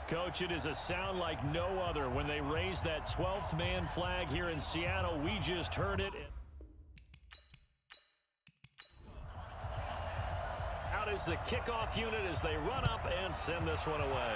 Coach, it is a sound like no other when they raise that 12th man flag here in Seattle. We just heard it. Out is the kickoff unit as they run up and send this one away.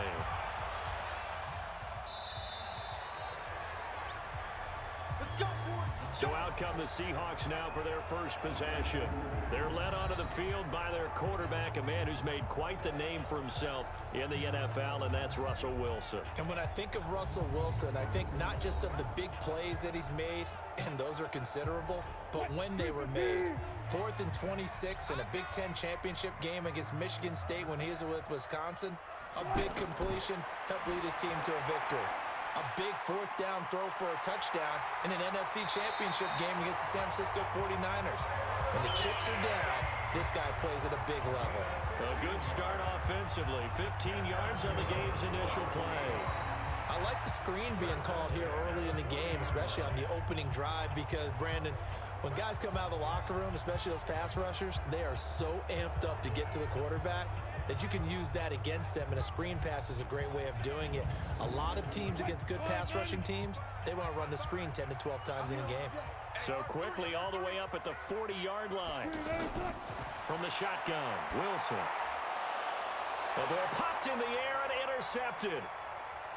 So out come the Seahawks now for their first possession. They're led onto the field by their quarterback, a man who's made quite the name for himself in the NFL, and that's Russell Wilson. And when I think of Russell Wilson, I think not just of the big plays that he's made, and those are considerable, but when they were made. 4th and 26 in a Big Ten championship game against Michigan State when he was with Wisconsin. A big completion helped lead his team to a victory. A big 4th down throw for a touchdown in an NFC championship game against the San Francisco 49ers. When the chips are down, this guy plays at a big level. A good start offensively. 15 yards on the game's initial play. I like the screen being called here early in the game, especially on the opening drive, because, Brandon, when guys come out of the locker room, especially those pass rushers, they are so amped up to get to the quarterback that you can use that against them, and a screen pass is a great way of doing it. A lot of teams against good pass rushing teams, they want to run the screen 10 to 12 times in a game. So quickly all the way up at the 40-yard line. From the shotgun, Wilson. The ball popped in the air and intercepted.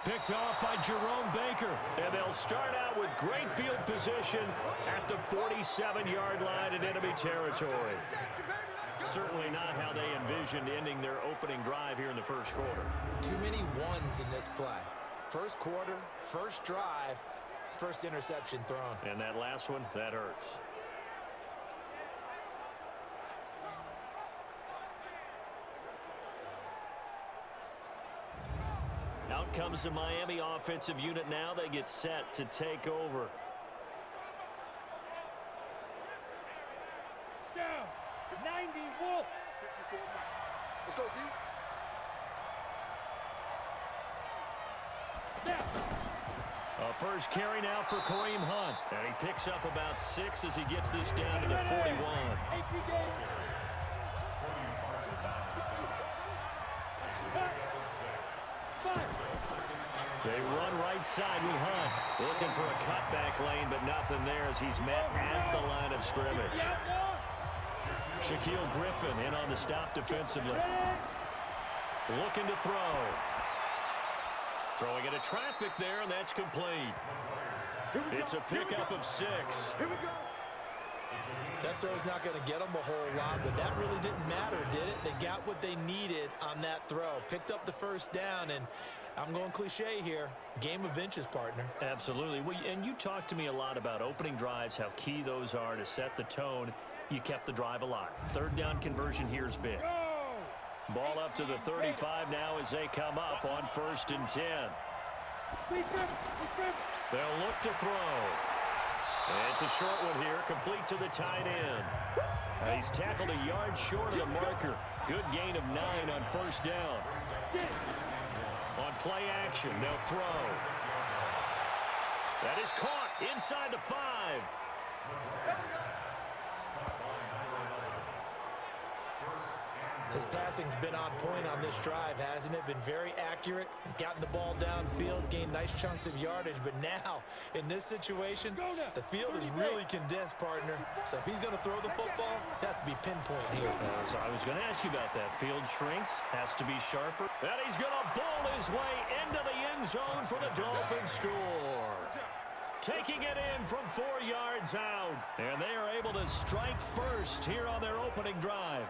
Picked off by Jerome Baker. And they'll start out with great field position at the 47-yard line in enemy territory. Certainly not how they envisioned ending their opening drive here in the first quarter. Too many ones in this play. First quarter, first drive, first interception thrown. And that last one, that hurts. Out comes the Miami offensive unit now. They get set to take over. Down. 90 Wolf. Let's go, D. A first carry now for Kareem Hunt. And he picks up about 6 as he gets this down to the 41. They run right side with Hunt. Looking for a cutback lane, but nothing there as he's met at the line of scrimmage. Shaquille Griffin in on the stop defensively. Looking to throw. Throwing into traffic there, and that's complete. It's a pickup of 6. Here we go. That throw's not going to get them a whole lot, but that really didn't matter, did it? They got what they needed on that throw. Picked up the first down, and I'm going cliche here. Game of inches, partner. Absolutely. Well, and you talked to me a lot about opening drives, how key those are to set the tone. You kept the drive alive. 3rd down conversion here is big. Ball up to the 35 now as they come up on 1st and 10. They'll look to throw. And it's a short one here, complete to the tight end. He's tackled a yard short of the marker. Good gain of 9 on 1st down. On play action, they'll throw. That is caught inside the 5. His passing's been on point on this drive, hasn't it? Been very accurate, gotten the ball downfield, gained nice chunks of yardage. But now, in this situation, the field is really condensed, partner. So if he's going to throw the football, that has to be pinpoint here. So I was going to ask you about that. Field shrinks, has to be sharper. And he's going to bowl his way into the end zone for the Dolphins score. Taking it in from 4 yards out. And they are able to strike first here on their opening drive.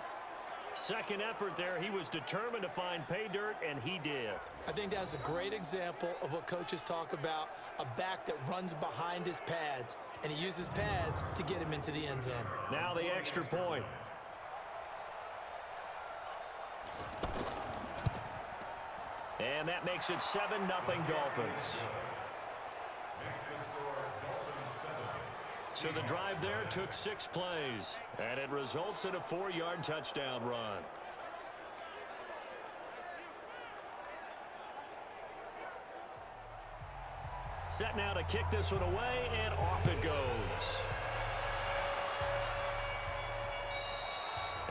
Second effort there, he was determined to find pay dirt, and he did. I think that's a great example of what coaches talk about, a back that runs behind his pads, and he uses pads to get him into the end zone. Now the extra point. And that makes it 7-0 Dolphins. So the drive there took 6 plays, and it results in a 4-yard touchdown run. Set now to kick this one away, and off it goes.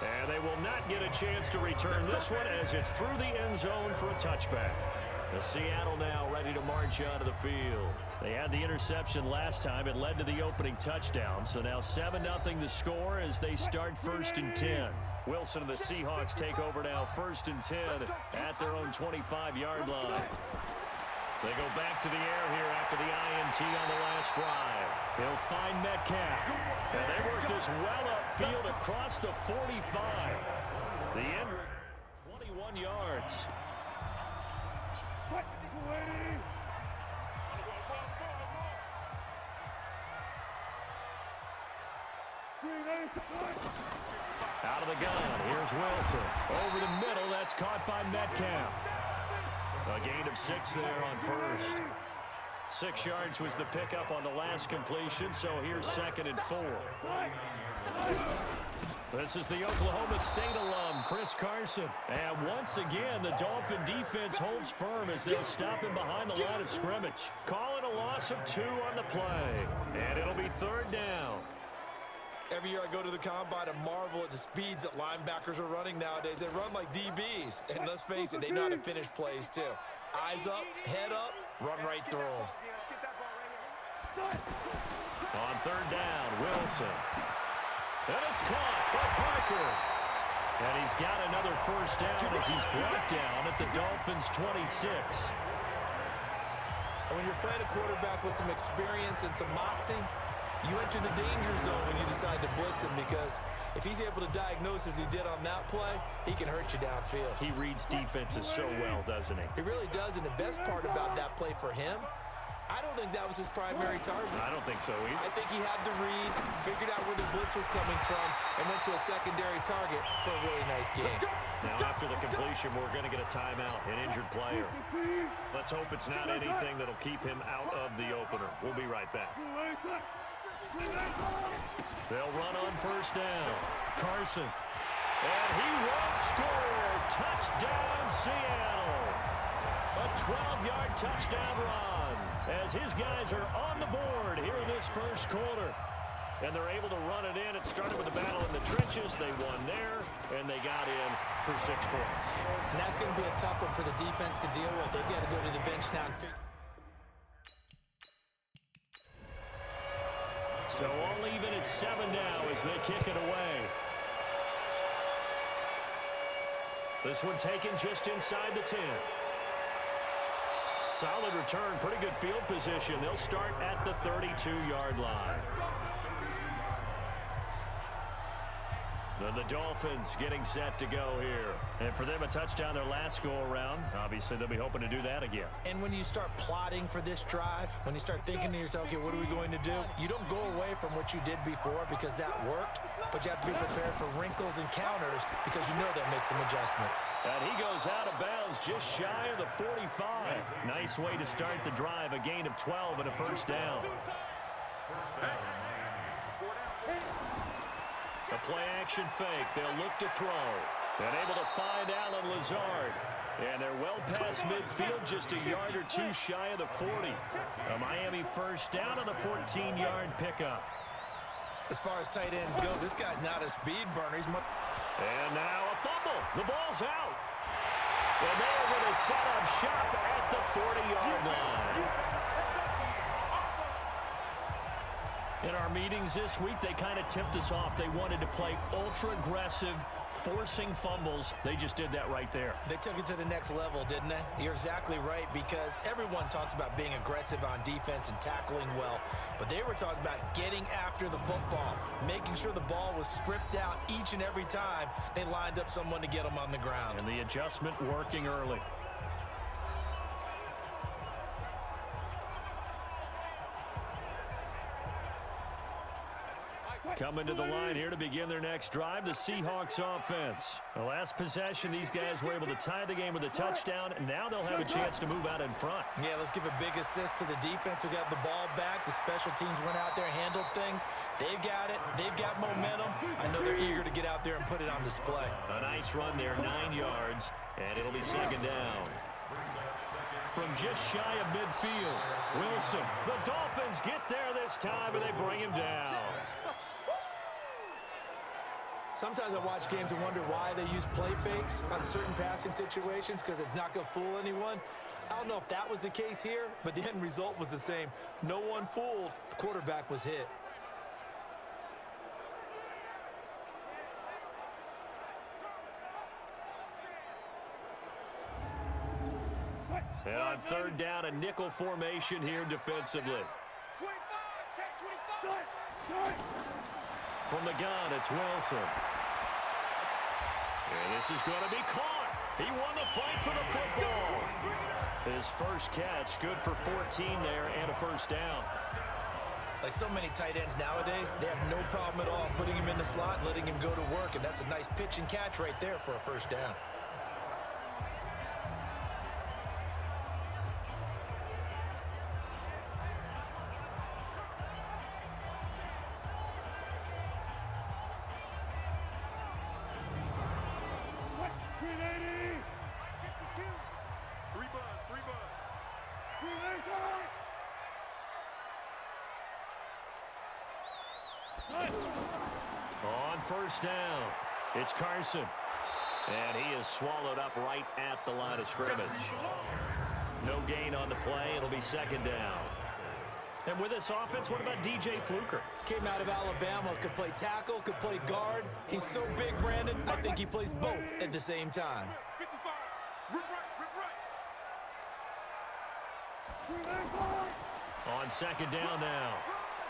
And they will not get a chance to return this one as it's through the end zone for a touchback. Seattle now ready to march onto the field. They had the interception last time. It led to the opening touchdown. So now 7-0 the score as they start 1st and 10. Wilson and the Seahawks take over now 1st and 10 at their own 25-yard line. They go back to the air here after the INT on the last drive. They'll find Metcalf. And they work this well upfield across the 45. The end, 21 yards. Out of the gun, here's Wilson. Over the middle, that's caught by Metcalf. A gain of 6 there on 1st. 6 yards was the pickup on the last completion, so here's 2nd and 4. This is the Oklahoma State alum, Chris Carson. And once again, the Dolphin defense holds firm as they'll stop him behind the line of scrimmage. Call it a loss of 2 on the play. And it'll be 3rd down. Every year I go to the combine and marvel at the speeds that linebackers are running nowadays. They run like DBs. And let's face it, they know how to finish plays too. Eyes up, head up, run right through them. On 3rd down, Wilson. And it's caught by Parker. And he's got another 1st down as he's brought down at the Dolphins' 26. And when you're playing a quarterback with some experience and some moxie, you enter the danger zone when you decide to blitz him, because if he's able to diagnose as he did on that play, he can hurt you downfield. He reads defenses so well, doesn't he? He really does, and the best part about that play for him, I don't think that was his primary target. I don't think so either. I think he had the read, figured out where the blitz was coming from, and went to a secondary target for a really nice game. Now, after the completion, we're going to get a timeout, an injured player. Let's hope it's not anything that'll keep him out of the opener. We'll be right back. They'll run on 1st down. Carson. And he will score. Touchdown, Seattle. A 12-yard touchdown run as his guys are on the board here in this 1st quarter. And they're able to run it in. It started with a battle in the trenches. They won there, and they got in for 6 points. And that's going to be a tough one for the defense to deal with. They've got to go to the bench now and figure. So all even at 7 now as they kick it away. This one taken just inside the 10. Solid return, pretty good field position. They'll start at the 32-yard line. The Dolphins getting set to go here. And for them, a touchdown their last go-around. Obviously, they'll be hoping to do that again. And when you start plotting for this drive, when you start thinking to yourself, okay, what are we going to do? You don't go away from what you did before because that worked, but you have to be prepared for wrinkles and counters because you know they'll make some adjustments. And he goes out of bounds just shy of the 45. Nice way to start the drive, a gain of 12 and a 1st down. A play-action fake. They'll look to throw. And able to find Allen Lazard. And they're well past midfield, just a yard or 2 shy of the 40. A Miami 1st down on the 14-yard pickup. As far as tight ends go, this guy's not a speed burner. And now a fumble. The ball's out. And they're going to set up shop at the 40-yard line. In our meetings this week, they kind of tipped us off. They wanted to play ultra-aggressive, forcing fumbles. They just did that right there. They took it to the next level, didn't they? You're exactly right, because everyone talks about being aggressive on defense and tackling well, but they were talking about getting after the football, making sure the ball was stripped out each and every time they lined up someone to get them on the ground. And the adjustment working early. Coming to the line here to begin their next drive, the Seahawks offense. The last possession, these guys were able to tie the game with a touchdown, and now they'll have a chance to move out in front. Yeah, let's give a big assist to the defense who got the ball back. The special teams went out there, handled things. They've got it. They've got momentum. I know they're eager to get out there and put it on display. A nice run there, 9 yards, and it'll be 2nd down. From just shy of midfield, Wilson. The Dolphins get there this time, and they bring him down. Sometimes I watch games and wonder why they use play fakes on certain passing situations, because it's not going to fool anyone. I don't know if that was the case here, but the end result was the same. No one fooled. The quarterback was hit. And on third down, a nickel formation here defensively. 25, check 25. From the gun, it's Wilson. And this is going to be caught. He won the fight for the football. His first catch, good for 14 there and a first down. Like so many tight ends nowadays, they have no problem at all putting him in the slot and letting him go to work, and that's a nice pitch and catch right there for a first down. On first down, it's Carson. And he is swallowed up right at the line of scrimmage. No gain on the play. It'll be second down. And with this offense, what about DJ Fluker? Came out of Alabama, could play tackle, could play guard. He's so big, Brandon, I think he plays both at the same time. 55, rip right. On second down now,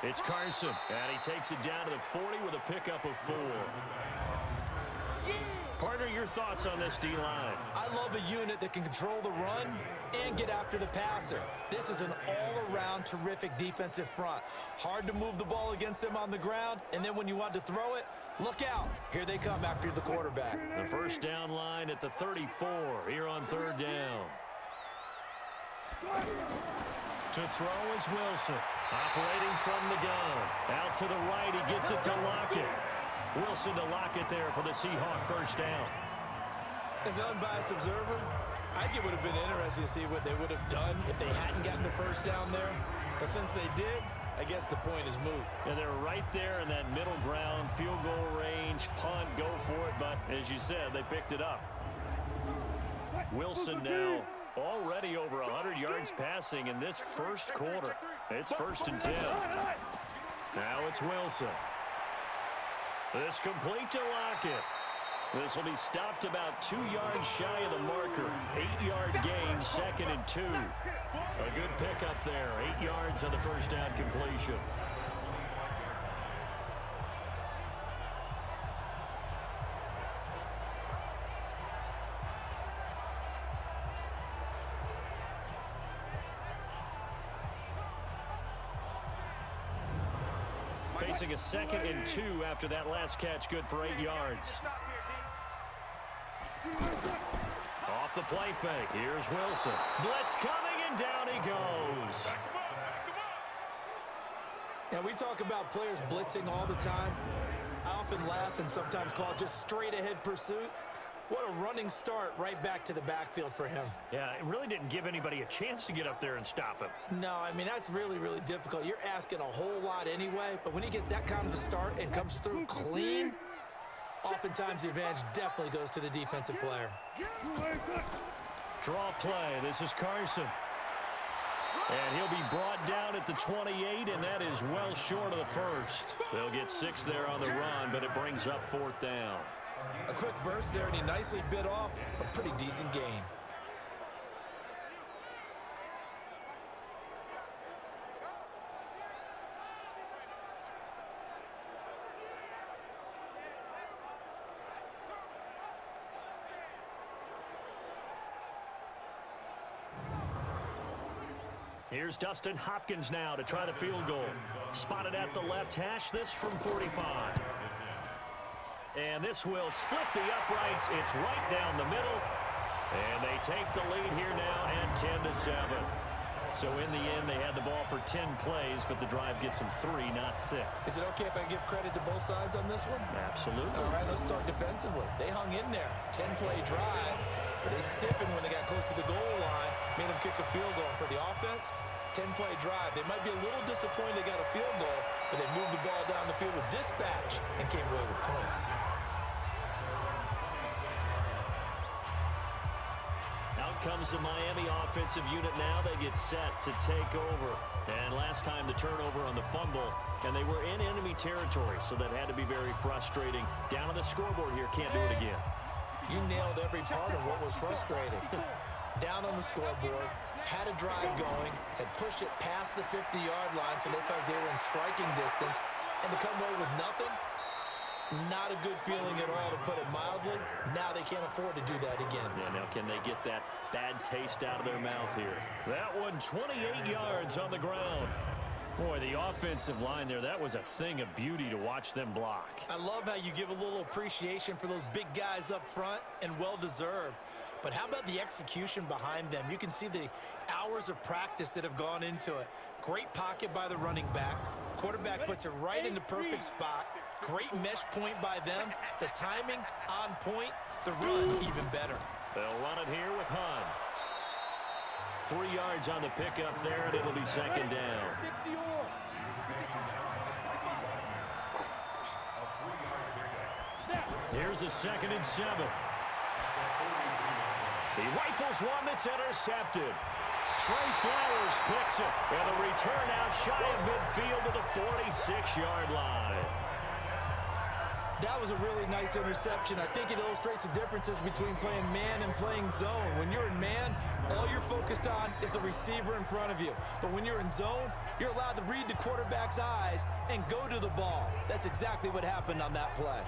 it's Carson. And he takes it down to the 40 with a pickup of 4. Partner, your thoughts on this D-line? I love a unit that can control the run and get after the passer. This is an all-around terrific defensive front. Hard to move the ball against them on the ground, and then when you want to throw it, look out. Here they come after the quarterback. The first down line at the 34 here on third down. To throw is Wilson, operating from the gun. Out to the right, he gets it to Lockett. Wilson to Lockett there for the Seahawk first down. As an unbiased observer, I think it would have been interesting to see what they would have done if they hadn't gotten the first down there. But since they did, I guess the point is moot. And they're right there in that middle ground, field goal range, punt, go for it. But as you said, they picked it up. Wilson now already over 100 yards passing in this first quarter. It's 1st and 10. Now it's Wilson. This complete to Lockett. This will be stopped about 2 yards shy of the marker. 8-yard gain, 2nd and 2. A good pickup there. 8 yards on the first down completion. Facing a 2nd and 2 after that last catch, good for 8 yards. Off the play fake. Here's Wilson. Blitz coming, and down he goes. Now, we talk about players blitzing all the time. I often laugh and sometimes call it just straight-ahead pursuit. What a running start right back to the backfield for him. Yeah, it really didn't give anybody a chance to get up there and stop him. No, I mean, that's really, really difficult. You're asking a whole lot anyway, but when he gets that kind of a start and comes through clean, oftentimes the advantage definitely goes to the defensive player. Draw play. This is Carson. And he'll be brought down at the 28, and that is well short of the first. They'll get 6 there on the run, but it brings up 4th down. A quick burst there, and he nicely bit off a pretty decent gain. Here's Dustin Hopkins now to try the field goal. Spotted at the left hash, this from 45. And this will split the uprights. It's right down the middle. And they take the lead here now at 10-7. So in the end, they had the ball for 10 plays, but the drive gets them 3, not 6. Is it okay if I give credit to both sides on this one? Absolutely. All right, let's start defensively. They hung in there. 10-play drive, but they stiffened when they got close to the goal line, made them kick a field goal. And for the offense, 10-play drive. They might be a little disappointed they got a field goal, but they moved the ball down the field with dispatch and came away with points. Out comes the Miami offensive unit now. They get set to take over. And last time the turnover on the fumble, and they were in enemy territory, so that had to be very frustrating. Down on the scoreboard here, can't do it again. You nailed every part of what was frustrating. Down on the scoreboard, had a drive going, had pushed it past the 50-yard line, so they felt like they were in striking distance, and to come away with nothing, not a good feeling at all, to put it mildly. Now they can't afford to do that again. Yeah, now can they get that bad taste out of their mouth here? That one 28 yards on the ground. Boy, the offensive line there, that was a thing of beauty to watch them block. I love how you give a little appreciation for those big guys up front, and well-deserved. But how about the execution behind them? You can see the hours of practice that have gone into it. Great pocket by the running back. Quarterback puts it right in the perfect spot. Great mesh point by them. The timing on point. The run even better. They'll run it here with Hunt. 3 yards on the pickup there, and it'll be second down. Here's a 2nd and 7. He rifles one that's intercepted. Trey Flowers picks it. And the return out shy of midfield to the 46-yard line. That was a really nice interception. I think it illustrates the differences between playing man and playing zone. When you're in man, all you're focused on is the receiver in front of you. But when you're in zone, you're allowed to read the quarterback's eyes and go to the ball. That's exactly what happened on that play.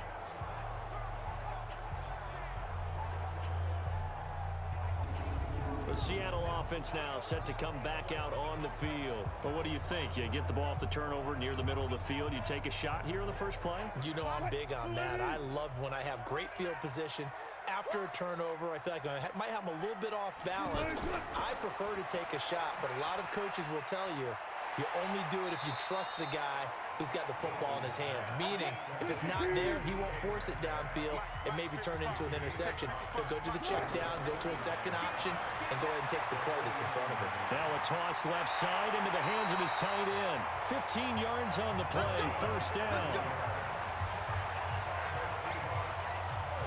The Seattle offense now set to come back out on the field. But what do you think? You get the ball off the turnover near the middle of the field. You take a shot here in the first play? You know I'm big on that. I love when I have great field position. After a turnover, I feel like I might have them a little bit off balance. I prefer to take a shot, but a lot of coaches will tell you, you only do it if you trust the guy who's got the football in his hands. Meaning, if it's not there, he won't force it downfield and maybe turn into an interception. He'll go to the check down, go to a second option, and go ahead and take the play that's in front of him. Now a toss left side into the hands of his tight end. 15 yards on the play, first down.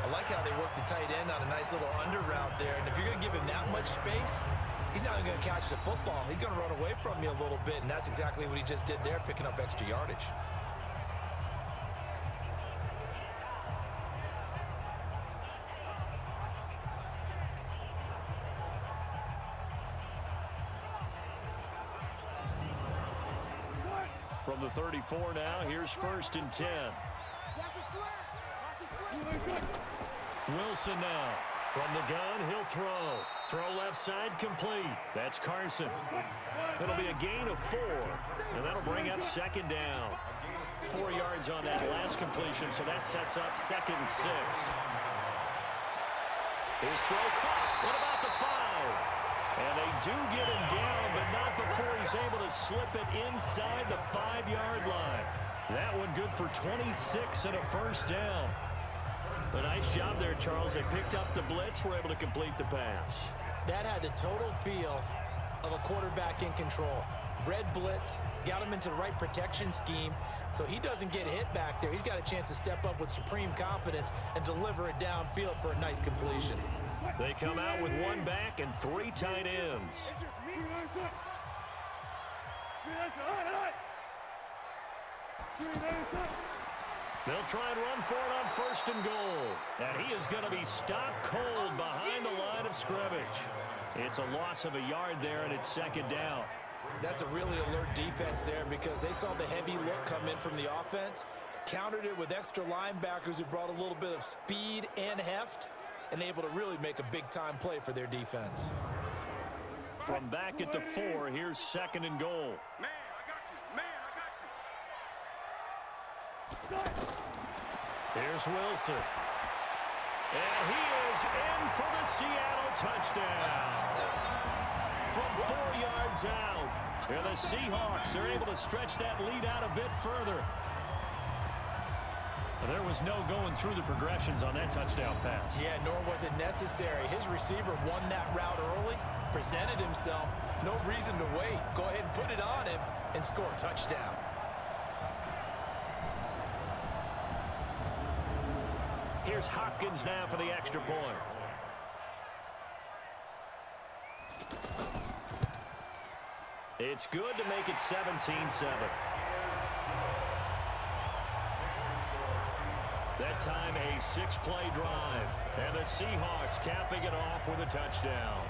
I like how they work the tight end on a nice little under route there. And if you're going to give him that much space, he's not going to catch the football. He's going to run away from you a little bit, and that's exactly what he just did there, picking up extra yardage. From the 34 now, here's 1st and 10. Wilson now. From the gun, he'll throw. Throw left side, complete. That's Carson. It'll be a gain of 4, and that'll bring up 2nd down. 4 yards on that last completion, so that sets up 2nd and 6. His throw caught. What about the 5? And they do get him down, but not before he's able to slip it inside the 5-yard line. That one good for 26 and a first down. A nice job there, Charles. They picked up the blitz, were able to complete the pass. That had the total feel of a quarterback in control. Red blitz, got him into the right protection scheme, so he doesn't get hit back there. He's got a chance to step up with supreme confidence and deliver it downfield for a nice completion. They come out with 1 back and 3 tight ends. They'll try and run for it on 1st and goal. And he is going to be stopped cold behind the line of scrimmage. It's a loss of a yard there, and it's 2nd down. That's a really alert defense there because they saw the heavy look come in from the offense, countered it with extra linebackers who brought a little bit of speed and heft, and able to really make a big-time play for their defense. From back at the 4, here's 2nd and goal. Man, I got you. Man, I got you. Here's Wilson. And he is in for the Seattle touchdown. From 4 yards out. And the Seahawks are able to stretch that lead out a bit further. There was no going through the progressions on that touchdown pass. Yeah, nor was it necessary. His receiver won that route early, presented himself. No reason to wait. Go ahead and put it on him and score a touchdown. Here's Hopkins now for the extra point. It's good to make it 17-7. That time a 6-play drive. And the Seahawks capping it off with a touchdown.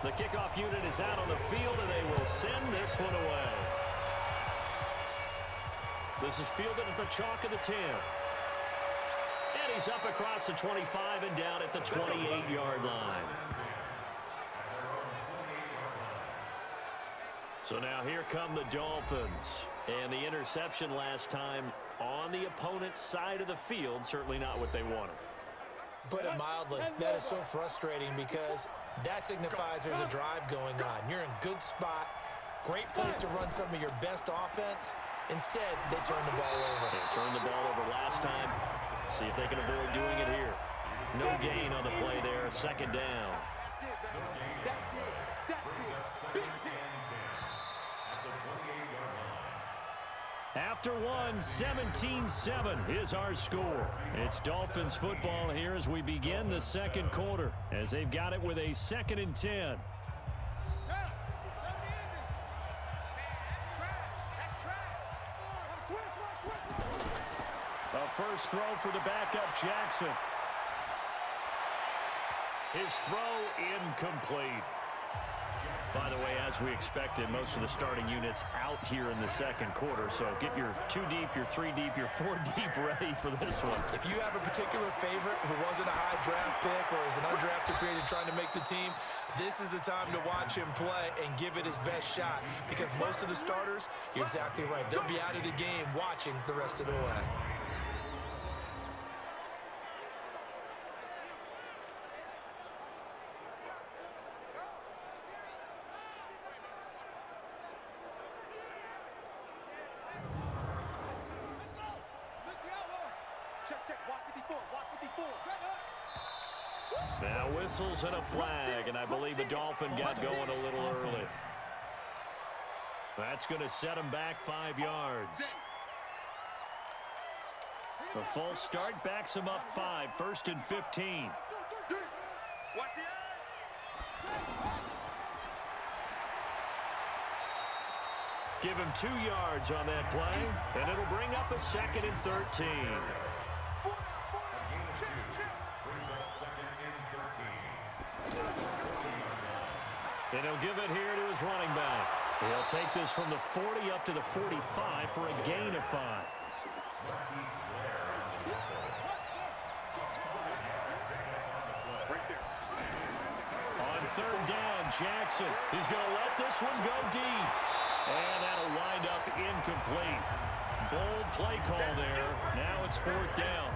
The kickoff unit is out on the field, and they will send this one away. This is fielded at the chalk of the 10. And he's up across the 25 and down at the 28-yard line. So now here come the Dolphins. And the interception last time on the opponent's side of the field, certainly not what they wanted. Put it mildly, that is so frustrating because that signifies there's a drive going on. You're in a good spot, great place to run some of your best offense. Instead, they turn the ball over. They turned the ball over last time. See if they can avoid doing it here. No gain on the play there. Second down. After one, 17-7 is our score. It's Dolphins football here as we begin the second quarter, as they've got it with a 2nd and 10. A first throw for the backup, Jackson. His throw incomplete. By the way, as we expected, most of the starting units out here in the second quarter. So get your 2 deep, your 3 deep, your 4 deep ready for this one. If you have a particular favorite who wasn't a high draft pick or is an undrafted free agent trying to make the team, this is the time to watch him play and give it his best shot. Because most of the starters, you're exactly right, they'll be out of the game watching the rest of the way. Now whistles and a flag, and I believe the Dolphin got going a little early. That's going to set him back 5 yards. The false start backs him up 5, 1st and 15. Give him 2 yards on that play, and it'll bring up a 2nd and 13. And he'll give it here to his running back. He'll take this from the 40 up to the 45 for a gain of 5. On 3rd down, Jackson. He's going to let this one go deep. And that'll wind up incomplete. Bold play call there. Now it's 4th down.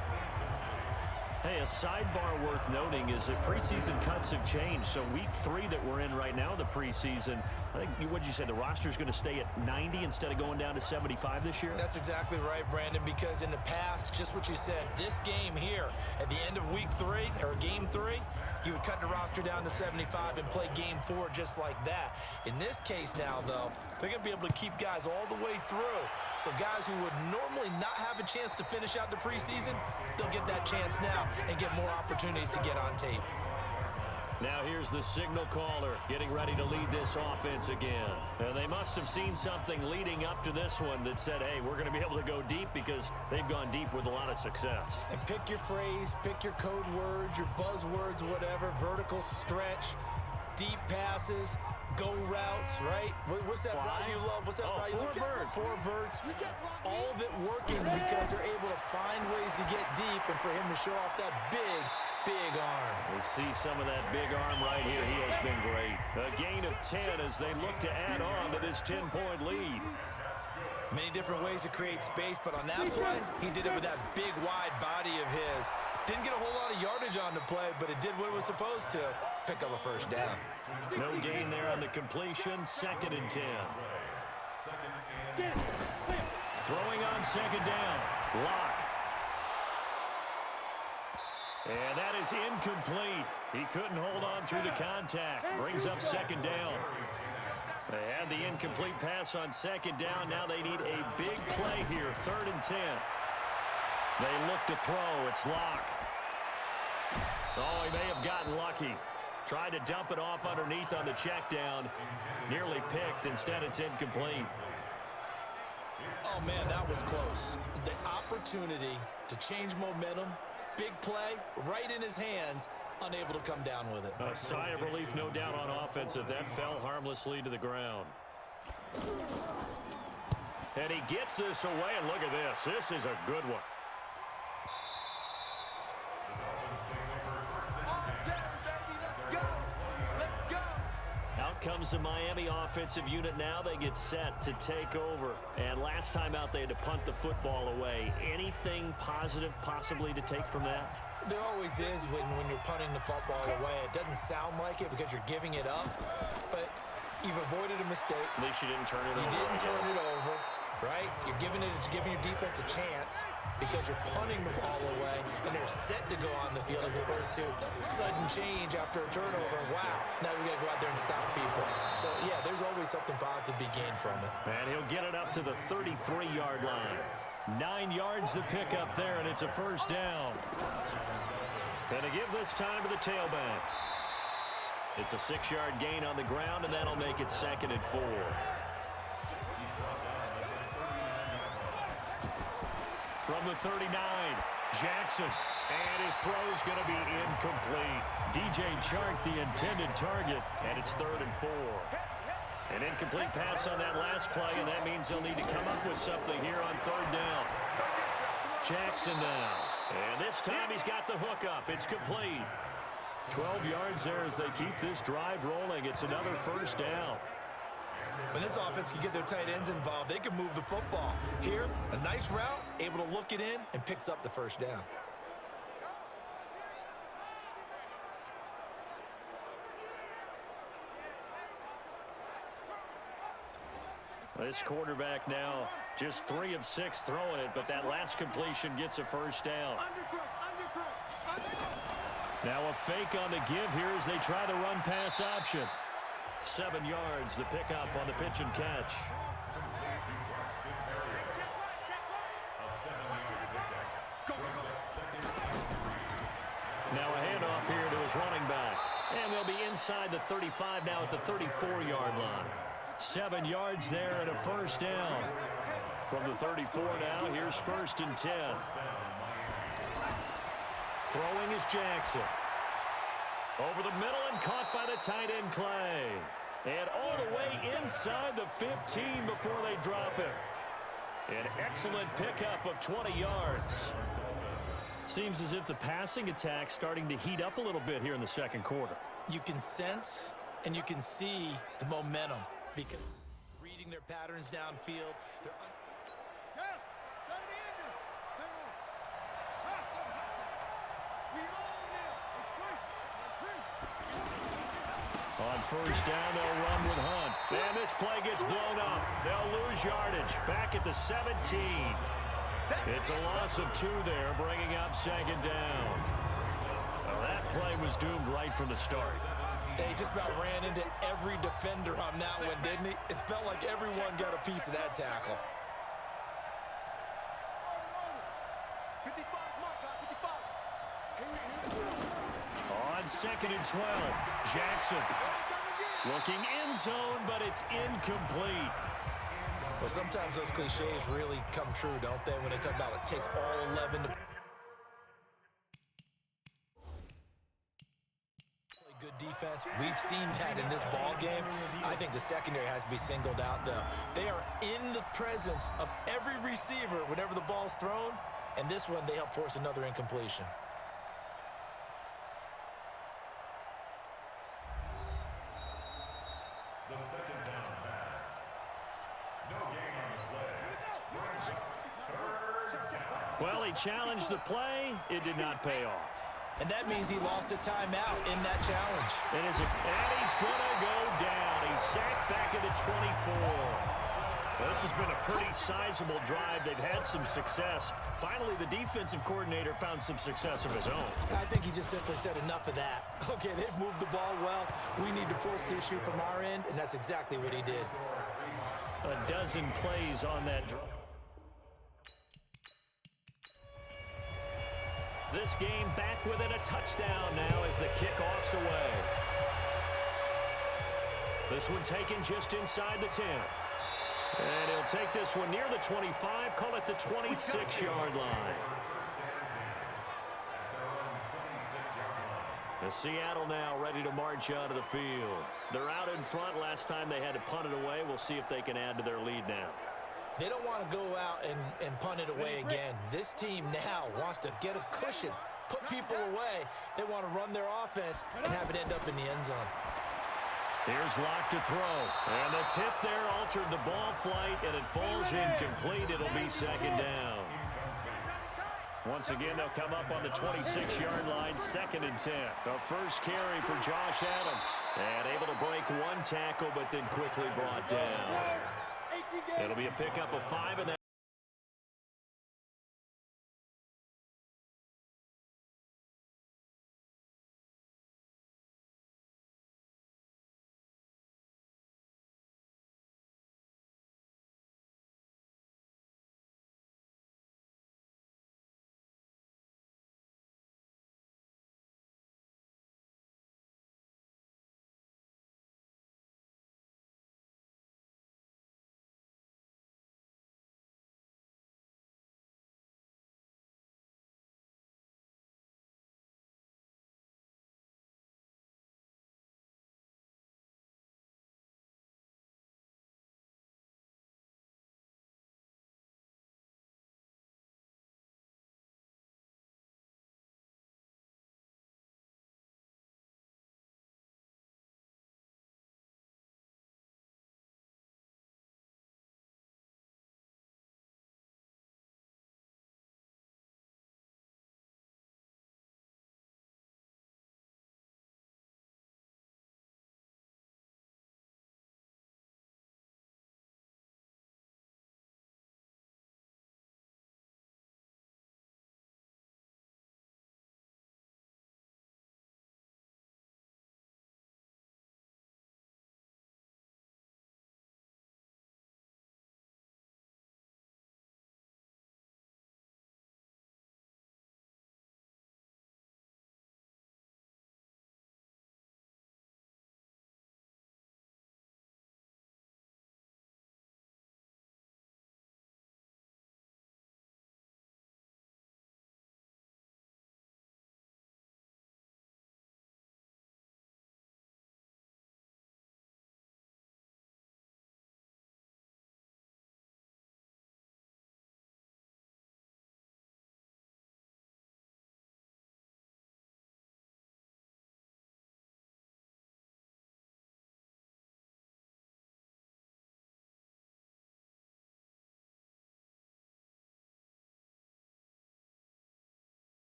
Hey, a sidebar worth noting is that preseason cuts have changed. So week 3 that we're in right now, the preseason, I think, what did you say, the roster's going to stay at 90 instead of going down to 75 this year? That's exactly right, Brandon, because in the past, just what you said, this game here, at the end of week 3, or game 3, you would cut the roster down to 75 and play game 4 just like that. In this case now, though, they're going to be able to keep guys all the way through. So guys who would normally not have a chance to finish out the preseason, they'll get that chance now and get more opportunities to get on tape. Now here's the signal caller getting ready to lead this offense again. They must have seen something leading up to this one that said, hey, we're going to be able to go deep because they've gone deep with a lot of success. And pick your phrase, pick your code words, your buzzwords, whatever, vertical stretch, deep passes, go routes, right? What's that route you love? What's that route you love? 4 verts. All of it working because they're able to find ways to get deep and for him to show off that big arm. We see some of that big arm right here. He has been great. A gain of 10 as they look to add on to this 10-point lead. Many different ways to create space, but on that play, he did it with that big, wide body of his. Didn't get a whole lot of yardage on the play, but it did what it was supposed to. Pick up a 1st down. No gain there on the completion. 2nd and 10. Throwing on 2nd down. Lock. And that is incomplete. He couldn't hold on through the contact. Brings up 2nd down. They had the incomplete pass on second down. Now they need a big play here, 3rd and 10. They look to throw. It's Locke. Oh, he may have gotten lucky. Tried to dump it off underneath on the check down. Nearly picked. Instead, it's incomplete. Oh, man, that was close. The opportunity to change momentum, big play, right in his hands, unable to come down with it. A sigh of relief, no doubt, on offense that fell harmlessly to the ground. And he gets this away, and look at this. This is a good one. Out comes the Miami offensive unit now. They get set to take over. And last time out, they had to punt the football away. Anything positive possibly to take from that? There always is when you're punting the football away. It doesn't sound like it because you're giving it up, but you've avoided a mistake. At least you didn't turn it over. You didn't turn it over, right? You're giving your defense a chance because you're punting the ball away, and they're set to go on the field as opposed to sudden change after a turnover. Wow, now we got to go out there and stop people. So, yeah, there's always something positive to be gained from it. And he'll get it up to the 33-yard line. 9 yards to pick up there, and it's a first down. Going to give this time to the tailback. It's a 6-yard gain on the ground, and that'll make it 2nd and 4. From the 39, Jackson. And his throw's going to be incomplete. DJ Chark, the intended target, and it's 3rd and 4. An incomplete pass on that last play, and that means they'll need to come up with something here on 3rd down. Jackson now. And this time he's got the hook up. It's complete. 12 yards there as they keep this drive rolling. It's another first down. When this offense can get their tight ends involved, they can move the football. Here, a nice route, able to look it in, and picks up the first down. This quarterback now just 3 of 6 throwing it, but that last completion gets a first down. Now a fake on the give here as they try the run-pass option. 7 yards, the pickup on the pitch and catch. Now a handoff here to his running back. And they'll be inside the 35 now at the 34-yard line. 7 yards there and a first down. From the 34 now, here's 1st and 10. Throwing is Jackson. Over the middle and caught by the tight end Clay. And all the way inside the 15 before they drop him. An excellent pickup of 20 yards. Seems as if the passing attack's starting to heat up a little bit here in the second quarter. You can sense and you can see the momentum because reading their patterns downfield. On first down, they'll run with Hunt. And this play gets blown up. They'll lose yardage. Back at the 17. It's a loss of 2 there, bringing up 2nd down. Well, that play was doomed right from the start. They just about ran into every defender on that one, didn't he? It felt like everyone got a piece of that tackle. On 2nd and 12, Jackson looking end zone, but it's incomplete. Well, sometimes those cliches really come true, don't they, when they talk about it takes all 11 to play good defense. We've seen that in this ball game. I think the secondary has to be singled out, though. They are in the presence of every receiver whenever the ball's thrown, and this one they help force another incompletion. Well, he challenged the play. It did not pay off. And that means he lost a timeout in that challenge. And he's going to go down. He's sacked back at the 24. Well, this has been a pretty sizable drive. They've had some success. Finally, the defensive coordinator found some success of his own. I think he just simply said enough of that. Okay, they've moved the ball well. We need to force the issue from our end, and that's exactly what he did. A dozen plays on that drive. This game back within a touchdown now as the kickoff's away. This one taken just inside the 10. And he'll take this one near the 25, call it the 26-yard line. The Seattle now ready to march out of the field. They're out in front. Last time they had to punt it away. We'll see if they can add to their lead now. They don't want to go out and punt it away again. This team now wants to get a cushion, put people away. They want to run their offense and have it end up in the end zone. Here's Locke to throw. And the tip there altered the ball flight, and it falls incomplete. It'll be second down. Once again, they'll come up on the 26-yard line, 2nd and 10. The first carry for Josh Adams. And able to break one tackle, but then quickly brought down. It'll be a pickup of 5, and that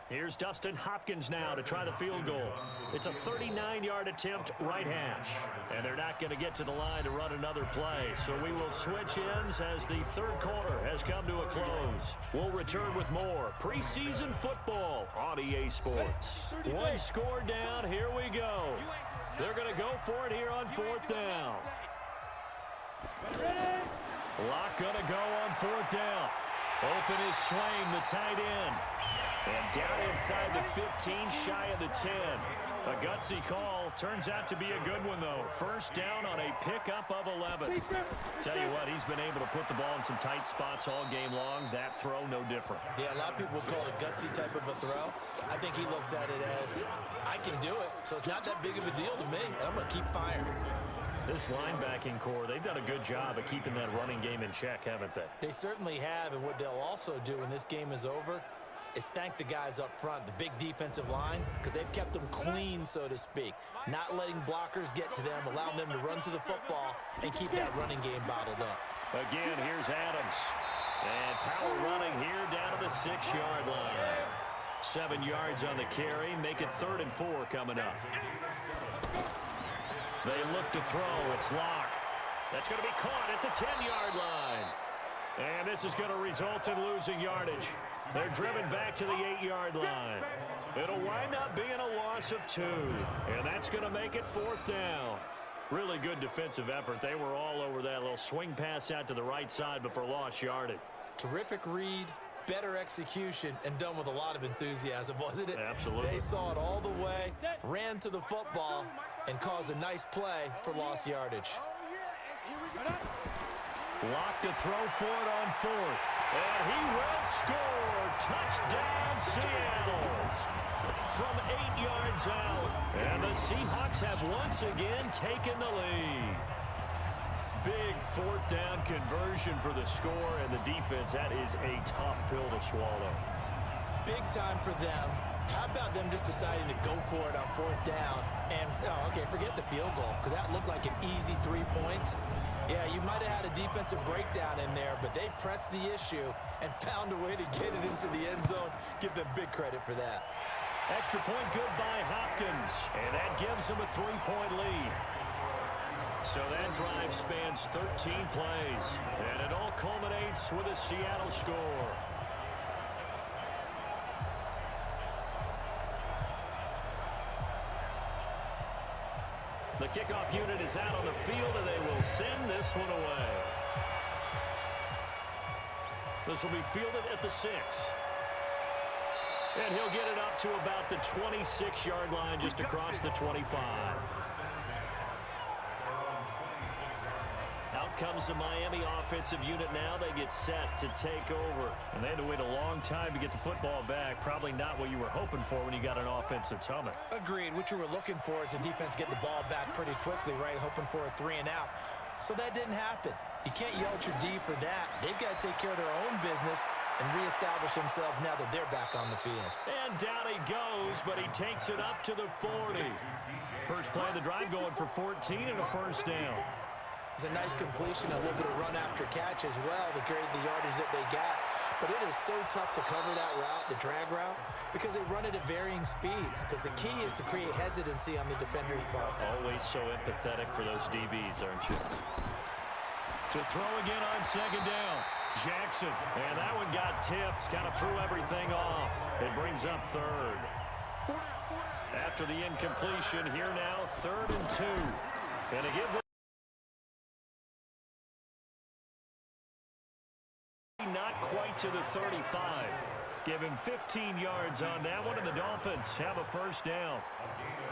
Here's Dustin Hopkins now to try the field goal. It's a 39-yard attempt, right hash. And they're not going to get to the line to run another play. So we will switch ends as the third quarter has come to a close. We'll return with more preseason football on EA Sports. One score down. Here we go. They're going to go for it here on fourth down. Locke going to go on fourth down. Open is Swain, the tight end. And down inside the 15, shy of the 10. A gutsy call. Turns out to be a good one, though. First down on a pickup of 11. Tell you what, he's been able to put the ball in some tight spots all game long. That throw, no different. Yeah, a lot of people call it gutsy type of a throw. I think he looks at it as, I can do it, so it's not that big of a deal to me, and I'm going to keep firing. This linebacking core, they've done a good job of keeping that running game in check, haven't they? They certainly have, and what they'll also do when this game is over is thank the guys up front, the big defensive line, because they've kept them clean, so to speak. Not letting blockers get to them, allowing them to run to the football and keep that running game bottled up. Again, here's Adams. And power running here down to the 6-yard line. 7 yards on the carry. Make it 3rd and 4 coming up. They look to throw. It's Locke. That's going to be caught at the 10-yard line. And this is going to result in losing yardage. They're driven back to the 8-yard line. It'll wind up being a loss of 2. And that's going to make it 4th down. Really good defensive effort. They were all over that little swing pass out to the right side before lost yardage. Terrific read, better execution, and done with a lot of enthusiasm, wasn't it? Absolutely. They saw it all the way, ran to the football, and caused a nice play for lost yardage. Locke to throw for it on 4th. And he will score. Touchdown, Seattle. From 8 yards out. And the Seahawks have once again taken the lead. Big 4th down conversion for the score, and the defense, that is a tough pill to swallow. Big time for them. How about them just deciding to go for it on 4th down? And, okay, forget the field goal, because that looked like an easy 3 points. Yeah, you might have had a defensive breakdown in there, but they pressed the issue and found a way to get it into the end zone. Give them big credit for that. Extra point good by Hopkins, and that gives them a 3-point lead. So that drive spans 13 plays, and it all culminates with a Seattle score. The kickoff unit is out on the field, and they will send this one away. This will be fielded at the 6. And he'll get it up to about the 26-yard line, just across the 25. Out comes the Miami offensive unit now. They get set to take over. And they had to wait a long time to get the football back. Probably not what you were hoping for when you got an offense that's humming. Agreed. What you were looking for is the defense get the ball back pretty quickly, right? Hoping for a 3 and out. So that didn't happen. You can't yell at your D for that. They've got to take care of their own business and reestablish themselves now that they're back on the field. And down he goes, but he takes it up to the 40. First play of the drive going for 14 and a first down. It's a nice completion, a little bit of run after catch as well to create the yardage that they got. But it is so tough to cover that route, the drag route, because they run it at varying speeds. Because the key is to create hesitancy on the defender's part. Always so empathetic for those DBs, aren't you? To throw again on 2nd down. Jackson, and that one got tipped, kind of threw everything off. It brings up 3rd. After the incompletion, here now, 3rd and 2. And to give not quite to the 35. Give him 15 yards on that one, and the Dolphins have a first down.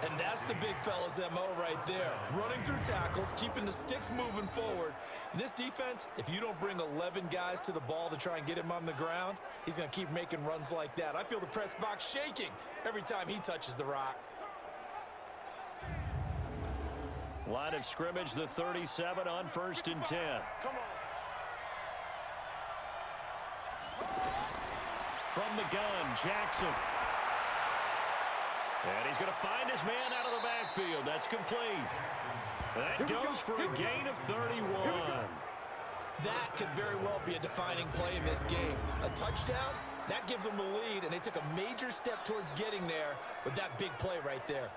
And that's the big fella's MO right there. Running through tackles, keeping the sticks moving forward. This defense, if you don't bring 11 guys to the ball to try and get him on the ground, he's going to keep making runs like that. I feel the press box shaking every time he touches the rock. Line of scrimmage, the 37 on 1st and 10. Come on. From the gun, Jackson. And he's going to find his man out of the backfield. That's complete. That goes for a gain of 31. That could very well be a defining play in this game. A touchdown That gives them the lead, and they took a major step towards getting there with that big play right there.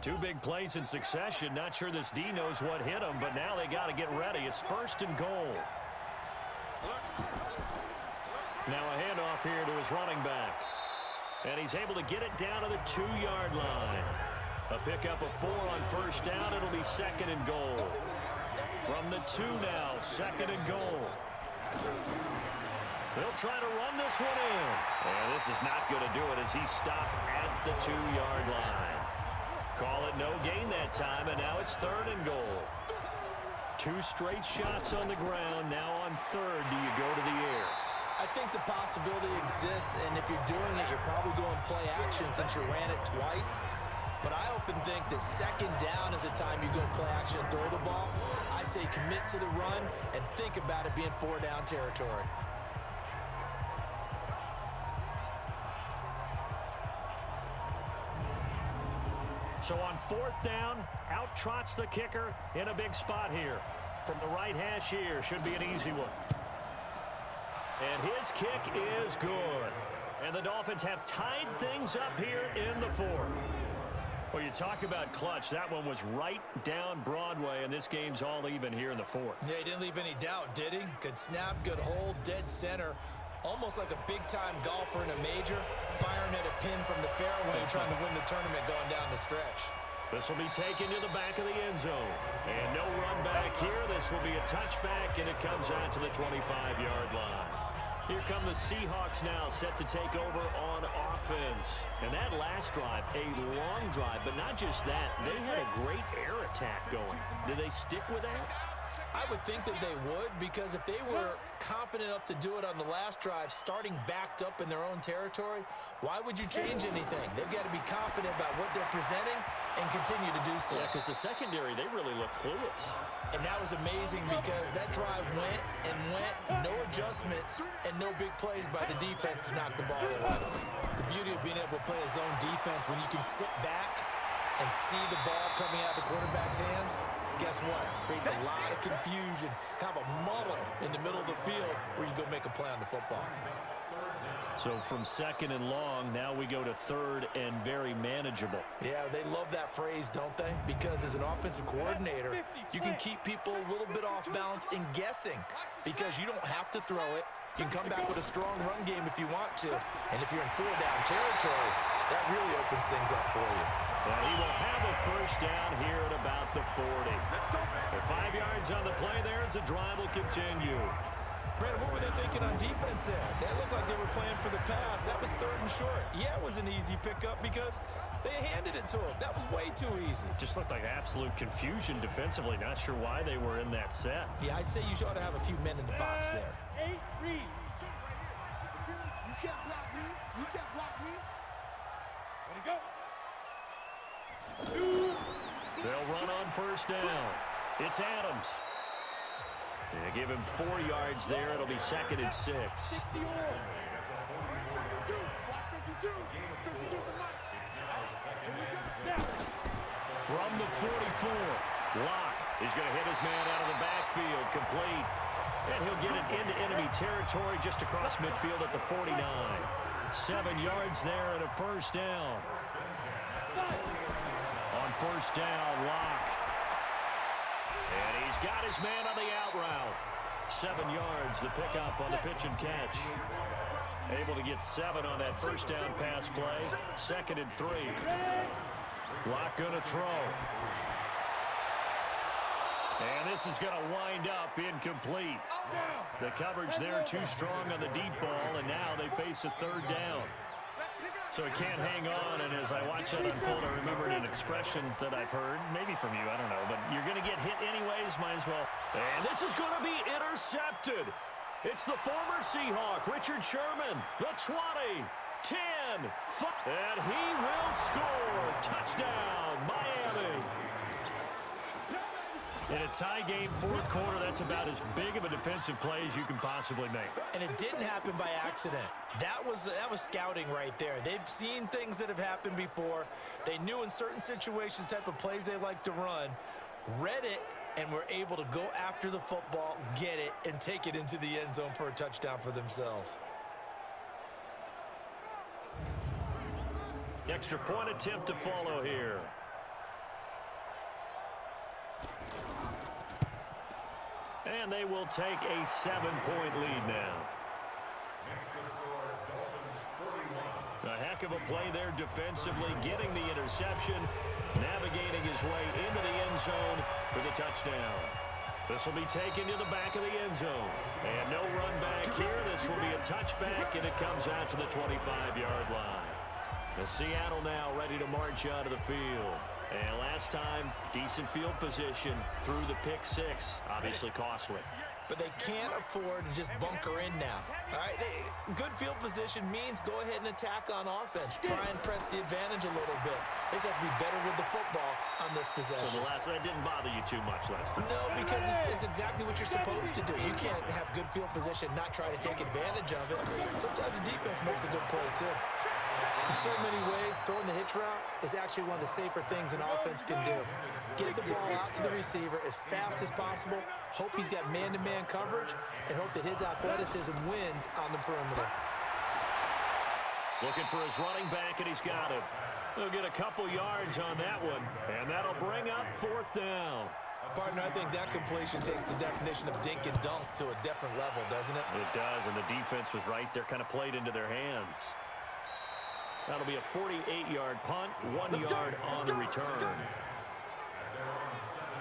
Two big plays in succession. Not sure this D knows what hit him, but now they got to get ready. It's 1st and goal. Now a handoff here to his running back. And he's able to get it down to the 2-yard line. A pickup of 4 on 1st down. It'll be 2nd and goal. From the 2 now, 2nd and goal. They'll try to run this one in. And this is not going to do it as he's stopped at the 2-yard line. Call it no gain that time, and now it's 3rd and goal. 2 straight shots on the ground. Now on 3rd, do you go to the air? I think the possibility exists, and if you're doing it, you're probably going play action since you ran it twice. But I often think that 2nd down is a time you go play action and throw the ball. I say commit to the run and think about it being 4-down territory. So on 4th down, out trots the kicker in a big spot here. From the right hash here, should be an easy one. And his kick is good. And the Dolphins have tied things up here in the 4th. Well, you talk about clutch. That one was right down Broadway, and this game's all even here in the 4th. Yeah, he didn't leave any doubt, did he? Good snap, good hold, dead center. Almost like a big-time golfer in a major, firing at a pin from the fairway, trying to win the tournament going down the stretch. This will be taken to the back of the end zone. And no run back here. This will be a touchback, and it comes out to the 25-yard line. Here come the Seahawks now, set to take over on offense. And that last drive, a long drive, but not just that. They had a great air attack going. Did they stick with that? I would think that they would, because if they were confident enough to do it on the last drive, starting backed up in their own territory, why would you change anything? They've got to be confident about what they're presenting and continue to do so. Yeah, because the secondary, they really look clueless. And that was amazing because that drive went and went, no adjustments, and no big plays by the defense to knock the ball away. The beauty of being able to play a zone defense when you can sit back and see the ball coming out of the quarterback's hands, guess what? Creates a lot of confusion. Have a muddle in the middle of the field where you go make a play on the football. So from 2nd and long, now we go to 3rd and very manageable. Yeah, they love that phrase, don't they? Because as an offensive coordinator, you can keep people a little bit off balance and guessing because you don't have to throw it. You can come back with a strong run game if you want to. And if you're in 4-down territory, that really opens things up for you. And he will have a 1st down here at about the 40. The 5 yards on the play there as the drive will continue. Brandon, what were they thinking on defense there? They looked like they were playing for the pass. That was 3rd and short. Yeah, it was an easy pickup because they handed it to him. That was way too easy. Just looked like absolute confusion defensively. Not sure why they were in that set. Yeah, I'd say you ought to have a few men in the box there. 8 read. You can't block me. You can't block me. Ready, go. They'll run on 1st down. It's Adams. They give him 4 yards there. It'll be 2nd and 6. From the 44, Locke is going to hit his man out of the backfield, complete. And he'll get it into enemy territory just across midfield at the 49. 7 yards there and a 1st down. On 1st down, Locke. And he's got his man on the out route. 7 yards, the pickup on the pitch and catch. Able to get 7 on that 1st down pass play. 2nd and 3. Locke going to throw. And this is going to wind up incomplete. The coverage there too strong on the deep ball, and now they face a 3rd down. So he can't hang on, and as I watch that unfold, I remembered an expression that I've heard, maybe from you, I don't know, but you're going to get hit anyways, might as well. And this is going to be intercepted. It's the former Seahawk, Richard Sherman, the 20, 10, and he will score. Touchdown, Miami. In a tie game, fourth quarter, that's about as big of a defensive play as you can possibly make. And it didn't happen by accident. That was scouting right there. They've seen things that have happened before. They knew in certain situations the type of plays they like to run, read it, and were able to go after the football, get it, and take it into the end zone for a touchdown for themselves. Extra point attempt to follow here. And they will take a 7-point lead now. A heck of a play there defensively, getting the interception, navigating his way into the end zone for the touchdown. This will be taken to the back of the end zone. And no run back here. This will be a touchback, and it comes out to the 25-yard line. The Seattle now ready to march out of the field. And last time, decent field position through the pick six. Obviously costly. But they can't afford to just bunker in now. All right, good field position means go ahead and attack on offense. Try and press the advantage a little bit. They just have to be better with the football on this possession. So that didn't bother you too much last time? No, because it's exactly what you're supposed to do. You can't have good field position, not try to take advantage of it. Sometimes the defense makes a good play, too. In so many ways, throwing the hitch route is actually one of the safer things an offense can do. Get the ball out to the receiver as fast as possible, hope he's got man-to-man coverage, and hope that his athleticism wins on the perimeter. Looking for his running back, and he's got it. He'll get a couple yards on that one, and that'll bring up fourth down. Partner, I think that completion takes the definition of dink and dunk to a different level, doesn't it? It does, and the defense was right there, kind of played into their hands. That'll be a 48-yard punt, 1 yard on the return.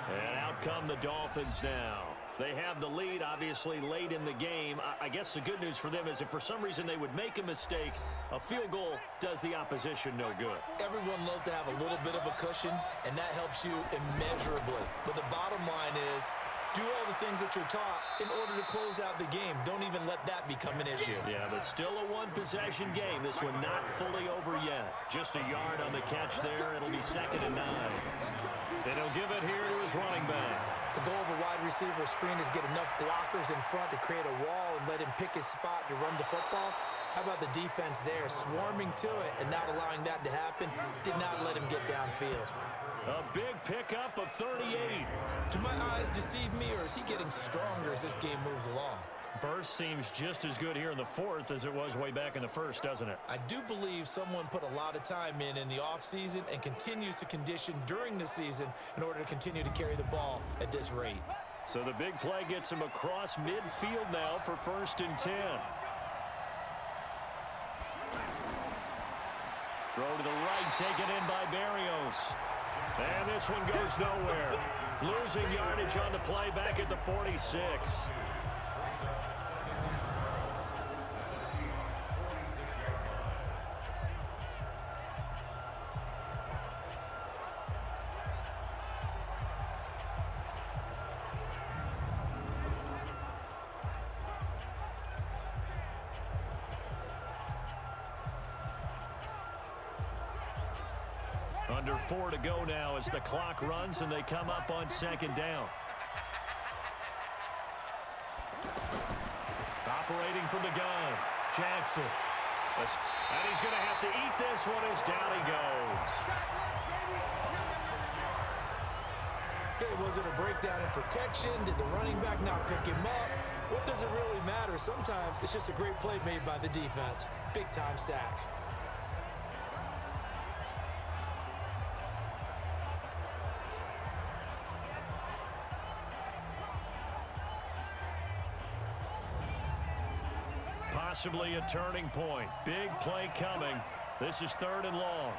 And out come the Dolphins now. They have the lead, obviously, late in the game. I guess the good news for them is if for some reason they would make a mistake, a field goal does the opposition no good. Everyone loves to have a little bit of a cushion, and that helps you immeasurably. But the bottom line is, do all the things that you're taught in order to close out the game. Don't even let that become an issue. Yeah, but still a one-possession game. This one not fully over yet. Just a yard on the catch there. It'll be 2nd and 9. And he'll give it here to his running back. The goal of a wide receiver screen is get enough blockers in front to create a wall and let him pick his spot to run the football. How about the defense there, swarming to it and not allowing that to happen? Did not let him get downfield. A big pickup of 38. Do my eyes deceive me, or is he getting stronger as this game moves along? Burst seems just as good here in the fourth as it was way back in the first, doesn't it? I do believe someone put a lot of time in the offseason and continues to condition during the season in order to continue to carry the ball at this rate. So the big play gets him across midfield now for 1st and 10. Throw to the right, taken in by Barrios. And this one goes nowhere. Losing yardage on the play back at the 46. Under 4 to go now as the clock runs and they come up on 2nd down. Operating from the gun, Jackson. And he's going to have to eat this one as down he goes. Okay, was it a breakdown in protection? Did the running back not pick him up? What does it really matter? Sometimes it's just a great play made by the defense. Big-time sack. Possibly a turning point. Big play coming. This is 3rd and long.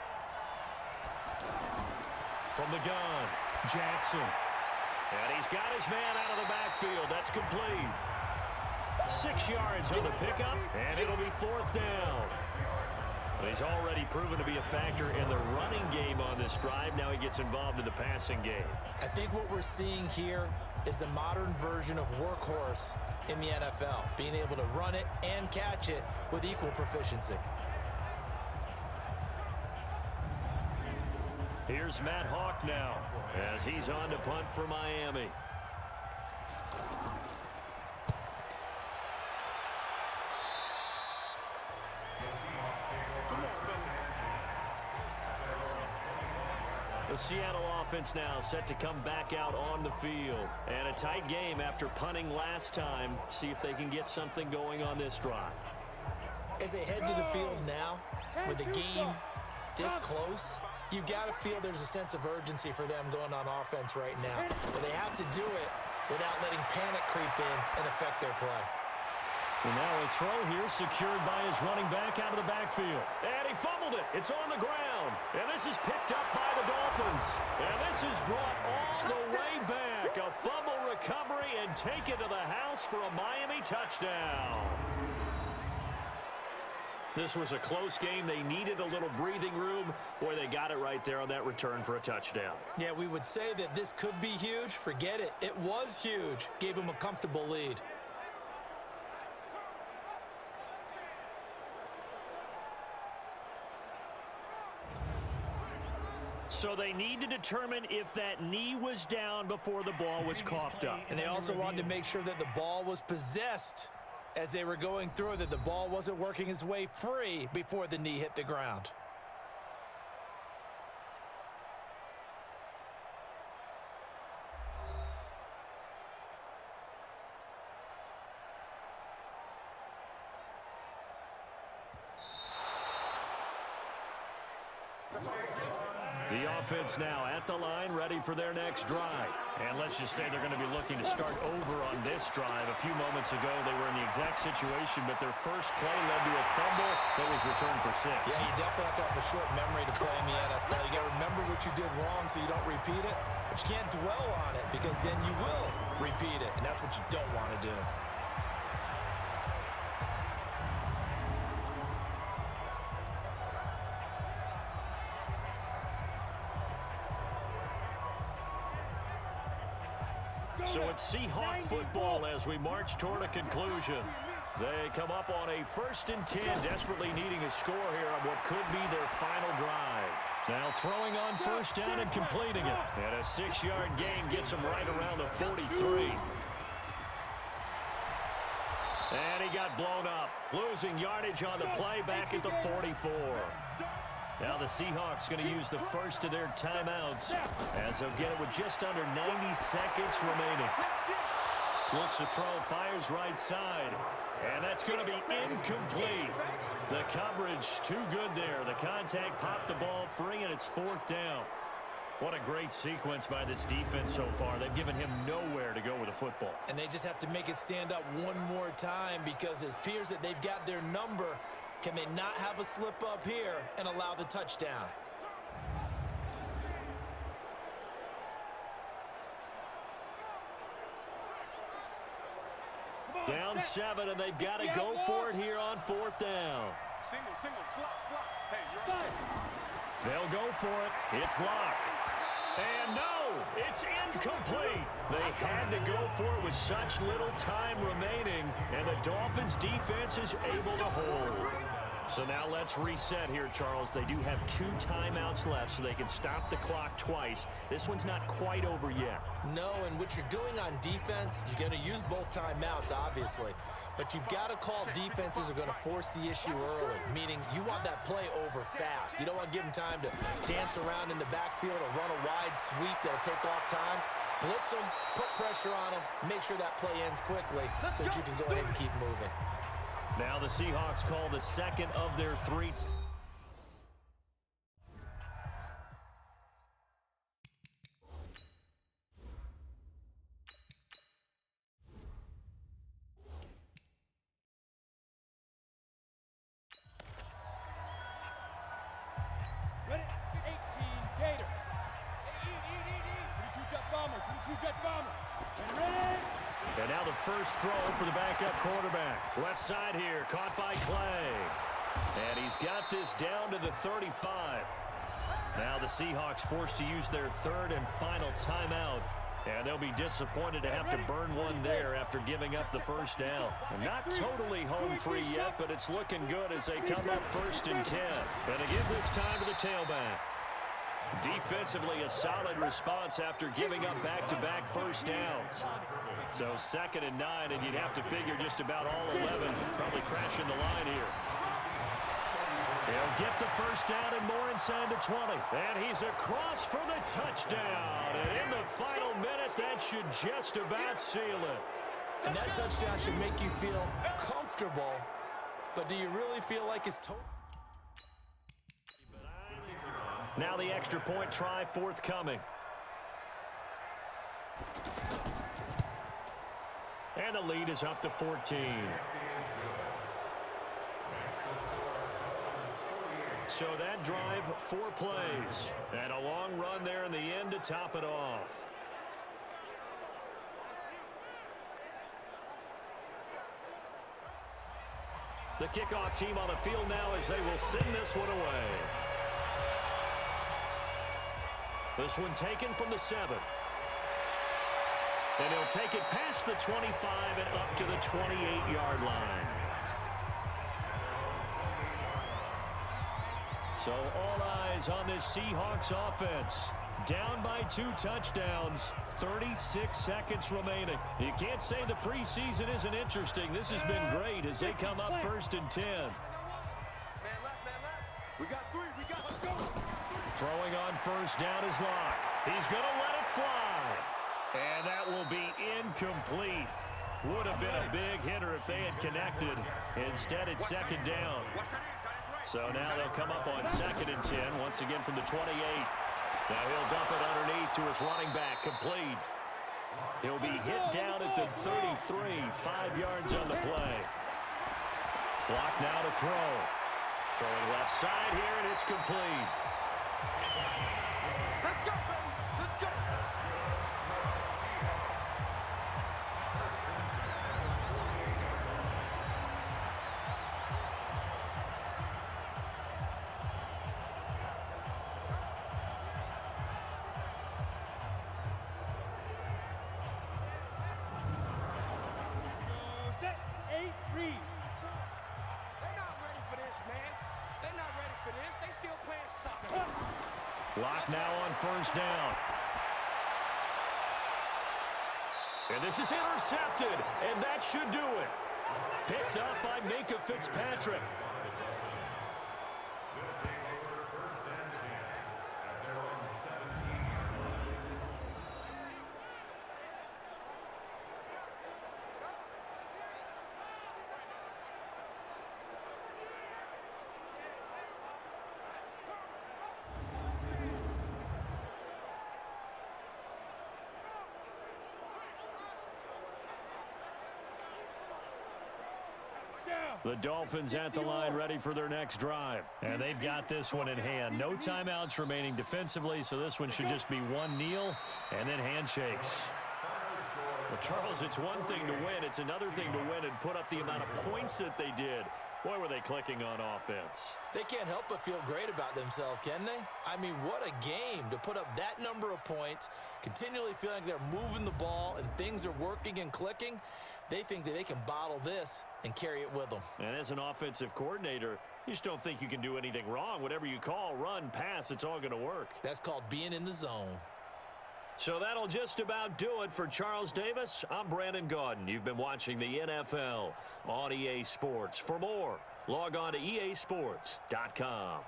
From the gun, Jackson. And he's got his man out of the backfield. That's complete. 6 yards on the pickup, and it'll be 4th down. He's already proven to be a factor in the running game on this drive. Now he gets involved in the passing game. I think what we're seeing here is the modern version of workhorse in the NFL, being able to run it and catch it with equal proficiency. Here's Matt Hawk now as he's on to punt for Miami. The Seattle offense now set to come back out on the field. And a tight game after punting last time. See if they can get something going on this drive. As they head to the field now, with the game this close, you've got to feel there's a sense of urgency for them going on offense right now. But they have to do it without letting panic creep in and affect their play. And now a throw here secured by his running back out of the backfield. And he fumbled it. It's on the ground. And this is picked up by the Dolphins. And this is brought all the way back. A fumble recovery and take it to the house for a Miami touchdown. This was a close game. They needed a little breathing room. Boy, they got it right there on that return for a touchdown. Yeah, we would say that this could be huge. Forget it. It was huge. Gave him a comfortable lead. So they need to determine if that knee was down before the ball was coughed up. And they also wanted to make sure that the ball was possessed as they were going through, that the ball wasn't working its way free before the knee hit the ground. The offense now at the line, ready for their next drive. And let's just say they're going to be looking to start over on this drive. A few moments ago, they were in the exact situation, but their first play led to a fumble that was returned for 6. Yeah, you definitely have to have a short memory to play in the NFL. You got to remember what you did wrong so you don't repeat it, but you can't dwell on it because then you will repeat it, and that's what you don't want to do. So it's Seahawk football as we march toward a conclusion. They come up on a 1st and 10, desperately needing a score here on what could be their final drive. Now throwing on 1st down and completing it. And a 6-yard gain gets him right around the 43. And he got blown up, losing yardage on the play back at the 44. Now the Seahawks going to use the first of their timeouts as they'll get it with just under 90 seconds remaining. Looks to throw, fires right side, and that's going to be incomplete. The coverage too good there. The contact popped the ball free, and it's 4th down. What a great sequence by this defense so far. They've given him nowhere to go with the football. And they just have to make it stand up one more time because it appears that they've got their number. Can they not have a slip up here and allow the touchdown? Down 7, and they've got to go for it here on 4th down. Single, slot. Hey, you're right. They'll go for it. It's locked. And no, it's incomplete. They had to go for it with such little time remaining, and the Dolphins defense is able to hold. So now let's reset here, Charles. They do have 2 timeouts left, so they can stop the clock twice. This one's not quite over yet. No, and what you're doing on defense, you're going to use both timeouts, obviously. But you've got to call defenses are going to force the issue early, meaning you want that play over fast. You don't want to give them time to dance around in the backfield or run a wide sweep that'll take off time. Blitz them, put pressure on them, make sure that play ends quickly so that you can go ahead and keep moving. Now the Seahawks call the second of their 3. Ready? 18, Gator. Eat. 22 jet bomber. And ready? And now the first throw for the backup quarterback. Left side here, caught by Clay. And he's got this down to the 35. Now the Seahawks forced to use their 3rd and final timeout. And they'll be disappointed to have to burn one there after giving up the 1st down. And not totally home free yet, but it's looking good as they come up 1st and 10. And they give this time to the tailback. Defensively, a solid response after giving up back-to-back first downs. So 2nd and 9, and you'd have to figure just about all 11 probably crashing the line here. He'll get the first down and more inside the 20. And he's across for the touchdown. And in the final minute, that should just about seal it. And that touchdown should make you feel comfortable. But do you really feel like it's total? Now the extra point try forthcoming. And the lead is up to 14. So that drive, 4 plays. And a long run there in the end to top it off. The kickoff team on the field now as they will send this one away. This one taken from the 7. And he'll take it past the 25 and up to the 28-yard line. So all eyes on this Seahawks offense. Down by 2 touchdowns, 36 seconds remaining. You can't say the preseason isn't interesting. This has been great as they come up 1st and 10. Man left, man left. We got 3, we got to go. Throwing on first down is Locke. He's going to let it fly. And that will be incomplete. Would have been a big hitter if they had connected. Instead, it's 2nd down. So now they'll come up on 2nd and 10, once again from the 28. Now he'll dump it underneath to his running back, complete. He'll be hit down at the 33, 5 yards on the play. Block now to throw. Throwing left side here, and it's complete. Let's go, baby. Let's go. Set. 8, read. They're not ready for this, man. They're not ready for this. They still playing soccer. Lock now on first down. And this is intercepted, and that should do it. Picked up by Minkah Fitzpatrick. The Dolphins at the line ready for their next drive. And they've got this one in hand. No timeouts remaining defensively, so this one should just be one kneel and then handshakes. Well, Charles, it's one thing to win. It's another thing to win and put up the amount of points that they did. Boy, were they clicking on offense. They can't help but feel great about themselves, can they? I mean, what a game to put up that number of points, continually feeling like they're moving the ball and things are working and clicking. They think that they can bottle this and carry it with them. And as an offensive coordinator, you just don't think you can do anything wrong. Whatever you call, run, pass, it's all going to work. That's called being in the zone. So that'll just about do it for Charles Davis. I'm Brandon Gaudin. You've been watching the NFL on EA Sports. For more, log on to easports.com.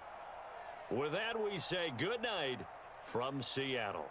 With that, we say good night from Seattle.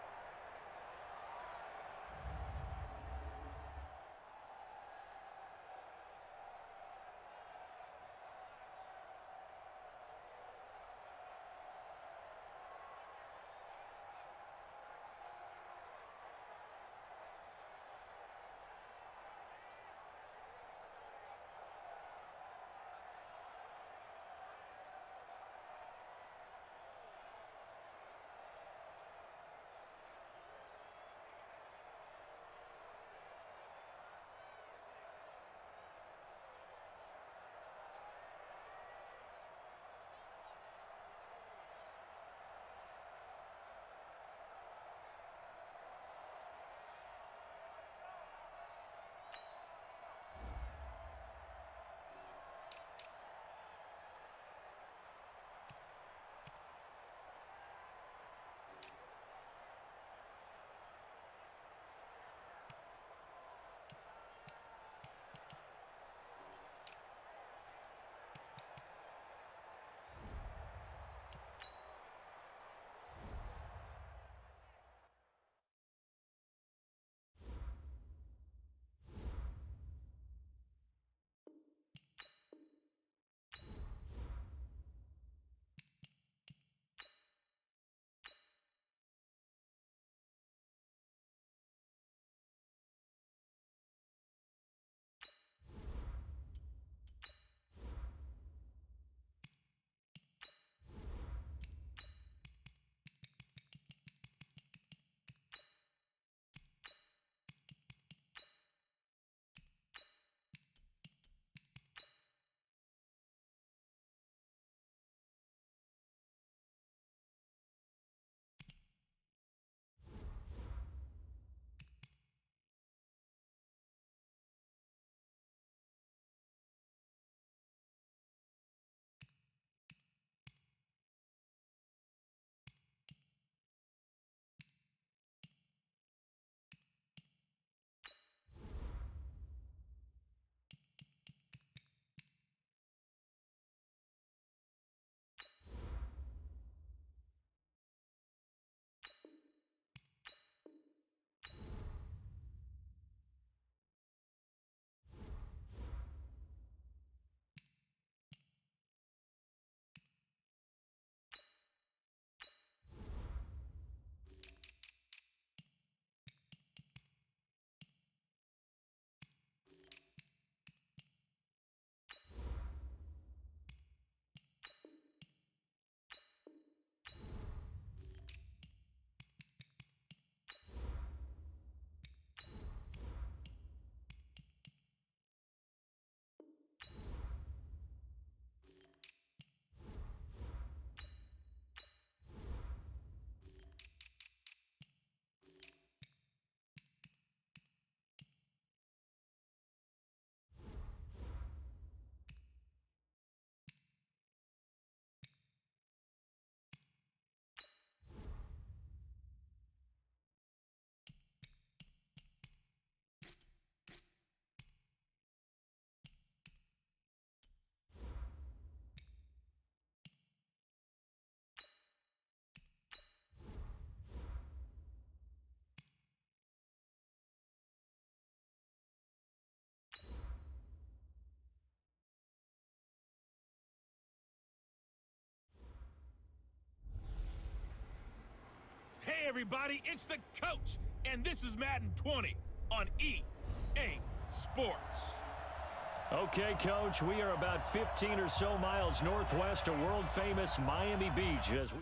everybody, it's the coach, and this is Madden 20 on EA Sports. Okay, Coach, we are about 15 or so miles northwest of world-famous Miami Beach as we...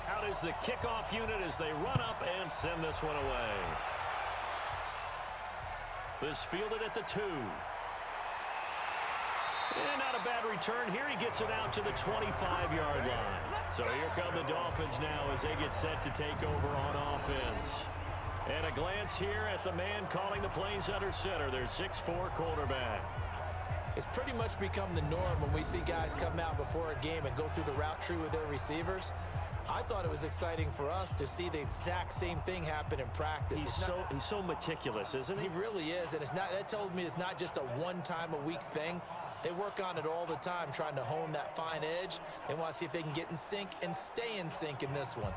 Out is the kickoff unit as they run up and send this one away. This fielded at the 2. And not a bad return here. He gets it out to the 25-yard line. So here come the Dolphins now as they get set to take over on offense. And a glance here at the man calling the plays under center, their 6'4" quarterback. It's pretty much become the norm when we see guys come out before a game and go through the route tree with their receivers. I thought it was exciting for us to see the exact same thing happen in practice. He's so meticulous, isn't he? He really is, and that told me it's not just a one-time-a-week thing. They work on it all the time, trying to hone that fine edge. They want to see if they can get in sync and stay in sync in this one.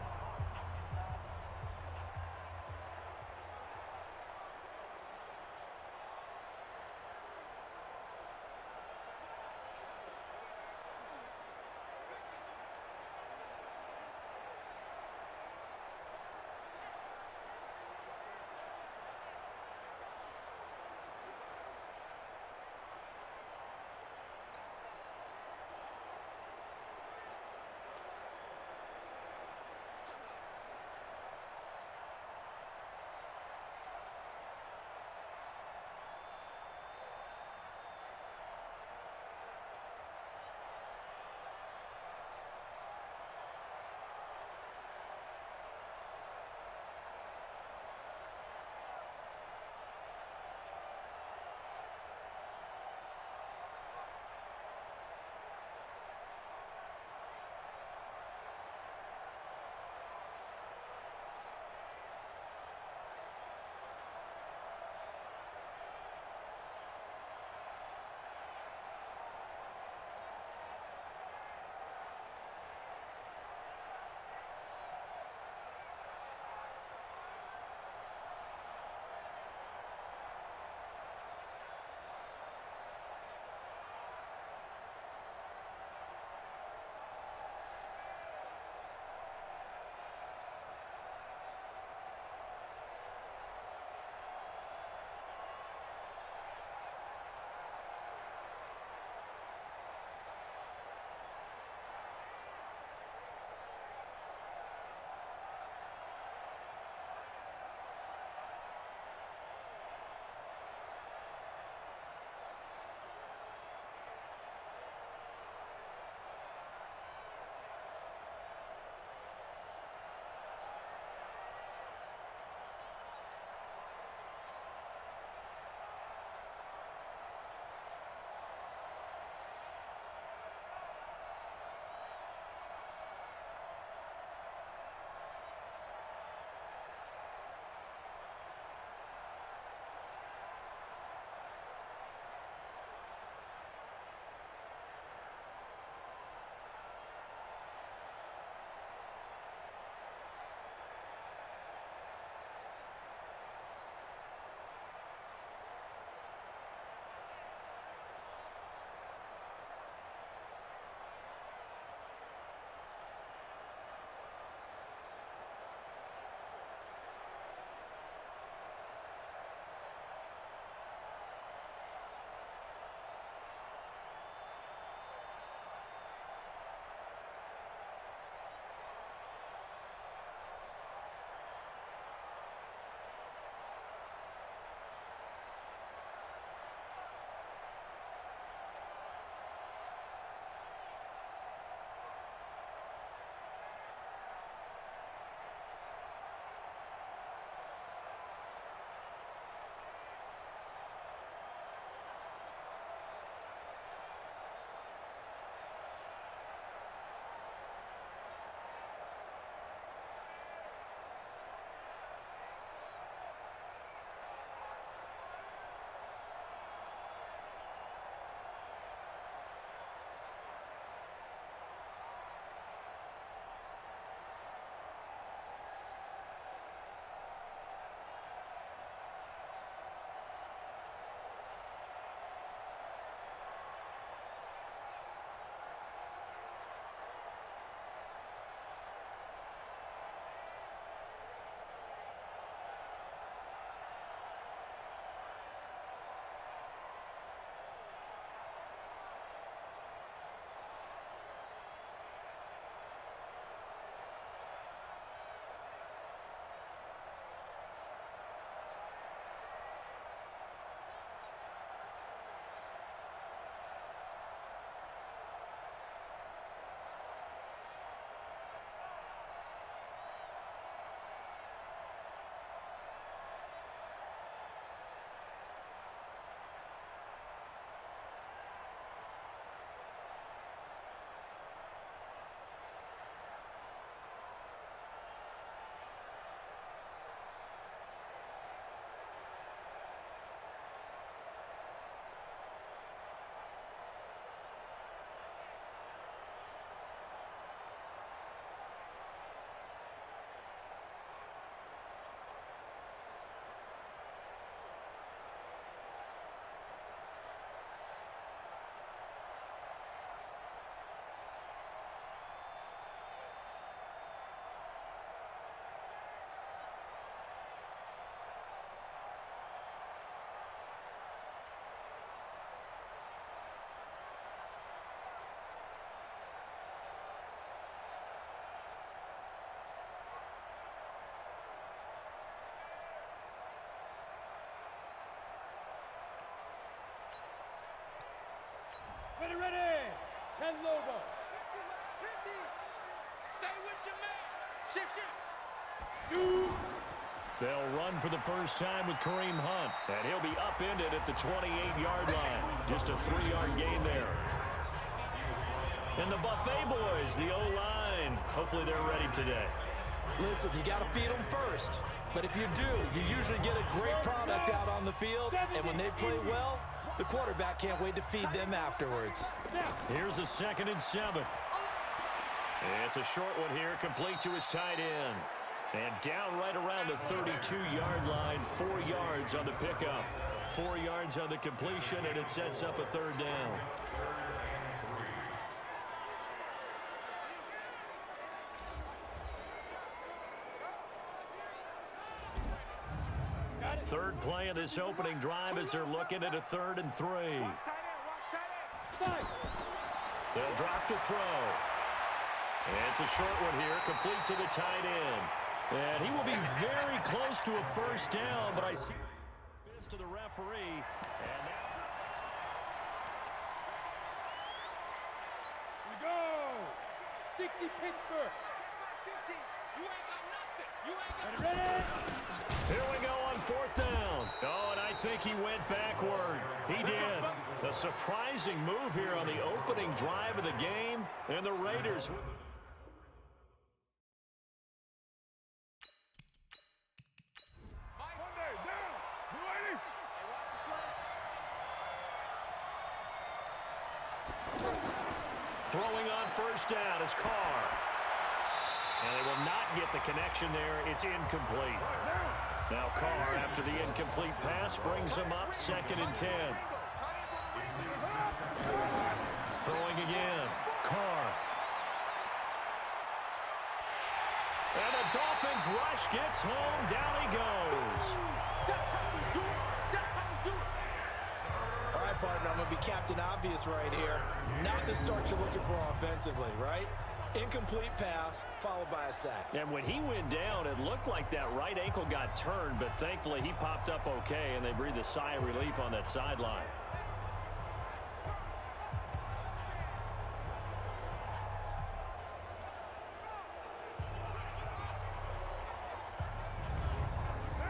10 Lobo. 50. Stay with your man. Shift. Shoot. They'll run for the first time with Kareem Hunt, and he'll be upended at the 28-yard line. Just a 3-yard gain there. And the Buffet boys, the O-line, hopefully they're ready today. Listen, you got to feed them first. But if you do, you usually get a great product out on the field. And when they play well, the quarterback can't wait to feed them afterwards. Here's a 2nd and 7. It's a short one here, complete to his tight end. And down right around the 32-yard line, 4 yards on the pickup. 4 yards on the completion, and it sets up a 3rd down. Third play of this opening drive as they're looking at a 3rd and 3. They'll drop to throw. And it's a short one here, complete to the tight end. And he will be very close to a 1st down, but I see this to the referee. And We go. 60 Pittsburgh. You ain't got nothing. You ain't got Ready? here we go on 4th down. Oh, and I think he went backward. He did. A surprising move here on the opening drive of the game. And the Raiders... Throwing on 1st down is Carr. And they will not get the connection there. It's incomplete. Now Carr, after the incomplete pass, brings him up 2nd and 10. Throwing again. Carr. And the Dolphins rush gets home. Down he goes. All right, partner, I'm going to be Captain Obvious right here. Not the start you're looking for offensively, right? Incomplete pass, followed by a sack. And when he went down, it looked like that right ankle got turned, but thankfully he popped up okay, and they breathed a sigh of relief on that sideline.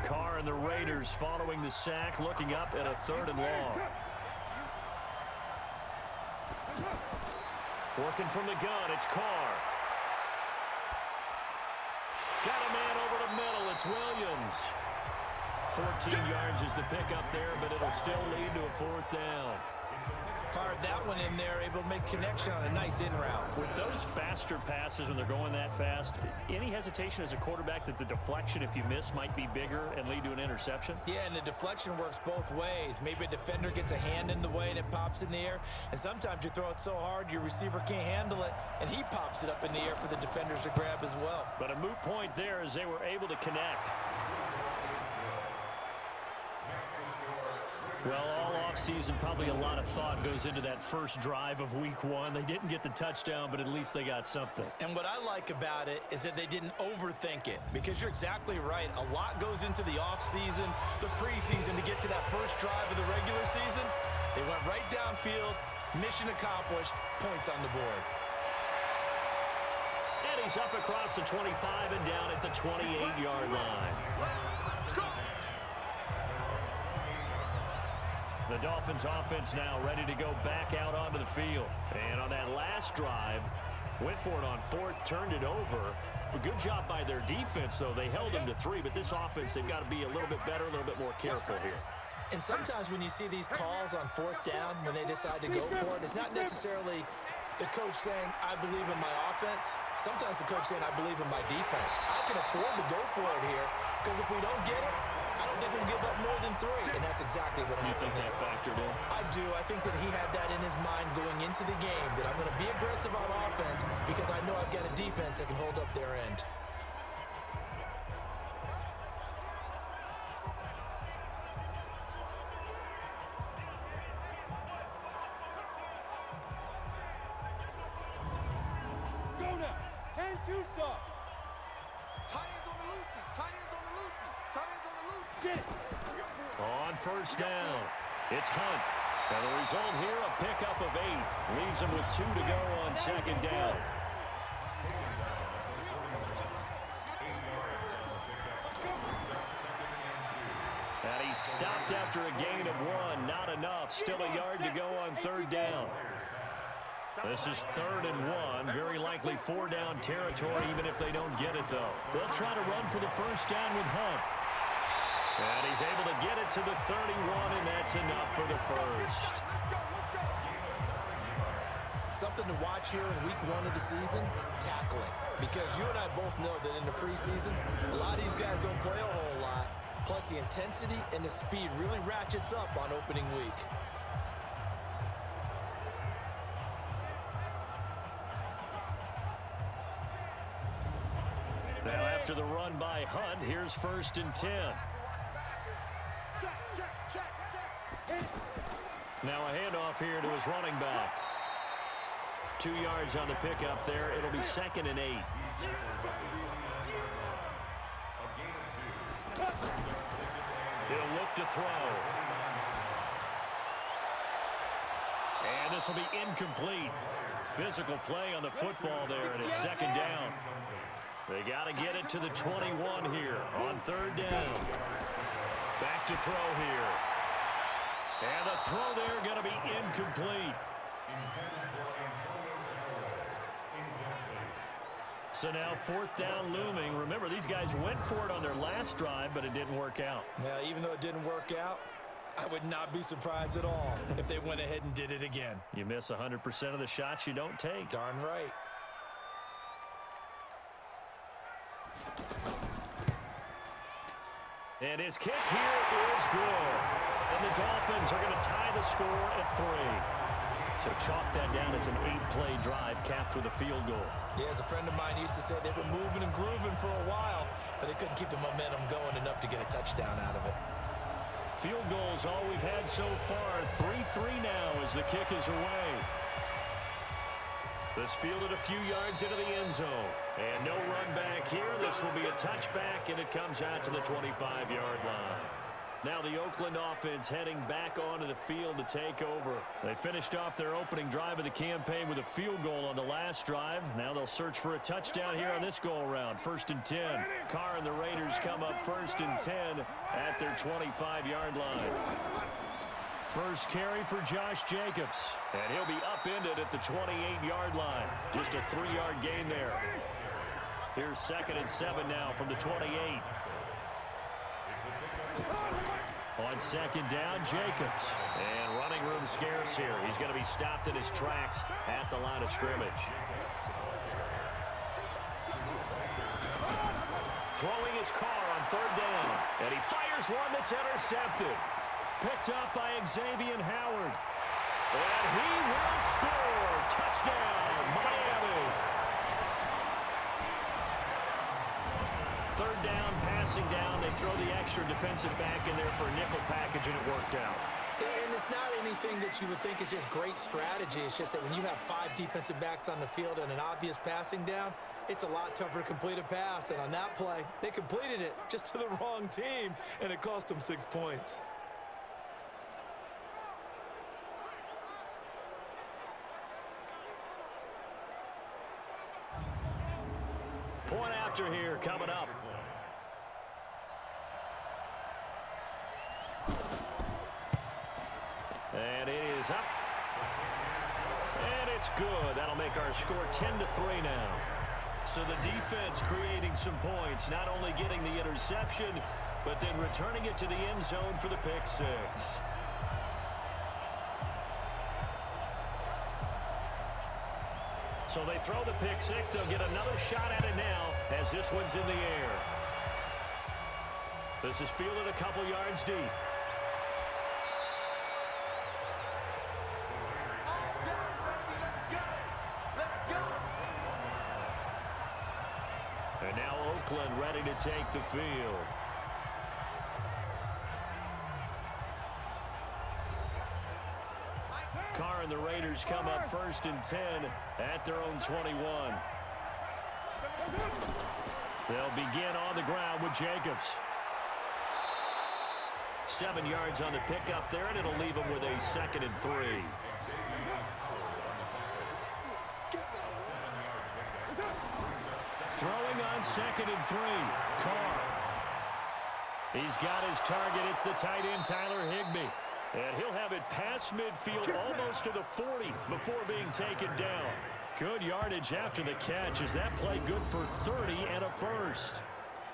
Carr and the Raiders following the sack, looking up at a 3rd and long. Working from the gun, it's Carr. Got a man over the middle, it's Williams. 14 yards is the pickup there, but it'll still lead to a 4th down. Fired that one in there, able to make connection on a nice in route. With those faster passes when they're going that fast, any hesitation as a quarterback that the deflection, if you miss, might be bigger and lead to an interception? Yeah, and the deflection works both ways. Maybe a defender gets a hand in the way and it pops in the air. And sometimes you throw it so hard your receiver can't handle it, and he pops it up in the air for the defenders to grab as well. But a moot point there as they were able to connect. Well, all offseason, probably a lot of thought goes into that first drive of week 1. They didn't get the touchdown, but at least they got something. And what I like about it is that they didn't overthink it, because you're exactly right. A lot goes into the offseason, the preseason to get to that first drive of the regular season. They went right downfield, mission accomplished, points on the board. And he's up across the 25 and down at the 28-yard line. The Dolphins offense now ready to go back out onto the field. And on that last drive, went for it on 4th, turned it over. A good job by their defense, though. They held them to 3, but this offense, they've got to be a little bit better, a little bit more careful here. And sometimes when you see these calls on 4th down, when they decide to go for it, it's not necessarily the coach saying, I believe in my offense. Sometimes the coach saying, I believe in my defense. I can afford to go for it here, because if we don't get it, I don't think we'll give up more than 3. And that's exactly what happened. You think that factored in? I do. I think that he had that in his mind going into the game, that I'm going to be aggressive on offense because I know I've got a defense that can hold up their end. Go now. 10-2 sauce. Tight ends on the loosey. Tight ends on the loosey. Tight ends on the loosey. Get it. On 1st down, it's Hunt. And the result here, a pickup of 8. Leaves them with 2 to go on second down. And he's stopped after a gain of 1. Not enough. Still a yard to go on third down. This is 3rd and 1. Very likely 4-down territory, even if they don't get it, though. They'll try to run for the first down with Hunt. And he's able to get it to the 31, and that's enough for the first. Something to watch here in week 1 of the season, tackling. Because you and I both know that in the preseason, a lot of these guys don't play a whole lot. Plus, the intensity and the speed really ratchets up on opening week. Now, after the run by Hunt, here's 1st and 10. Now a handoff here to his running back. 2 yards on the pickup there. It'll be 2nd and 8. He'll look to throw. And this will be incomplete. Physical play on the football there, and it's 2nd down. They got to get it to the 21 here on 3rd down. Back to throw here. And the throw there going to be incomplete. So now 4th down looming. Remember, these guys went for it on their last drive, but it didn't work out. Now, even though it didn't work out, I would not be surprised at all if they went ahead and did it again. You miss 100% of the shots you don't take. Darn right. And his kick here is good. And the Dolphins are going to tie the score at 3. So chalk that down as an 8-play drive capped with a field goal. Yeah, as a friend of mine used to say, they were moving and grooving for a while, but they couldn't keep the momentum going enough to get a touchdown out of it. Field goals all we've had so far. 3-3 now as the kick is away. This fielded a few yards into the end zone. And no run back here. This will be a touchback, and it comes out to the 25-yard line. Now the Oakland offense heading back onto the field to take over. They finished off their opening drive of the campaign with a field goal on the last drive. Now they'll search for a touchdown here on this go-around. 1st and 10. Carr and the Raiders come up 1st and 10 at their 25-yard line. First carry for Josh Jacobs. And he'll be upended at the 28-yard line. Just a 3-yard gain there. Here's 2nd and 7 now from the 28. On 2nd down, Jacobs. And running room scarce here. He's going to be stopped in his tracks at the line of scrimmage. Throwing his Carr on 3rd down. And he fires one that's intercepted. Picked up by Xavier Howard. And he will score. Touchdown, Miami. 3rd down, passing down. They throw the extra defensive back in there for a nickel package, and it worked out. And it's not anything that you would think is just great strategy. It's just that when you have 5 defensive backs on the field and an obvious passing down, it's a lot tougher to complete a pass. And on that play, they completed it just to the wrong team, and it cost them 6 points. Point after here coming up. And it is up. And it's good. That'll make our score 10-3 now. So the defense creating some points, not only getting the interception, but then returning it to the end zone for the pick 6. So they throw the pick 6. They'll get another shot at it now as this one's in the air. This is fielded a couple yards deep. And now Oakland ready to take the field. Carr and the Raiders come up 1st and 10 at their own 21. They'll begin on the ground with Jacobs. 7 yards on the pickup there, and it'll leave him with a 2nd and 3. Throwing on 2nd and 3. Carr. He's got his target. It's the tight end, Tyler Higbee. And he'll have it past midfield almost to the 40 before being taken down. Good yardage after the catch. Is that play good for 30 and a first?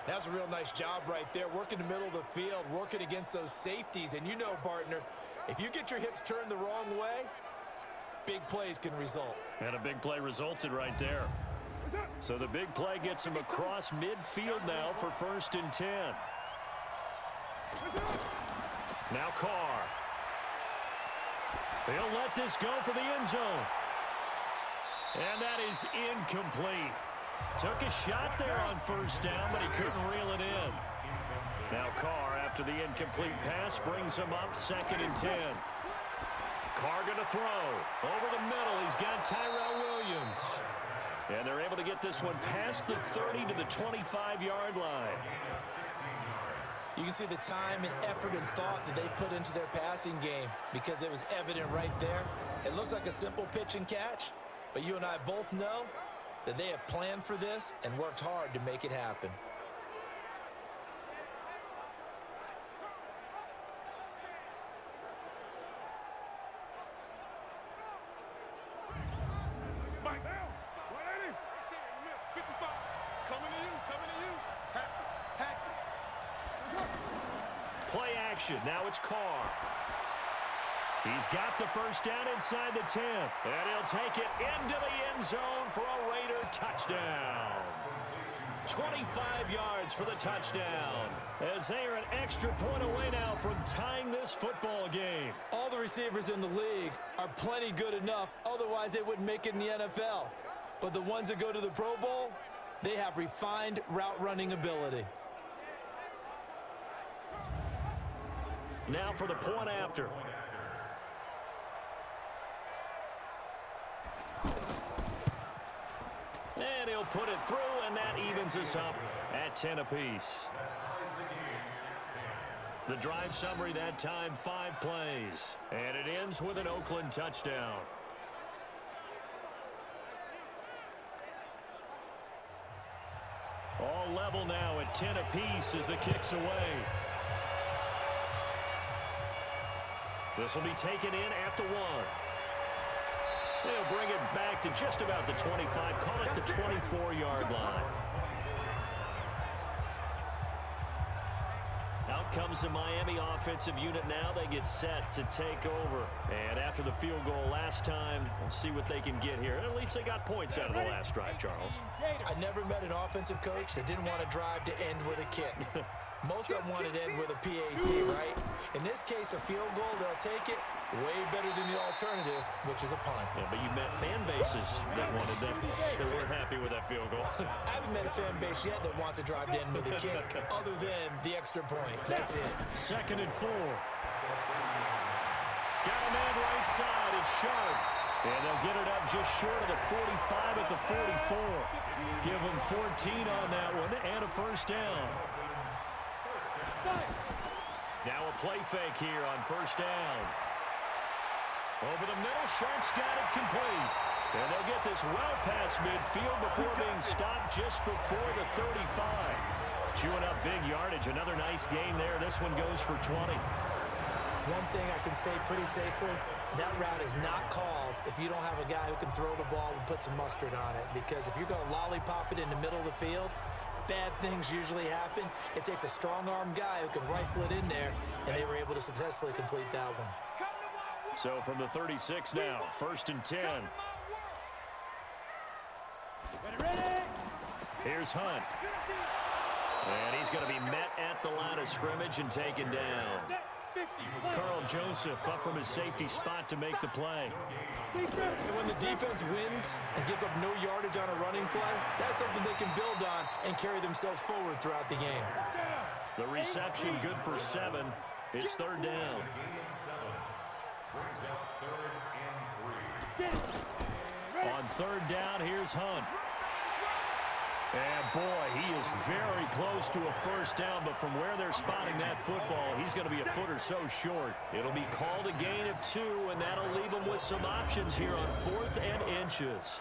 That's a real nice job right there, working the middle of the field, working against those safeties. And you know, partner, if you get your hips turned the wrong way, big plays can result. And a big play resulted right there. So the big play gets him across midfield now for 1st and 10. Now Carr. He'll let this go for the end zone. And that is incomplete. Took a shot there on 1st down, but he couldn't reel it in. Now Carr, after the incomplete pass, brings him up 2nd and 10. Carr going to throw. Over the middle, he's got Tyrell Williams. And they're able to get this one past the 30 to the 25-yard line. You can see the time and effort and thought that they put into their passing game because it was evident right there. It looks like a simple pitch and catch, but you and I both know that they have planned for this and worked hard to make it happen. Mike, 180. 55. Coming to you. Hatchet. Play action. Now it's Carr. He's got the 1st down inside the 10. And he'll take it into the end zone for a Raider touchdown. 25 yards for the touchdown. As they are an extra point away now from tying this football game. All the receivers in the league are plenty good enough. Otherwise, they wouldn't make it in the NFL. But the ones that go to the Pro Bowl, they have refined route running ability. Now for the point after. And he'll put it through, and that evens us up at 10 apiece. The drive summary that time, 5 plays. And it ends with an Oakland touchdown. All level now at 10 apiece as the kick's away. This will be taken in at the 1. They'll bring it back to just about the 25, call it the 24-yard line. Out comes the Miami offensive unit now. They get set to take over. And after the field goal last time, we'll see what they can get here. At least they got points out of the last drive, Charles. I never met an offensive coach that didn't want to drive to end with a kick. Most of them wanted to end with a PAT, right? In this case, a field goal, they'll take it way better than the alternative, which is a punt. Yeah, but you met fan bases that wanted that. They weren't happy with that field goal. I haven't met a fan base yet that wants to drive to end with a kick, other than the extra point. That's it. 2nd and 4. Got a man right side. It's Sharp. And they'll get it up just short of the 45 at the 44. Give them 14 on that one and a 1st down. Now a play fake here on 1st down. Over the middle, Sharp's got it complete. And they'll get this well past midfield before being stopped just before the 35. Chewing up big yardage. Another nice gain there. This one goes for 20. One thing I can say pretty safely, that route is not called if you don't have a guy who can throw the ball and put some mustard on it. Because if you're going to lollipop it in the middle of the field, bad things usually happen. It takes a strong-arm guy who can rifle it in there, and they were able to successfully complete that one. So from the 36 now, 1st and 10. Ready? Here's Hunt. And he's going to be met at the line of scrimmage and taken down. Carl Joseph up from his safety spot to make the play. And when the defense wins and gives up no yardage on a running play, that's something they can build on and carry themselves forward throughout the game. The reception good for 7. It's 3rd down. On 3rd down, here's Hunt. And boy, he is very close to a first down, but from where they're spotting that football, he's going to be a foot or so short. It'll be called a gain of 2, and that'll leave them with some options here on 4th and inches.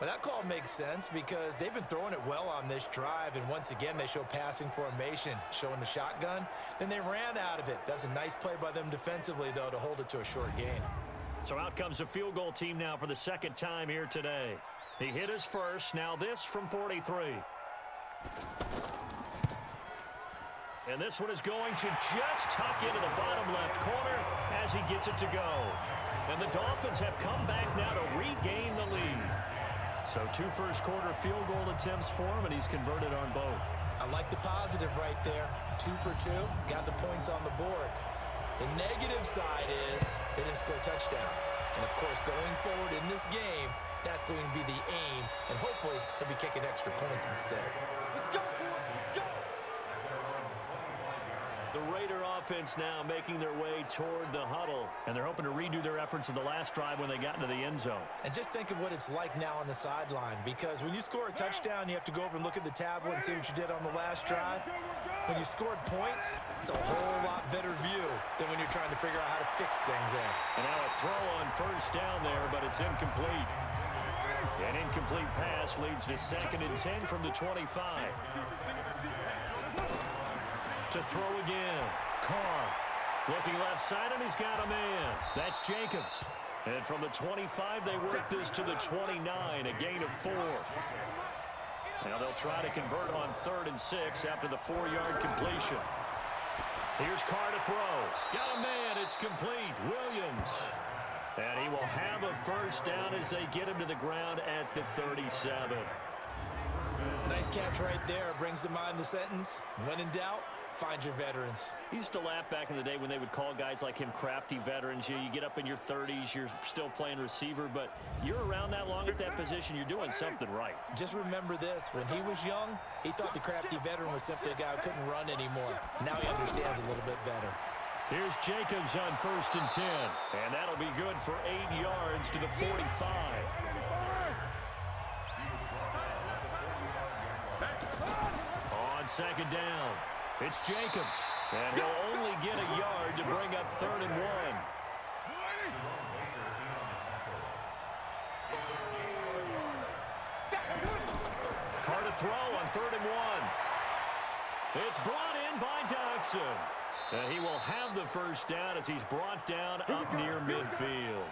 Well, that call makes sense because they've been throwing it well on this drive, and once again, they show passing formation, showing the shotgun. Then they ran out of it. That's a nice play by them defensively, though, to hold it to a short gain. So out comes a field goal team now for the second time here today. He hit his first. Now this from 43. And this one is going to just tuck into the bottom left corner as he gets it to go. And the Dolphins have come back now to regain the lead. So 2 first-quarter field goal attempts for him, and he's converted on both. I like the positive right there. 2 for 2, got the points on the board. The negative side is they didn't score touchdowns. And, of course, going forward in this game, that's going to be the aim, and hopefully he'll be kicking extra points instead. Let's go, boys. Let's go. The Raider offense now making their way toward the huddle, and they're hoping to redo their efforts in the last drive when they got into the end zone. And just think of what it's like now on the sideline, because when you score a touchdown, you have to go over and look at the tablet and see what you did on the last drive. When you scored points, it's a whole lot better view than when you're trying to figure out how to fix things there. And now a throw on first down there, but it's incomplete. An incomplete pass leads to 2nd and 10 from the 25. To throw again. Carr looking left side, and he's got a man. That's Jacobs. And from the 25, they work this to the 29, a gain of 4. Now they'll try to convert on 3rd and 6 after the 4-yard completion. Here's Carr to throw. Got a man. It's complete. Williams. And he will have a first down as they get him to the ground at the 37. Nice catch right there. Brings to mind the sentence, when in doubt, find your veterans. I used to laugh back in the day when they would call guys like him crafty veterans. You get up in your 30s, you're still playing receiver, but you're around that long at that position, you're doing something right. Just remember this. When he was young, he thought the crafty veteran was simply a guy who couldn't run anymore. Now he understands a little bit better. Here's Jacobs on 1st and 10, and that'll be good for 8 yards to the 45. On 2nd down, it's Jacobs, and he'll only get a yard to bring up 3rd and 1. Carr to throw on 3rd and 1. It's brought in by Doxson. And he will have the first down as he's brought down up near midfield.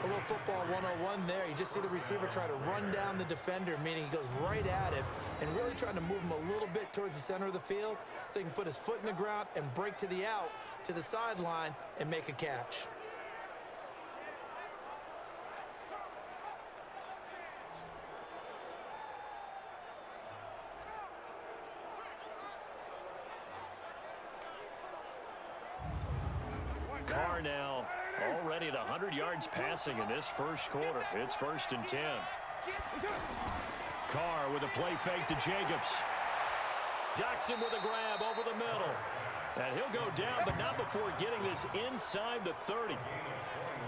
A little football 101 there. You just see the receiver try to run down the defender, meaning he goes right at him and really trying to move him a little bit towards the center of the field so he can put his foot in the ground and break to the out, to the sideline, and make a catch. Carr now already at 100 yards passing in this first quarter. It's 1st and 10. Carr with a play fake to Jacobs. Doxson with a grab over the middle. And he'll go down, but not before getting this inside the 30.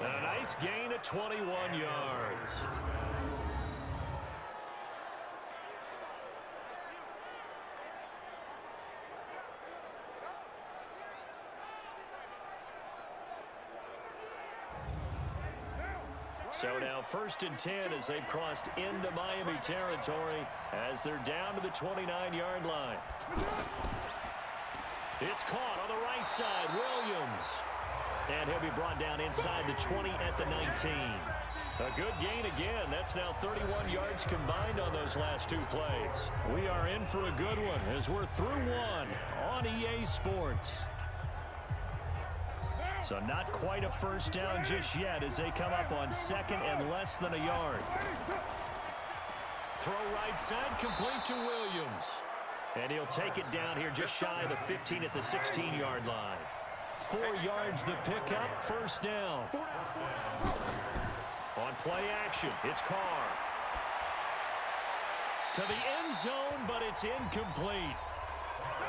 And a nice gain of 21 yards. So now 1st and 10 as they've crossed into Miami territory as they're down to the 29-yard line. It's caught on the right side, Williams. And he'll be brought down inside the 20 at the 19. A good gain again. That's now 31 yards combined on those last 2 plays. We are in for a good one as we're through one on EA Sports. So not quite a first down just yet as they come up on 2nd and less than a yard. Throw right side, complete to Williams. And he'll take it down here just shy of the 15 at the 16-yard line. 4 yards the pickup, first down. On play action, it's Carr. To the end zone, but it's incomplete.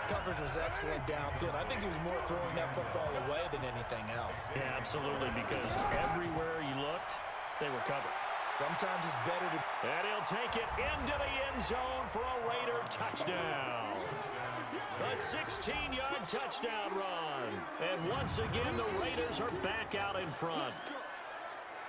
Coverage was excellent downfield. I think he was more throwing that football away than anything else. Yeah, absolutely, because everywhere he looked, they were covered. Sometimes it's better to... And he'll take it into the end zone for a Raider touchdown. A 16-yard touchdown run. And once again, the Raiders are back out in front.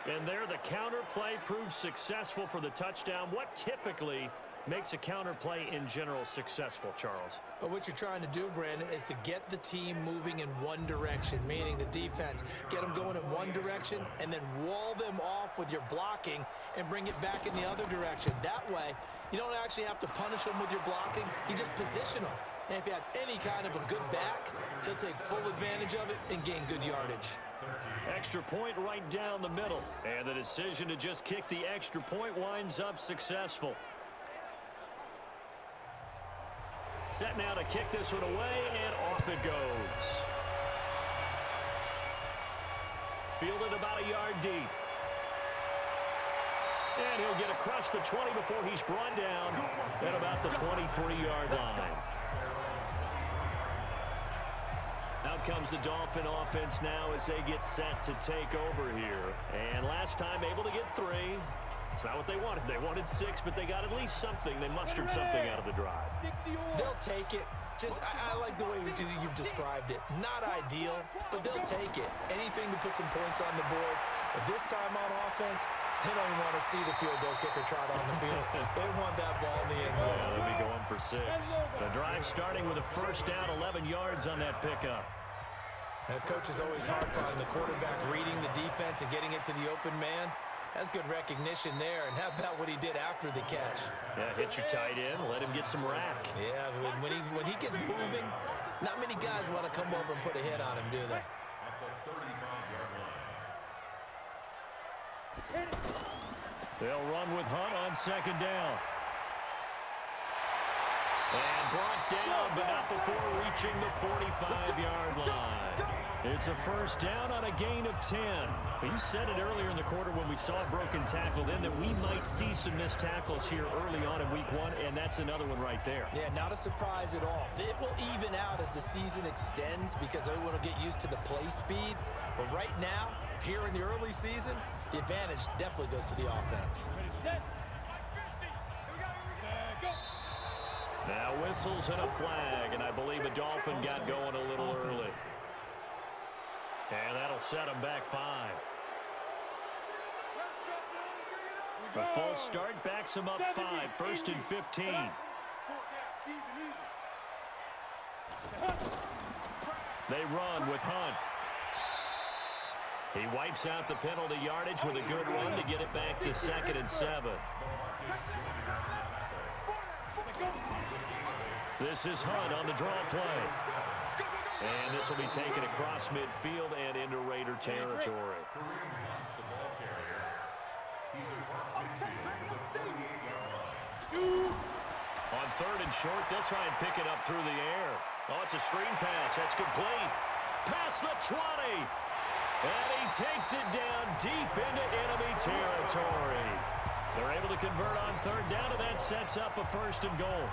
And there, the counter play proves successful for the touchdown. What typically makes a counter play in general successful, Charles? But what you're trying to do, Brandon, is to get the team moving in one direction, meaning the defense. Get them going in one direction and then wall them off with your blocking and bring it back in the other direction. That way, you don't actually have to punish them with your blocking. You just position them. And if you have any kind of a good back, he'll take full advantage of it and gain good yardage. Extra point right down the middle. And the decision to just kick the extra point winds up successful. Set now to kick this one away, and off it goes. Fielded about a yard deep. And he'll get across the 20 before he's brought down at about the 23-yard line. Out comes the Dolphin offense now as they get set to take over here. And last time able to get 3. It's not what they wanted. They wanted 6, but they got at least something. They mustered something out of the drive. They'll take it. I like the way you've described it. Not ideal, but they'll take it. Anything to put some points on the board. But this time on offense, they don't even want to see the field goal kicker trot on the field. They want that ball in the end zone. Yeah, they'll be going for 6. The drive starting with a first down, 11 yards on that pickup. Coach is always hard on the quarterback reading the defense and getting it to the open man. That's good recognition there. And how about what he did after the catch? Yeah, hit your tight end, let him get some rack. Yeah, when he gets moving, not many guys want to come over and put a hit on him, do they? They'll run with Hunt on second down. And brought down, but not before reaching the 45-yard line. It's a first down on a gain of 10. You said it earlier in the quarter when we saw a broken tackle then that we might see some missed tackles here early on in week 1, and that's another one right there. Yeah, not a surprise at all. It will even out as the season extends because everyone will get used to the play speed. But right now, here in the early season, the advantage definitely goes to the offense. Now whistles and a flag, and I believe a Dolphin got going a little early. And that'll set him back 5. A false start backs him up 5. First and 15. They run with Hunt. He wipes out the penalty yardage with a good run to get it back to 2nd and 7. This is Hunt on the draw play. And this will be taken across midfield and into Raider territory. On 3rd and short, they'll try and pick it up through the air. Oh, it's a screen pass. That's complete. Past the 20. And he takes it down deep into enemy territory. They're able to convert on 3rd down, and that sets up a 1st and goal.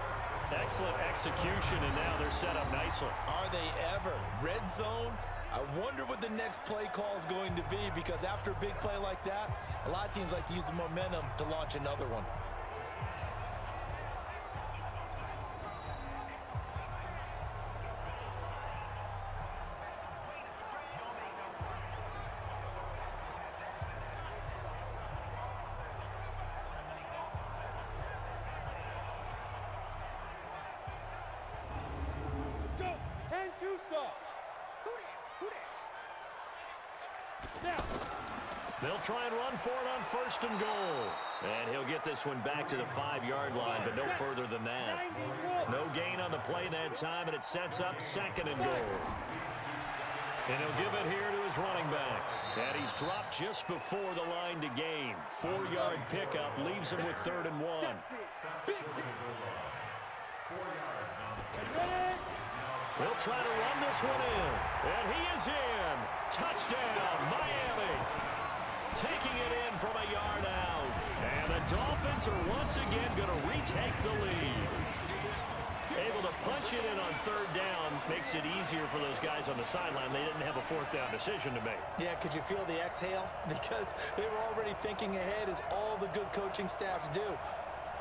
Excellent execution, and now they're set up nicely. Are they ever? Red zone? I wonder what the next play call is going to be, because after a big play like that, a lot of teams like to use the momentum to launch another one. They'll try and run for it on 1st and goal. And he'll get this one back to the 5-yard line, but no further than that. No gain on the play that time, and it sets up 2nd and goal. And he'll give it here to his running back. And he's dropped just before the line to gain. 4-yard pickup leaves him with 3rd and 1. They'll try to run this one in. And he is in. Touchdown, Miami. Taking it in from a yard out. And the Dolphins are once again going to retake the lead. Able to punch conversion in on third down makes it easier for those guys on the sideline. They didn't have a fourth down decision to make. Yeah, could you feel the exhale? Because they were already thinking ahead, as all the good coaching staffs do.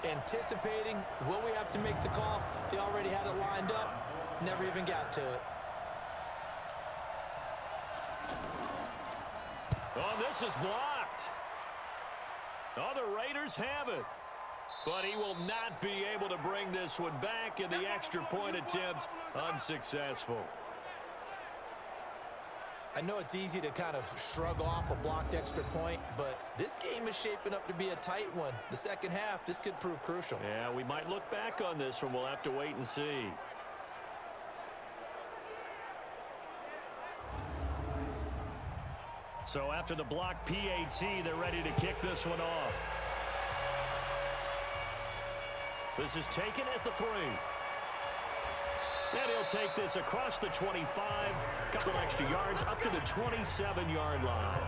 Anticipating, will we have to make the call? They already had it lined up, never even got to it. Oh, this is blocked. Oh, the Raiders have it. But he will not be able to bring this one back, and the extra point attempt unsuccessful. I know it's easy to kind of shrug off a blocked extra point, but this game is shaping up to be a tight one. The second half, this could prove crucial. Yeah, we might look back on this one. We'll have to wait and see. So after the block PAT, they're ready to kick this one off. This is taken at the 3. And he'll take this across the 25, couple extra yards up to the 27-yard line.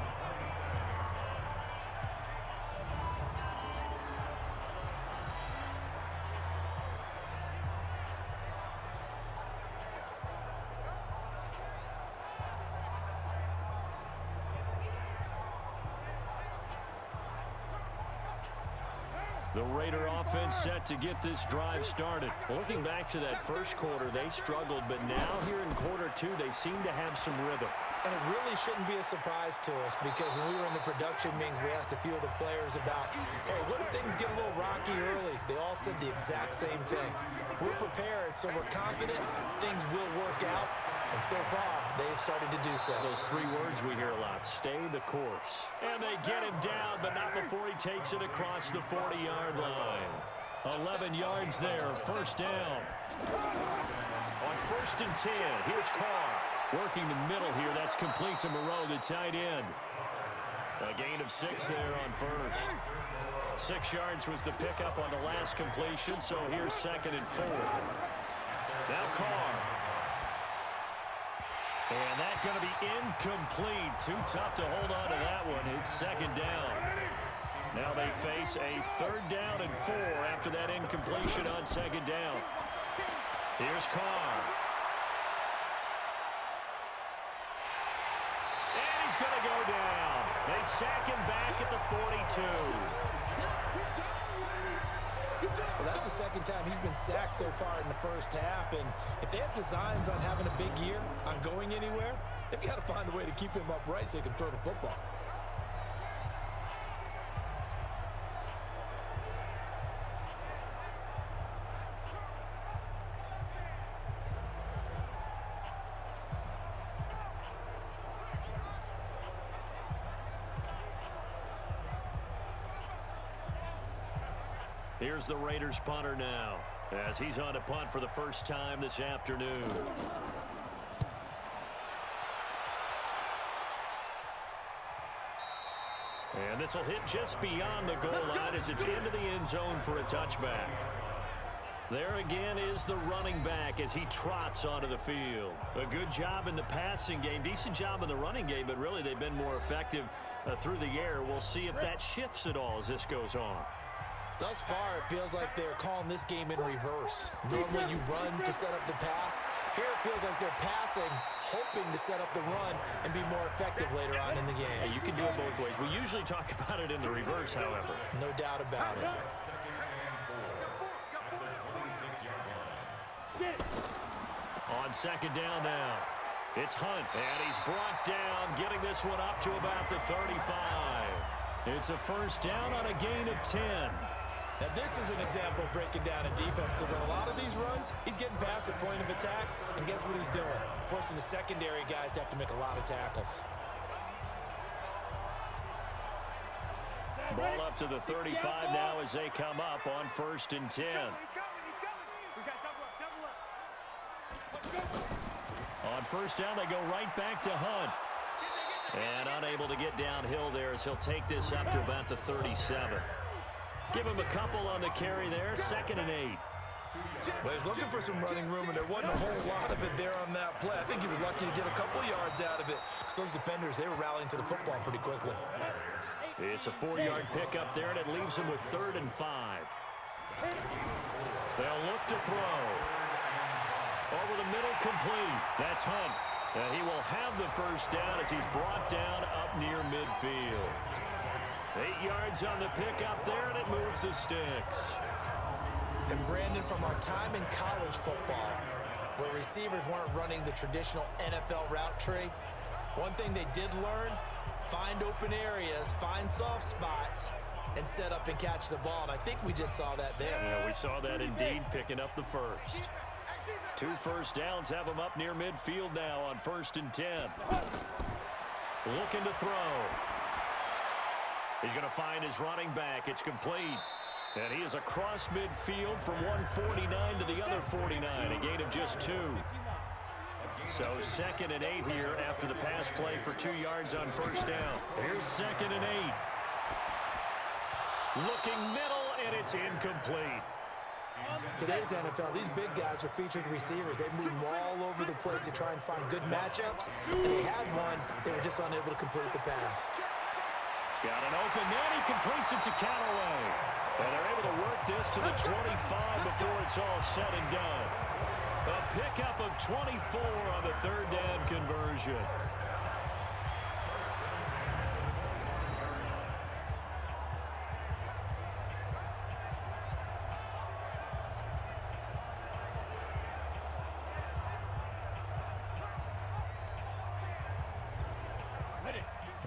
The Raider offense set to get this drive started. Looking back to that first quarter, they struggled, but now here in quarter 2, they seem to have some rhythm. And it really shouldn't be a surprise to us, because when we were in the production meetings, we asked a few of the players about, hey, what if things get a little rocky early? They all said the exact same thing. We're prepared, so we're confident things will work out. And so far, they've started to do so. Those 3 words we hear a lot: stay the course. And they get him down, but not before he takes it across the 40-yard line. 11 yards there, first down. On 1st and 10, here's Carr. Working the middle here, that's complete to Moreau, the tight end. A gain of 6 there on first. 6 yards was the pickup on the last completion, so here's 2nd and 4. Now Carr. And that's going to be incomplete. Too tough to hold on to that one. It's 2nd down. Now they face a 3rd down and 4 after that incompletion on 2nd down. Here's Carr. And he's going to go down. They sack him back at the 42. Well, that's the 2nd time he's been sacked so far in the first half, and if they have designs on having a big year, on going anywhere, they've got to find a way to keep him upright so he can throw the football. Here's the Raiders punter now, as he's on to punt for the first time this afternoon. And this will hit just beyond the goal line as it's into the end zone for a touchback. There again is the running back as he trots onto the field. A good job in the passing game, decent job in the running game, but really they've been more effective through the air. We'll see if that shifts at all as this goes on. Thus far, it feels like they're calling this game in reverse. Normally you run to set up the pass. Here it feels like they're passing, hoping to set up the run and be more effective later on in the game. Yeah, you can do it both ways. We usually talk about it in the reverse, however. No doubt about it. On 2nd down now, it's Hunt, and he's brought down, getting this one up to about the 35. It's a first down on a gain of 10. Now, this is an example of breaking down a defense, because on a lot of these runs, he's getting past the point of attack, and guess what he's doing? Forcing the secondary guys to have to make a lot of tackles. Ball up to the 35 now as they come up on 1st and 10. On 1st down, they go right back to Hunt. And unable to get downhill there as he'll take this up to about the 37. Give him a couple on the carry there, 2nd and 8. Well, he's looking for some running room, and there wasn't a whole lot of it there on that play. I think he was lucky to get a couple yards out of it. So those defenders, they were rallying to the football pretty quickly. It's a 4-yard pickup there, and it leaves him with 3rd and 5. They'll look to throw. complete. That's Hunt. He will have the first down as he's brought down up near midfield. 8 yards on the pickup there, and it moves the sticks. And Brandon, from our time in college football, where receivers weren't running the traditional NFL route tree, one thing they did learn, find open areas, find soft spots, and set up and catch the ball. And I think we just saw that there. Yeah, we saw that indeed, picking up the first. 2 first downs have him up near midfield now on 1st and 10. Looking to throw. He's going to find his running back. It's complete. And he is across midfield from 149 to the other 49, a gain of just 2. So 2nd and 8 here after the pass play for 2 yards on first down. Here's 2nd and 8. Looking middle, and it's incomplete. Today's NFL, these big guys are featured receivers. They move all over the place to try and find good matchups. And they had one. They were just unable to complete the pass. He's got an open man. He completes it to Callaway. And they're able to work this to the 25 before it's all said and done. A pickup of 24 on the 3rd down conversion.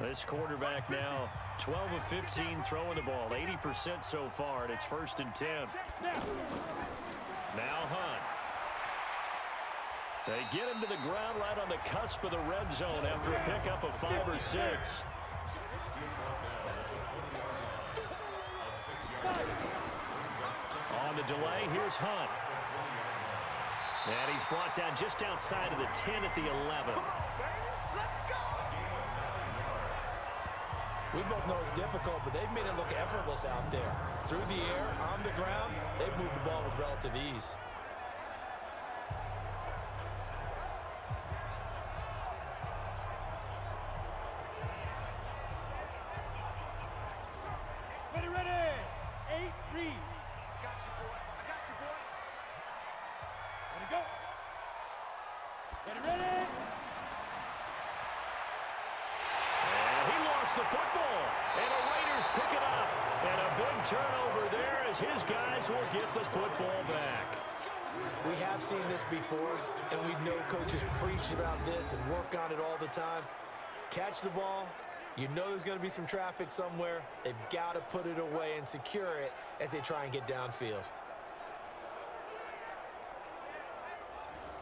This quarterback now 12 of 15 throwing the ball, 80% so far, and it's 1st and 10. Now Hunt. They get him to the ground right on the cusp of the red zone after a pickup of 5 or 6. On the delay, here's Hunt. And he's brought down just outside of the 10 at the 11. We both know it's difficult, but they've made it look effortless out there. Through the air, on the ground, they've moved the ball with relative ease. Ready. 8, read. I got you, boy. I got you, boy. Ready, go. Ready. The football, and the Raiders pick it up, and a big turnover there as his guys will get the football back. We have seen this before, and we know coaches preach about this and work on it all the time. Catch the ball. You know there's going to be some traffic somewhere. They've got to put it away and secure it as they try and get downfield.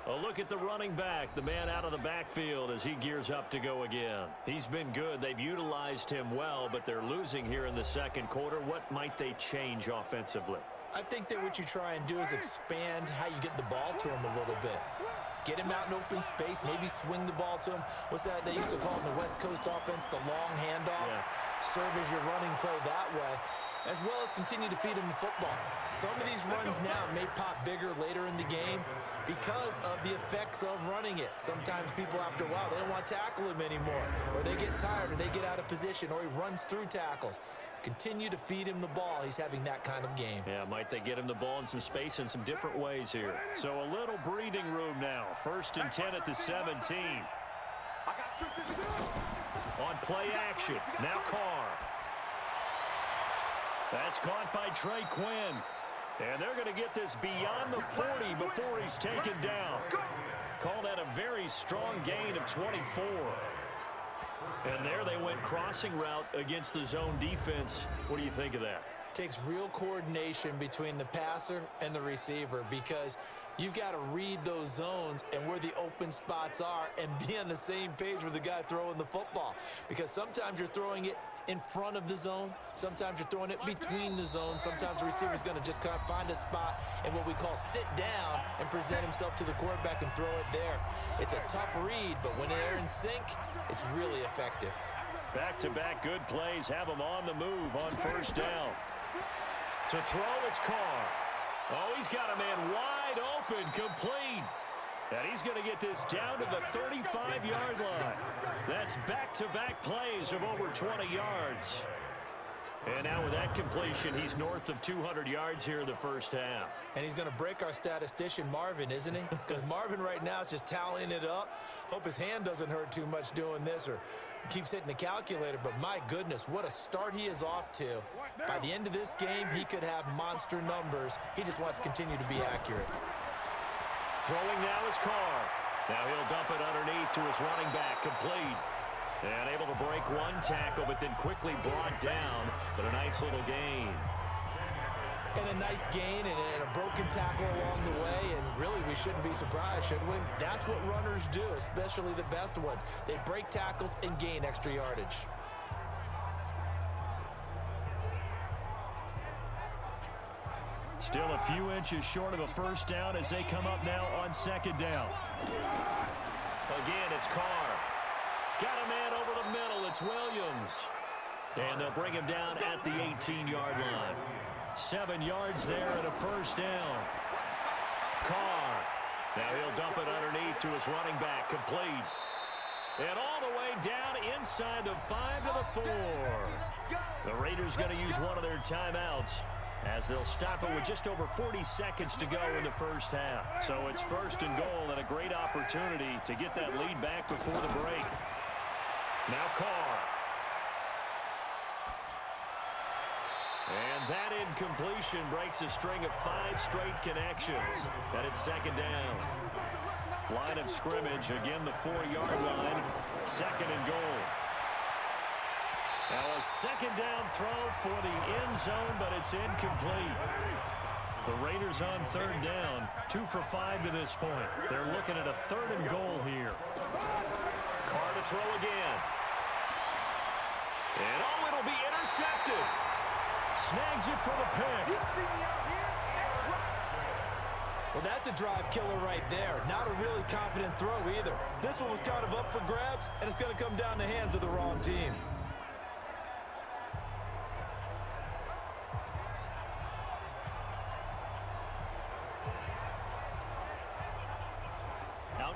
A look at the running back, the man out of the backfield as he gears up to go again. He's been good. They've utilized him well, but they're losing here in the 2nd quarter. What might they change offensively? I think that what you try and do is expand how you get the ball to him a little bit. Get him out in open space, maybe swing the ball to him. What's that they used to call in the West Coast offense, the long handoff? Yeah. Serve as your running play that way, as well as continue to feed him the football. Some of these runs now may pop bigger later in the game because of the effects of running it. Sometimes people, after a while, they don't want to tackle him anymore, or they get tired, or they get out of position, or he runs through tackles. Continue to feed him the ball. He's having that kind of game. Yeah, might they get him the ball in some space in some different ways here. So a little breathing room now. 1st and 10 at the 17. On play action, now Carr. That's caught by Trey Quinn. And they're going to get this beyond the 40 before he's taken down. Call that a very strong gain of 24. And there they went crossing route against the zone defense. What do you think of that? Takes real coordination between the passer and the receiver because you've got to read those zones and where the open spots are and be on the same page with the guy throwing the football. Because sometimes you're throwing it in front of the zone. Sometimes you're throwing it between the zones. Sometimes the receiver's going to just kind of find a spot and what we call sit down and present himself to the quarterback and throw it there. It's a tough read, but when they're in sync, it's really effective. Back-to-back good plays have him on the move on 1st down. To throw, it's Carr. Oh, he's got a man wide open, complete. And he's going to get this down to the 35-yard line. That's back-to-back plays of over 20 yards. And now with that completion, he's north of 200 yards here in the first half. And he's going to break our statistician, Marvin, isn't he? Because Marvin right now is just tallying it up. Hope his hand doesn't hurt too much doing this or keeps hitting the calculator. But my goodness, what a start he is off to. By the end of this game, he could have monster numbers. He just wants to continue to be accurate. Throwing now is Carr. Now he'll dump it underneath to his running back, complete. And able to break one tackle, but then quickly brought down. But a nice little gain. And a nice gain and a broken tackle along the way. And really, we shouldn't be surprised, should we? That's what runners do, especially the best ones. They break tackles and gain extra yardage. Still a few inches short of a first down as they come up now on second down. Again, it's Carr. Got a man over the middle. It's Williams. And they'll bring him down at the 18-yard line. 7 yards there and a first down. Carr. Now he'll dump it underneath to his running back, complete. And all the way down inside the 5 to the 4. The Raiders going to use one of their timeouts as they'll stop it with just over 40 seconds to go in the first half. So it's first and goal and a great opportunity to get that lead back before the break. Now Carr. And that incompletion breaks a string of 5 straight connections. And it's second down. Line of scrimmage, again the 4-yard line. Second and goal. Now a second down throw for the end zone, but it's incomplete. The Raiders on third down, 2 for 5 to this point. They're looking at a third and goal here. Carr to throw again. And oh, it'll be intercepted. Snags it for the pick. Well, that's a drive killer right there. Not a really confident throw either. This one was kind of up for grabs, and it's going to come down the hands of the wrong team.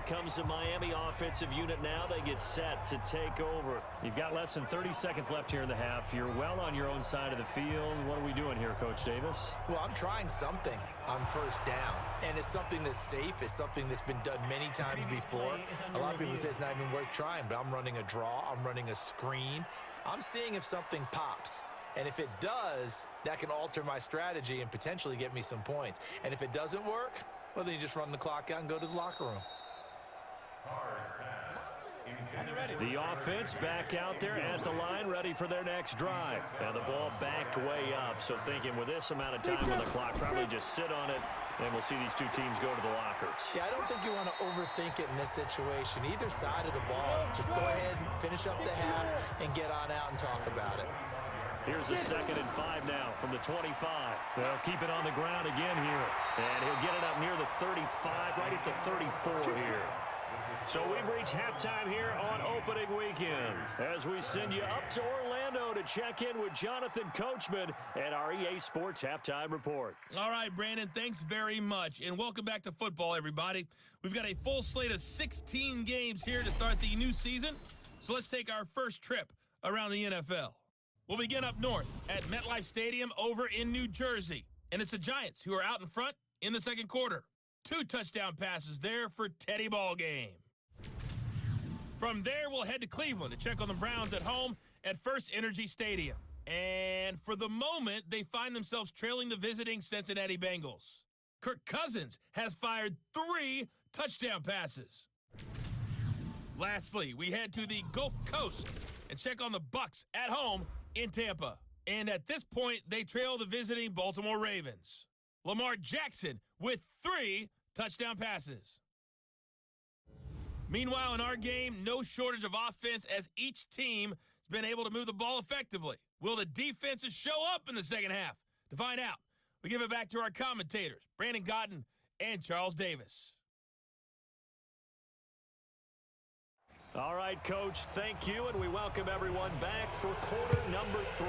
Comes the Miami offensive unit now. They get set to take over. You've got less than 30 seconds left here in the half. You're well on your own side of the field. What are we doing here, Coach Davis? Well, I'm trying something on first down, and it's something that's safe. It's something that's been done many times before. A lot of people say it's not even worth trying, but I'm running a draw. I'm running a screen. I'm seeing if something pops. And if it does, that can alter my strategy and potentially get me some points. And if it doesn't work, well, then you just run the clock out and go to the locker room. The offense back out there at the line, ready for their next drive. And the ball backed way up, so thinking with this amount of time on the clock, probably just sit on it, and we'll see these two teams go to the lockers. Yeah, I don't think you want to overthink it in this situation. Either side of the ball, just go ahead and finish up the half and get on out and talk about it. Here's a 2nd and 5 now from the 25. They'll keep it on the ground again here. And he'll get it up near the 35, right at the 34 here. So we've reached halftime here on opening weekend as we send you up to Orlando to check in with Jonathan Coachman at our EA Sports Halftime Report. All right, Brandon, thanks very much. And welcome back to football, everybody. We've got a full slate of 16 games here to start the new season. So let's take our first trip around the NFL. We'll begin up north at MetLife Stadium over in New Jersey. And it's the Giants who are out in front in the second quarter. 2 touchdown passes there for Teddy Ballgame. From there, we'll head to Cleveland to check on the Browns at home at First Energy Stadium. And for the moment, they find themselves trailing the visiting Cincinnati Bengals. Kirk Cousins has fired 3 touchdown passes. Lastly, we head to the Gulf Coast and check on the Bucs at home in Tampa. And at this point, they trail the visiting Baltimore Ravens. Lamar Jackson with 3 touchdown passes. Meanwhile, in our game, no shortage of offense as each team has been able to move the ball effectively. Will the defenses show up in the second half? To find out, we give it back to our commentators, Brandon Cotton and Charles Davis. All right, Coach, thank you, and we welcome everyone back for quarter number 3.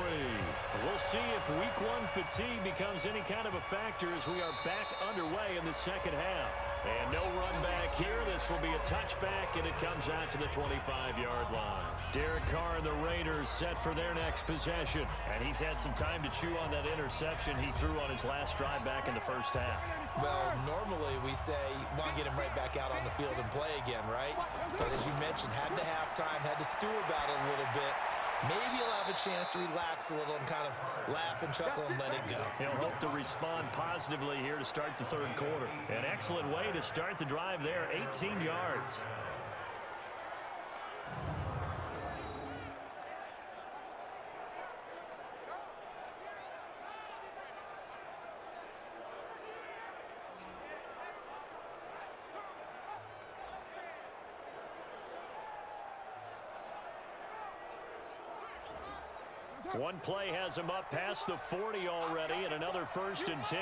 We'll see if week 1 fatigue becomes any kind of a factor as we are back underway in the second half. And no run back here. The this will be a touchback, and it comes out to the 25-yard line. Derek Carr and the Raiders set for their next possession. And he's had some time to chew on that interception he threw on his last drive back in the first half. Well, normally we say, want to get him right back out on the field and play again, right? But as you mentioned, had to halftime, had to stew about it a little bit. Maybe he'll have a chance to relax a little and kind of laugh and chuckle and let it go. He'll hope to respond positively here to start the third quarter. An excellent way to start the drive there, 18 yards. One play has him up past the 40 already, and another 1st and 10.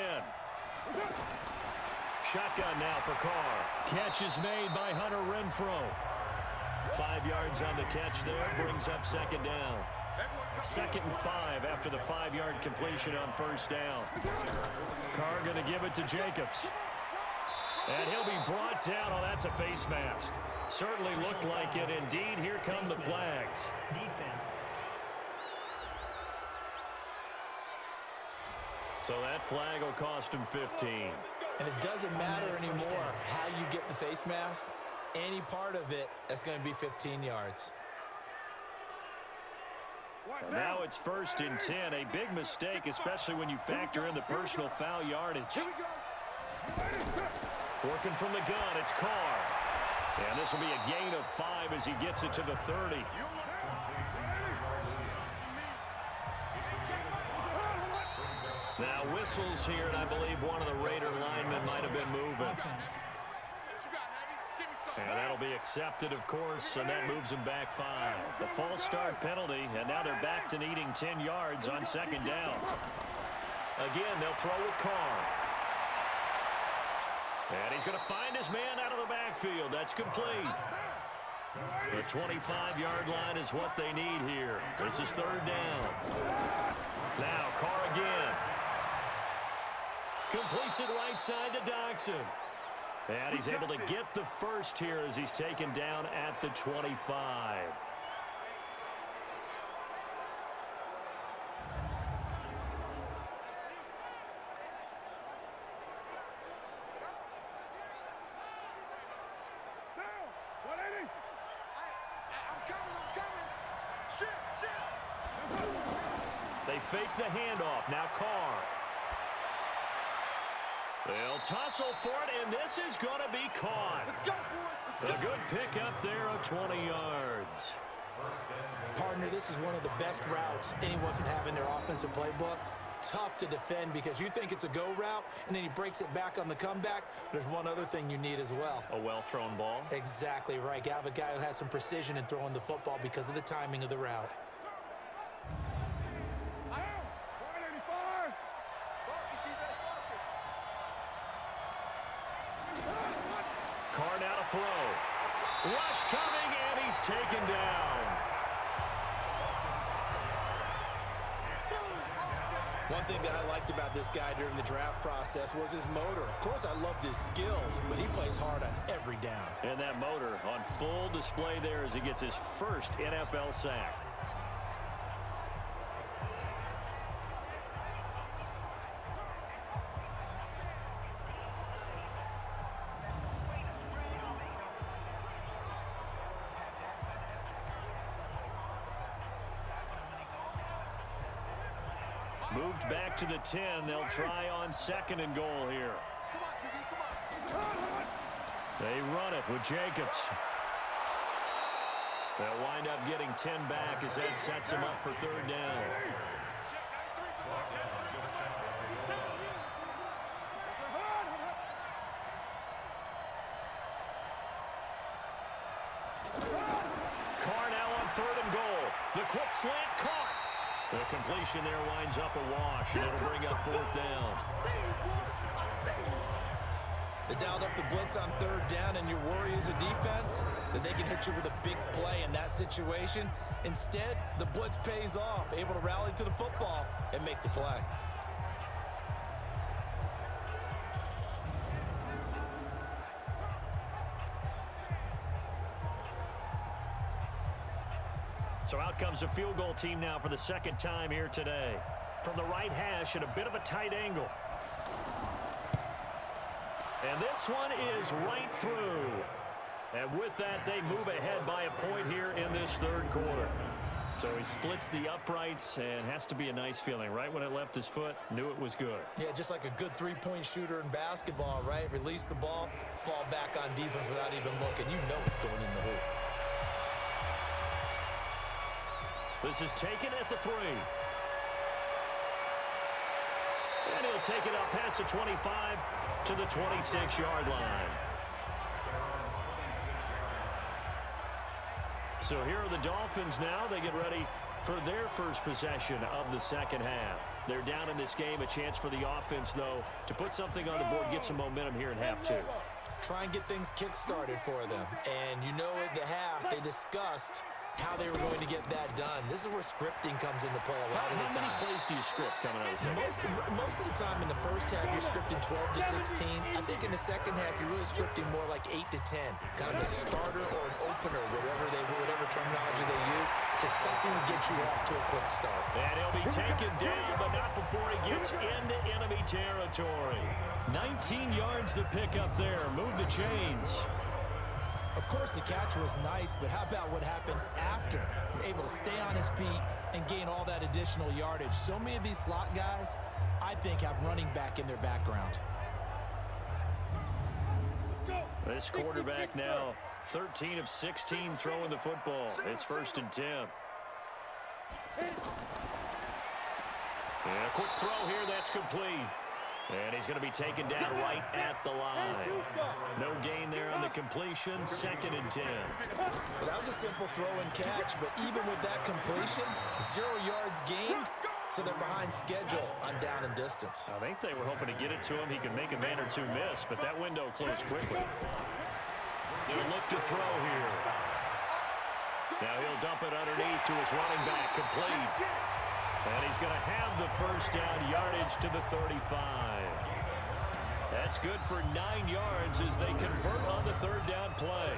Shotgun now for Carr. Catch is made by Hunter Renfrow. 5 yards on the catch there, brings up 2nd down. 2nd and 5 after the 5-yard completion on 1st down. Carr going to give it to Jacobs. And he'll be brought down. Oh, that's a face mask. Certainly looked like it. Indeed, here come the flags. Defense. So that flag will cost him 15. And it doesn't matter anymore how you get the face mask. Any part of it, that's going to be 15 yards. And now it's 1st and 10. A big mistake, especially when you factor in the personal foul yardage. Working from the gun, it's Carr. And this will be a gain of 5 as he gets it to the 30. Now whistles here, and I believe one of the Raider linemen might have been moving. And that'll be accepted, of course, and that moves them back 5. The false start penalty, and now they're back to needing 10 yards on 2nd down. Again, they'll throw with Carr. And he's going to find his man out of the backfield. That's complete. The 25-yard line is what they need here. This is 3rd down. Now Carr again. Completes it right side to Doxson. And he's able to get the first here as he's taken down at the 25. They fake the handoff. Now Carr. They'll tussle for it, and this is going to be caught. A good pick up there of 20 yards. Partner, this is one of the best routes anyone can have in their offensive playbook. Tough to defend because you think it's a go route, and then he breaks it back on the comeback. There's one other thing you need as well. A well-thrown ball. Exactly right. You have a guy who has some precision in throwing the football because of the timing of the route. Carr now to throw. Rush coming, and he's taken down. One thing that I liked about this guy during the draft process was his motor. Of course, I loved his skills, but he plays hard on every down. And that motor on full display there as he gets his first NFL sack. Moved back to the 10. They'll try on 2nd and goal here. They run it with Jacobs. They'll wind up getting 10 back as that sets them up for 3rd down. Carr now on 3rd and goal. The quick slant caught. The completion there winds up a wash, and it'll bring up 4th down. They dialed up the blitz on 3rd down, and your worry as a defense that they can hit you with a big play in that situation. Instead, the blitz pays off, able to rally to the football and make the play. So out comes a field goal team now for the second time here today. From the right hash at a bit of a tight angle. And this one is right through. And with that, they move ahead by a point here in this third quarter. So he splits the uprights and has to be a nice feeling. Right when it left his foot, knew it was good. Yeah, just like a good three-point shooter in basketball, right? Release the ball, fall back on defense without even looking. You know it's going in the hoop. This is taken at the 3. And he'll take it up past the 25 to the 26-yard line. So here are the Dolphins now. They get ready for their first possession of the second half. They're down in this game. A chance for the offense, though, to put something on the board, get some momentum here in half 2. Try and get things kick-started for them. And you know at the half, they discussed how they were going to get that done. This is where scripting comes into play a lot of the time. How many plays do you script coming out of the second? Most of the time in the first half, you're scripting 12 to 16. I think in the second half, you're really scripting more like 8 to 10. Kind of a starter or an opener, whatever terminology they use, just something to get you off to a quick start. And he'll be taken down, but not before he gets into enemy territory. 19 yards to pick up there. Move the chains. Of course, the catch was nice, but how about what happened after? Able to stay on his feet and gain all that additional yardage. So many of these slot guys, I think, have running back in their background. This quarterback now 13 of 16 throwing the football. It's 1st and 10. And a quick throw here, that's complete. And he's going to be taken down right at the line. No gain there on the completion. 2nd and 10. Well, that was a simple throw and catch, but even with that completion, 0 yards gained, so they're behind schedule on down and distance. I think they were hoping to get it to him. He could make a man or two miss, but that window closed quickly. He'll look to throw here. Now he'll dump it underneath to his running back, complete. And he's going to have the first down, yardage to the 35. That's good for 9 yards as they convert on the third down play.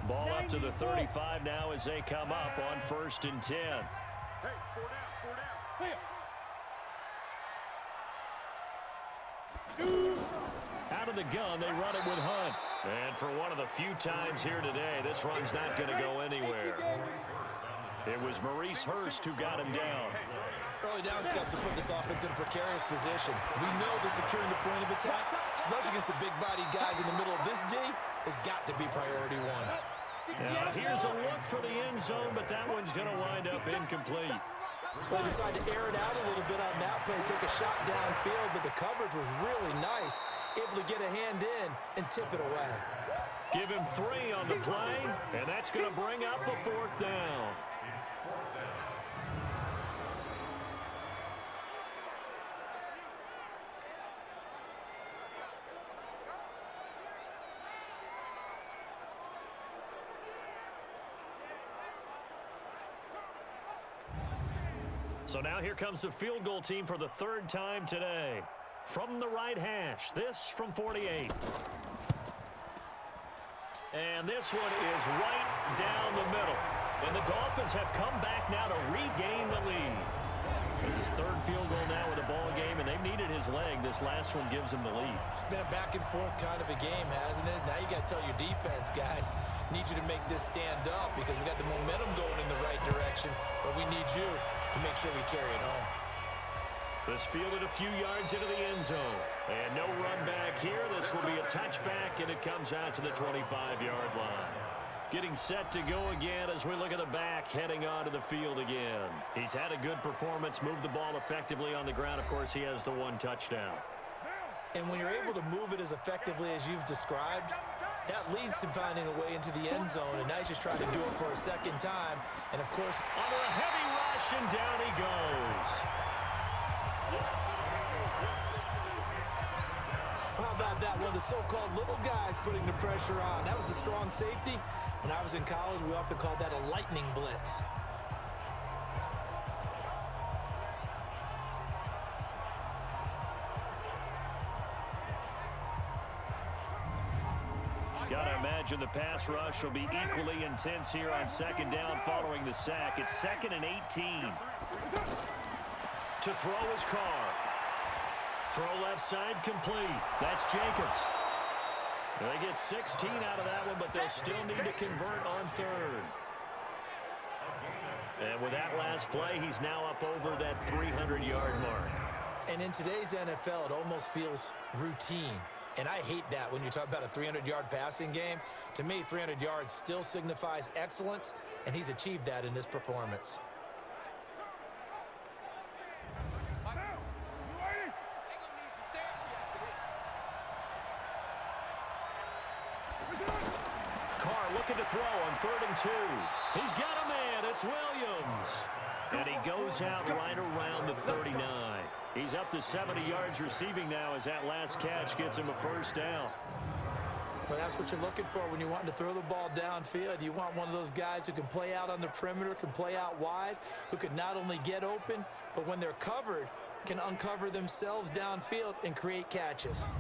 Ball up to the 35 now as they come up on 1st and 10. Hey, 4 down. Out of the gun, they run it with Hunt. And for one of the few times here today, this run's not going to go anywhere. It was Maurice Hurst who got him down. Early down steps to put this offense in a precarious position. We know that securing the point of attack, especially against the big-bodied guys in the middle of this D, has got to be priority 1. Now, here's a look for the end zone, but that one's going to wind up incomplete. They decided to air it out a little bit on that play, take a shot downfield, but the coverage was really nice, able to get a hand in and tip it away. Give him 3 on the play, and that's going to bring up a 4th down. So now here comes the field goal team for the 3rd time today. From the right hash, this from 48. And this one is right down the middle. And the Dolphins have come back now to regain the lead. It's his 3rd field goal now with a ball game, and they've needed his leg. This last one gives him the lead. It's been a back-and-forth kind of a game, hasn't it? Now you got to tell your defense, guys, need you to make this stand up because we got the momentum going in the right direction, but we need you to make sure we carry it home. This fielded a few yards into the end zone. And no run back here. This will be a touchback, and it comes out to the 25-yard line. Getting set to go again as we look at the back, heading onto the field again. He's had a good performance, moved the ball effectively on the ground. Of course, he has the 1 touchdown. And when you're able to move it as effectively as you've described, that leads to finding a way into the end zone, and now he's just trying to do it for a second time. And, of course, under a heavy rush, and down he goes. How about that? One of the so-called little guys putting the pressure on. That was the strong safety. When I was in college, we often called that a lightning blitz. imagine the pass rush will be equally intense here on second down following the sack. It's 2nd and 18. To throw his Carr. Throw left side complete. That's Jacobs. They get 16 out of that one, but they'll still need to convert on third. And with that last play, he's now up over that 300-yard mark. And in today's NFL, it almost feels routine. And I hate that when you talk about a 300-yard passing game. To me, 300 yards still signifies excellence, and he's achieved that in this performance. Carr looking to throw on 3rd and 2. He's got a man. It's Williams. And he goes out right around the 39. He's up to 70 yards receiving now as that last catch gets him a first down. Well, that's what you're looking for when you're wanting to throw the ball downfield. You want one of those guys who can play out on the perimeter, can play out wide, who can not only get open, but when they're covered, can uncover themselves downfield and create catches.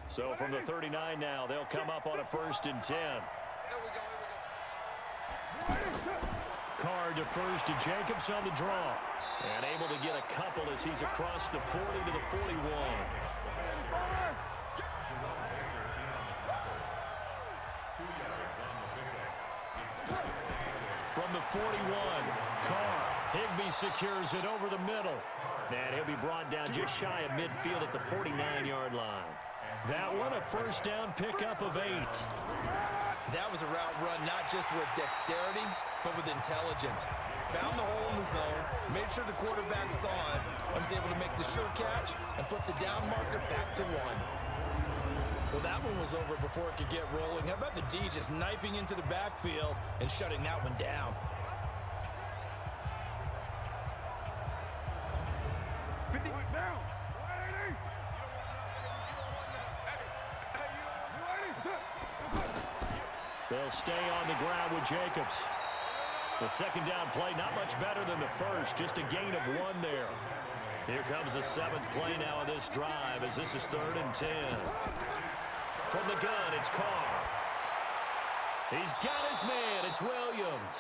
So from the 39 now, they'll come up on a 1st and 10. Carr defers to Jacobs on the draw. And able to get a couple as he's across the 40 to the 41. From the 41, Carr. Higbee secures it over the middle. And he'll be brought down just shy of midfield at the 49-yard line. That one a first down pickup of 8. That was a route run not just with dexterity, but with intelligence. Found the hole in the zone, made sure the quarterback saw it, and was able to make the sure catch and flip the down marker back to 1. Well, that one was over before it could get rolling. How about the D just knifing into the backfield and shutting that one down? They'll stay on the ground with Jacobs. The second down play, not much better than the first, just a gain of 1 there. Here comes the 7th play now of this drive as this is 3rd and 10. From the gun, it's Carr. He's got his man, it's Williams.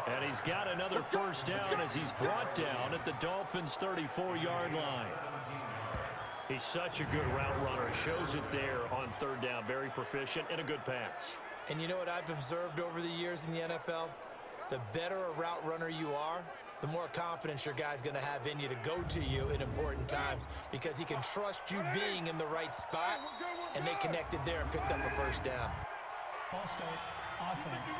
And he's got another first down as he's brought down at the Dolphins' 34-yard line. He's such a good route runner. Shows it there on 3rd down. Very proficient and a good pass. And you know what I've observed over the years in the NFL? The better a route runner you are, the more confidence your guy's going to have in you to go to you in important times because he can trust you being in the right spot, and they connected there and picked up a first down. False start, offense.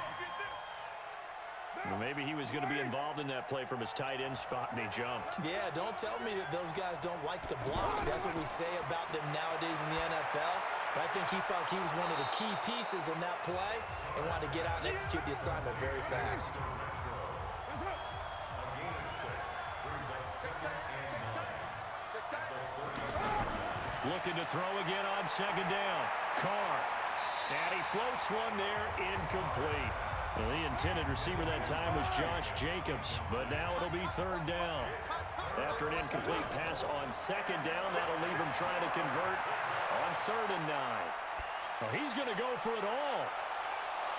Well, maybe he was going to be involved in that play from his tight end spot, and he jumped. Yeah, don't tell me that those guys don't like to block. That's what we say about them nowadays in the NFL. But I think he thought he was one of the key pieces in that play and wanted to get out and execute the assignment very fast. Looking to throw again on 2nd down. Carr. And he floats one there, incomplete. Well, the intended receiver that time was Josh Jacobs, but now it'll be 3rd down. After an incomplete pass on 2nd down, that'll leave him trying to convert on 3rd and 9. Well, he's going to go for it all.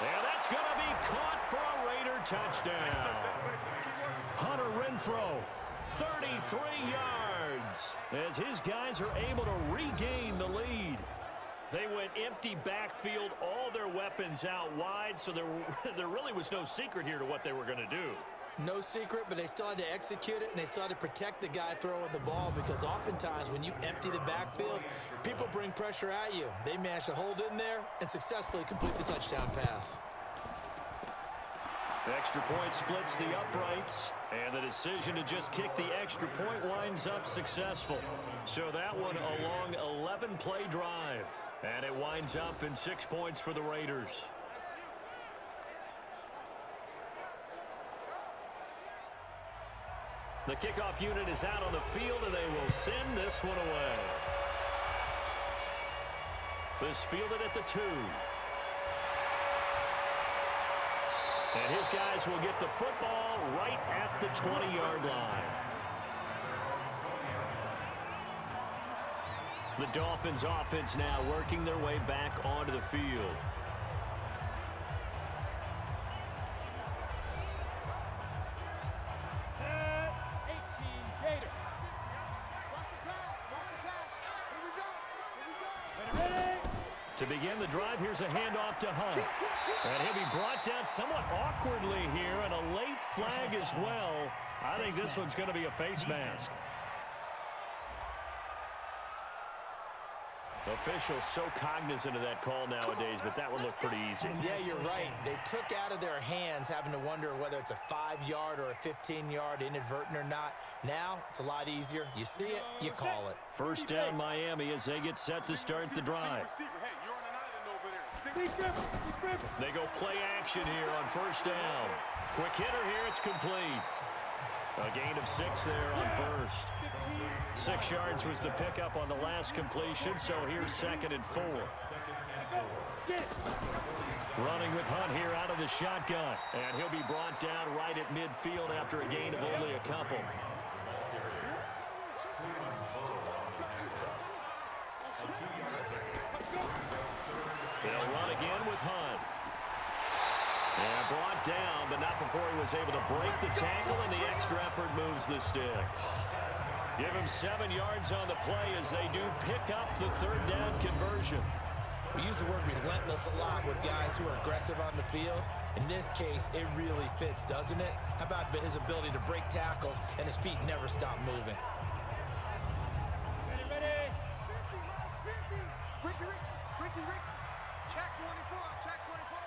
And that's going to be caught for a Raider touchdown. Hunter Renfrow, 33 yards, as his guys are able to regain the lead. They went empty backfield, all their weapons out wide, so there really was no secret here to what they were going to do. No secret, but they still had to execute it, and they still had to protect the guy throwing the ball because oftentimes when you empty the backfield, people bring pressure at you. They managed to hold in there and successfully complete the touchdown pass. The extra point splits the uprights, and the decision to just kick the extra point winds up successful. So that one a long 11-play drive. And it winds up in 6 points for the Raiders. The kickoff unit is out on the field, and they will send this one away. This fielded at the 2. And his guys will get the football right at the 20-yard line. The Dolphins offense now working their way back onto the field. To begin the drive, here's a handoff to Hunt. And he'll be brought down somewhat awkwardly here, and a late flag as well. I think this one's going to be a face mask. Officials so cognizant of that call nowadays, but that one looked pretty easy. Yeah, you're right. They took out of their hands having to wonder whether it's a 5-yard or a 15-yard inadvertent or not. Now, it's a lot easier. You see it, you call it. First down Miami as they get set to start the drive. They go play action here on first down. Quick hitter here, it's complete. A gain of 6 there on first. 6 yards was the pickup on the last completion, so here's 2nd and 4. Running with Hunt here out of the shotgun, and he'll be brought down right at midfield after a gain of only a couple. They'll run again with Hunt. And brought down, but not before he was able to break the tackle, and the extra effort moves the sticks. Give him 7 yards on the play as they do pick up the 3rd down conversion. We use the word relentless a lot with guys who are aggressive on the field. In this case, it really fits, doesn't it? How about his ability to break tackles and his feet never stop moving? Ready. 50. Ricky. Check 24. Check 24.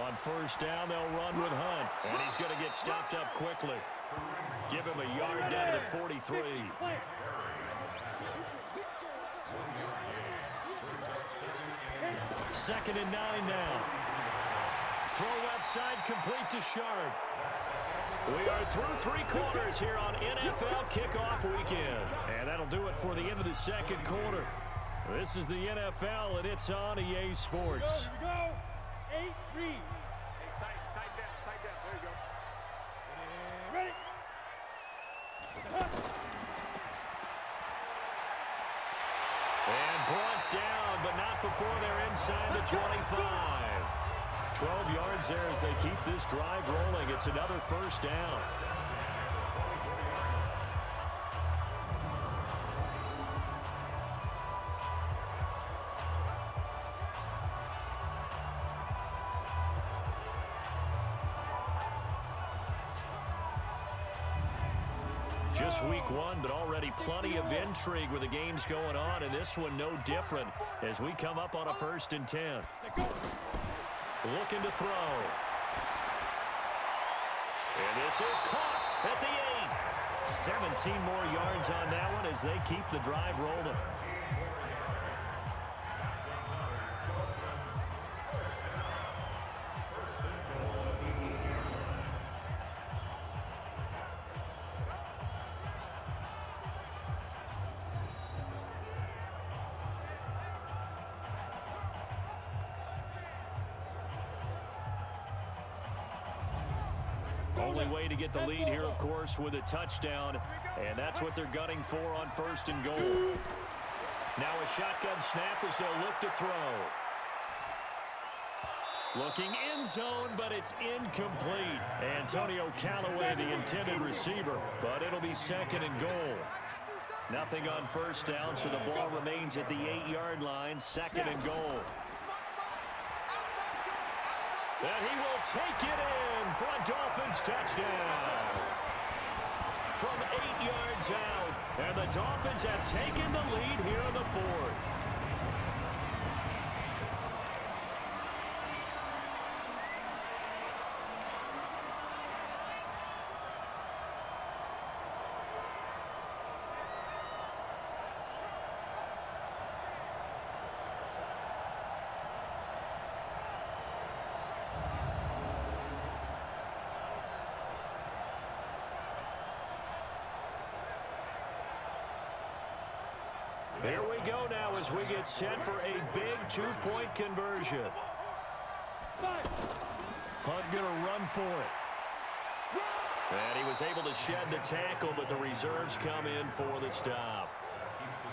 On first down, they'll run with Hunt, and he's going to get stopped up quickly. Give him a yard down to the 43. 2nd and 9 now. Throw left side, complete to Sharp. We are through 3 quarters here on NFL Kickoff Weekend. And that'll do it for the end of the 2nd quarter. This is the NFL, and it's on EA Sports. Here we go. 8 read. Tight down. There you go. Ready. And brought down, but not before they're inside the 25. 12 yards there as they keep this drive rolling. It's another first down. Just week 1, but already plenty of intrigue with the games going on, and this one no different as we come up on a 1st and 10. Looking to throw. And this is caught at the 8. 17 more yards on that one as they keep the drive rolling. Only way to get the lead here, of course, with a touchdown, and that's what they're gunning for on 1st and goal. Now a shotgun snap as they'll look to throw. Looking end zone, but it's incomplete. Antonio Callaway, the intended receiver, but it'll be 2nd and goal. Nothing on first down, so the ball remains at the 8-yard line, 2nd and goal. And he will take it in for a Dolphins touchdown. From 8 yards out, and the Dolphins have taken the lead here in the 4th. Here we go now as we get set for a big 2-point conversion. Hunt gonna run for it. And he was able to shed the tackle, but the reserves come in for the stop.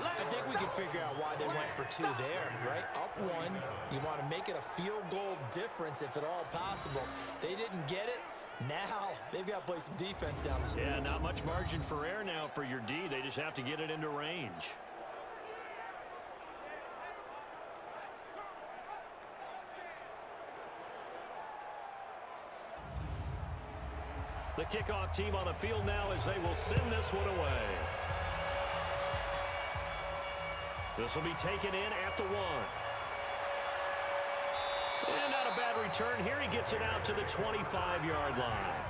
I think we can figure out why they went for 2 there, right? Up 1, you want to make it a field goal difference if at all possible. They didn't get it. Now they've got to play some defense down the street. Yeah, not much margin for error now for your D. They just have to get it into range. The kickoff team on the field now as they will send this one away. This will be taken in at the 1. And not a bad return here. He gets it out to the 25-yard line.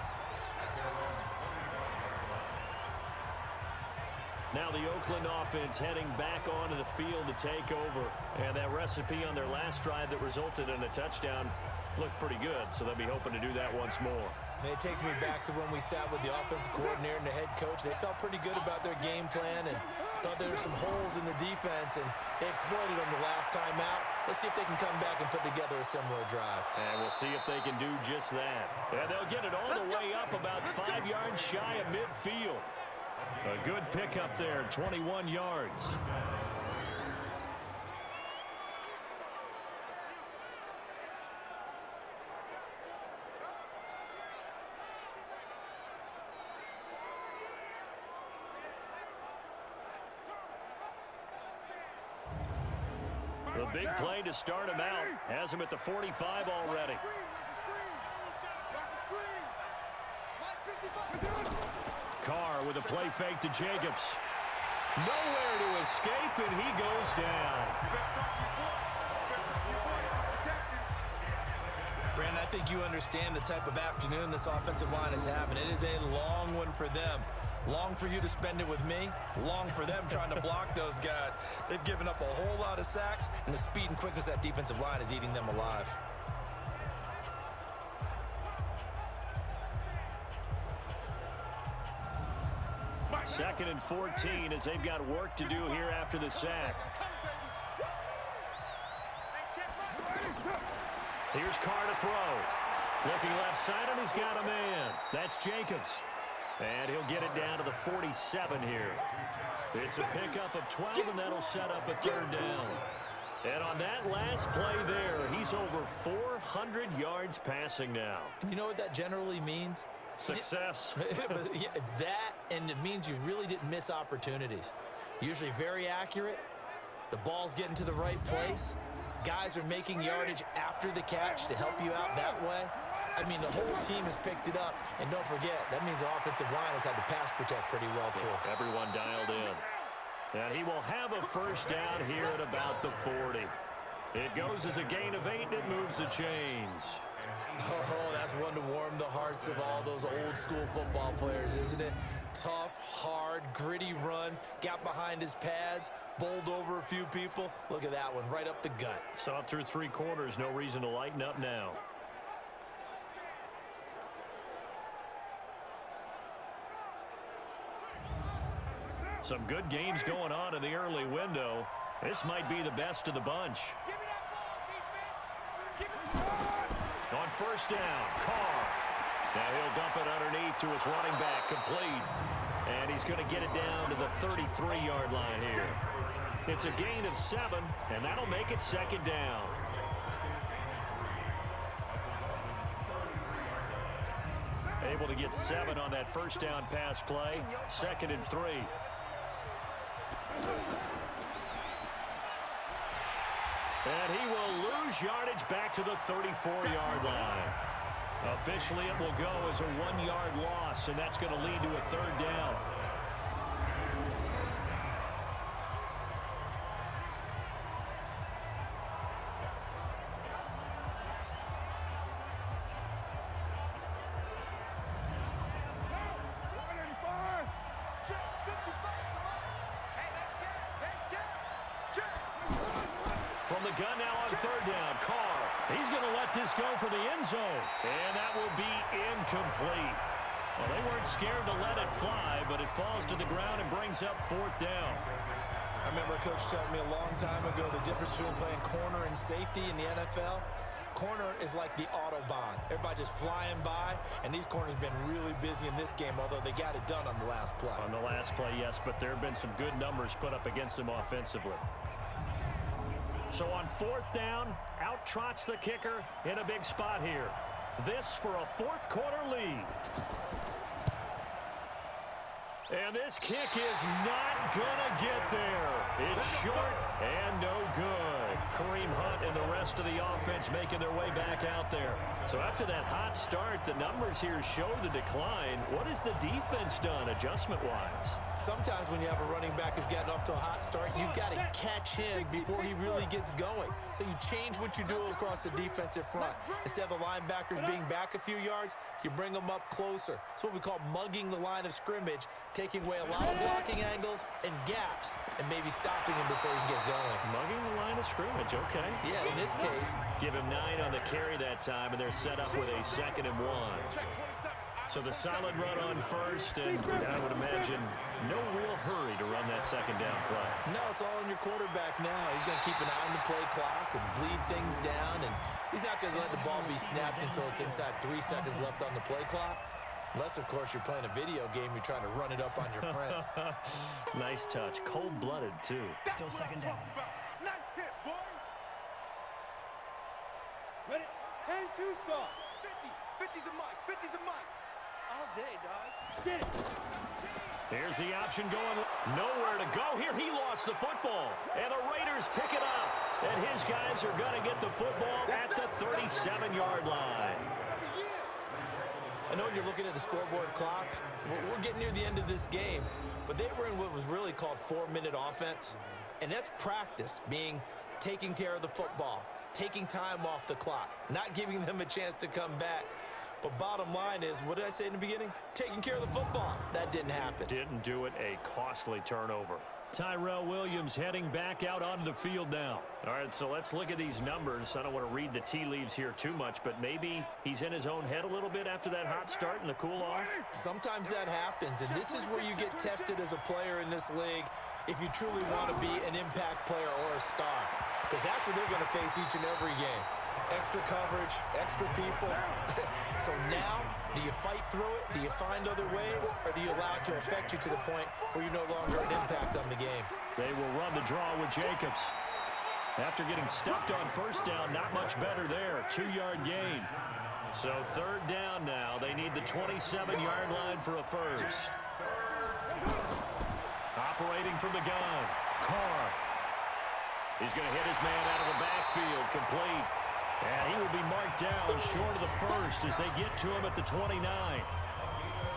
Now the Oakland offense heading back onto the field to take over. And that recipe on their last drive that resulted in a touchdown looked pretty good. So they'll be hoping to do that once more. And it takes me back to when we sat with the offensive coordinator and the head coach. They felt pretty good about their game plan and thought there were some holes in the defense, and they exploited them the last time out. Let's see if they can come back and put together a similar drive. And we'll see if they can do just that. And they'll get it all the way up about 5 yards shy of midfield. A good pickup there, 21 yards. The big play to start him out. Has him at the 45 already. Carr with a play fake to Jacobs. Nowhere to escape, and he goes down. Brandon, I think you understand the type of afternoon this offensive line is having. It is a long one for them. Long for you to spend it with me. Long for them trying to block those guys. They've given up a whole lot of sacks, and the speed and quickness of that defensive line is eating them alive. Second and 14 as they've got work to do here after the sack. Here's Carr to throw. Looking left side, and he's got a man. That's Jacobs. And he'll get it down to the 47 here. It's a pickup of 12, and that'll set up a third down. And on that last play there, he's over 400 yards passing now. You know what that generally means? Success. That, and it means you really didn't miss opportunities. Usually very accurate. The ball's getting to the right place. Guys are making yardage after the catch to help you out that way. I mean, the whole team has picked it up. And don't forget, that means the offensive line has had to pass protect pretty well, too. Everyone dialed in. And he will have a first down here at about the 40. It goes as a gain of 8, and it moves the chains. Oh, that's one to warm the hearts of all those old school football players, isn't it? Tough, hard, gritty run, got behind his pads, bowled over a few people. Look at that one, right up the gut. Saw it through 3 quarters, no reason to lighten up now. Some good games going on in the early window. This might be the best of the bunch. On first down, Carr. Now he'll dump it underneath to his running back, complete. And he's going to get it down to the 33-yard line here. It's a gain of 7, and that'll make it second down. Able to get 7 on that first down pass play. Second and 3. And he will lose yardage back to the 34-yard line. Officially, it will go as a 1-yard loss, and that's going to lead to a third down. From the gun now on third down, Carr. He's going to let this go for the end zone. And that will be incomplete. Well, they weren't scared to let it fly, but it falls to the ground and brings up fourth down. I remember Coach telling me a long time ago the difference between playing corner and safety in the NFL. Corner is like the Autobahn. Everybody just flying by, and these corners have been really busy in this game, although they got it done on the last play. On the last play, yes, but there have been some good numbers put up against them offensively. So on fourth down, out trots the kicker in a big spot here. This for a fourth quarter lead. And this kick is not gonna get there. It's short and no good. Kareem Hunt and the rest of the offense making their way back out there. So after that hot start, the numbers here show the decline. What has the defense done adjustment-wise? Sometimes when you have a running back who's getting off to a hot start, you've got to catch him before he really gets going. So you change what you do across the defensive front. Instead of the linebackers being back a few yards, you bring them up closer. It's what we call mugging the line of scrimmage, taking away a lot of blocking angles and gaps, and maybe stopping him before he can get going. Mugging the line of scrimmage, okay. Yeah, in this case, give him 9 on the carry that time, and they're set up with a 2nd and 1. So the solid run on first, and I would imagine no real hurry to run that 2nd down play. no, it's all on your quarterback now. He's going to keep an eye on the play clock and bleed things down, and he's not going to let the ball be snapped until it's inside 3 seconds left on the play clock. Unless, of course, you're playing a video game, you're trying to run it up on your friend. Nice touch. Cold-blooded, too. Still 2nd down. Nice hit, boy. Ready? 10-2 soft. 50 the mic. 50 the mic. All day, dog. Get it. Here's the option going. Nowhere to go here. He lost the football. And the Raiders pick it up. And his guys are going to get the football at the 37-yard line. I know you're looking at the scoreboard clock. We're getting near the end of this game, but they were in what was really called 4-minute offense, and that's practice, meaning taking care of the football, taking time off the clock, not giving them a chance to come back. But bottom line is, what did I say in the beginning? Taking care of the football. That didn't happen. Didn't do it. A costly turnover. Tyrell Williams heading back out onto the field now. All right, so let's look at these numbers. I don't want to read the tea leaves here too much, but maybe he's in his own head a little bit after that hot start and the cool-off. Sometimes that happens, and this is where you get tested as a player in this league if you truly want to be an impact player or a star, because that's what they're going to face each and every game. Extra coverage, extra people. So now, do you fight through it? Do you find other ways? Or do you allow it to affect you to the point where you're no longer an impact on the game? They will run the draw with Jacobs. After getting stuffed on first down, not much better there. 2-yard gain. So 3rd down now. They need the 27-yard line for a first. Operating from the gun. Carr. He's going to hit his man out of the backfield. Complete. And he will be marked down short of the first as they get to him at the 29.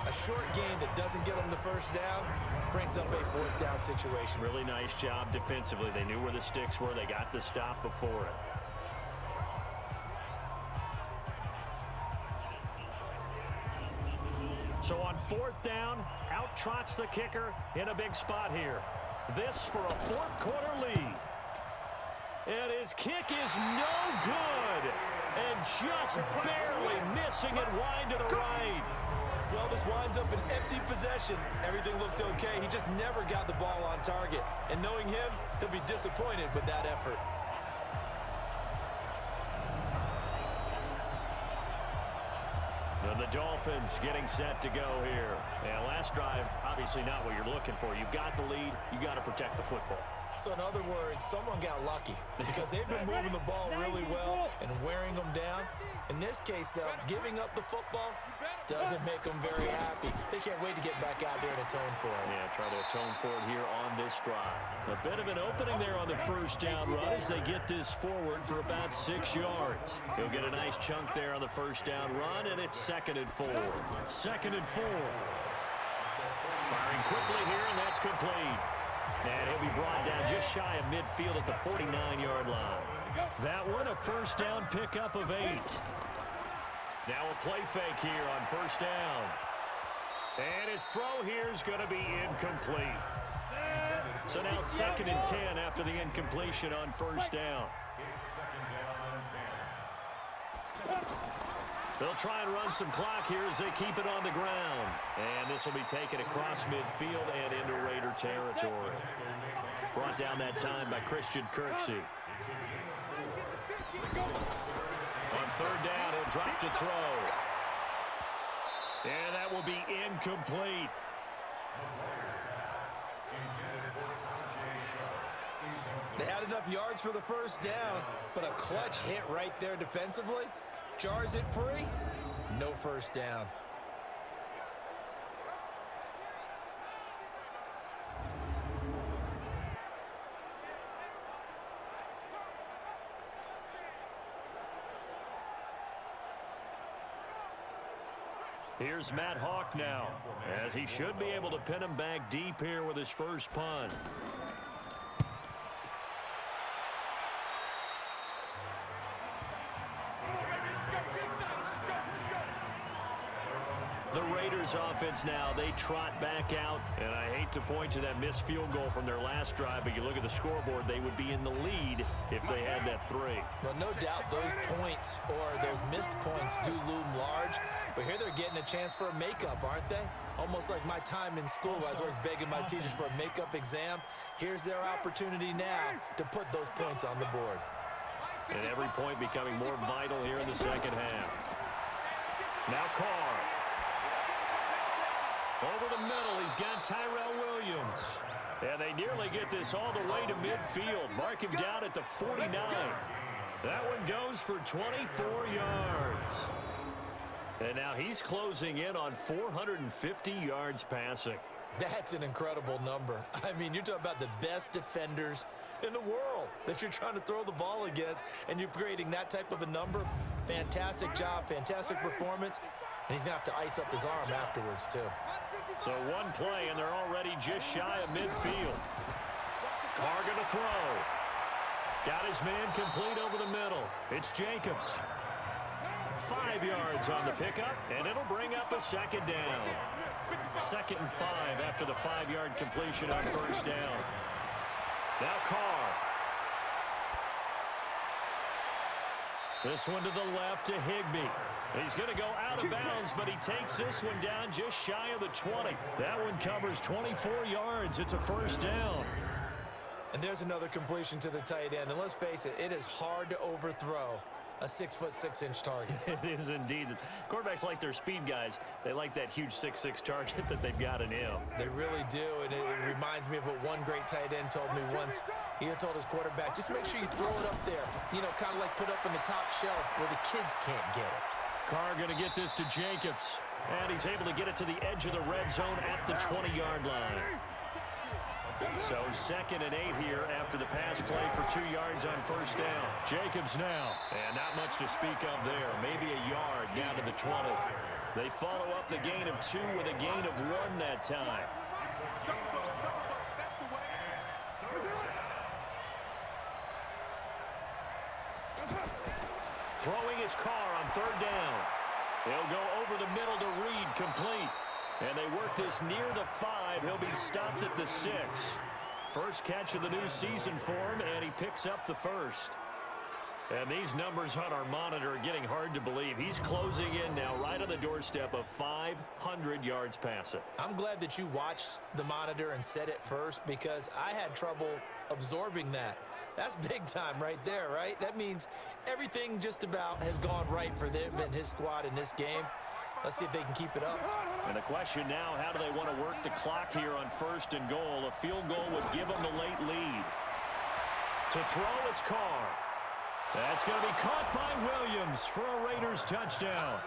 A short gain that doesn't get them the first down brings up a 4th down situation. Really nice job defensively. They knew where the sticks were. They got the stop before it. So on 4th down, out trots the kicker in a big spot here. This for a 4th quarter lead. And his kick is no good. And just barely missing it wide to the right. Well, this winds up an empty possession. Everything looked okay. He just never got the ball on target. And knowing him, he'll be disappointed with that effort. And the Dolphins getting set to go here. And last drive, obviously not what you're looking for. You've got the lead. You got to protect the football. So in other words, someone got lucky because they've been moving the ball really well and wearing them down. In this case, though, giving up the football doesn't make them very happy. They can't wait to get back out there and atone for it. Yeah, try to atone for it here on this drive. A bit of an opening there on the first down run as they get this forward for about 6 yards. He'll get a nice chunk there on the first down run, and it's 2nd and 4. 2nd and 4. Firing quickly here, and that's complete. And he'll be brought down just shy of midfield at the 49-yard line. That one, a first down pickup of 8. Now a play fake here on first down. And his throw here is going to be incomplete. So now 2nd and 10 after the incompletion on first down. They'll try and run some clock here as they keep it on the ground. And this will be taken across midfield and into Raider territory. Brought down that time by Christian Kirksey. On 3rd down, he'll drop to throw. And that will be incomplete. They had enough yards for the first down, but a clutch hit right there defensively jars it free. No first down. Here's Matt Hawk now, as he should be able to pin him back deep here with his first punt. The Raiders offense now, they trot back out, and I hate to point to that missed field goal from their last drive, but you look at the scoreboard, they would be in the lead if they had that 3. Well, no doubt those points or those missed points do loom large, but here they're getting a chance for a makeup, aren't they? Almost like my time in school, I was always begging my teachers for a makeup exam. Here's their opportunity now to put those points on the board. And every point becoming more vital here in the second half. Now Carr. Over the middle, he's got Tyrell Williams. And they nearly get this all the way to midfield. Mark him down at the 49. That one goes for 24 yards. And now he's closing in on 450 yards passing. That's an incredible number. I mean, you're talking about the best defenders in the world that you're trying to throw the ball against, and you're creating that type of a number. Fantastic job, fantastic performance. And he's going to have to ice up his arm afterwards, too. So one play, and they're already just shy of midfield. Carr going to throw. Got his man complete over the middle. It's Jacobs. 5 yards on the pickup, and it'll bring up a second down. 2nd and 5 after the 5-yard completion on first down. Now Carr. This one to the left to Higbee. He's going to go out of bounds, but he takes this one down just shy of the 20. That one covers 24 yards. It's a first down. And there's another completion to the tight end. And let's face it, it is hard to overthrow a 6'6" target. It is indeed. Quarterbacks like their speed guys. They like that huge 6'6" target that they've got in him. They really do, and it reminds me of what one great tight end told me once. He had told his quarterback, just make sure you throw it up there. You know, kind of like put up in the top shelf where the kids can't get it. Carr going to get this to Jacobs. And he's able to get it to the edge of the red zone at the 20-yard line. So 2nd and 8 here after the pass play for 2 yards on first down. Jacobs now. And not much to speak of there. Maybe a yard down to the 20. They follow up the gain of 2 with a gain of 1 that time. Throwing his Carr on 3rd down. He'll go over the middle to Reed, complete. And they work this near the 5. He'll be stopped at the 6. First catch of the new season for him, and he picks up the first. And these numbers on our monitor are getting hard to believe. He's closing in now right on the doorstep of 500 yards passing. I'm glad that you watched the monitor and said it first, because I had trouble absorbing that. That's big time right there, right? That means everything just about has gone right for them and his squad in this game. Let's see if they can keep it up. And the question now, how do they want to work the clock here on 1st and goal? A field goal would give them the late lead. To throw, it's Carr. That's going to be caught by Williams for a Raiders touchdown.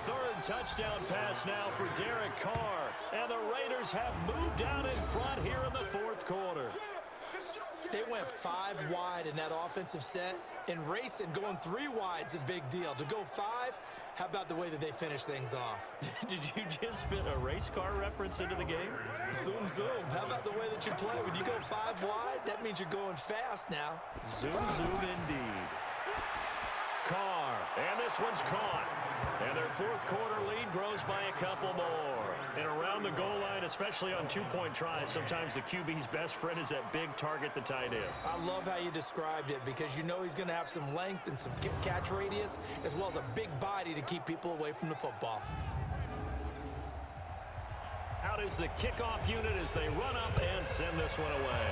3rd touchdown pass now for Derek Carr. And the Raiders have moved out in front here in the 4th quarter. They went 5 wide in that offensive set, and racing going 3 wide's a big deal. To go 5, how about the way that they finish things off? Did you just fit a race car reference into the game? Zoom, zoom. How about the way that you play? When you go 5 wide, that means you're going fast now. Zoom, zoom indeed. Carr, and this one's caught. And their 4th quarter lead grows by a couple more. And around the goal line, especially on 2-point tries, sometimes the QB's best friend is that big target, the tight end. I love how you described it, because you know he's going to have some length and some catch radius, as well as a big body to keep people away from the football. Out is the kickoff unit as they run up and send this one away.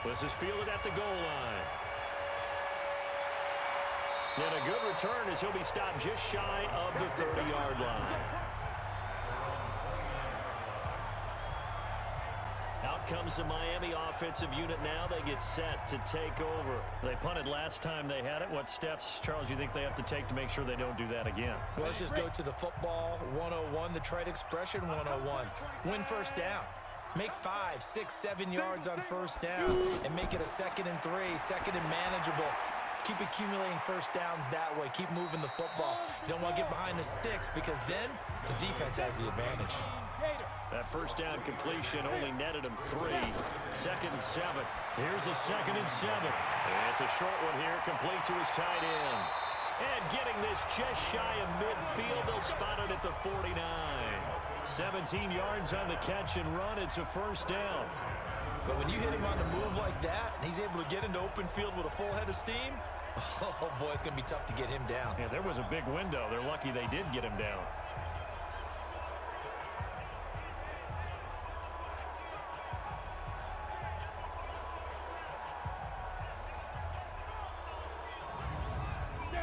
This is fielded at the goal line. And a good return as he'll be stopped just shy of the 30-yard line. Out comes the Miami offensive unit now. They get set to take over. They punted last time they had it. What steps, Charles, you think they have to take to make sure they don't do that again? Well, let's just go to the football 101, the trade expression 101. Win first down. Make 5, 6, 7 yards on first down and make it a 2nd and 3, 2nd and manageable. Keep accumulating first downs that way. Keep moving the football. You don't want to get behind the sticks because then the defense has the advantage. That first down completion only netted him 3. 2nd and 7. Here's a 2nd and 7. It's a short one here, complete to his tight end. And getting this just shy of midfield, they'll spot it at the 49. 17 yards on the catch and run. It's a first down. But when you hit him on the move like that, and he's able to get into open field with a full head of steam, oh boy, it's going to be tough to get him down. Yeah, there was a big window. They're lucky they did get him down.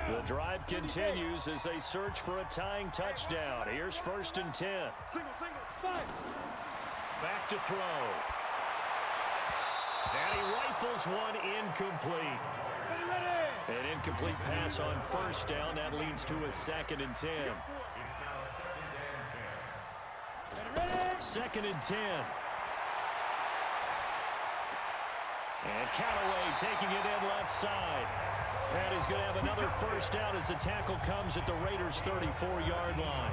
The drive continues as they search for a tying touchdown. Here's 1st and 10. Back to throw. And he rifles one incomplete. An incomplete pass on first down. That leads to a 2nd and 10. 2nd and 10. And Callaway taking it in left side. And he's going to have another first down as the tackle comes at the Raiders' 34-yard line.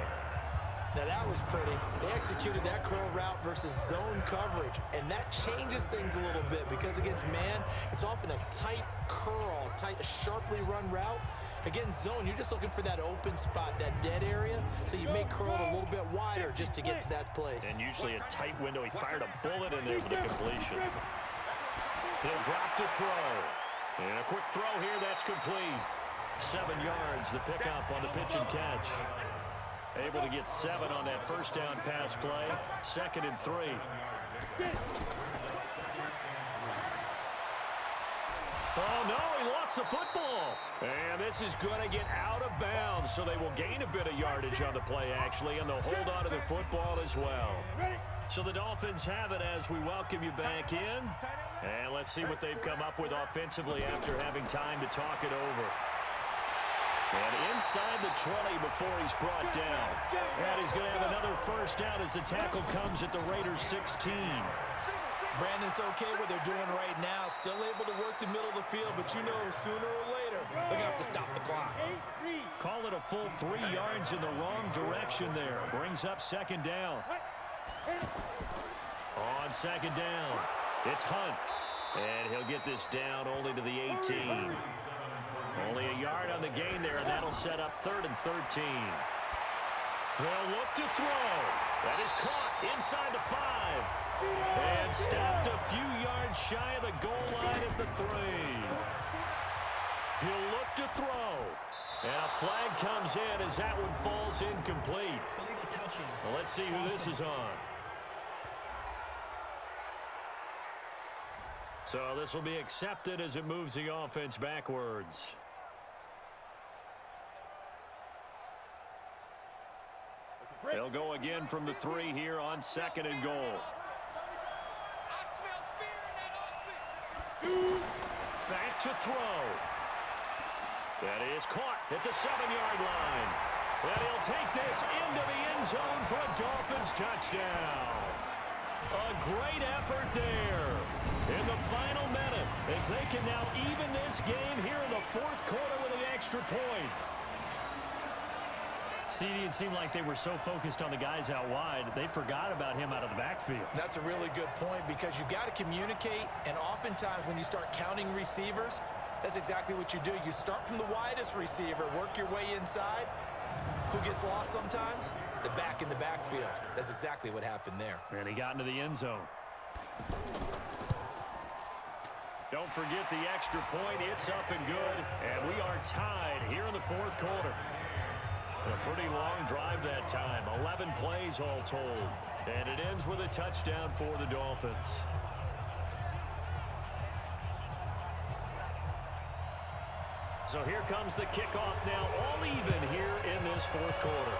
Now that was pretty. They executed that curl route versus zone coverage, and that changes things a little bit because against man, it's often a tight curl, a sharply run route. Against zone, you're just looking for that open spot, that dead area, so you may curl it a little bit wider just to get to that place. And usually a tight window. He fired a bullet in there for the completion. He'll drop to throw. And a quick throw here, that's complete. 7 yards, the pickup on the pitch and catch. Able to get 7 on that first down pass play. 2nd and 3. Oh, no, he lost the football. And this is going to get out of bounds, so they will gain a bit of yardage on the play, actually, and they'll hold on to the football as well. So the Dolphins have it as we welcome you back in. And let's see what they've come up with offensively after having time to talk it over. And inside the 20 before he's brought down. And he's going to have another first down as the tackle comes at the Raiders' 16. Brandon, it's okay what they're doing right now. Still able to work the middle of the field, but you know sooner or later they're going to have to stop the clock. Call it a full 3 yards in the wrong direction there. Brings up 2nd down. On 2nd down, it's Hunt. And he'll get this down only to the 18. Only a yard on the gain there, and that'll set up 3rd and 13. They'll look to throw. That is caught inside the 5. And stopped a few yards shy of the goal line at the 3. He'll look to throw. And a flag comes in as that one falls incomplete. Illegal touching. Well, let's see who this is on. So this will be accepted as it moves the offense backwards. They'll go again from the 3 here on 2nd and goal. Back to throw. That is caught at the 7-yard line. And he'll take this into the end zone for a Dolphins touchdown. A great effort there in the final minute as they can now even this game here in the 4th quarter with an extra point. CD, it seemed like they were so focused on the guys out wide, they forgot about him out of the backfield. That's a really good point because you've got to communicate, and oftentimes when you start counting receivers, that's exactly what you do. You start from the widest receiver, work your way inside. Who gets lost sometimes? The back in the backfield. That's exactly what happened there. And he got into the end zone. Don't forget the extra point. It's up and good. And we are tied here in the 4th quarter. A pretty long drive that time. 11 plays all told. And it ends with a touchdown for the Dolphins. So here comes the kickoff now, all even here in this 4th quarter.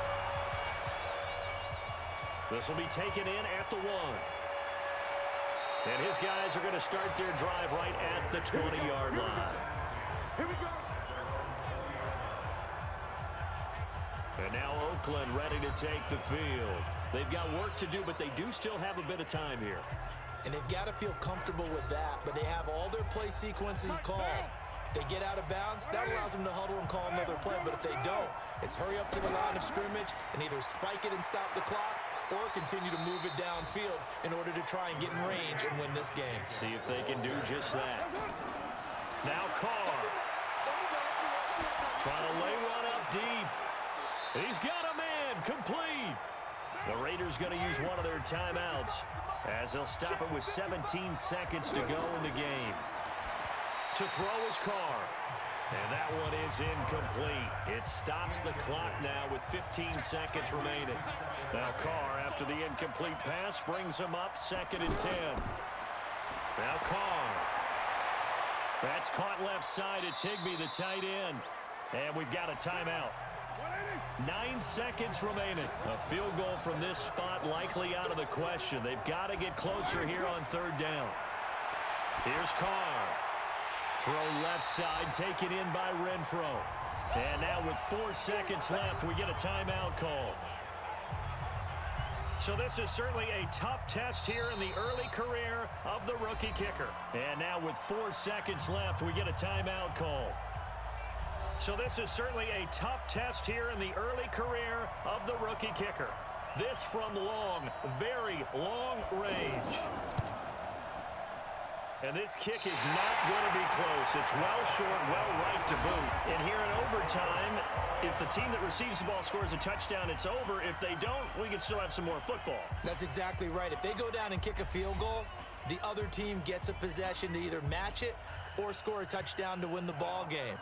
This will be taken in at the 1. And his guys are going to start their drive right at the 20-yard line. Here we go. And now Oakland ready to take the field. They've got work to do, but they do still have a bit of time here. And they've got to feel comfortable with that, but they have all their play sequences called. they get out of bounds, that allows them to huddle and call another play. But if they don't, it's hurry up to the line of scrimmage and either spike it and stop the clock or continue to move it downfield in order to try and get in range and win this game. See if they can do just that. Now Carr. Trying to lay one up deep. He's got a man complete. The Raiders going to use one of their timeouts as they'll stop it with 17 seconds to go in the game. To throw is Carr. And that one is incomplete. It stops the clock now with 15 seconds remaining. Now Carr, after the incomplete pass, brings him up 2nd and 10. Now Carr. That's caught left side. It's Higbee, the tight end. And we've got a timeout. 9 seconds remaining. A field goal from this spot likely out of the question. They've got to get closer here on 3rd down. Here's Carr. Throw left side, taken in by Renfro. And now with 4 seconds left, we get a timeout call. So this is certainly a tough test here in the early career of the rookie kicker. And now with 4 seconds left, we get a timeout call. So this is certainly a tough test here in the early career of the rookie kicker. This from long, very long range. And this kick is not going to be close. It's well short, well right to boot. And here in overtime, if the team that receives the ball scores a touchdown, it's over. If they don't, we can still have some more football. That's exactly right. If they go down and kick a field goal, the other team gets a possession to either match it or score a touchdown to win the ball game.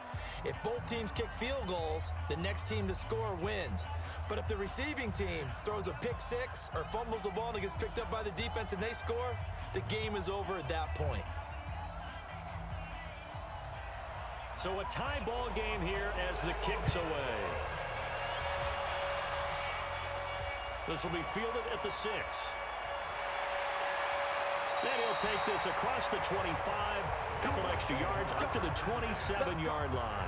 If both teams kick field goals, the next team to score wins. But if the receiving team throws a pick six or fumbles the ball and it gets picked up by the defense and they score, the game is over at that point. So a tie ball game here as the kick's away. This will be fielded at the 6. Then he'll take this across the 25, a couple extra yards, up to the 27-yard line.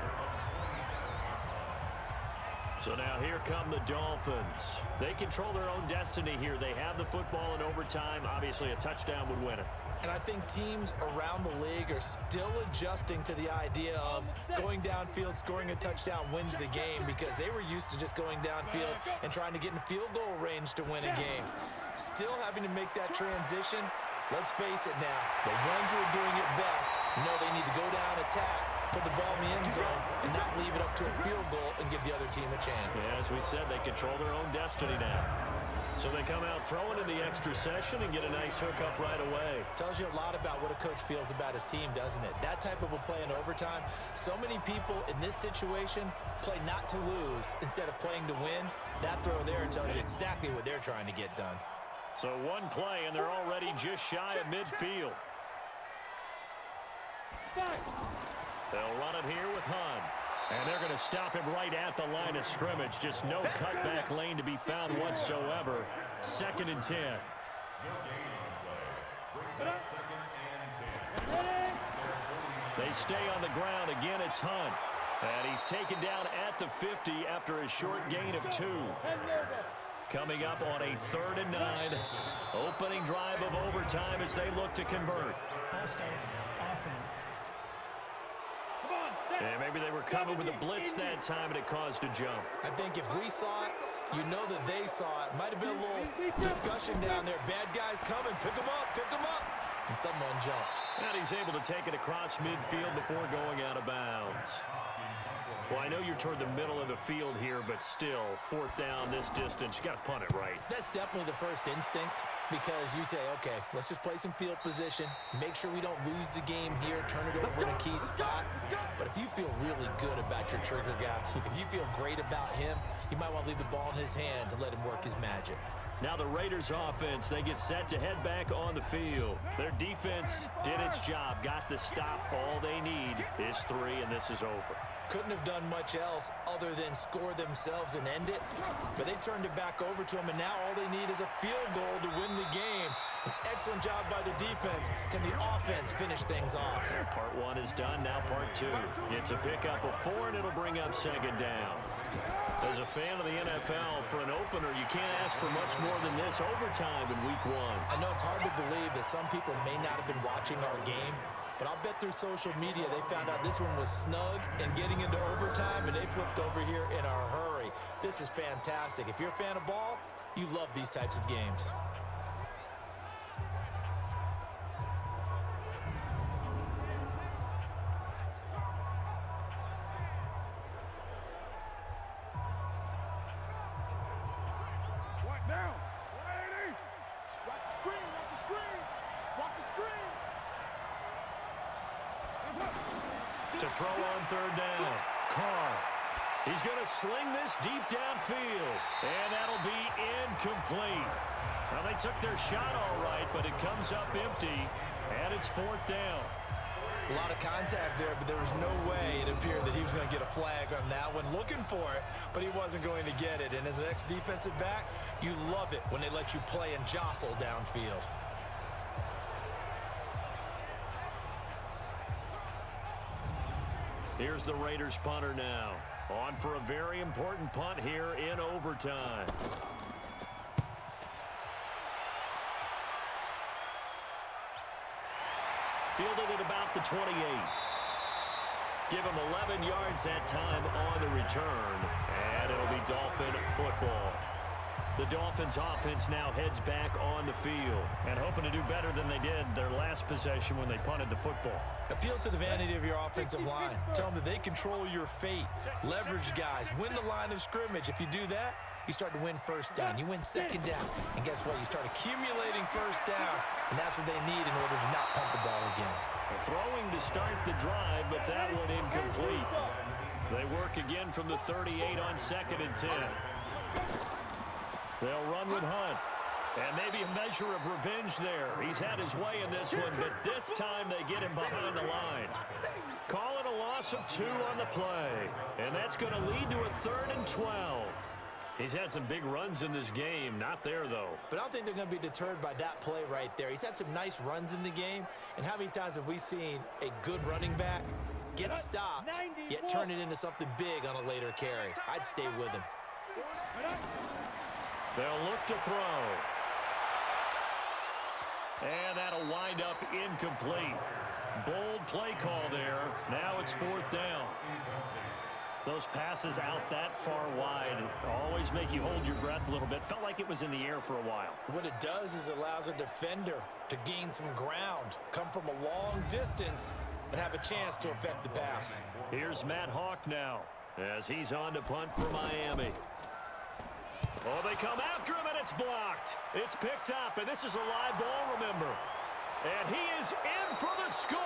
So now here come the Dolphins. They control their own destiny here. They have the football in overtime. Obviously, a touchdown would win it. And I think teams around the league are still adjusting to the idea of going downfield, scoring a touchdown wins the game, because they were used to just going downfield and trying to get in field goal range to win a game. Still having to make that transition. Let's face it now, the ones who are doing it best know they need to go down, attack, put the ball in the end zone, and not leave it up to a field goal and give the other team a chance. Yeah, as we said, they control their own destiny now. So they come out throwing in the extra session and get a nice hookup right away. Tells you a lot about what a coach feels about his team, doesn't it? That type of a play in overtime. So many people in this situation play not to lose instead of playing to win. That throw there tells you exactly what they're trying to get done. So one play, and they're already just shy of midfield. They'll run it here with Hunt. And they're going to stop him right at the line of scrimmage. Just no cutback lane to be found whatsoever. 2nd and 10. They stay on the ground. Again, it's Hunt. And he's taken down at the 50 after a short gain of 2. Coming up on a 3rd and 9. Opening drive of overtime as they look to convert. Full start. Offense. And maybe they were coming with a blitz that time and it caused a jump. I think if we saw it, you know that they saw it. Might have been a little discussion down there. Bad guys coming. Pick them up. Pick them up. And someone jumped. And he's able to take it across midfield before going out of bounds. Well, I know you're toward the middle of the field here, but still, 4th down this distance, you got to punt it right. That's definitely the first instinct, because you say, okay, let's just play some field position, make sure we don't lose the game here, turn it over in a key spot. But if you feel really good about your trigger guy, if you feel great about him, you might want to leave the ball in his hands and let him work his magic. Now the Raiders offense, they get set to head back on the field. Their defense did its job, got the stop. All they need is 3, and this is over. Couldn't have done much else other than score themselves and end it. But they turned it back over to him, and now all they need is a field goal to win the game. An excellent job by the defense. Can the offense finish things off? Part 1 is done, now part 2. It's a pickup of 4, and it'll bring up 2nd down. As a fan of the NFL, for an opener, you can't ask for much more than this overtime in week 1. I know it's hard to believe that some people may not have been watching our game, But I'll bet through social media they found out this one was snug and getting into overtime, and they flipped over here in a hurry. This is fantastic. If you're a fan of ball, you love these types of games. Now, 180. Watch the screen, watch the screen. Watch the screen. To throw on third down. Carr. He's going to sling this deep downfield. And that'll be incomplete. Well, they took their shot all right, but it comes up empty. And it's fourth down. A lot of contact there, but there was no way it appeared that he was going to get a flag on that one. Looking for it, but he wasn't going to get it. And as an ex-defensive back, you love it when they let you play and jostle downfield. Here's the Raiders punter now. On for a very important punt here in overtime. Fielded at about the 28. Give him 11 yards that time on the return. And it'll be Dolphin football. The Dolphins offense now heads back on the field and hoping to do better than they did their last possession when they punted the football. Appeal to the vanity of your offensive line. Tell them that they control your fate. Leverage guys. Win the line of scrimmage. If you do that, you start to win first down. You win second down. And guess what? You start accumulating first downs. And that's what they need in order to not punt the ball again. Throwing to start the drive, but that one incomplete. They work again from the 38 on 2nd and 10. They'll run with Hunt. And maybe a measure of revenge there. He's had his way in this one, but this time they get him behind the line. Call it a loss of 2 on the play. And that's going to lead to a 3rd and 12. He's had some big runs in this game. Not there, though. But I don't think they're going to be deterred by that play right there. He's had some nice runs in the game. And how many times have we seen a good running back get stopped, yet turn it into something big on a later carry? I'd stay with him. They'll look to throw. And that'll wind up incomplete. Bold play call there. Now it's 4th down. Those passes out that far wide always make you hold your breath a little bit. Felt like it was in the air for a while. What it does is it allows a defender to gain some ground, come from a long distance, and have a chance to affect the pass. Here's Matt Hawk now as he's on to punt for Miami. Oh, they come after him, and it's blocked. It's picked up, and this is a live ball, remember. And he is in for the score.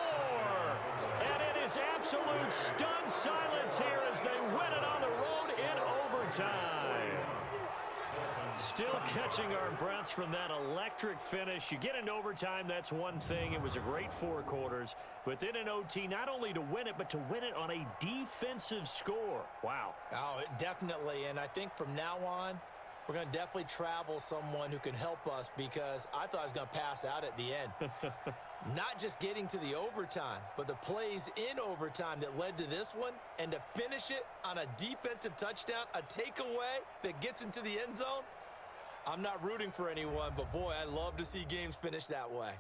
And it is absolute stunned silence here as they win it on the road in overtime. Still catching our breaths from that electric finish. You get into overtime, that's one thing. It was a great 4 quarters. But then in OT, not only to win it, but to win it on a defensive score. Wow. Oh, definitely. And I think from now on, we're going to definitely travel someone who can help us because I thought I was going to pass out at the end. Not just getting to the overtime, but the plays in overtime that led to this one, and to finish it on a defensive touchdown, a takeaway that gets into the end zone. I'm not rooting for anyone, but boy, I love to see games finish that way.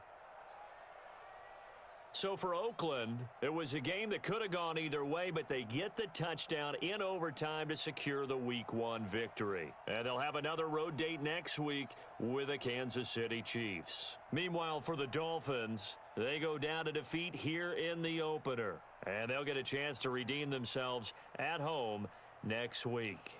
So for Oakland, it was a game that could have gone either way, but they get the touchdown in overtime to secure the Week 1 victory. And they'll have another road date next week with the Kansas City Chiefs. Meanwhile, for the Dolphins, they go down to defeat here in the opener. And they'll get a chance to redeem themselves at home next week.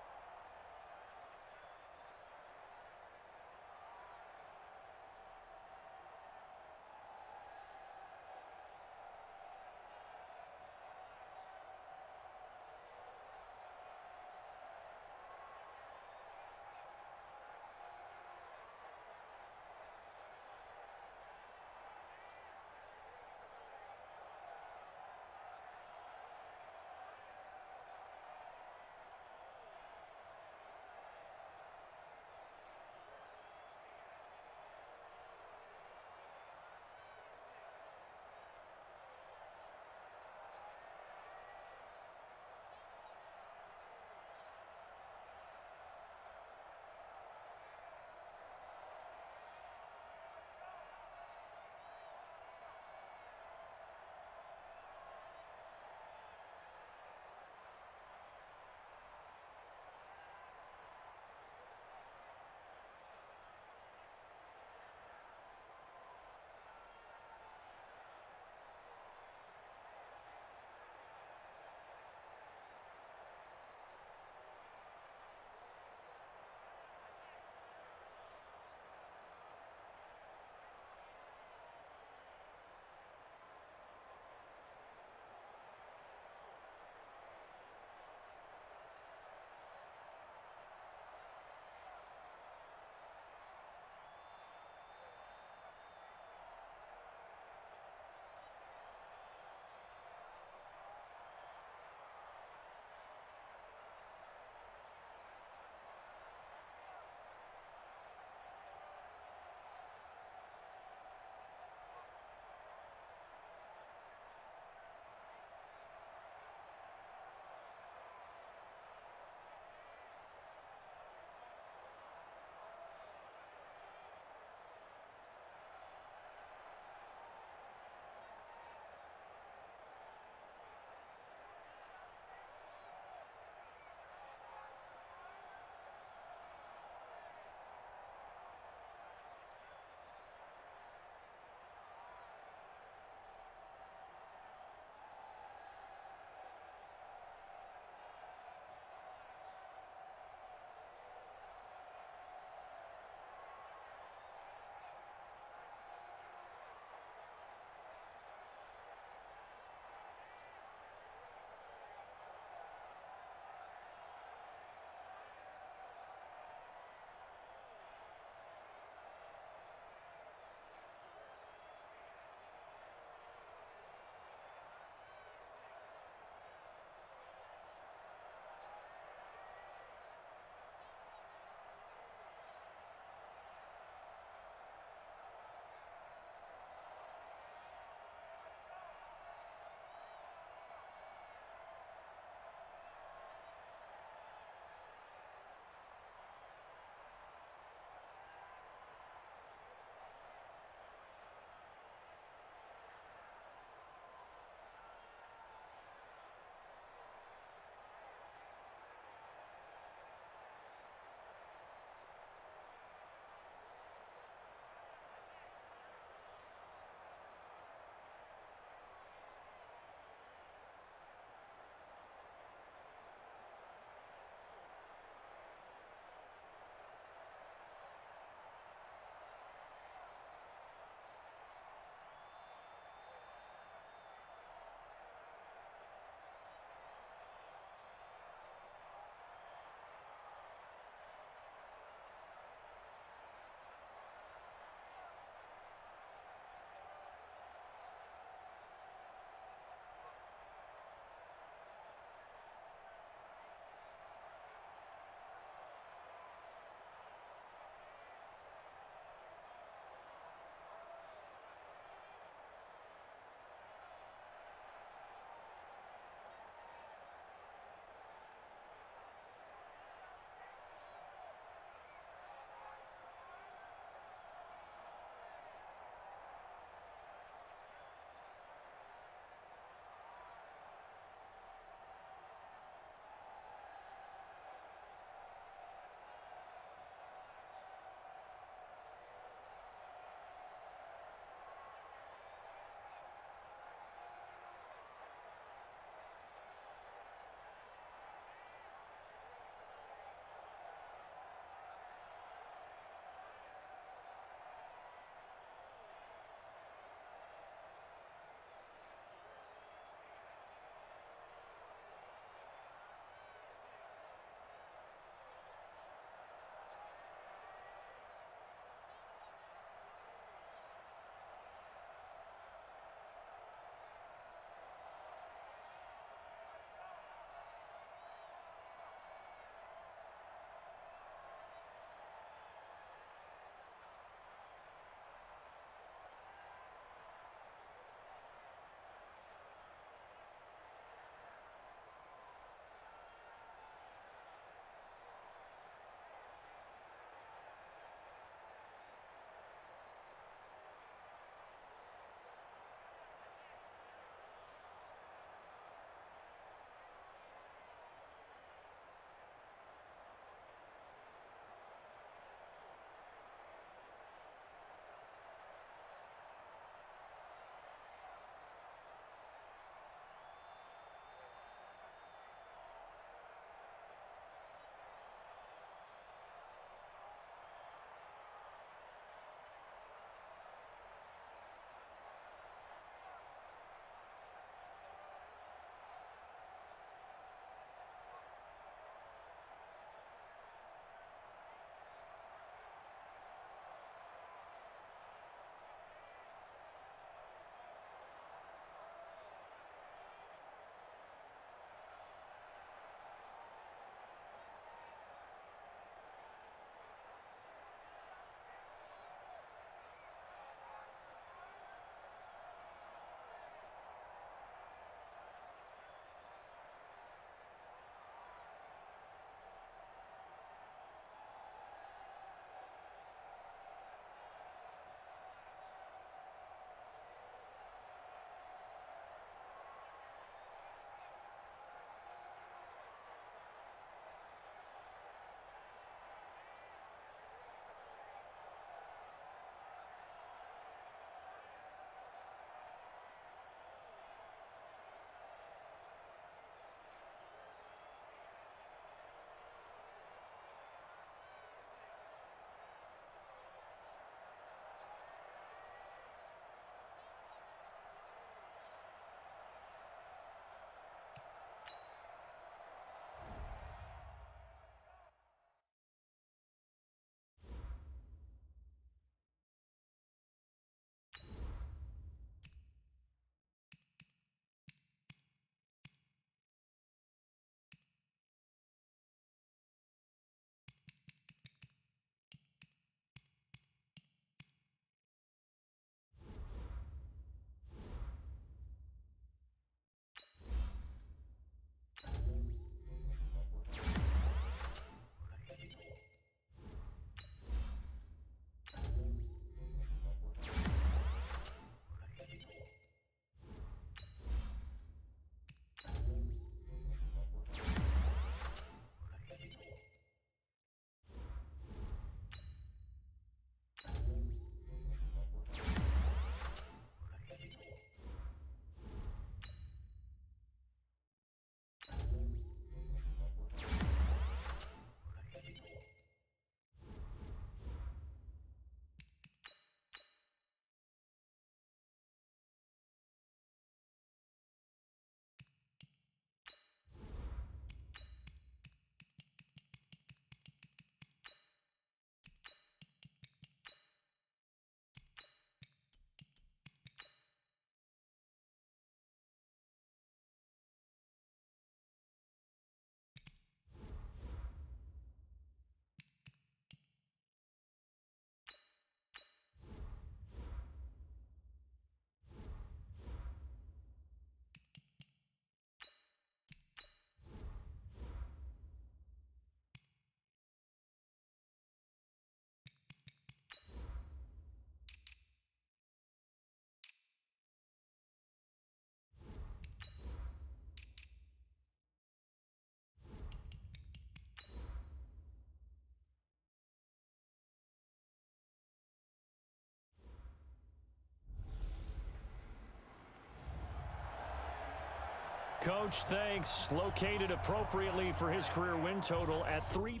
coach. Thanks. Located appropriately for his career win total at 3.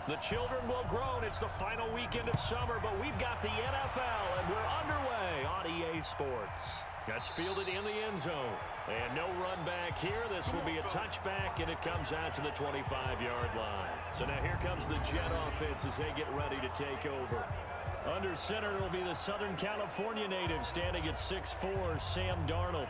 The children will groan. It's the final weekend of summer, but we've got the NFL, and we're underway on EA Sports. That's fielded in the end zone. And no run back here. This will be a touchback, and it comes out to the 25-yard line. So now here comes the Jet offense as they get ready to take over. Under center will be the Southern California native standing at 6'4", Sam Darnold.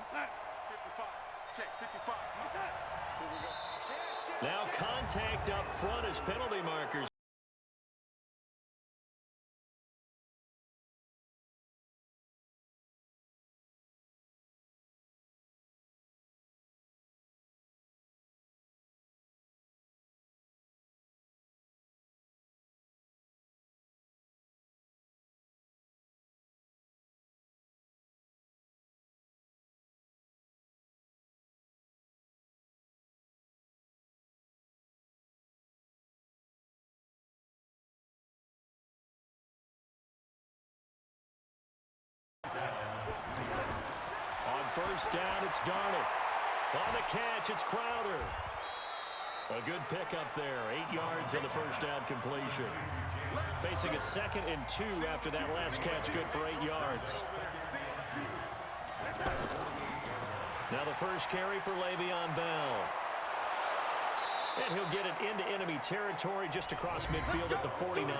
55. Check, 55. Here we go. Now contact up front as penalty markers. On first down, it's Darnold. On the catch, it's Crowder. A good pickup there. 8 yards on the first down completion. Facing a 2nd and 2 after that last catch, good for 8 yards. Now the first carry for Le'Veon Bell. And he'll get it into enemy territory just across midfield at the 49.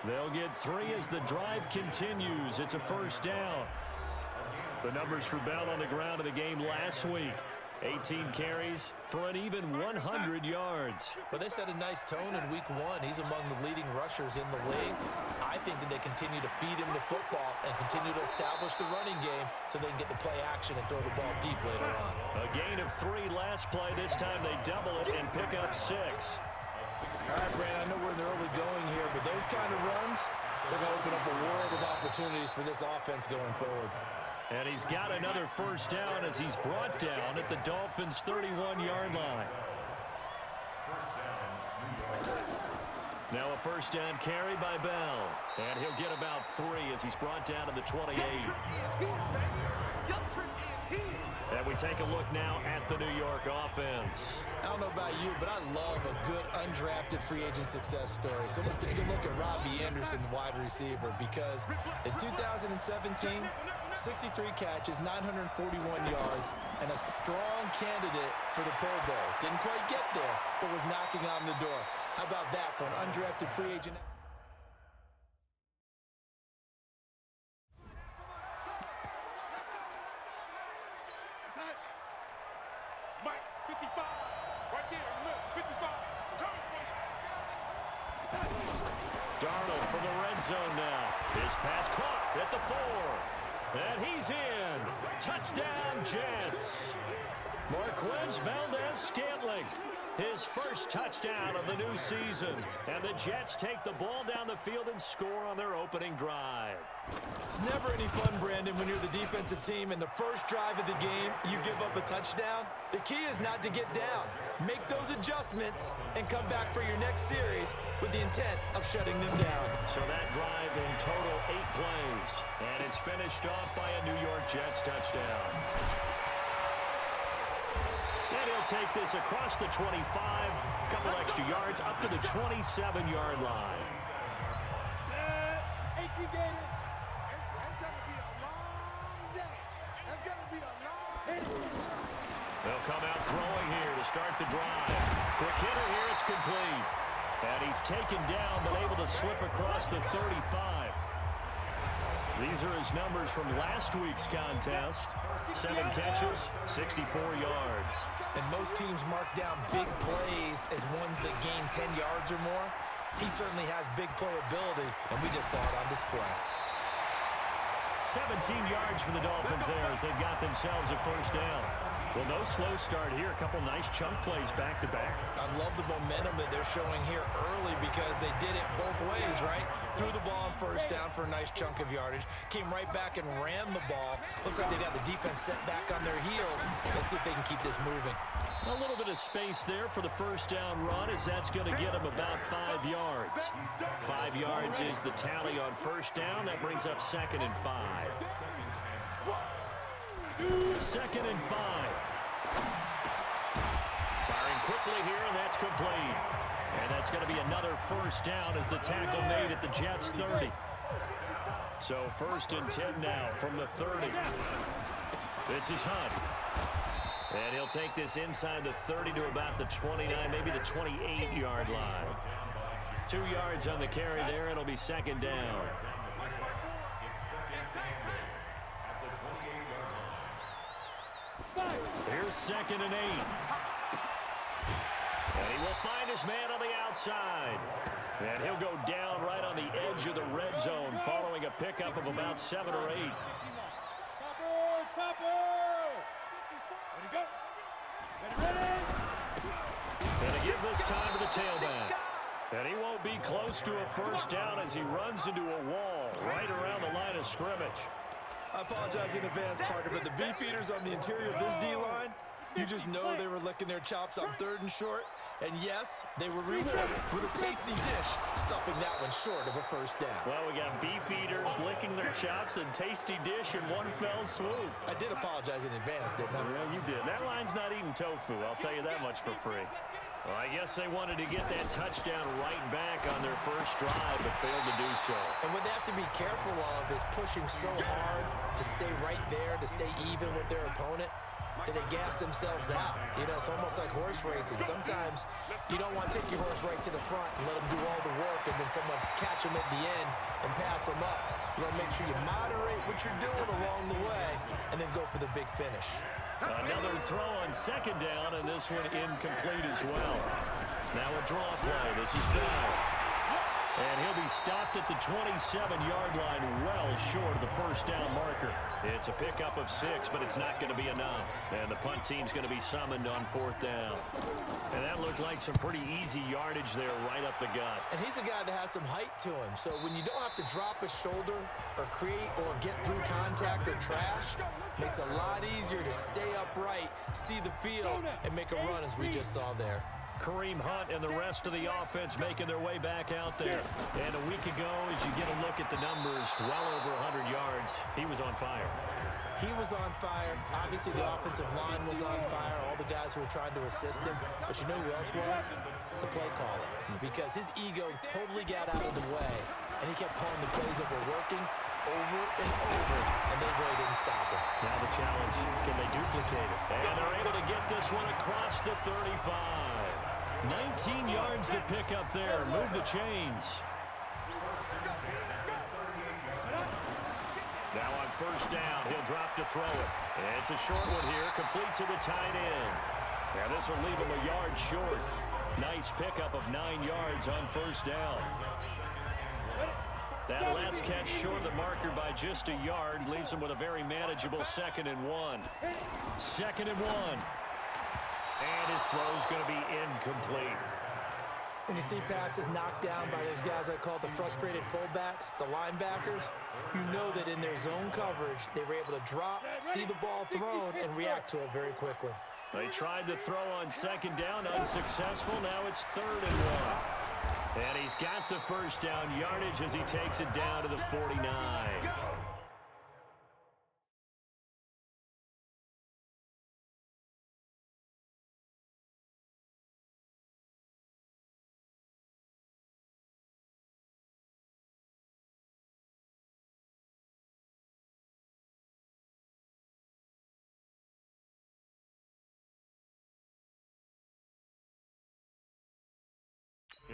They'll get 3 as the drive continues. It's a first down. The numbers for Bell on the ground in the game last week. 18 carries for an even 100 yards. But they set a nice tone in week 1. He's among the leading rushers in the league. I think that they continue to feed him the football and continue to establish the running game so they can get the play action and throw the ball deep later on. A gain of 3 last play. This time they double it and pick up 6. All right, Brandon, I know we're in the early going here, but those kind of runs, they're going to open up a world of opportunities for this offense going forward. And he's got another first down as he's brought down at the Dolphins' 31-yard line. Now a first down carry by Bell. And he'll get about 3 as he's brought down to the 28. And we take a look now at the New York offense. I don't know about you, but I love a good undrafted free agent success story. So let's take a look at Robbie Anderson, wide receiver, because in 2017, 63 catches, 941 yards, and a strong candidate for the Pro Bowl. Didn't quite get there, but was knocking on the door. How about that for an undrafted free agent? Mike, 55. Right there, look, 55. Darnold from the red zone now. His pass caught at the 4. And he's in. Touchdown, Jets. Marquez Valdez-Scantling. His first touchdown of the new season. And the Jets take the ball down the field and score on their opening drive. It's never any fun, Brandon, when you're the defensive team and the first drive of the game, you give up a touchdown. The key is not to get down. Make those adjustments and come back for your next series with the intent of shutting them down. So that drive in total 8 plays. And it's finished off by a New York Jets touchdown. And he'll take this across the 25, a couple extra yards, up to the 27-yard line. It's going to be a long day. It's going to be a long day. They'll come out throwing here to start the drive. Quick hitter here, it's complete. And he's taken down, but able to slip across the 35. These are his numbers from last week's contest. 7 catches, 64 yards. And most teams mark down big plays as ones that gain 10 yards or more. He certainly has big playability, and we just saw it on display. 17 yards for the Dolphins there as they've got themselves a first down. Well, no slow start here. A couple nice chunk plays back-to-back. I love the momentum that they're showing here early because they did it both ways, right? Threw the ball on first down for a nice chunk of yardage. Came right back and ran the ball. Looks like they got the defense set back on their heels. Let's see if they can keep this moving. A little bit of space there for the first down run as that's going to get them about 5 yards. 5 yards is the tally on first down. That brings up 2nd and 5. 2nd and 5. Firing quickly here, and that's complete. And that's going to be another first down as the tackle made at the Jets' 30. So 1st and 10 now from the 30. This is Hunt. And he'll take this inside the 30 to about the 29, maybe the 28-yard line. 2 yards on the carry there. It'll be 2nd down. Here's 2nd and 8. And he will find his man on the outside. And he'll go down right on the edge of the red zone following a pickup of about 7 or 8. Gonna give this time to the tailback. And he won't be close to a first down as he runs into a wall right around the line of scrimmage. I apologize in advance, partner, but the beefeaters on the interior of this D-line, you just know they were licking their chops on 3rd and short. And yes, they were rewarded with a tasty dish, stuffing that one short of a first down. Well, we got beef eaters licking their chops and tasty dish in one fell swoop. I did apologize in advance, didn't I? Yeah, you did. That line's not eating tofu, I'll tell you that much for free. Well, I guess they wanted to get that touchdown right back on their first drive, but failed to do so. And what they have to be careful of is pushing so hard to stay right there, to stay even with their opponent, that they gas themselves out. You know, it's almost like horse racing. Sometimes you don't want to take your horse right to the front and let them do all the work and then someone catch them at the end and pass them up. You want to make sure you moderate what you're doing along the way and then go for the big finish. Another throw on 2nd down, and this one incomplete as well. Now a draw play. This is Bell. And he'll be stopped at the 27-yard line, well short of the first down marker. It's a pickup of 6, but it's not going to be enough. And the punt team's going to be summoned on 4th down. And that looked like some pretty easy yardage there right up the gut. And he's a guy that has some height to him. So when you don't have to drop a shoulder or create or get through contact or trash, makes it a lot easier to stay upright, see the field, and make a run as we just saw there. Kareem Hunt and the rest of the offense making their way back out there. And a week ago, as you get a look at the numbers, well over 100 yards, he was on fire. He was on fire. Obviously, the offensive line was on fire, all the guys who were trying to assist him. But you know who else was? The play caller. Because his ego totally got out of the way, and he kept calling the plays that were working over and over, and they really didn't stop him. Now the challenge, can they duplicate it? And they're able to get this one across the 35. 19 yards to pick up there. Move the chains. Now on first down, he'll drop to throw it. It's a short one here, complete to the tight end. And this will leave him a yard short. Nice pickup of 9 yards on first down. That last catch short of the marker by just a yard leaves him with a very manageable 2nd and 1. 2nd and 1. And his throw's going to be incomplete. When you see passes knocked down by those guys I call the frustrated fullbacks, the linebackers, you know that in their zone coverage, they were able to drop, see the ball thrown, and react to it very quickly. They tried to throw on 2nd down, unsuccessful. Now it's 3rd and 1. And he's got the first down yardage as he takes it down to the 49.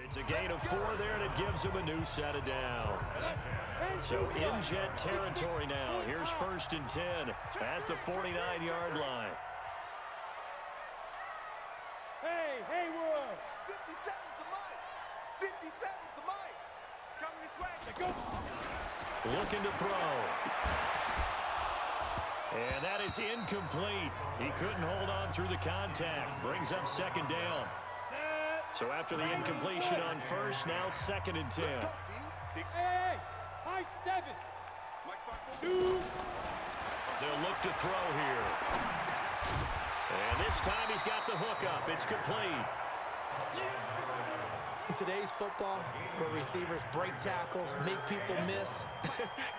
It's a gain of 4 there, and it gives him a new set of downs. So in Jet territory now. Here's 1st and 10 at the 49-yard line. Hey, Haywood! 50 seconds to Mike. 50 seconds to Mike. It's coming this way. Go! Looking to throw. And that is incomplete. He couldn't hold on through the contact. Brings up 2nd down. So after the incompletion on first, now 2nd and 10. Hey! High 7! 2! They'll look to throw here. And this time he's got the hook up. It's complete. In today's football, where receivers break tackles, make people miss,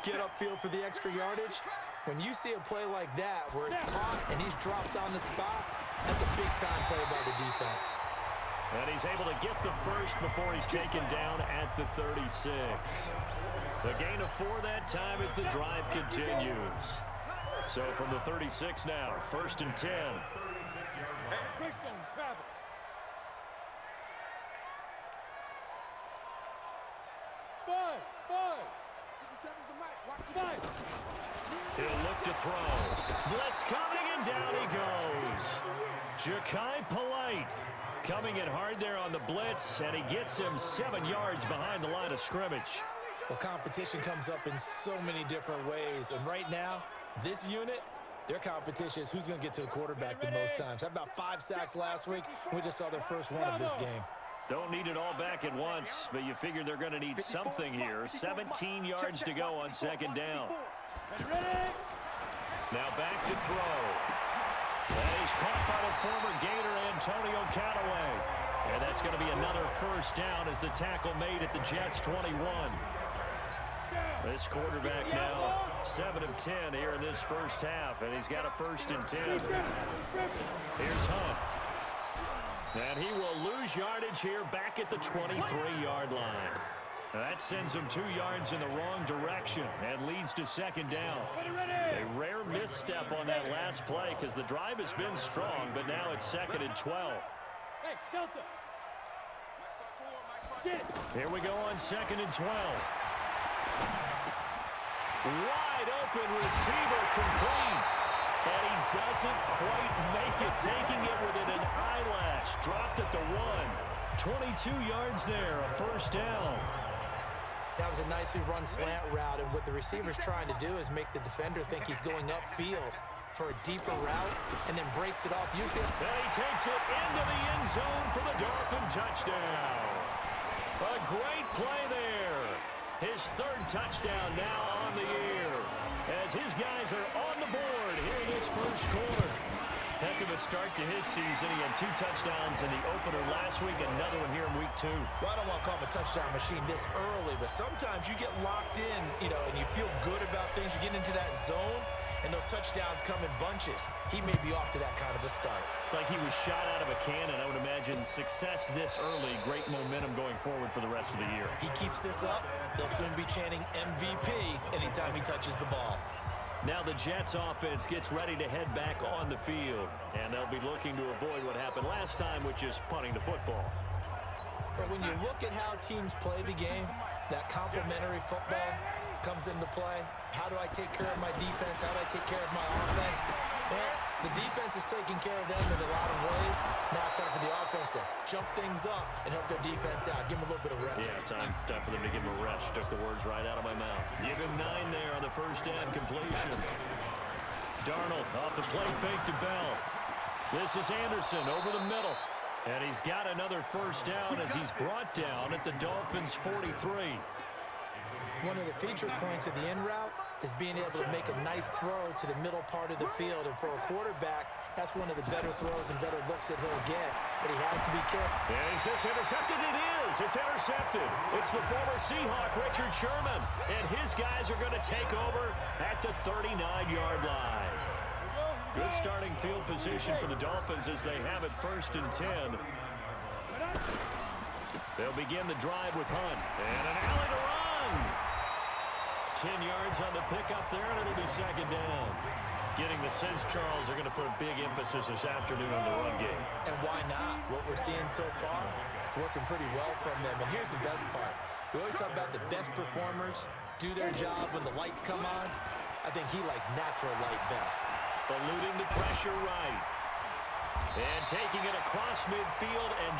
get upfield for the extra yardage, when you see a play like that where it's caught and he's dropped on the spot, that's a big-time play by the defense. And he's able to get the first before he's taken down at the 36. The gain of 4 that time as the drive continues. So from the 36 now, 1st and 10. Greystone travel. Buzz! 7's the mic. Watch the Five. He'll look to throw. Blitz coming, and down he goes. Ja'Kai Polite coming in hard there on the blitz, and he gets him 7 yards behind the line of scrimmage. Well, competition comes up in so many different ways. And right now, this unit, their competition is who's going to get to the quarterback the most times. How about 5 sacks last week? We just saw their first one of this game. Don't need it all back at once, but you figure they're going to need something here. 17 yards to go on second down. Ready? Now back to throw. And he's caught by the former Gator Antonio Callaway. And that's going to be another first down as the tackle made at the Jets' 21. This quarterback now 7 of 10 here in this first half, and he's got a 1st and 10. Here's Hunt. And he will lose yardage here back at the 23-yard line. That sends him 2 yards in the wrong direction and leads to second down. A rare misstep on that last play because the drive has been strong, but now it's 2nd and 12. Hey, Delta. Get it. Here we go on 2nd and 12. Wide open receiver complete. And he doesn't quite make it, taking it within an eyelash. Dropped at the 1. 22 yards there, a first down. That was a nicely run slant route, and what the receiver's trying to do is make the defender think he's going upfield for a deeper route and then breaks it off. Usually, and he takes it into the end zone for the Dolphin touchdown. A great play there. His 3rd touchdown now on the year as his guys are on the board here in this first quarter. Heck of a start to his season. He had 2 touchdowns in the opener last week, another one here in week 2. well, I don't want to call him a touchdown machine this early, but sometimes you get locked in, and you feel good about things. You get into that zone, and those touchdowns come in bunches. He may be off to that kind of a start. It's like he was shot out of a cannon. I would imagine success this early, great momentum going forward for the rest of the year. He keeps this up, they'll soon be chanting MVP anytime he touches the ball. Now the Jets offense gets ready to head back on the field, and they'll be looking to avoid what happened last time, which is punting the football. But when you look at how teams play the game, that complementary football comes into play. How do I take care of my defense? How do I take care of my offense? Well, the defense is taking care of them in a lot of ways. Now it's time for the offense to jump things up and help their defense out. Give them a little bit of rest. Yeah, it's time for them to give him a rest. Took the words right out of my mouth. Give him 9 there on the first down completion. Darnold off the play fake to Bell. This is Anderson over the middle. And he's got another first down as he's brought down at the Dolphins' 43. One of the feature points of the in route is being able to make a nice throw to the middle part of the field. And for a quarterback, that's one of the better throws and better looks that he'll get. But he has to be careful. Is this intercepted? It is. It's intercepted. It's the former Seahawk, Richard Sherman. And his guys are going to take over at the 39-yard line. Good starting field position for the Dolphins as they have it 1st and 10. They'll begin the drive with Hunt. And an alley to run. 10 yards on the pickup there, and it'll be second down. Getting the sense, Charles, are going to put a big emphasis this afternoon on the run game. And why not? What we're seeing so far, working pretty well from them. And here's the best part. We always talk about the best performers do their job when the lights come on. I think he likes natural light best. Eluding the pressure right. And taking it across midfield and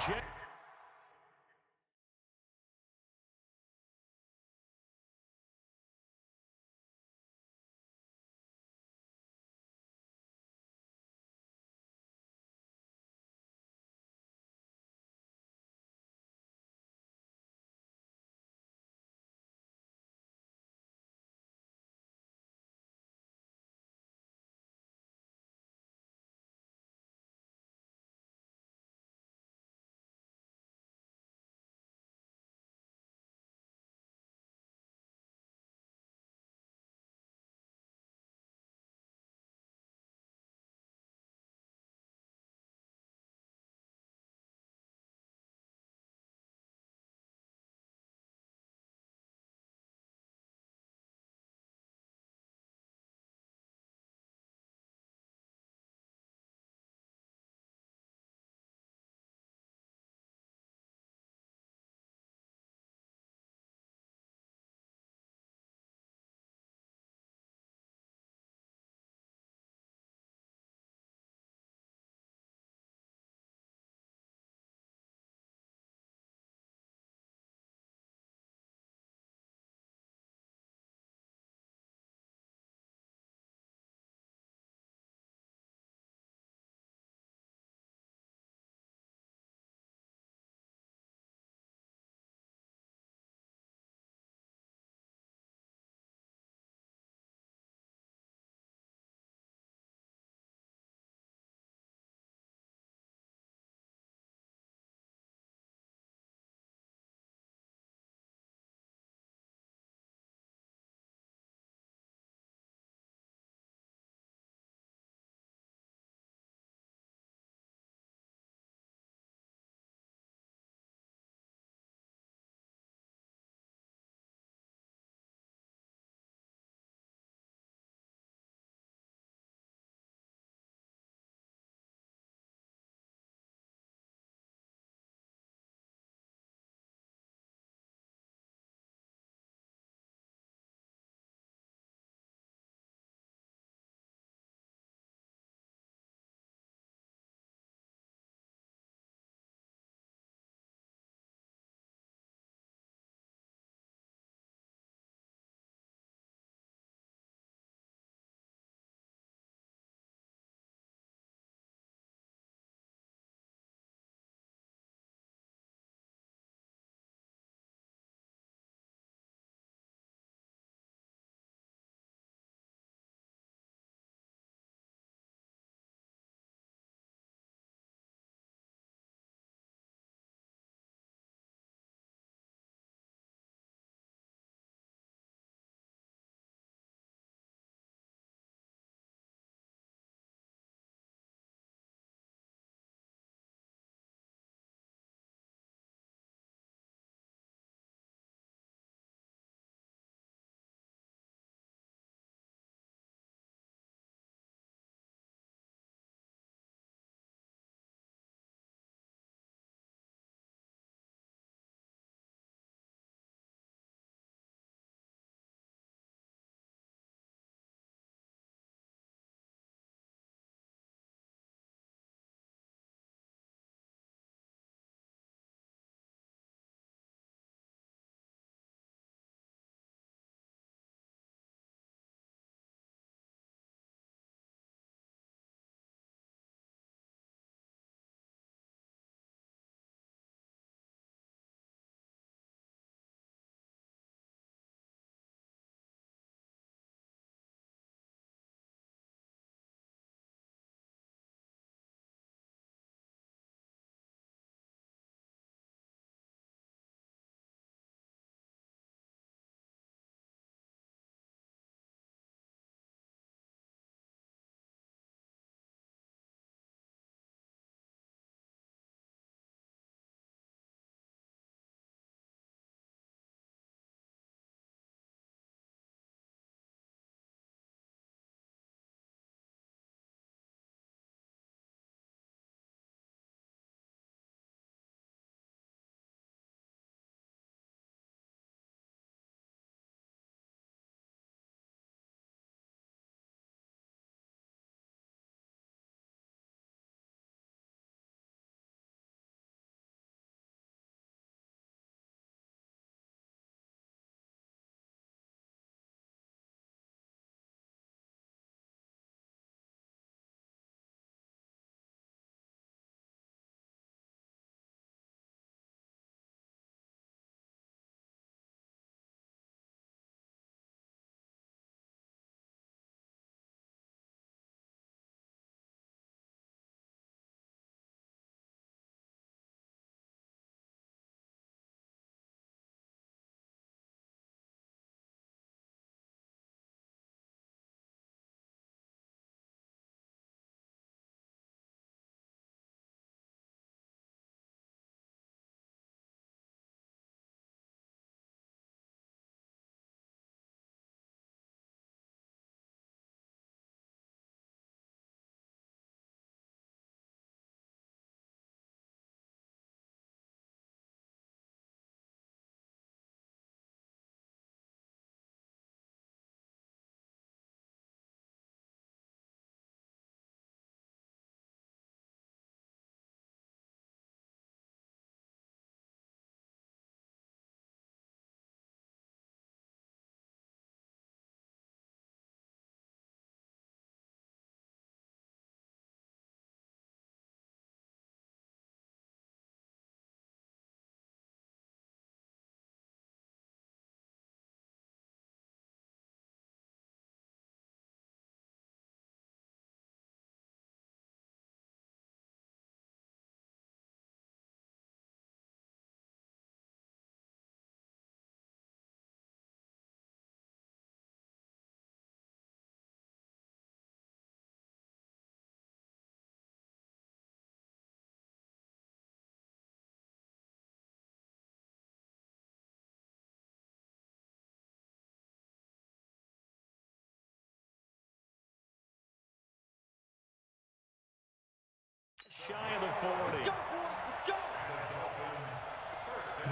Shy of the 40.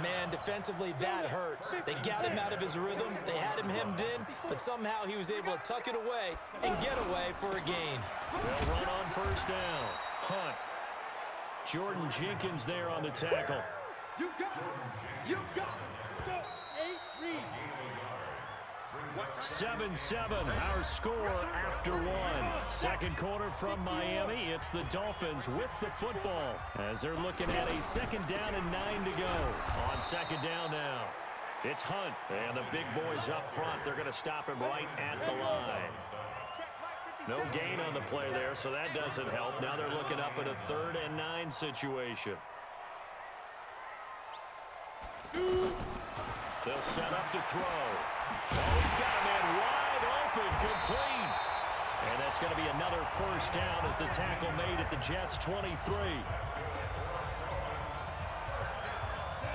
Man, defensively, that hurts. They got him out of his rhythm. They had him hemmed in, but somehow he was able to tuck it away and get away for a gain. They'll run on first down. Hunt. Jordan Jenkins there on the tackle. You got it. You got it. Go. 8 read. 7-7, our score after one. Second quarter from Miami. It's the Dolphins with the football as they're looking at a second down and 9 to go. On second down now, it's Hunt. And the big boys up front, they're going to stop him right at the line. No gain on the play there, so that doesn't help. Now they're looking up at a 3rd and 9 situation. They'll set up to throw. Oh, he's got a man wide open, complete. And that's going to be another first down as the tackle made at the Jets' 23.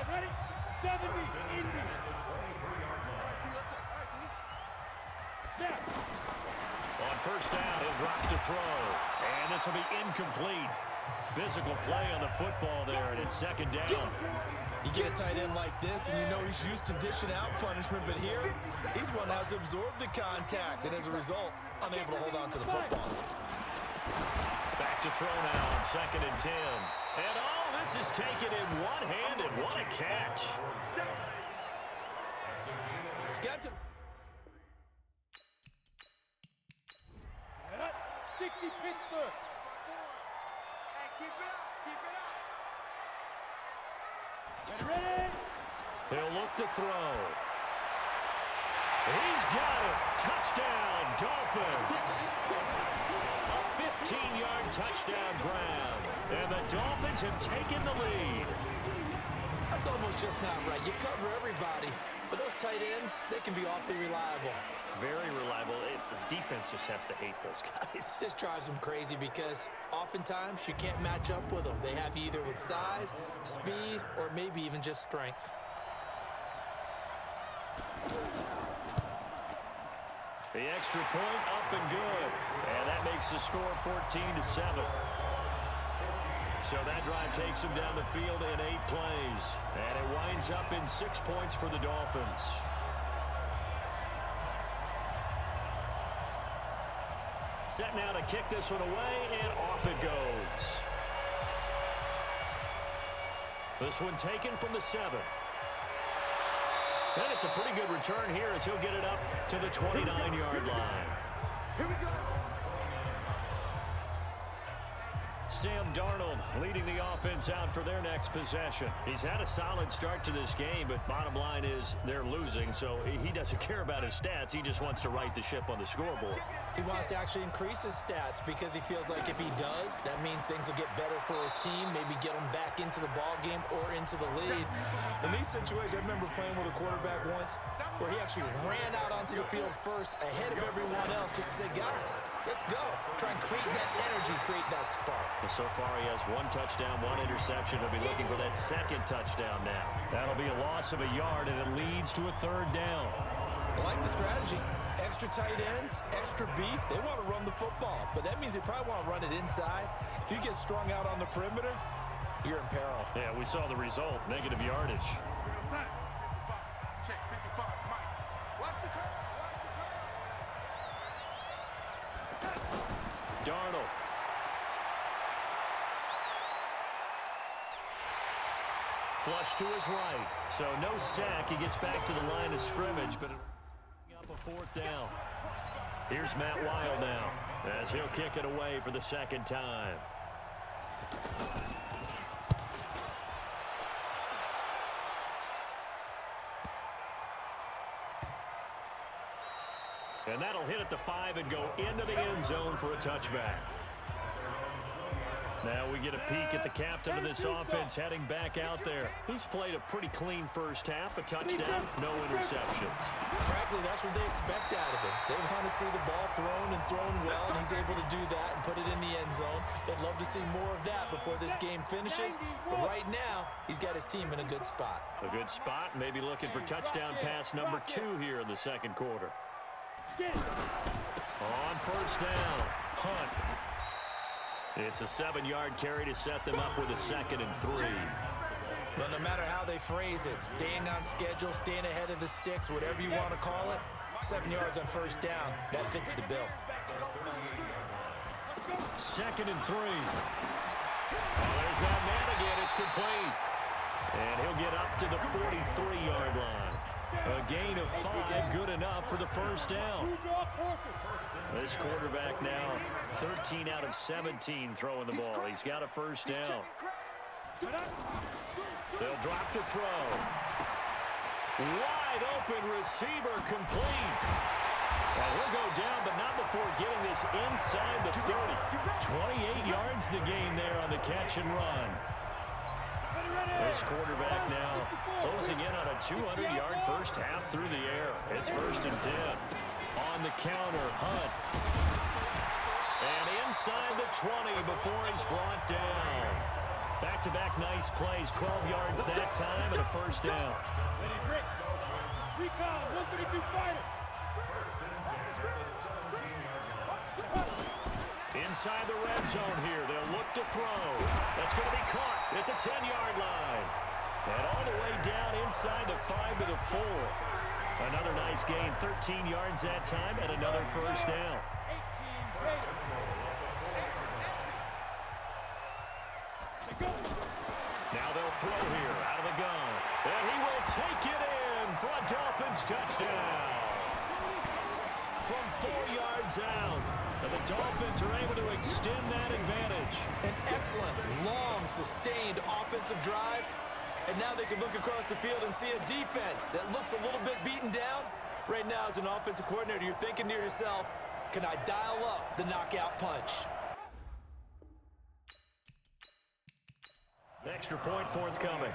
Ready? 70. Indy. Now. On first down, he'll drop to throw. And this will be incomplete. Physical play on the football there, and it's second down. You get a tight end like this, and you know he's used to dishing out punishment, but here, he's one that has to absorb the contact, and as a result, unable to hold on to the football. Back to throw now on 2nd and 10. And all this is taken in one-handed. What a catch. It's got to... 60 Pittsburgh. Hey, keep it up. Keep it up. Ready? He'll look to throw. He's got it. Touchdown, Dolphins. A 15-yard touchdown grab. And the Dolphins have taken the lead. That's almost just not right. You cover everybody, but those tight ends, they can be awfully reliable. Very reliable. The defense just has to hate those guys. This drives them crazy because oftentimes you can't match up with them. They have you either with size, speed, or maybe even just strength. The extra point up and good. And that makes the score 14-7. So that drive takes them down the field in 8 plays. And it winds up in 6 points for the Dolphins. Set now to kick this one away, and off it goes. This one taken from the 7. And it's a pretty good return here as he'll get it up to the 29-yard line. Here we go. Sam Darnold leading the offense out for their next possession. He's had a solid start to this game, but bottom line is they're losing, so he doesn't care about his stats. He just wants to right the ship on the scoreboard. He wants to actually increase his stats because he feels like if he does, that means things will get better for his team, maybe get him back into the ball game or into the lead. In these situations, I remember playing with a quarterback once where he actually ran out onto the field first ahead of everyone else just to say, guys, let's go. Try and create that energy, create that spark. So far, he has 1 touchdown, 1 interception. He'll be looking for that second touchdown now. That'll be a loss of a yard, and it leads to a 3rd down. I like the strategy. Extra tight ends, extra beef. They want to run the football, but that means they probably want to run it inside. If you get strung out on the perimeter, you're in peril. Yeah, we saw the result, negative yardage. Check 55, Mike. Watch the curve. Watch the curve. Darnold. Flush to his right. So no sack. He gets back to the line of scrimmage, but up a 4th down. Here's Matt Wild now as he'll kick it away for the 2nd time. And that'll hit at the 5 and go into the end zone for a touchback. Now we get a peek at the captain of this offense heading back out there. He's played a pretty clean first half, a touchdown, no interceptions. Frankly, that's what they expect out of him. They want to see the ball thrown and thrown well, and he's able to do that and put it in the end zone. They'd love to see more of that before this game finishes. But right now, he's got his team in a good spot. A good spot, maybe looking for touchdown pass number 2 here in the 2nd quarter. On first down, Hunt. It's a 7-yard carry to set them up with a 2nd and 3. But no matter how they phrase it, staying on schedule, staying ahead of the sticks, whatever you want to call it, 7 yards on first down, that fits the bill. 2nd and 3. Oh, there's that man again. It's complete. And he'll get up to the 43-yard line. A gain of 5, good enough for the first down. This quarterback now 13 out of 17 throwing the ball. He's got a first down. They'll drop to throw. Wide open receiver complete. Well, he'll go down, but not before getting this inside the 30. 28 yards the gain there on the catch and run. This quarterback now closing in on a 200-yard first half through the air. It's 1st and 10. On the counter, Hunt. And inside the 20 before he's brought down. Back-to-back nice plays, 12 yards that time and a first down. Inside the red zone here, they'll look to throw. That's going to be caught at the 10-yard line. And all the way down inside the 5 to the 4. Another nice gain, 13 yards that time, and another first down. Now they'll throw here out of the gun. And he will take it in for a Dolphins touchdown. From 4 yards out. And the Dolphins are able to extend that advantage. An excellent, long, sustained offensive drive. And now they can look across the field and see a defense that looks a little bit beaten down. Right now, as an offensive coordinator, you're thinking to yourself, can I dial up the knockout punch? Extra point forthcoming.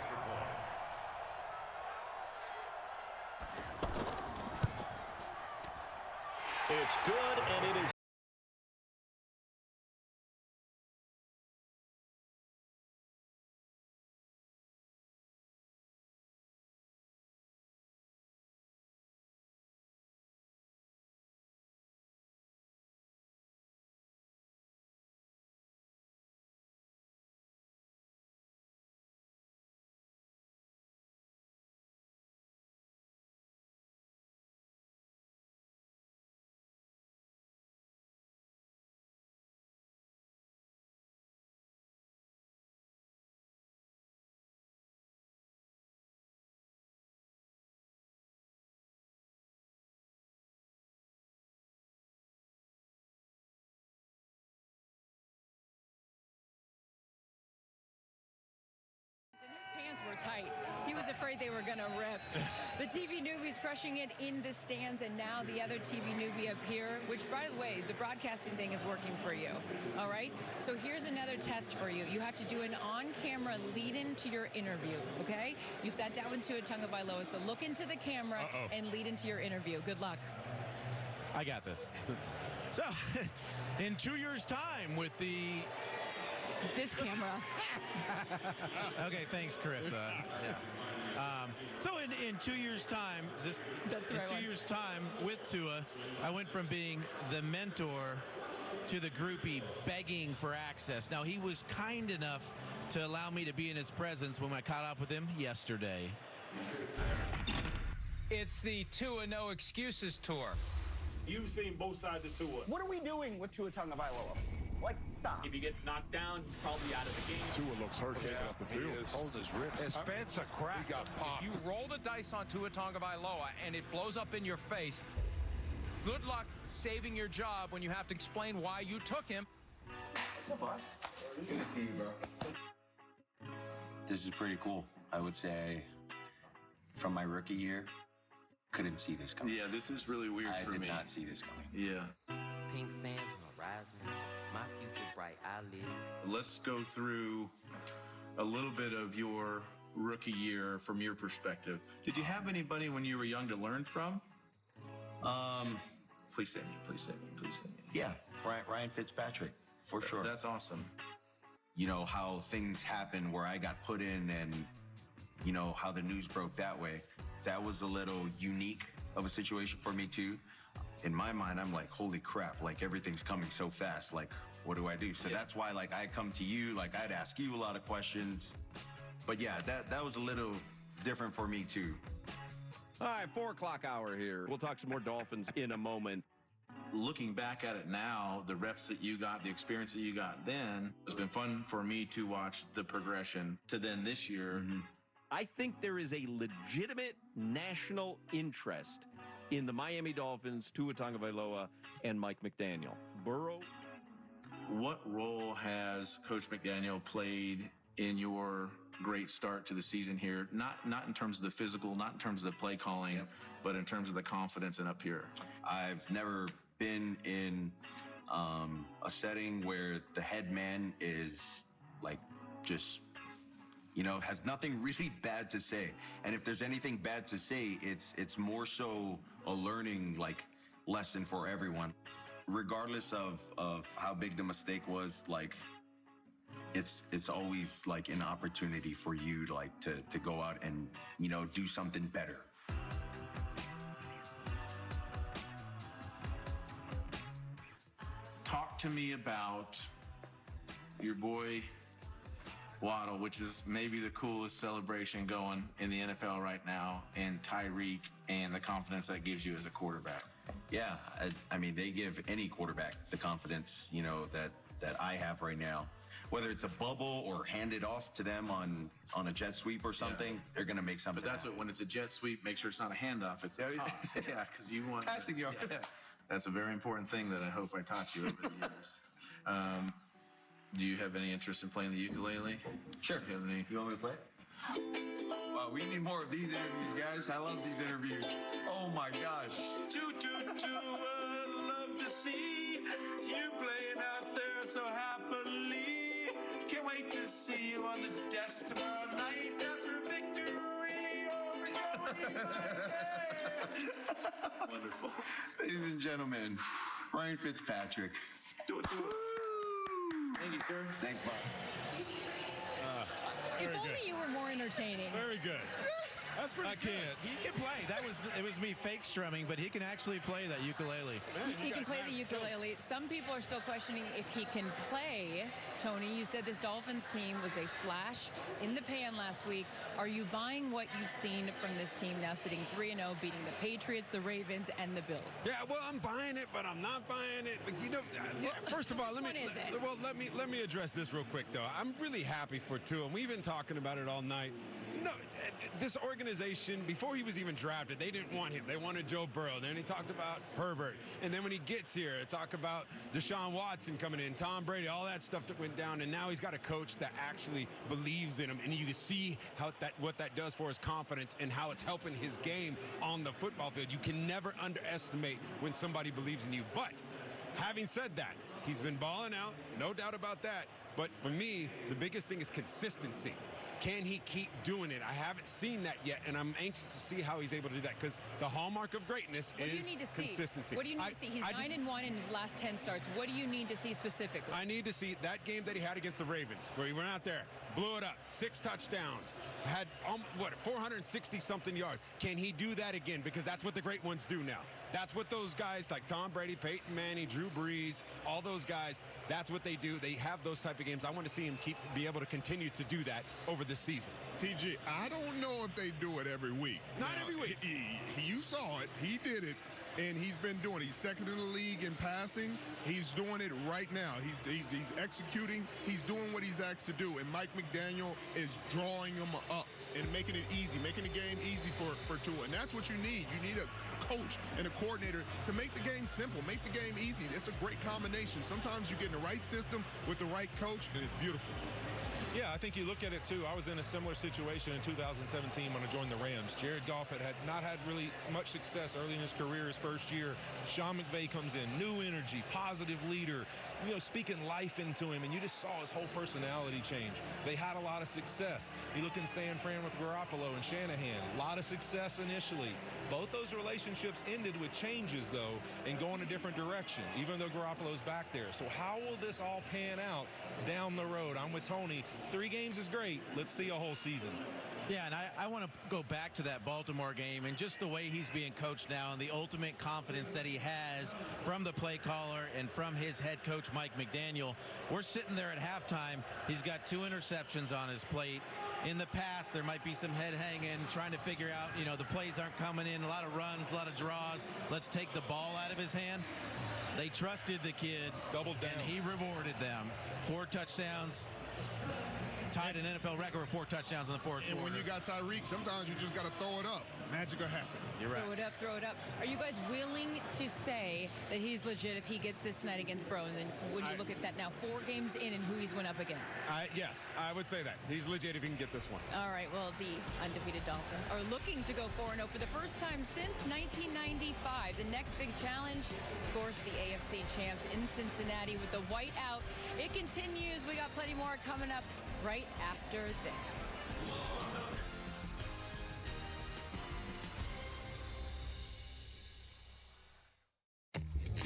It's good, and it is. Were tight. He was afraid they were going to rip. The TV newbie's crushing it in the stands, and now the other TV newbie up here, which, by the way, the broadcasting thing is working for you. All right? So here's another test for you. You have to do an on-camera lead-in to your interview, okay? You sat down with Tua Tagovailoa, so look into the camera and lead into your interview. Good luck. I got this. So, in 2 years' time with the... This camera. Okay, thanks, Chris. So in 2 years' time, That's the right 2 one. years' time with Tua, I went from being the mentor to the groupie begging for access. Now, he was kind enough to allow me to be in his presence when I caught up with him yesterday. It's the Tua No Excuses Tour. You've seen both sides of Tua. What are we doing with Tua Tagovailoa? Like, stop. If he gets knocked down, he's probably out of the game. Tua looks hurt taking up the field. Holding his rib. His pants are cracked. He got popped. You roll the dice on Tua Tagovailoa and it blows up in your face. Good luck saving your job when you have to explain why you took him. What's up, boss? Good to see you, bro. This is pretty cool. I would say from my rookie year, couldn't see this coming. Yeah, this is really weird for me. I did not see this coming. Yeah. Pink sands on the horizon, my future bright eyelids. Let's go through a little bit of your rookie year from your perspective. Did you have anybody when you were young to learn from? Please say me, please say me, please say me. Yeah, Ryan Fitzpatrick, for sure. That's awesome. You know, how things happen where I got put in and, you know, how the news broke that way. That was a little unique of a situation for me too. In my mind, I'm like, holy crap, like everything's coming so fast. Like, what do I do? So that's why, like, I come to you, like, I'd ask you a lot of questions. But yeah, that was a little different for me too. All right, 4 o'clock hour here. We'll talk some more Dolphins in a moment. Looking back at it now, the reps that you got, the experience that you got then, it's been fun for me to watch the progression to then this year. I think there is a legitimate national interest in the Miami Dolphins, Tua Tagovailoa, and Mike McDaniel. Burrow. What role has Coach McDaniel played in your great start to the season here? Not in terms of the physical, not in terms of the play calling, but in terms of the confidence and up here. I've never been in a setting where the head man is like just, has nothing really bad to say. And if there's anything bad to say, it's more so a learning like lesson for everyone. Regardless of how big the mistake was, like it's always like an opportunity for you to go out and, do something better. Talk to me about your boy Waddle, which is maybe the coolest celebration going in the NFL right now, and Tyreek and the confidence that gives you as a quarterback. Yeah, I mean, they give any quarterback the confidence, that I have right now. Whether it's a bubble or hand it off to them on a jet sweep or something, they're going to make something. But that's happen. When it's a jet sweep, make sure it's not a handoff, it's a toss. Yeah, because you want passing yards. Yeah. That's a very important thing that I hope I taught you over the years. Do you have any interest in playing the ukulele? Sure. Do you have any? You want me to play? Wow, we need more of these interviews, guys. I love these interviews. Oh my gosh. Love to see you playing out there so happily. Can't wait to see you on the desk tomorrow night after victory over Joey. Wonderful. Ladies and gentlemen, Ryan Fitzpatrick. Do it. Thank you, sir. Thanks, boss. If only you were more entertaining. Very good. That's pretty good. He can play. It was me fake strumming, but he can actually play that ukulele. He can play the ukulele. Some people are still questioning if he can play. Tony, you said this Dolphins team was a flash in the pan last week. Are you buying what you've seen from this team now sitting 3-0, beating the Patriots, the Ravens, and the Bills? Yeah, well, I'm buying it, but I'm not buying it. But first of all, let me address this real quick, though. I'm really happy for Tua, and we've been talking about it all night. No, this organization, before he was even drafted, they didn't want him. They wanted Joe Burrow. Then he talked about Herbert. And then when he gets here, talk about Deshaun Watson coming in, Tom Brady, all that stuff that went down. And now he's got a coach that actually believes in him. And you can see what that does for his confidence and how it's helping his game on the football field. You can never underestimate when somebody believes in you. But having said that, he's been balling out, no doubt about that. But for me, the biggest thing is consistency. Can he keep doing it? I haven't seen that yet, and I'm anxious to see how he's able to do that because the hallmark of greatness is consistency. What do you need to see? He's 9-1 in his last 10 starts. What do you need to see specifically? I need to see that game that he had against the Ravens where he went out there, blew it up, 6 touchdowns, had 460-something yards. Can he do that again? Because that's what the great ones do now. That's what those guys like Tom Brady, Peyton Manning, Drew Brees, all those guys, that's what they do. They have those type of games. I want to see him be able to continue to do that over the season. TG, I don't know if they do it every week. Not every week. You saw it. He did it. And he's been doing it. He's second in the league in passing. He's doing it right now. He's executing. He's doing what he's asked to do. And Mike McDaniel is drawing him up and making it easy, making the game easy for Tua. And that's what you need. You need a coach and a coordinator to make the game simple, make the game easy. It's a great combination. Sometimes you get in the right system with the right coach, and it's beautiful. Yeah, I think you look at it, too. I was in a similar situation in 2017 when I joined the Rams. Jared Goff had not had really much success early in his career, his first year. Sean McVay comes in, new energy, positive leader, speaking life into him, and you just saw his whole personality change. They had a lot of success. You look in San Fran with Garoppolo and Shanahan, a lot of success initially. Both those relationships ended with changes, though, and going a different direction, even though Garoppolo's back there. So how will this all pan out down the road? I'm with Tony. 3 games is great. Let's see a whole season. Yeah, and I want to go back to that Baltimore game and just the way he's being coached now and the ultimate confidence that he has from the play caller and from his head coach, Mike McDaniel. We're sitting there at halftime. He's got 2 interceptions on his plate. In the past, there might be some head hanging, trying to figure out, the plays aren't coming in, a lot of runs, a lot of draws. Let's take the ball out of his hand. They trusted the kid. Doubled down. And he rewarded them. 4 touchdowns. Tied an NFL record with 4 touchdowns in the fourth quarter. And when you got Tyreek, sometimes you just got to throw it up. Magic will happen. You're right. Throw it up. Are you guys willing to say that he's legit if he gets this tonight against Burrow? And then when you look at that now, 4 games in and who he's went up against? Yes, I would say that. He's legit if he can get this one. All right, well, the undefeated Dolphins are looking to go 4-0 for the first time since 1995. The next big challenge, of course, the AFC champs in Cincinnati with the white out. It continues. We got plenty more coming up right after this.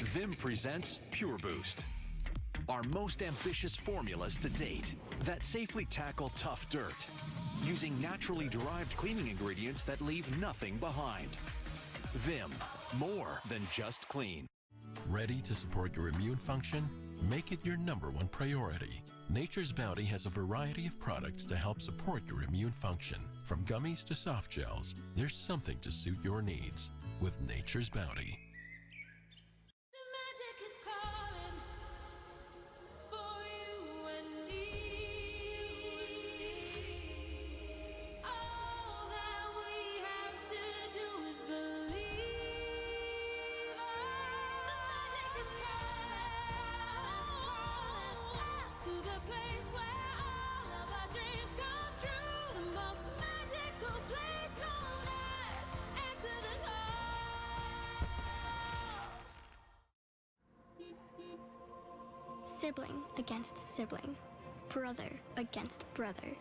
Vim presents Pure Boost, our most ambitious formulas to date that safely tackle tough dirt using naturally derived cleaning ingredients that leave nothing behind. Vim, more than just clean. Ready to support your immune function? Make it your #1 priority. Nature's Bounty has a variety of products to help support your immune function. From gummies to soft gels, there's something to suit your needs with Nature's Bounty. Sibling against sibling, brother against brother.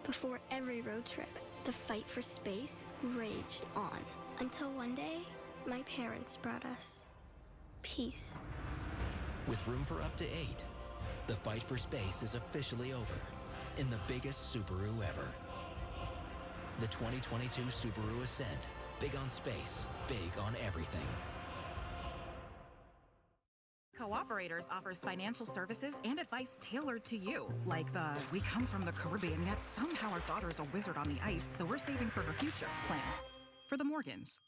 Before every road trip, the fight for space raged on. Until one day, my parents brought us peace. With room for up to 8, the fight for space is officially over in the biggest Subaru ever. The 2022 Subaru Ascent. Big on space, big on everything. Cooperators offers financial services and advice tailored to you. Like we come from the Caribbean, yet somehow our daughter is a wizard on the ice, so we're saving for her future plan. For the Morgans.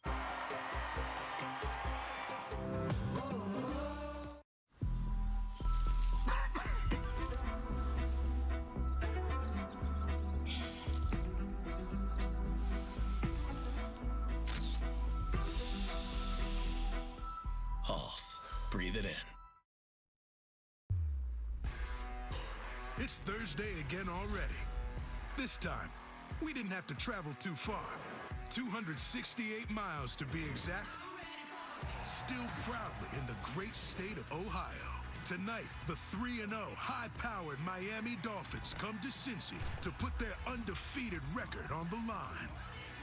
Pulse. Breathe it in. It's Thursday again already. This time, we didn't have to travel too far. 268 miles to be exact. Still proudly in the great state of Ohio. Tonight, the 3-0 high-powered Miami Dolphins come to Cincy to put their undefeated record on the line.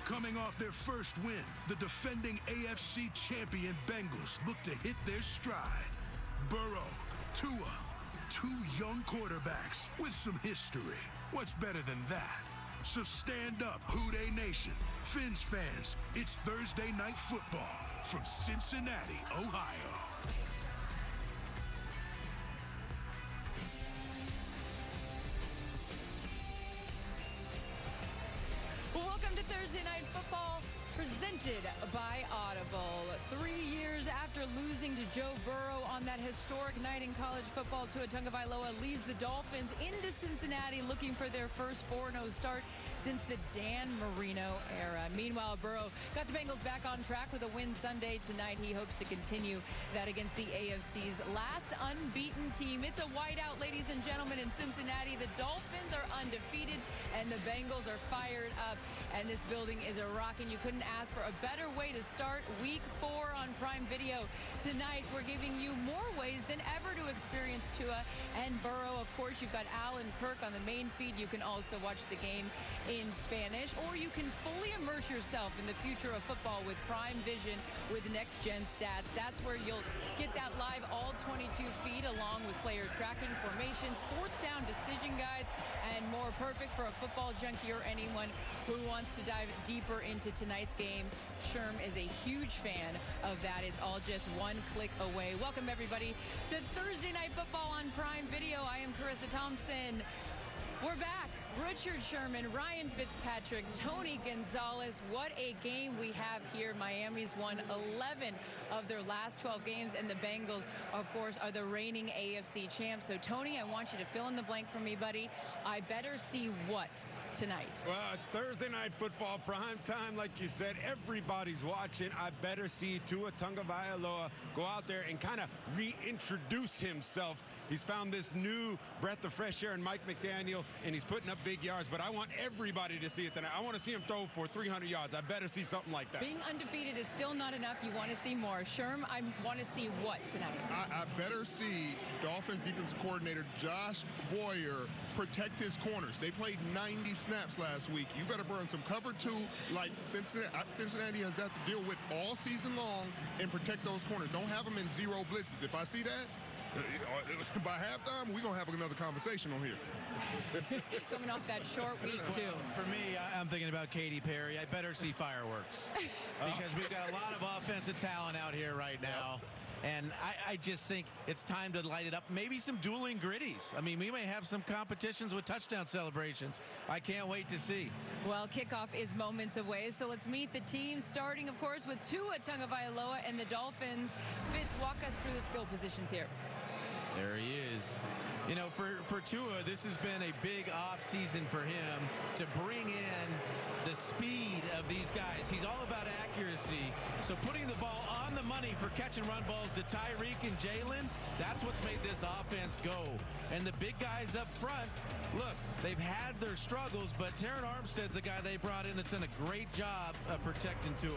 Coming off their first win, the defending AFC champion Bengals look to hit their stride. Burrow, Tua, 2 young quarterbacks with some history. What's better than that? So stand up, Houday Nation. Fins fans, it's Thursday Night Football from Cincinnati, Ohio. Welcome to Thursday Night Football, presented by Audible. 3 years after losing to Joe Burrow on that historic night in college football, Tua Tagovailoa leads the Dolphins into Cincinnati looking for their first 4-0 start since the Dan Marino era. Meanwhile, Burrow got the Bengals back on track with a win Sunday. Tonight, he hopes to continue that against the AFC's last unbeaten team. It's a whiteout, ladies and gentlemen, in Cincinnati. The Dolphins are undefeated, and the Bengals are fired up. And this building is a rocking. You couldn't ask for a better way to start Week 4 on Prime Video. Tonight, we're giving you more ways than ever to experience Tua and Burrow. Of course, you've got Al and Kirk on the main feed. You can also watch the game in Spanish, or you can fully immerse yourself in the future of football with Prime Vision with Next Gen Stats. That's where you'll get that live all 22 feet along with player tracking, formations, fourth down decision guides, and more. Perfect for a football junkie or anyone who wants to dive deeper into tonight's game. Sherm is a huge fan of that. It's all just one click away. Welcome, everybody, to Thursday Night Football on Prime Video. I am Carissa Thompson. We're back. Richard Sherman, Ryan Fitzpatrick, Tony Gonzalez. What a game we have here. Miami's won 11 of their last 12 games, and the Bengals, of course, are the reigning AFC champs. So, Tony, I want you to fill in the blank for me, buddy. I better see what tonight? Well, it's Thursday Night Football, prime time, like you said. Everybody's watching. I better see Tua Tagovailoa go out there and kind of reintroduce himself. He's found this new breath of fresh air in Mike McDaniel, and he's putting up big yards. But I want everybody to see it tonight. I want to see him throw for 300 yards. I better see something like that. Being undefeated is still not enough. You want to see more. Sherm, I want to see what tonight? I better see Dolphins defensive coordinator Josh Boyer protect his corners. They played 90 snaps last week. You better burn some cover two like Cincinnati has that to deal with all season long and protect those corners. Don't have them in zero blitzes. If I see that, by halftime, we're going to have another conversation on here. Coming off that short week, too. For me, I'm thinking about Katy Perry. I better see fireworks because we've got a lot of offensive talent out here right now. And I just think it's time to light it up. Maybe some dueling gritties. I mean, we may have some competitions with touchdown celebrations. I can't wait to see. Well, kickoff is moments away, so let's meet the team, starting, of course, with Tua Tagovailoa and the Dolphins. Fitz, walk us through the skill positions here. There he is. You know, for Tua, this has been a big offseason for him to bring in the speed of these guys. He's all about accuracy. So putting the ball on the money for catch and run balls to Tyreek and Jalen, that's what's made this offense go. And the big guys up front, look, they've had their struggles, but Terron Armstead's the guy they brought in that's done a great job of protecting Tua.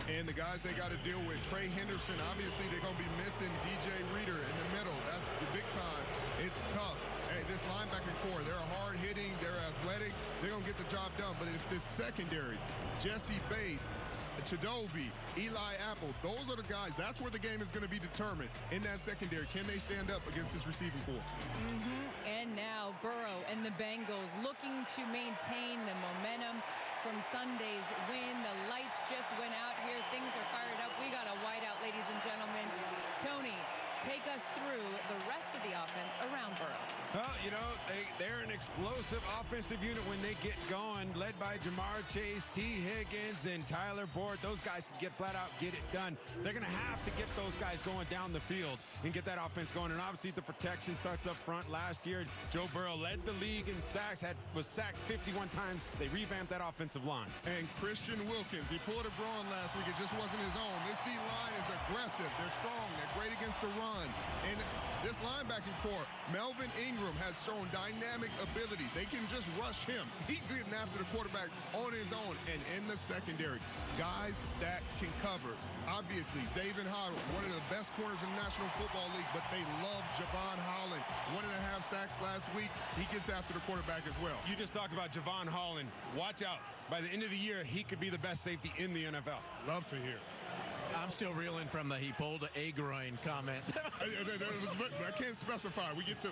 And the guys they got to deal with, Trey Henderson, obviously they're going to be missing DJ Reader in the middle. That's the big time. It's tough. Hey, this linebacker core, they're hard-hitting, they're athletic, they're going to get the job done. But it's this secondary, Jesse Bates, Chidobe, Eli Apple, those are the guys. That's where the game is going to be determined in that secondary. Can they stand up against this receiving core? And now Burrow and the Bengals looking to maintain the momentum from Sunday's win. The lights just went out here. Things are fired up. We got a whiteout, ladies and gentlemen. Tony, take us through the rest of the offense around Burrow. Well, you know, they're an explosive offensive unit when they get going, led by Jamar Chase, T. Higgins, and Tyler Boyd. Those guys can get flat out, get it done. They're going to have to get those guys going down the field and get that offense going. And obviously the protection starts up front. Last year, Joe Burrow led the league in sacks, was sacked 51 times. They revamped that offensive line. And Christian Wilkins, he pulled a brawn last week. It just wasn't his own. This D-line is aggressive. They're strong. They're great against the run. And this linebacking core, Melvin Ingram has shown dynamic ability. They can just rush him. He's getting after the quarterback on his own. And in the secondary, guys that can cover. Obviously, Xavier Howard, one of the best corners in the National Football League, but they love Javon Holland. 1.5 sacks last week. He gets after the quarterback as well. You just talked about Javon Holland. Watch out. By the end of the year, he could be the best safety in the NFL. Love to hear. I'm still reeling from the he pulled a groin comment. I can't specify. We get to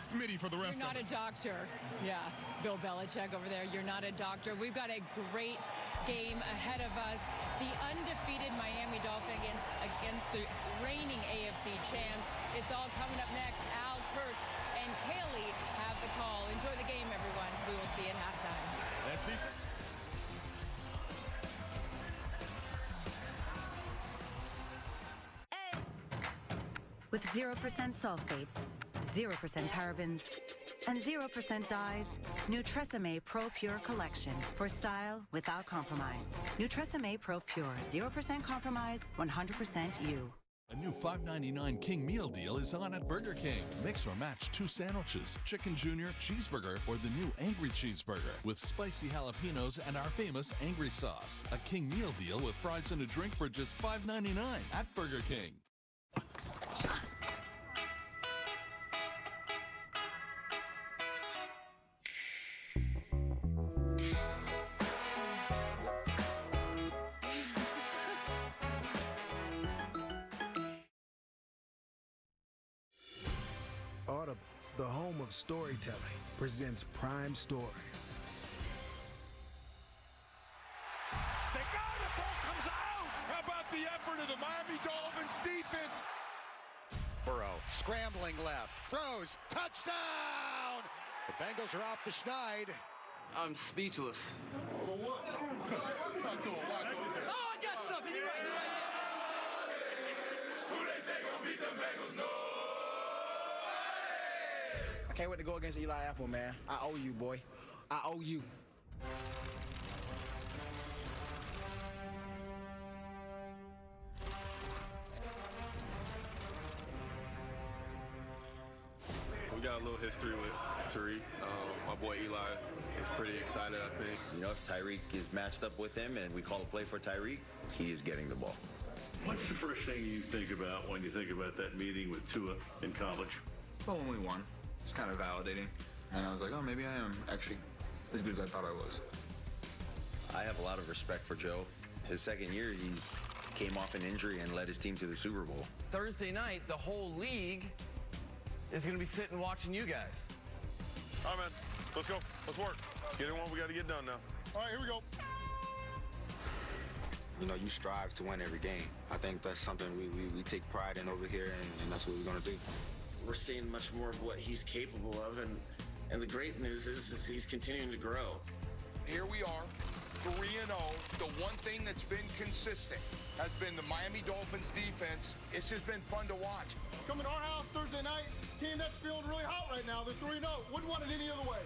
Smitty for the rest You're not of it. a doctor. Yeah, Bill Belichick over there. You're not a doctor. We've got a great game ahead of us. The undefeated Miami Dolphins against the reigning AFC champs. It's all coming up next. Al, Kirk, and Kaylee have the call. Enjoy the game, everyone. We will see you at halftime. Let's see some. With 0% sulfates, 0% parabens, and 0% dyes, Nutresame Pro Pure Collection for style without compromise. Nutresame Pro Pure, 0% compromise, 100% you. A new $5.99 King Meal Deal is on at Burger King. Mix or match 2 sandwiches, Chicken Junior, Cheeseburger, or the new Angry Cheeseburger with spicy jalapenos and our famous Angry Sauce. A King Meal Deal with fries and a drink for just $5.99 at Burger King. Audible, the home of storytelling, presents Prime Stories. They go, the ball comes out. How about the effort of the Miami Dolphins defense? Burrow scrambling left, throws, touchdown! The Bengals are off the schneid. I'm speechless. Talk to him. Oh, I got something. You're right. Who they say gonna beat them Bengals? No. I can't wait to go against Eli Apple, man. I owe you, boy. I owe you. We got a little history with Tariq. My boy Eli is pretty excited, I think. You know, if Tyreek is matched up with him and we call a play for Tyreek, he is getting the ball. What's the first thing you think about when you think about that meeting with Tua in college? Well, when we won, it's kind of validating. And I was like, oh, maybe I am actually as good as I thought I was. I have a lot of respect for Joe. His second year, he's came off an injury and led his team to the Super Bowl. Thursday night, the whole league is going to be sitting watching you guys. All right, man. Let's go. Let's work. Get in what we got to get done now. All right, here we go. You know, you strive to win every game. I think that's something we take pride in over here, and that's what we're going to do. We're seeing much more of what he's capable of, and the great news is he's continuing to grow. Here we are, 3-0. The one thing that's been consistent has been the Miami Dolphins defense. It's just been fun to watch. Come in our house Thursday night, team that's feeling really hot right now. They're 3-0. Wouldn't want it any other way.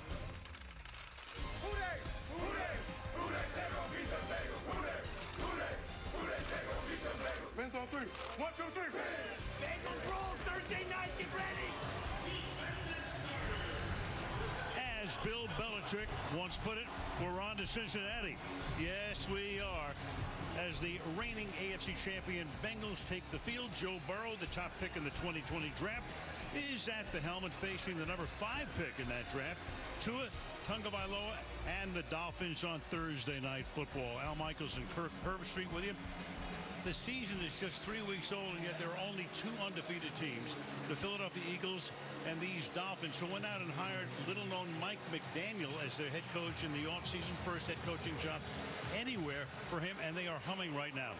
Who they? Who they? Who they? They gonna beat the Bengals. Who they? Who they? Who they? They gonna beat the Bengals. Ben's on 3. 1, 2, 3. Bengals roll Thursday night. Get ready. As Bill Belichick once put it, we're on to Cincinnati. Yes, we are. As the reigning AFC champion Bengals take the field, Joe Burrow, the top pick in the 2020 draft, is at the helmet facing the number 5 pick in that draft, Tua Tagovailoa, and the Dolphins on Thursday Night Football. Al Michaels and Kirk Herbstreit with you. The season is just 3 weeks old, and yet there are only 2 undefeated teams, the Philadelphia Eagles and these Dolphins, who went out and hired little-known Mike McDaniel as their head coach in the offseason, first head coaching job anywhere for him, and they are humming right now.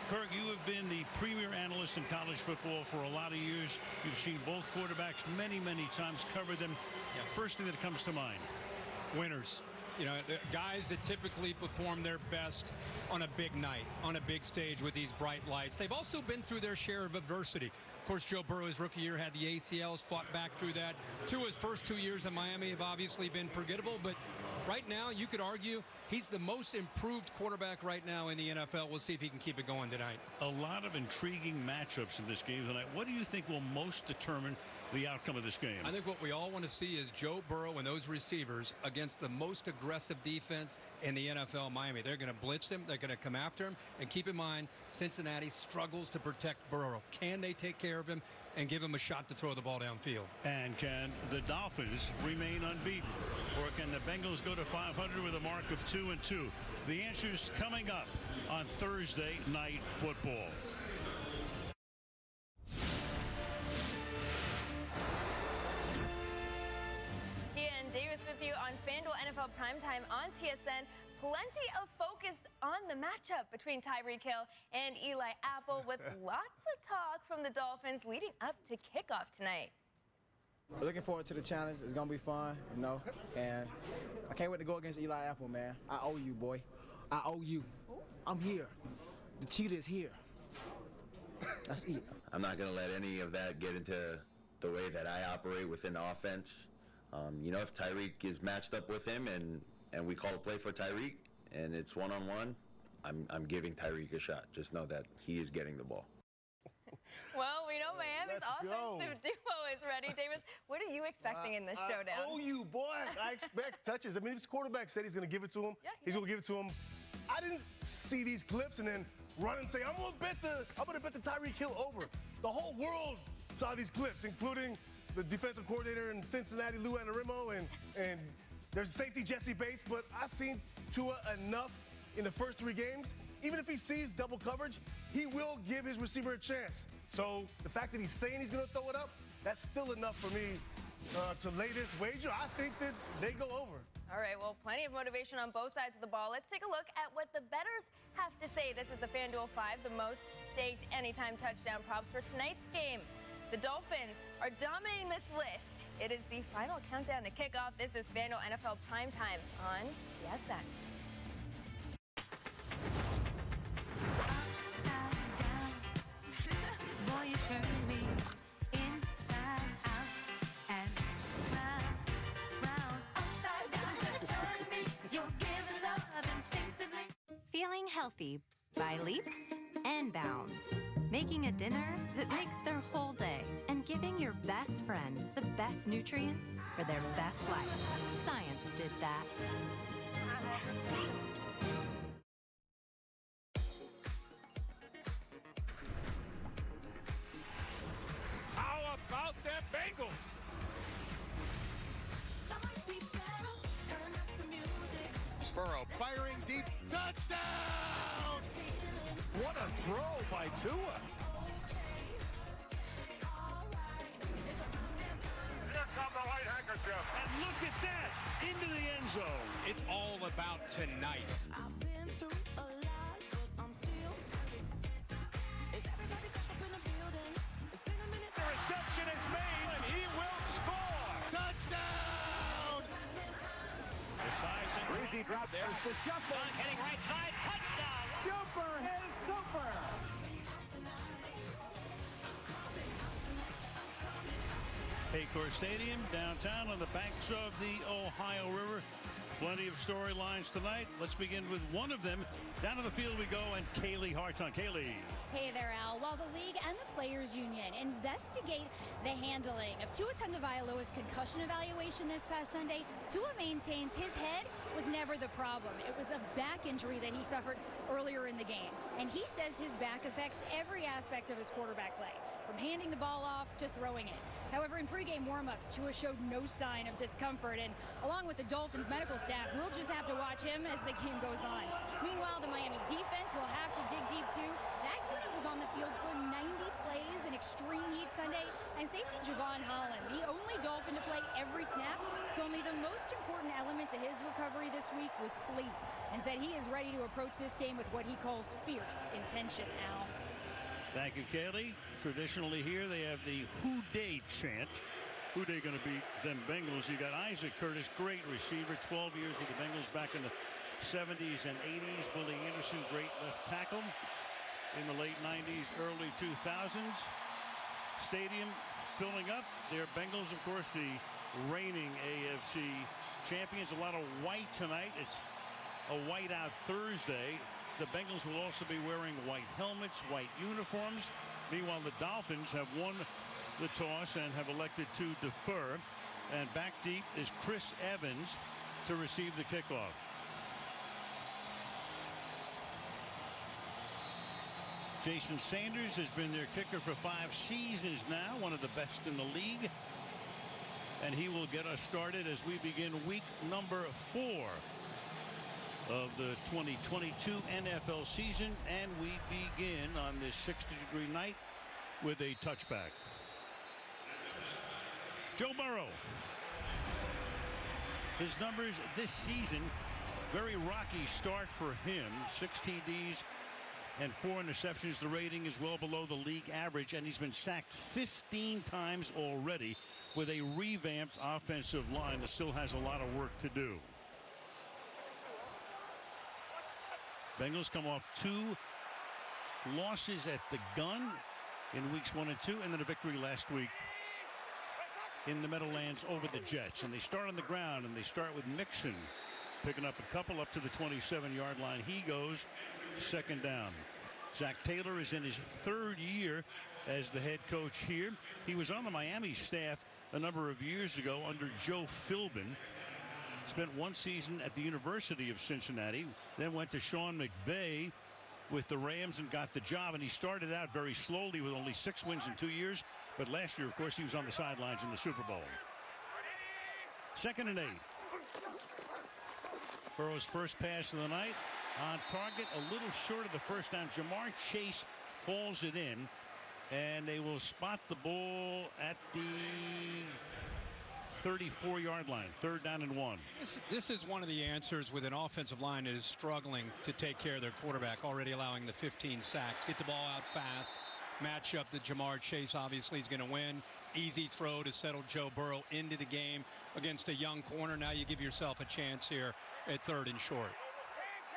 Kirk, you have been the premier analyst in college football for a lot of years. You've seen both quarterbacks many, many times, covered them. Yeah. First thing that comes to mind. Winners. You know, the guys that typically perform their best on a big night, on a big stage with these bright lights. They've also been through their share of adversity. Of course, Joe Burrow's rookie year had the ACLs, fought back through that. Tua's first 2 years in Miami have obviously been forgettable, but right now you could argue he's the most improved quarterback right now in the NFL. We'll see if he can keep it going tonight. A lot of intriguing matchups in this game tonight. What do you think will most determine the outcome of this game? I think what we all want to see is Joe Burrow and those receivers against the most aggressive defense in the NFL, Miami. They're going to blitz him. They're going to come after him. And keep in mind, Cincinnati struggles to protect Burrow. Can they take care of him and give him a shot to throw the ball downfield? And can the Dolphins remain unbeaten? Or can the Bengals go to 500 with a mark of 2-2? The answer's coming up on Thursday Night Football. Ian Davis with you on FanDuel NFL Primetime on TSN. Plenty of focus on the matchup between Tyreek Hill and Eli Apple, with lots of talk from the Dolphins leading up to kickoff tonight. Looking forward to the challenge. It's going to be fun, you know, and I can't wait to go against Eli Apple, man. I owe you, boy. I owe you. I'm here. The cheetah is here. Let's eat. I'm not going to let any of that get into the way that I operate within the offense. You know, if Tyreek is matched up with him and we call a play for Tyreek and it's one-on-one, I'm giving Tyreek a shot. Just know that he is getting the ball. Well, we know Miami's offensive duo is ready. Davis, what are you expecting in this showdown? Oh, you boy. I expect touches. I mean, if his quarterback said he's going to give it to him, he's going to give it to him. I didn't see these clips and then run and say, I'm going to bet the Tyreek Hill over. The whole world saw these clips, including the defensive coordinator in Cincinnati, Lou Anarumo, and there's safety Jesse Bates, but I've seen Tua enough in the first 3 games. Even if he sees double coverage, he will give his receiver a chance. So the fact that he's saying he's going to throw it up, that's still enough for me to lay this wager. I think that they go over. All right, well, plenty of motivation on both sides of the ball. Let's take a look at what the bettors have to say. This is the FanDuel 5, the most staked anytime touchdown props for tonight's game. The Dolphins are dominating this list. It is the final countdown to kickoff. This is FanDuel NFL Primetime on TSN. Boy, you turn me inside out and round, upside down. You turn me, you're giving love instinctively. Feeling healthy by leaps and bounds. Making a dinner that makes their whole day and giving your best friend the best nutrients for their best life. Science did that. How about them Bengals? Burrow firing deep. Touchdown! What a throw by Tua. Here come the white handkerchief. And look at that, into the end zone. It's all about tonight. The reception is made, and he will score. Touchdown! Breezy drop there. It's the shuffle. Hitting right side. Touchdown. Super hit super. Paycor Stadium, downtown on the banks of the Ohio River. Plenty of storylines tonight. Let's begin with one of them. Down to the field we go, and Kaylee Hartung. Kaylee. Hey there, Al. While the league and the Players Union investigate the handling of Tua Tagovailoa's concussion evaluation this past Sunday, Tua maintains his head was never the problem. It was a back injury that he suffered earlier in the game. And he says his back affects every aspect of his quarterback play, from handing the ball off to throwing it. However, in pregame warmups, Tua showed no sign of discomfort, and along with the Dolphins medical staff, we'll just have to watch him as the game goes on. Meanwhile, the Miami defense will have to dig deep too. That unit was on the field for 90 plays in extreme heat Sunday, and safety Javon Holland, the only Dolphin to play every snap, told me the most important element to his recovery this week was sleep, and said he is ready to approach this game with what he calls fierce intention, Al. Thank you, Kaylee. Traditionally here, they have the Who Dey chant. Who Dey going to beat them Bengals? You got Isaac Curtis, great receiver, 12 years with the Bengals back in the 70s and 80s. Willie Anderson, great left tackle in the late 90s, early 2000s. Stadium filling up. Their Bengals, of course, the reigning AFC champions. A lot of white tonight. It's a whiteout Thursday. The Bengals will also be wearing white helmets, white uniforms. Meanwhile, the Dolphins have won the toss and have elected to defer. And back deep is Chris Evans to receive the kickoff. Jason Sanders has been their kicker for 5 seasons now, one of the best in the league. And he will get us started as we begin week number 4 of the 2022 NFL season, and we begin on this 60-degree night with a touchback. Joe Burrow. His numbers this season, very rocky start for him. 6 TDs and 4 interceptions. The rating is well below the league average, and he's been sacked 15 times already with a revamped offensive line that still has a lot of work to do. Bengals come off 2 losses at the gun in weeks 1 and 2, and then a victory last week in the Meadowlands over the Jets. And they start on the ground, and they start with Mixon picking up a couple up to the 27-yard line. He goes 2nd down. Zach Taylor is in his 3rd year as the head coach here. He was on the Miami staff a number of years ago under Joe Philbin. Spent 1 season at the University of Cincinnati, then went to Sean McVay with the Rams and got the job. And he started out very slowly with only 6 wins in 2 years. But last year, of course, he was on the sidelines in the Super Bowl. 2nd and 8. Burrow's first pass of the night on target, a little short of the first down. Jamar Chase hauls it in. And they will spot the ball at the 34-yard line. 3rd down and 1. This is one of the answers with an offensive line that is struggling to take care of their quarterback, already allowing the 15 sacks. Get the ball out fast. Match up that Jamar Chase obviously is going to win. Easy throw to settle Joe Burrow into the game against a young corner. Now you give yourself a chance here at 3rd and short.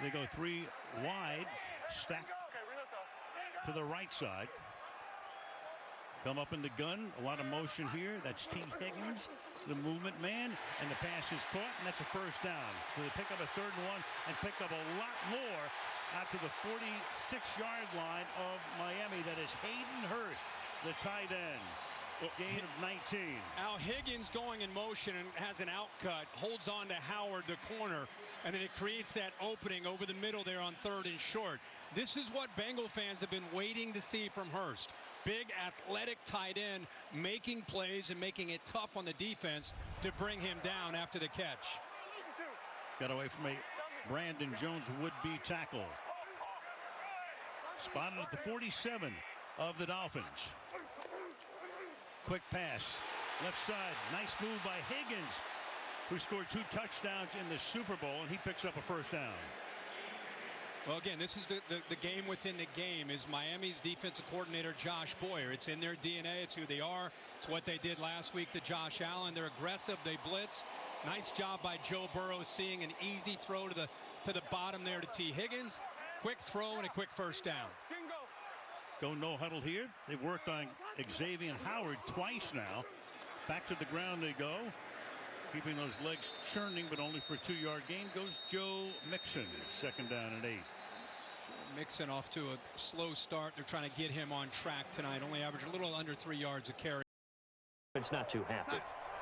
They go 3 wide, stack to the right side. Come up in the gun. A lot of motion here. That's T. Higgins, the movement man, and the pass is caught, and that's a 1st down. So they pick up a 3rd and 1 and pick up a lot more out to the 46-yard line of Miami. That is Hayden Hurst, the tight end. Gain of 19. Al Higgins going in motion and has an outcut, holds on to Howard, the corner, and then it creates that opening over the middle there on 3rd and short. This is what Bengal fans have been waiting to see from Hurst. Big athletic tight end making plays and making it tough on the defense to bring him down after the catch. Got away from a Brandon Jones would-be tackle. Spotted at the 47 of the Dolphins. Quick pass, left side, nice move by Higgins, who scored 2 touchdowns in the Super Bowl, and he picks up a 1st down. Well, again, this is the game within the game is Miami's defensive coordinator, Josh Boyer. It's in their DNA. It's who they are. It's what they did last week to Josh Allen. They're aggressive. They blitz. Nice job by Joe Burrow seeing an easy throw to the bottom there to T. Higgins. Quick throw and a quick 1st down. Go no huddle here. They've worked on Xavier Howard twice now. Back to the ground they go. Keeping those legs churning, but only for a 2-yard gain goes Joe Mixon. 2nd down and 8. Mixon off to a slow start. They're trying to get him on track tonight. Only averaged a little under 3 yards a carry. It's not too happy.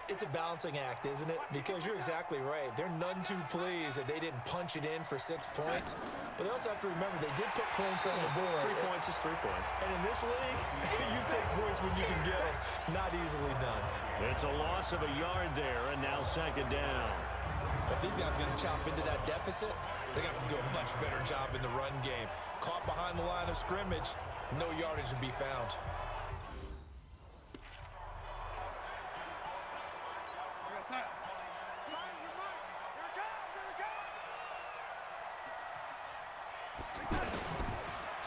It's a balancing act, isn't it? Because you're exactly right. They're none too pleased that they didn't punch it in for 6 points. But they also have to remember they did put points on the board. 3 points is 3 points. And in this league, you take points when you can get them. Not easily done. It's a loss of a yard there, and now 2nd down. If these guys are going to chop into that deficit, they got to do a much better job in the run game. Caught behind the line of scrimmage, no yardage to be found.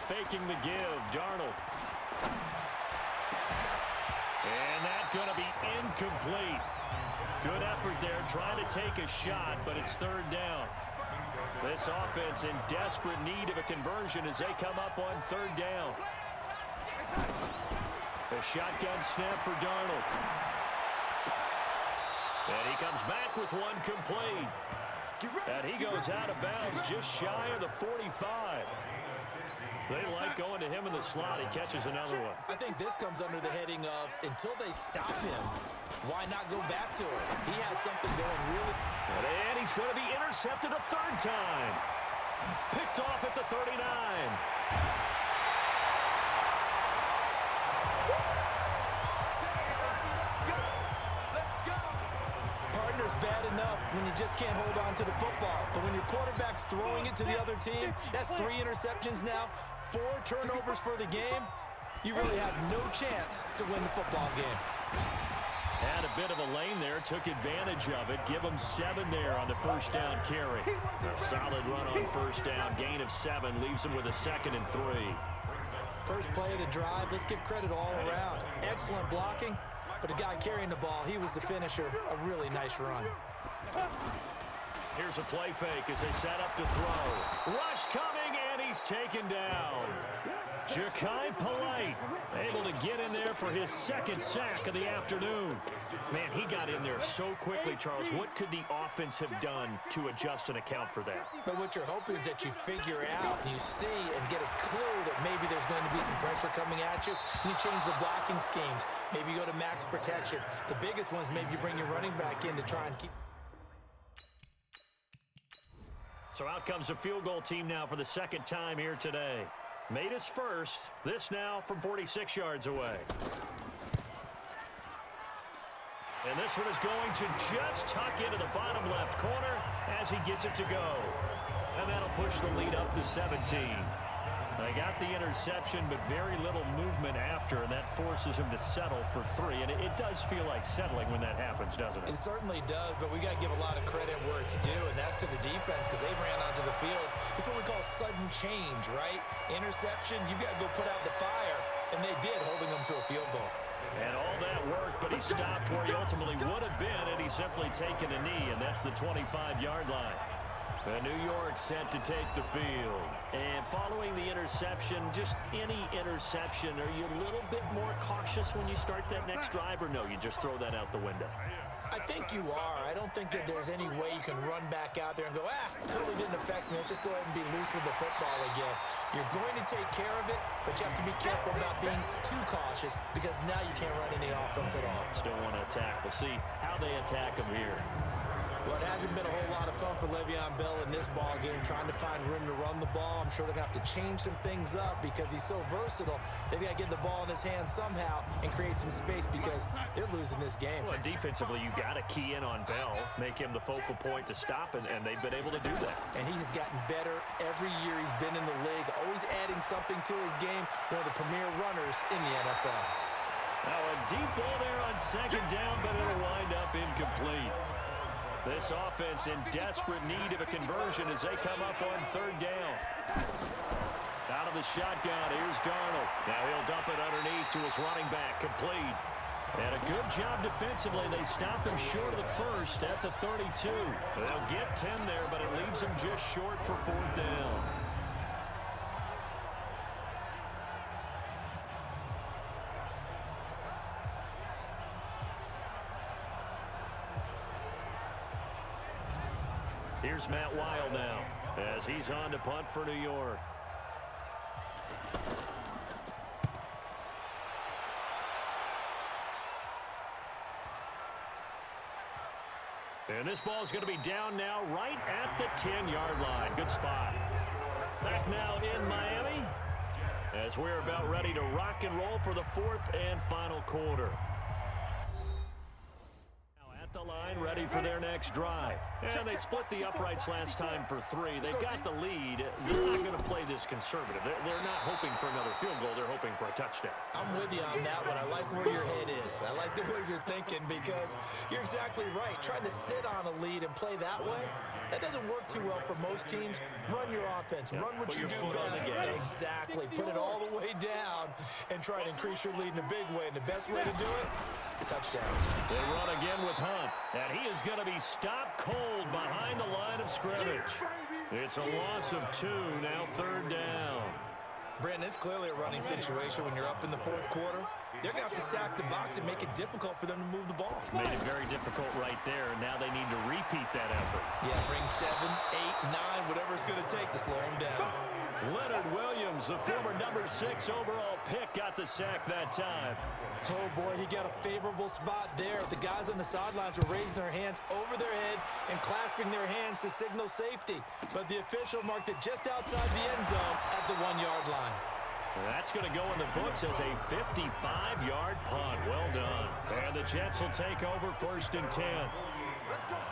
Faking the give, Darnold. And that's going to be incomplete. Good effort there, trying to take a shot, but it's 3rd down. This offense in desperate need of a conversion as they come up on 3rd down. A shotgun snap for Darnold. And he comes back with one complete. And he goes out of bounds just shy of the 45. They like going to him in the slot. He catches another one. I think this comes under the heading of until they stop him, why not go back to it? He has something going really. And he's going to be intercepted a 3rd time. Picked off at the 39. Partner's bad enough when you just can't hold on to the football. But when your quarterback's throwing it to the other team, that's 3 interceptions now, 4 turnovers for the game. You really have no chance to win the football game. Had a bit of a lane there, took advantage of it. Give him 7 there on the 1st down carry. A solid run on 1st down, gain of 7, leaves him with a 2nd and 3. First play of the drive, let's give credit all around. Excellent blocking, but the guy carrying the ball, he was the finisher. A really nice run. Here's a play fake as they set up to throw. Rush coming, and he's taken down. Ja'Kai Polite able to get in there for his 2nd sack of the afternoon. Man, he got in there so quickly, Charles. What could the offense have done to adjust and account for that? But what you're hoping is that you figure out, and you see and get a clue that maybe there's going to be some pressure coming at you, and you change the blocking schemes. Maybe you go to max protection. The biggest ones, maybe you bring your running back in to try and keep. So out comes a field goal team now for the 2nd time here today. Made his first. This now from 46 yards away. And this one is going to just tuck into the bottom left corner as he gets it to go. And that'll push the lead up to 17. They got the interception, but very little movement after, and that forces him to settle for 3. And it does feel like settling when that happens, doesn't it? It certainly does, but we got to give a lot of credit where it's due, and that's to the defense because they ran onto the field. It's what we call sudden change, right? Interception, you've got to go put out the fire, and they did, holding them to a field goal. And all that worked, but he stopped where he ultimately would have been, and he's simply taken a knee, and that's the 25-yard line. New York set to take the field. And following the interception, just any interception, are you a little bit more cautious when you start that next drive, or no, you just throw that out the window? I think you are. I don't think that there's any way you can run back out there and go, totally didn't affect me. Let's just go ahead and be loose with the football again. You're going to take care of it, but you have to be careful about being too cautious because now you can't run any offense at all. Still want to attack. We'll see how they attack them here. Well, it hasn't been a whole lot of fun for Le'Veon Bell in this ball game, trying to find room to run the ball. I'm sure they're going to have to change some things up because he's so versatile. They've got to get the ball in his hands somehow and create some space because they're losing this game. Well, defensively, you got to key in on Bell, make him the focal point to stop, and they've been able to do that. And he has gotten better every year he's been in the league, always adding something to his game, one of the premier runners in the NFL. Now a deep ball there on second down, but it'll wind up incomplete. This offense in desperate need of a conversion as they come up on third down. Out of the shotgun, here's Darnold. Now he'll dump it underneath to his running back, complete. And a good job defensively. They stopped him short of the first at the 32. They'll get 10 there, but it leaves them just short for fourth down. Here's Matt Weil now as he's on to punt for New York. And this ball is going to be down now right at the 10-yard line. Good spot. Back now in Miami as we're about ready to rock and roll for the fourth and final quarter. The line ready for their next drive. And they split the uprights last time for 3. They've got the lead. They're not going to play this conservative. They're not hoping for another field goal. They're hoping for a touchdown. I'm with you on that one. I like where your head is. I like the way you're thinking because you're exactly right. Trying to sit on a lead and play that way, that doesn't work too well for most teams. Run your offense. Run what you do best. Exactly. Put it all the way down and try to increase your lead in a big way. And the best way to do it, touchdowns. They run again with Hunt. And he is going to be stopped cold behind the line of scrimmage. It's a loss of 2, now third down. Brandon, it's clearly a running situation when you're up in the fourth quarter. They're going to have to stack the box and make it difficult for them to move the ball. Made it very difficult right there. Now they need to repeat that effort. Yeah, bring 7, 8, 9, whatever it's going to take to slow them down. Leonard Williams, the former number 6 overall pick, got the sack that time. Oh, boy, he got a favorable spot there. The guys on the sidelines were raising their hands over their head and clasping their hands to signal safety. But the official marked it just outside the end zone at the 1-yard line. That's going to go in the books as a 55-yard punt. Well done. And the Jets will take over first and 10.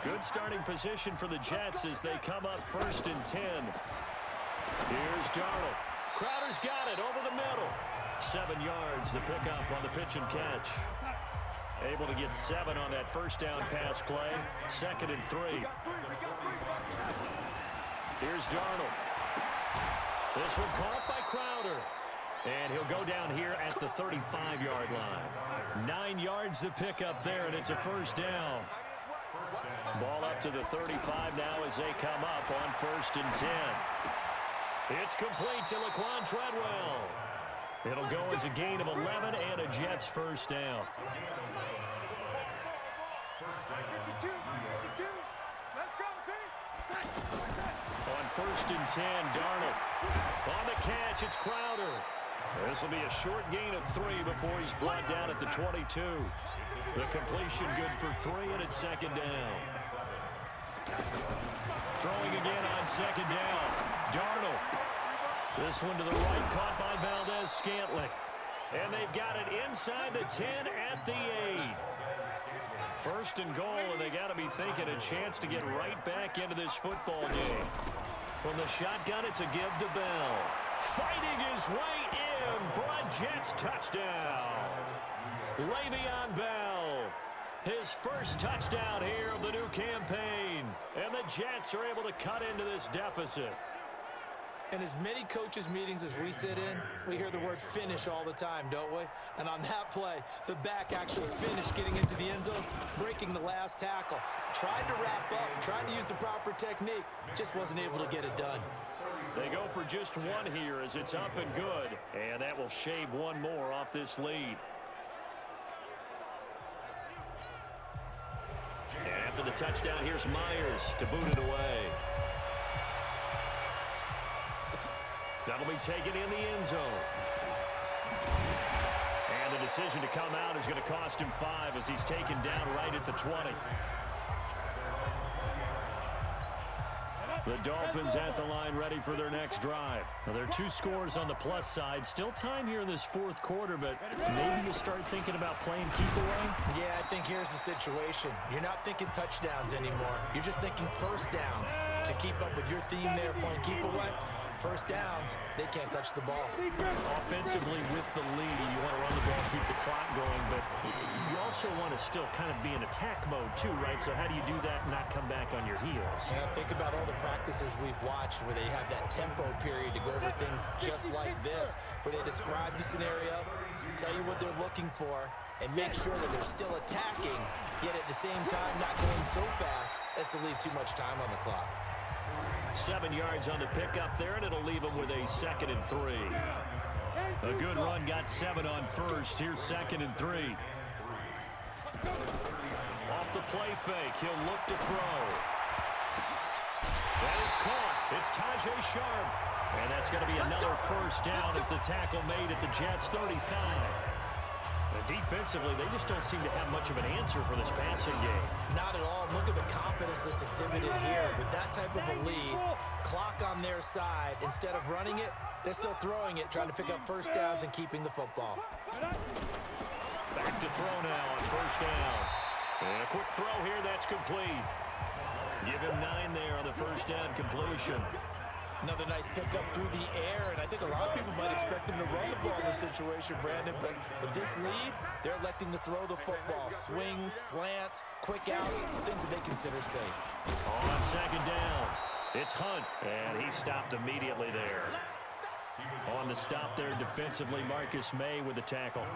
Good starting position for the Jets as they come up first and 10. Here's Darnold. Crowder's got it over the middle. 7 yards, the pickup on the pitch and catch. Able to get 7 on that first down pass play. Second and 3. Here's Darnold. This one caught by Crowder. And he'll go down here at the 35-yard line. 9 yards the pickup there, and it's a first down. Ball up to the 35 now as they come up on first and 10. It's complete to Laquan Treadwell. It'll go as a gain of 11 and a Jets first down. On first and 10, Darnold. On the catch, it's Crowder. This will be a short gain of 3 before he's brought down at the 22. The completion good for 3, and it's second down. Throwing again on second down. Darnold. This one to the right, caught by Valdez-Scantling. And they've got it inside the 10 at the 8. First and goal, and they got to be thinking a chance to get right back into this football game. From the shotgun, it's a give to Bell. fighting his way in for a Jets touchdown. Le'Veon Bell, his first touchdown here of the new campaign. And the Jets are able to cut into this deficit. In as many coaches' meetings as we sit in, we hear the word finish all the time, don't we? And on that play, the back actually finished getting into the end zone, breaking the last tackle. Tried to wrap up, tried to use the proper technique, just wasn't able to get it done. They go for just one here as it's up and good. And that will shave one more off this lead. And after the touchdown, here's Myers to boot it away. That'll be taken in the end zone. And the decision to come out is going to cost him 5 as he's taken down right at the 20. The Dolphins at the line ready for their next drive. Now, there are 2 scores on the plus side. Still time here in this fourth quarter, but maybe you start thinking about playing keep away? Yeah, I think here's the situation. You're not thinking touchdowns anymore. You're just thinking first downs. To keep up with your theme there, playing keep away, first downs, they can't touch the ball. Offensively with the lead, you want to run the ball, keep the clock going, but you also want to still kind of be in attack mode too, right? So how do you do that and not come back on your heels? Yeah, think about all the practices we've watched where they have that tempo period to go over things just like this, where they describe the scenario, tell you what they're looking for, and make sure that they're still attacking, yet at the same time not going so fast as to leave too much time on the clock. 7 yards on the pickup there, and it'll leave him with a 2nd and 3. A good run got 7 on first. Here's 2nd and 3. Off the play fake, he'll look to throw. That is caught. It's Tajay Sharp. And that's going to be another first down as the tackle made at the Jets' 35. Defensively, they just don't seem to have much of an answer for this passing game. Not at all. Look at the confidence that's exhibited here. With that type of a lead, clock on their side, instead of running it, they're still throwing it, trying to pick up first downs and keeping the football. Back to throw now on first down. And a quick throw here, that's complete. Give him 9 there on the first down completion. Another nice pickup through the air, and I think a lot of people might expect them to run the ball in this situation, Brandon, but with this lead, they're electing to throw the football. Swings, slants, quick outs, things that they consider safe. On second down, it's Hunt, and he stopped immediately there. On the stop there defensively, Marcus May with the tackle.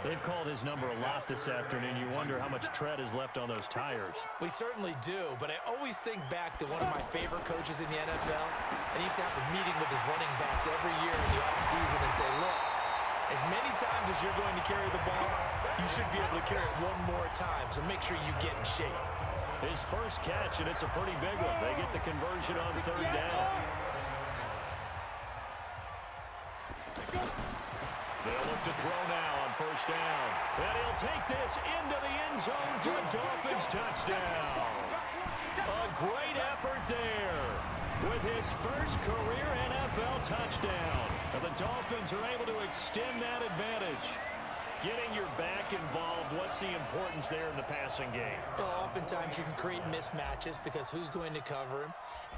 They've called his number a lot this afternoon. You wonder how much tread is left on those tires. We certainly do, but I always think back to one of my favorite coaches in the NFL, and he used to have a meeting with his running backs every year in the offseason and say, look, as many times as you're going to carry the ball, you should be able to carry it one more time, so make sure you get in shape. His first catch, and it's a pretty big one. They get the conversion on third down. They'll look to throw now on first down. And he'll take this into the end zone for a Dolphins touchdown. A great effort there with his first career NFL touchdown. And the Dolphins are able to extend that advantage. Getting your back involved, what's the importance there in the passing game? Well, oftentimes you can create mismatches because who's going to cover him?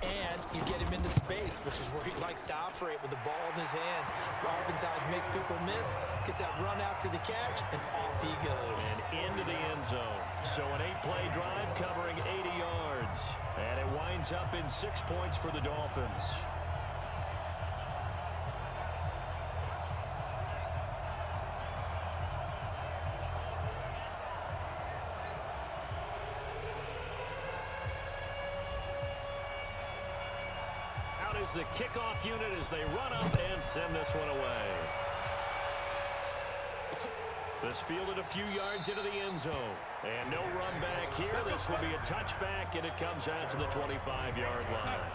And you get him into space, which is where he likes to operate with the ball in his hands. Oftentimes makes people miss, gets that run after the catch, and off he goes. And into the end zone. So an 8-play drive covering 80 yards. And it winds up in 6 points for the Dolphins. The kickoff unit as they run up and send this one away. This fielded a few yards into the end zone. And no run back here. This will be a touchback, and it comes out to the 25-yard line.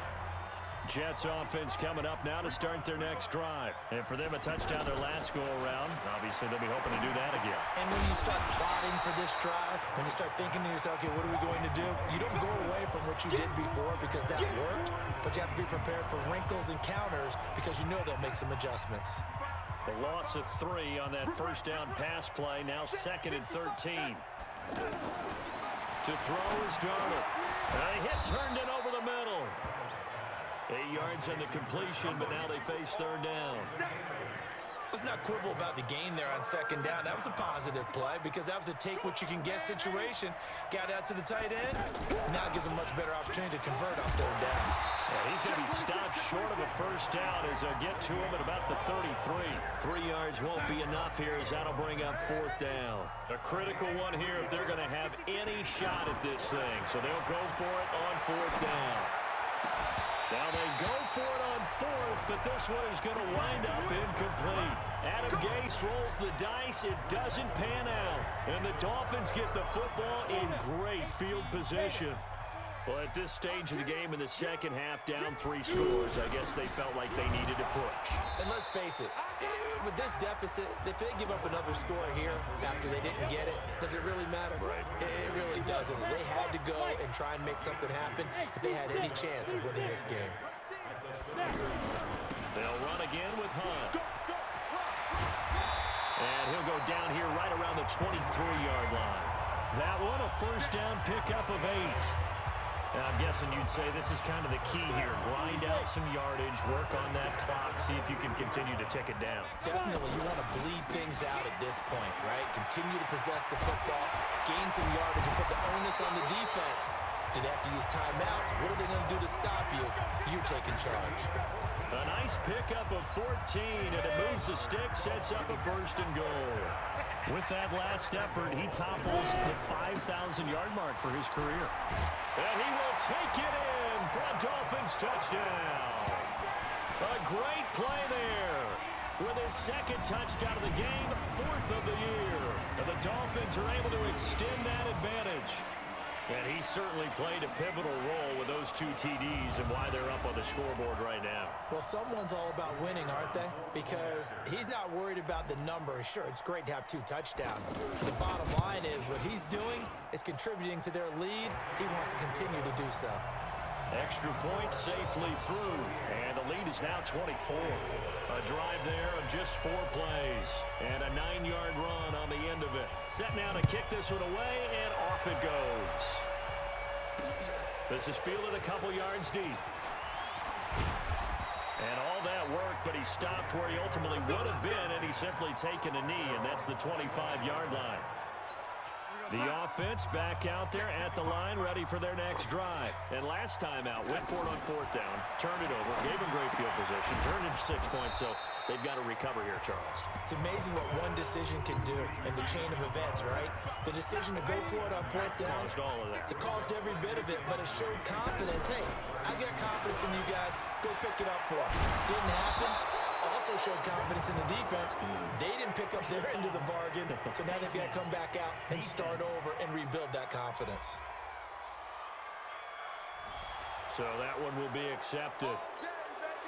Jets offense coming up now to start their next drive. And for them, a touchdown their last go-around. Obviously, they'll be hoping to do that again. And when you start plotting for this drive, when you start thinking to yourself, okay, what are we going to do? You don't go away from what you did before because that worked, but you have to be prepared for wrinkles and counters because you know they'll make some adjustments. The loss of 3 on that first down pass play, now 2nd and 13. To throw is Darnold. And he hits Herndon over the middle. 8 yards on the completion, but now they face third down. Let's not quibble about the gain there on second down. That was a positive play because that was a take-what-you-can-get situation. Got out to the tight end. Now gives him much better opportunity to convert on third down. Yeah, he's going to be stopped short of a first down as they'll get to him at about the 33. 3 yards won't be enough here as that'll bring up fourth down. A critical one here if they're going to have any shot at this thing. So they'll go for it on fourth down. Now they go for it on fourth, but this one is going to wind up incomplete. Adam Gase rolls the dice. It doesn't pan out. And the Dolphins get the football in great field position. Well, at this stage of the game in the second half, down 3 scores, I guess they felt like they needed to push. And let's face it, with this deficit, if they give up another score here after they didn't get it, does it really matter? Right. It really doesn't. They had to go and try and make something happen if they had any chance of winning this game. They'll run again with Hunt. And he'll go down here right around the 23-yard line. That one, a first down pickup of 8. Now, I'm guessing you'd say this is kind of the key here. Grind out some yardage, work on that clock, see if you can continue to tick it down. Definitely, you want to bleed things out at this point, right? Continue to possess the football, gain some yardage, and put the onus on the defense. Do they have to use timeouts? What are they going to do to stop you? You're taking charge. A nice pickup of 14, and it moves the stick, sets up a first and goal. With that last effort, he topples the 5,000-yard mark for his career. And he will take it in for a Dolphins touchdown. A great play there. With his second touchdown of the game, 4th of the year. And the Dolphins are able to extend that advantage. And he certainly played a pivotal role with those 2 TDs and why they're up on the scoreboard right now. Well, someone's all about winning, aren't they? Because he's not worried about the number. Sure, it's great to have 2 touchdowns. The bottom line is what he's doing is contributing to their lead. He wants to continue to do so. Extra point safely through, and the lead is now 24. A drive there of just 4 plays, and a 9-yard run on the end of it. Set now to kick this one away, and off it goes. This is fielded a couple yards deep. And all that work, but he stopped where he ultimately would have been, and he's simply taken a knee, and that's the 25-yard line. The offense back out there at the line, ready for their next drive. And last time out, went for it on 4th down, turned it over, gave him great field position, turned it 6 points, so they've got to recover here, Charles. It's amazing what one decision can do in the chain of events, right? The decision to go for it on 4th down. Caused all of that. It caused every bit of it, but it showed confidence. Hey, I got confidence in you guys. Go pick it up for them. Didn't happen. Also showed confidence in the defense. They didn't pick up their end of the bargain, so now they've got to come back out and start over and rebuild that confidence. So that one will be accepted.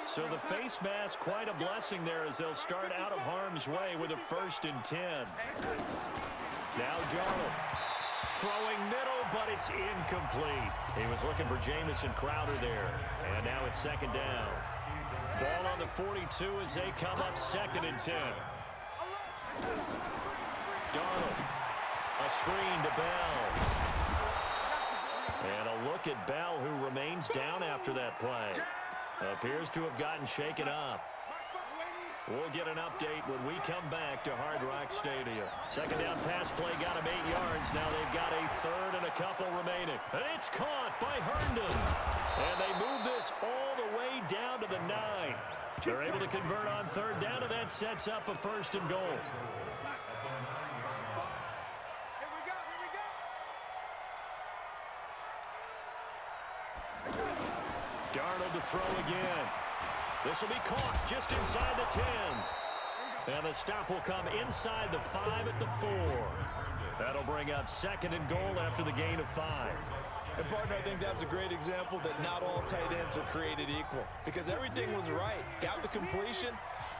So the face mask, quite a blessing there as they'll start out of harm's way with a 1st and 10. Now Darnold throwing middle, but it's incomplete. He was looking for Jamison Crowder there, and now it's 2nd down. Ball on the 42 as they come up 2nd and 10. Darnold, a screen to Bell. And a look at Bell, who remains down after that play. Appears to have gotten shaken up. We'll get an update when we come back to Hard Rock Stadium. 2nd down pass play got him 8 yards. Now they've got a 3rd and a couple remaining. And it's caught by Herndon. And they move this all the way down to the 9. They're able to convert on 3rd down, and that sets up a 1st and goal. Darnold to throw again. This will be caught just inside the 10. And the stop will come inside the 5 at the 4. That'll bring up 2nd and goal after the gain of 5. And, partner, I think that's a great example that not all tight ends are created equal. Because everything was right. Got the completion,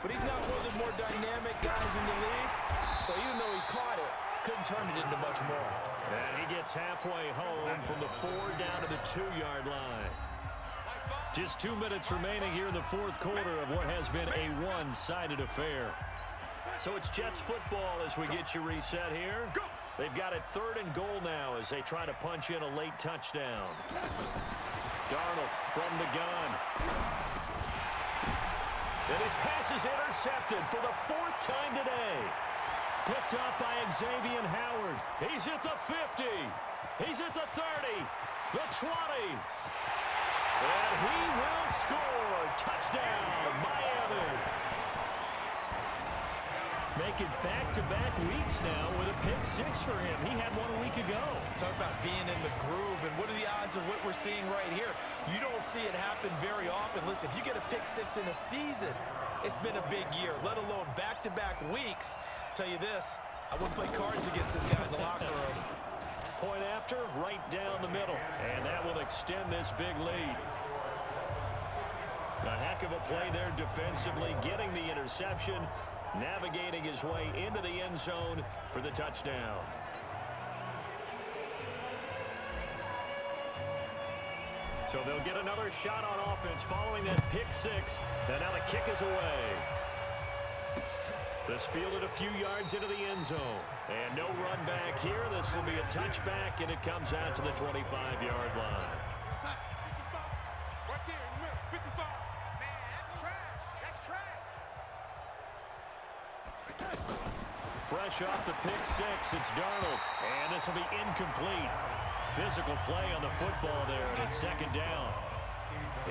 but he's not one of the more dynamic guys in the league. So even though he caught it, couldn't turn it into much more. And he gets halfway home from the 4 down to the 2-yard line. Just 2 minutes remaining here in the 4th quarter of what has been a one-sided affair. So it's Jets football as we get you reset here. They've got it 3rd and goal now as they try to punch in a late touchdown. Darnold from the gun. And his pass is intercepted for the 4th time today. Picked up by Xavier Howard. He's at the 50. He's at the 30. The 20. And he will score. Touchdown, Miami. Make it back-to-back weeks now with a pick 6 for him. He had one a week ago. Talk about being in the groove, and what are the odds of what we're seeing right here? You don't see it happen very often. Listen, if you get a pick 6 in a season, it's been a big year, let alone back-to-back weeks. I'll tell you this, I wouldn't play cards against this guy in the locker room. Point after, right down the middle, and that will extend this big lead. A heck of a play there defensively, getting the interception, navigating his way into the end zone for the touchdown. So they'll get another shot on offense following that pick 6. And now the kick is away. This fielded a few yards into the end zone. And no run back here. This will be a touchback, and it comes out to the 25-yard line. Right there in the middle, 55. Man, that's trash. That's trash. Fresh off the pick 6, it's Darnold. And this will be incomplete. Physical play on the football there, and it's 2nd down.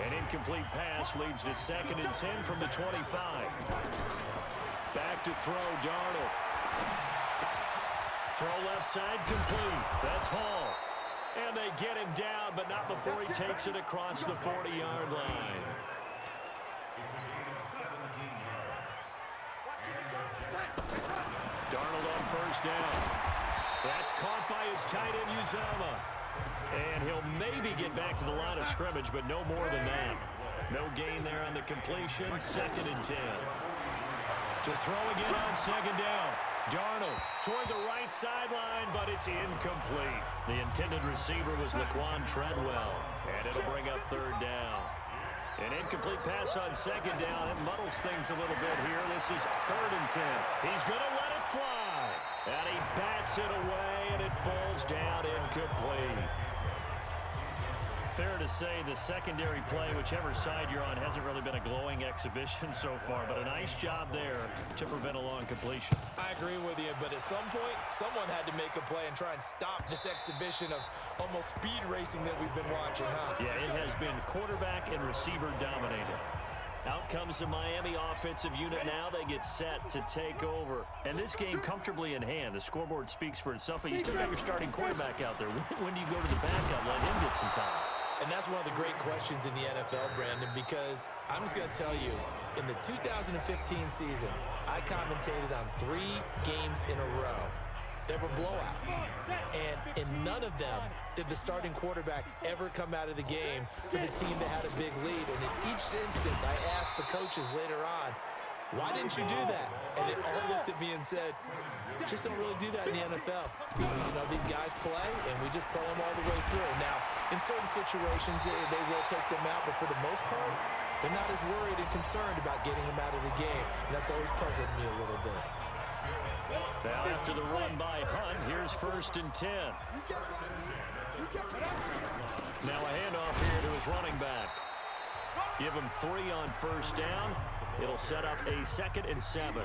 An incomplete pass leads to 2nd and 10 from the 25. Back to throw, Darnold. Throw left side complete. That's Hall. And they get him down, but not before he takes it across the 40-yard line. Darnold on 1st down. That's caught by his tight end, Uzama. And he'll maybe get back to the line of scrimmage, but no more than that. No gain there on the completion. 2nd and 10. To throw again on 2nd down. Darnold toward the right sideline, but it's incomplete. The intended receiver was Laquan Treadwell, and it'll bring up 3rd down. An incomplete pass on 2nd down. It muddles things a little bit here. This is 3rd and 10. He's going to let it fly. And he bats it away, and it falls down incomplete. Fair to say the secondary play, whichever side you're on, hasn't really been a glowing exhibition so far, but a nice job there to prevent a long completion. I agree with you, but at some point, someone had to make a play and try and stop this exhibition of almost speed racing that we've been watching, huh? Yeah, it has been quarterback and receiver dominated. Out comes the Miami offensive unit now. They get set to take over. And this game comfortably in hand. The scoreboard speaks for itself, but you still got your starting quarterback out there. When do you go to the backup, let him get some time? And that's one of the great questions in the NFL, Brandon, because I'm just going to tell you, in the 2015 season, I commentated on 3 games in a row. There were blowouts. And in none of them did the starting quarterback ever come out of the game for the team that had a big lead. And in each instance, I asked the coaches later on, why didn't you do that? And they all looked at me and said, just don't really do that in the NFL. You know, these guys play, and we just play them all the way through. Now, in certain situations, they will take them out, but for the most part, they're not as worried and concerned about getting them out of the game. And that's always puzzled me a little bit. Now, after the run by Hunt, here's 1st and 10. Now a handoff here to his running back. Give him 3 on 1st down. It'll set up a 2nd and 7.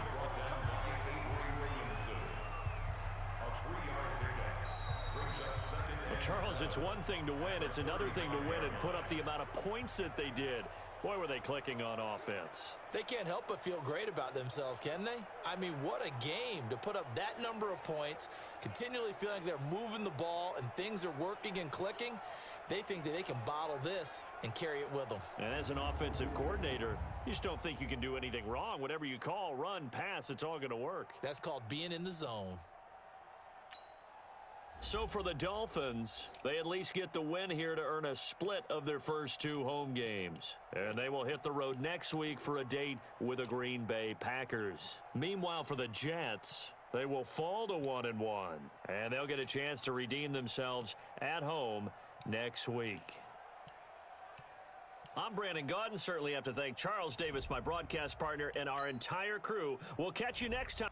Well, Charles, it's one thing to win. It's another thing to win and put up the amount of points that they did. Boy, were they clicking on offense. They can't help but feel great about themselves, can they? I mean, what a game to put up that number of points, continually feeling like they're moving the ball and things are working and clicking. They think that they can bottle this and carry it with them. And as an offensive coordinator, you just don't think you can do anything wrong. Whatever you call, run, pass, it's all going to work. That's called being in the zone. So for the Dolphins, they at least get the win here to earn a split of their first 2 home games. And they will hit the road next week for a date with the Green Bay Packers. Meanwhile, for the Jets, they will fall to 1-1. And they'll get a chance to redeem themselves at home next week. I'm Brandon Gaudin. Certainly have to thank Charles Davis, my broadcast partner, and our entire crew. We'll catch you next time.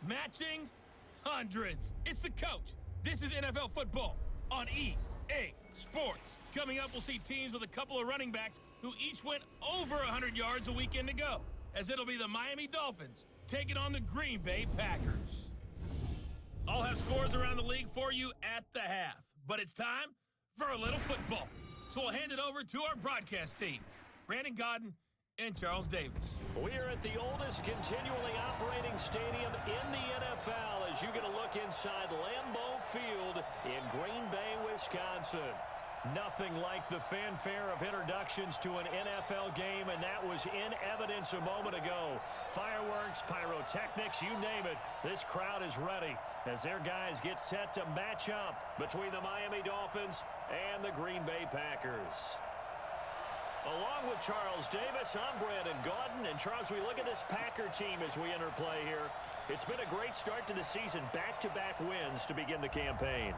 Matching hundreds. It's the coach. This is NFL football on EA Sports. Coming up, we'll see teams with a couple of running backs who each went over 100 yards a weekend ago, as it'll be the Miami Dolphins taking on the Green Bay Packers. I'll have scores around the league for you at the half, but it's time for a little football. So we'll hand it over to our broadcast team, Brandon Godden and Charles Davis. We are at the oldest continually operating stadium in the NFL as you get a look inside Lambeau Field in Green Bay, Wisconsin. Nothing like the fanfare of introductions to an NFL game, and that was in evidence a moment ago. Fireworks, pyrotechnics, you name it. This crowd is ready as their guys get set to match up between the Miami Dolphins and the Green Bay Packers. Along with Charles Davis, I'm Brandon Gaudin. And Charles, we look at this Packer team as we enter play here. It's been a great start to the season, back-to-back wins to begin the campaign.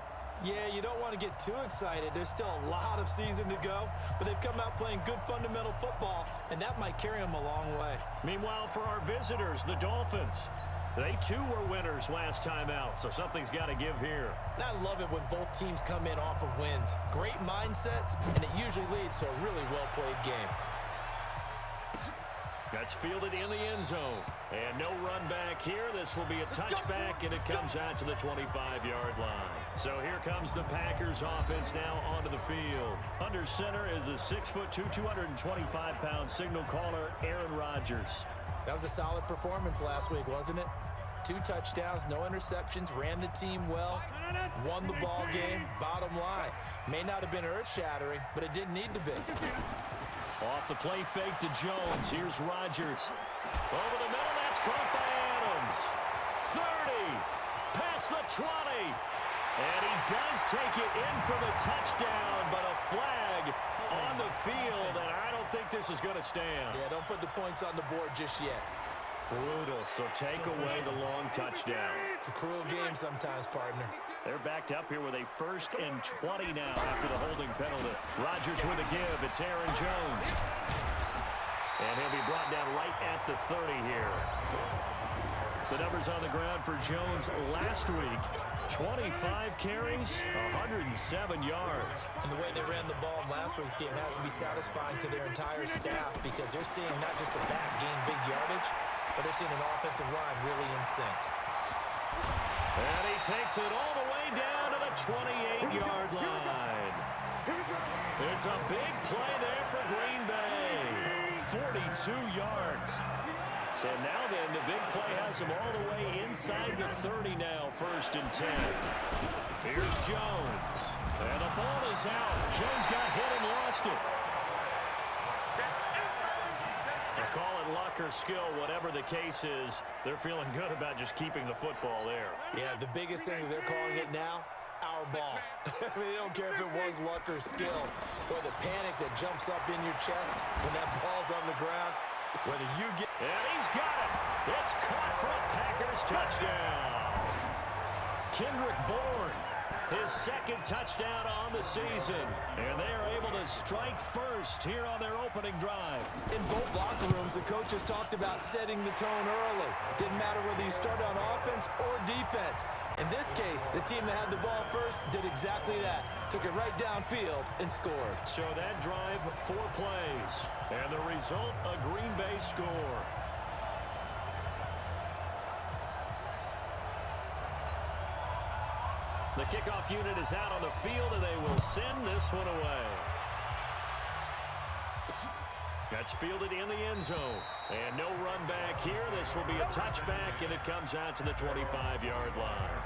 Yeah, you don't want to get too excited. There's still a lot of season to go, but they've come out playing good fundamental football, and that might carry them a long way. Meanwhile, for our visitors, the Dolphins, they too were winners last time out, so something's got to give here. And I love it when both teams come in off of wins. Great mindsets, and it usually leads to a really well-played game. That's fielded in the end zone. And no run back here. This will be a touchback, and it comes out to the 25-yard line. So here comes the Packers offense now onto the field. Under center is a 6'2", 225-pound signal caller, Aaron Rodgers. That was a solid performance last week, wasn't it? 2 touchdowns, no interceptions, ran the team well, won the ball game. Bottom line, may not have been earth-shattering, but it didn't need to be. Off the play fake to Jones. Here's Rodgers. Over the middle, that's caught by Adams. 30, past the 20. And he does take it in for the touchdown, but a flag on the field, and I don't think this is going to stand. Yeah, don't put the points on the board just yet. Brutal, so take away the long touchdown. It's a cruel game sometimes, partner. They're backed up here with a 1st and 20 now after the holding penalty. Rodgers with a give. It's Aaron Jones. And he'll be brought down right at the 30 here. The numbers on the ground for Jones last week. 25 carries, 107 yards. And the way they ran the ball in last week's game has to be satisfying to their entire staff because they're seeing not just a back gain big yardage, but they're seeing an offensive line really in sync. And he takes it all the way down to the 28-yard line. It's a big play there for Green Bay. 42 yards. So now then, the big play has him all the way inside the 30 now, 1st and 10. Here's Jones. And the ball is out. Jones got hit and lost it. They call it luck or skill, whatever the case is. They're feeling good about just keeping the football there. Yeah, the biggest thing they're calling it now, our ball. I mean, they don't care if it was luck or skill, or the panic that jumps up in your chest when that ball's on the ground. Whether you get... And he's got it. It's caught for a Packers touchdown. Kendrick Bourne, his 2nd touchdown on the season. And they are able to strike first here on their opening drive. In both locker rooms, the coaches talked about setting the tone early. Didn't matter whether you started on offense or defense. In this case, the team that had the ball first did exactly that. Took it right downfield and scored. So that drive, 4 plays. And the result, a Green Bay score. The kickoff unit is out on the field, and they will send this one away. That's fielded in the end zone. And no run back here. This will be a touchback, and it comes out to the 25-yard line.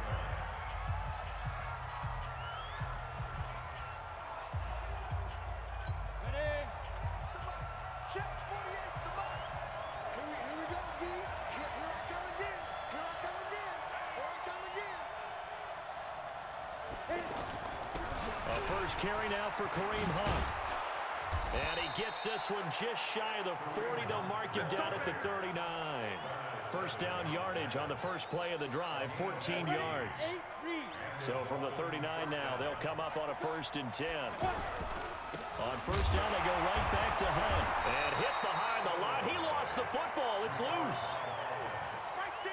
A first carry now for Kareem Hunt. And he gets this one just shy of the 40. They'll mark him down at the 39. First down yardage on the first play of the drive, 14 yards. So from the 39 now, they'll come up on a 1st and 10. On first down, they go right back to Hunt. And hit behind the line. He lost the football. It's loose.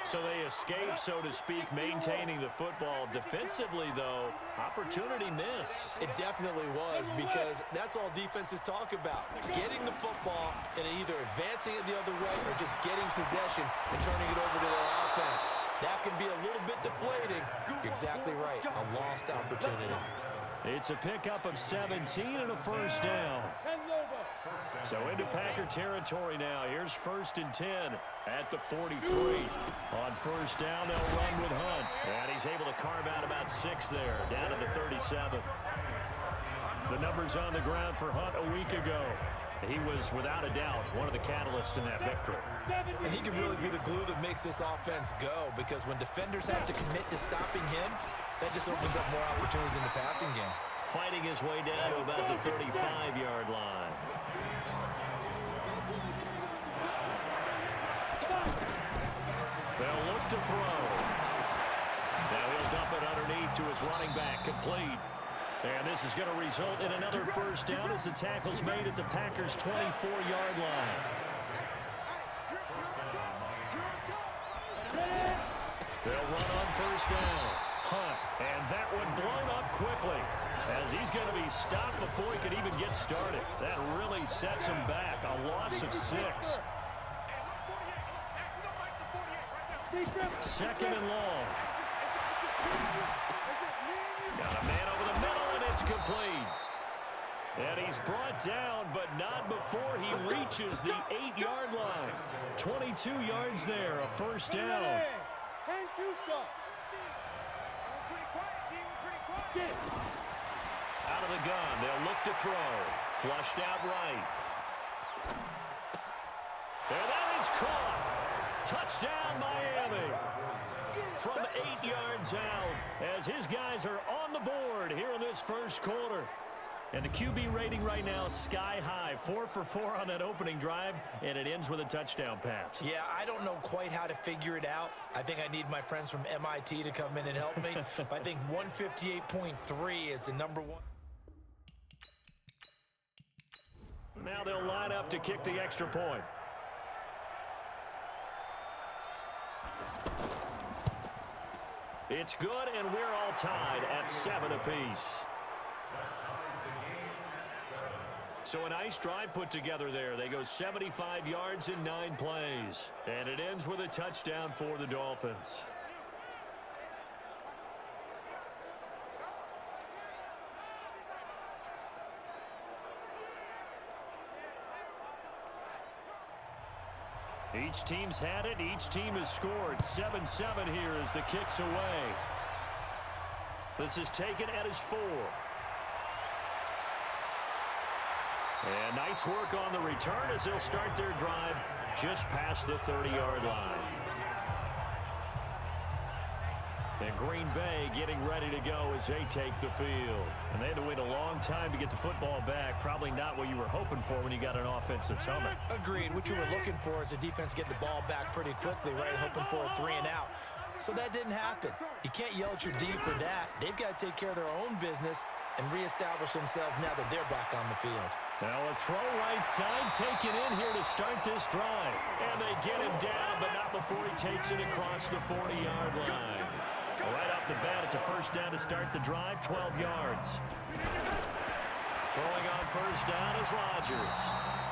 So they escape, so to speak, maintaining the football. Defensively, though, opportunity miss. It definitely was, because that's all defenses talk about. Getting the football and either advancing it the other way or just getting possession and turning it over to their offense. That can be a little bit deflating. You're exactly right. A lost opportunity. It's a pickup of 17 and a first down. So into Packer territory now. Here's 1st and 10 at the 43. On first down, they'll run with Hunt. And he's able to carve out about 6 there, down to the 37. The numbers on the ground for Hunt a week ago. He was, without a doubt, one of the catalysts in that victory. And he can really be the glue that makes this offense go, because when defenders have to commit to stopping him, that just opens up more opportunities in the passing game. Fighting his way down to about the 35-yard line. They'll look to throw. Now he'll dump it underneath to his running back, complete. And this is going to result in another first down as the tackle's made at the Packers' 24-yard line. They'll run on first down. Hunt, and that one blown up quickly as he's going to be stopped before he could even get started. That really sets him back. A loss of 6. 2nd and long. Got a man over the middle, and it's complete. And he's brought down, but not before he reaches the 8-yard line. 22 yards there, a first down. Out of the gun, they'll look to throw. Flushed out right. And that is caught. Touchdown, Miami. From 8 yards out, as his guys are on the board here in this first quarter. And the QB rating right now is sky high. 4 for 4 on that opening drive, and it ends with a touchdown pass. Yeah, I don't know quite how to figure it out. I think I need my friends from MIT to come in and help me. But I think 158.3 is the number one. Now they'll line up to kick the extra point. It's good, and we're all tied at 7 apiece. So a nice drive put together there. They go 75 yards in 9 plays. And it ends with a touchdown for the Dolphins. Each team's had it. Each team has scored. 7-7 here as the kick's away. This is taken at his 4. And nice work on the return as they'll start their drive just past the 30-yard line. And Green Bay getting ready to go as they take the field. And they had to wait a long time to get the football back. Probably not what you were hoping for when you got an offense that's humming. Agreed. What you were looking for is the defense get the ball back pretty quickly, right? Hoping for a 3 and out. So that didn't happen. You can't yell at your D for that. They've got to take care of their own business and reestablish themselves now that they're back on the field. Now a throw right side taken in here to start this drive. And they get him down, but not before he takes it across the 40-yard line. Right off the bat, it's a first down to start the drive, 12 yards. Throwing on first down is Rodgers.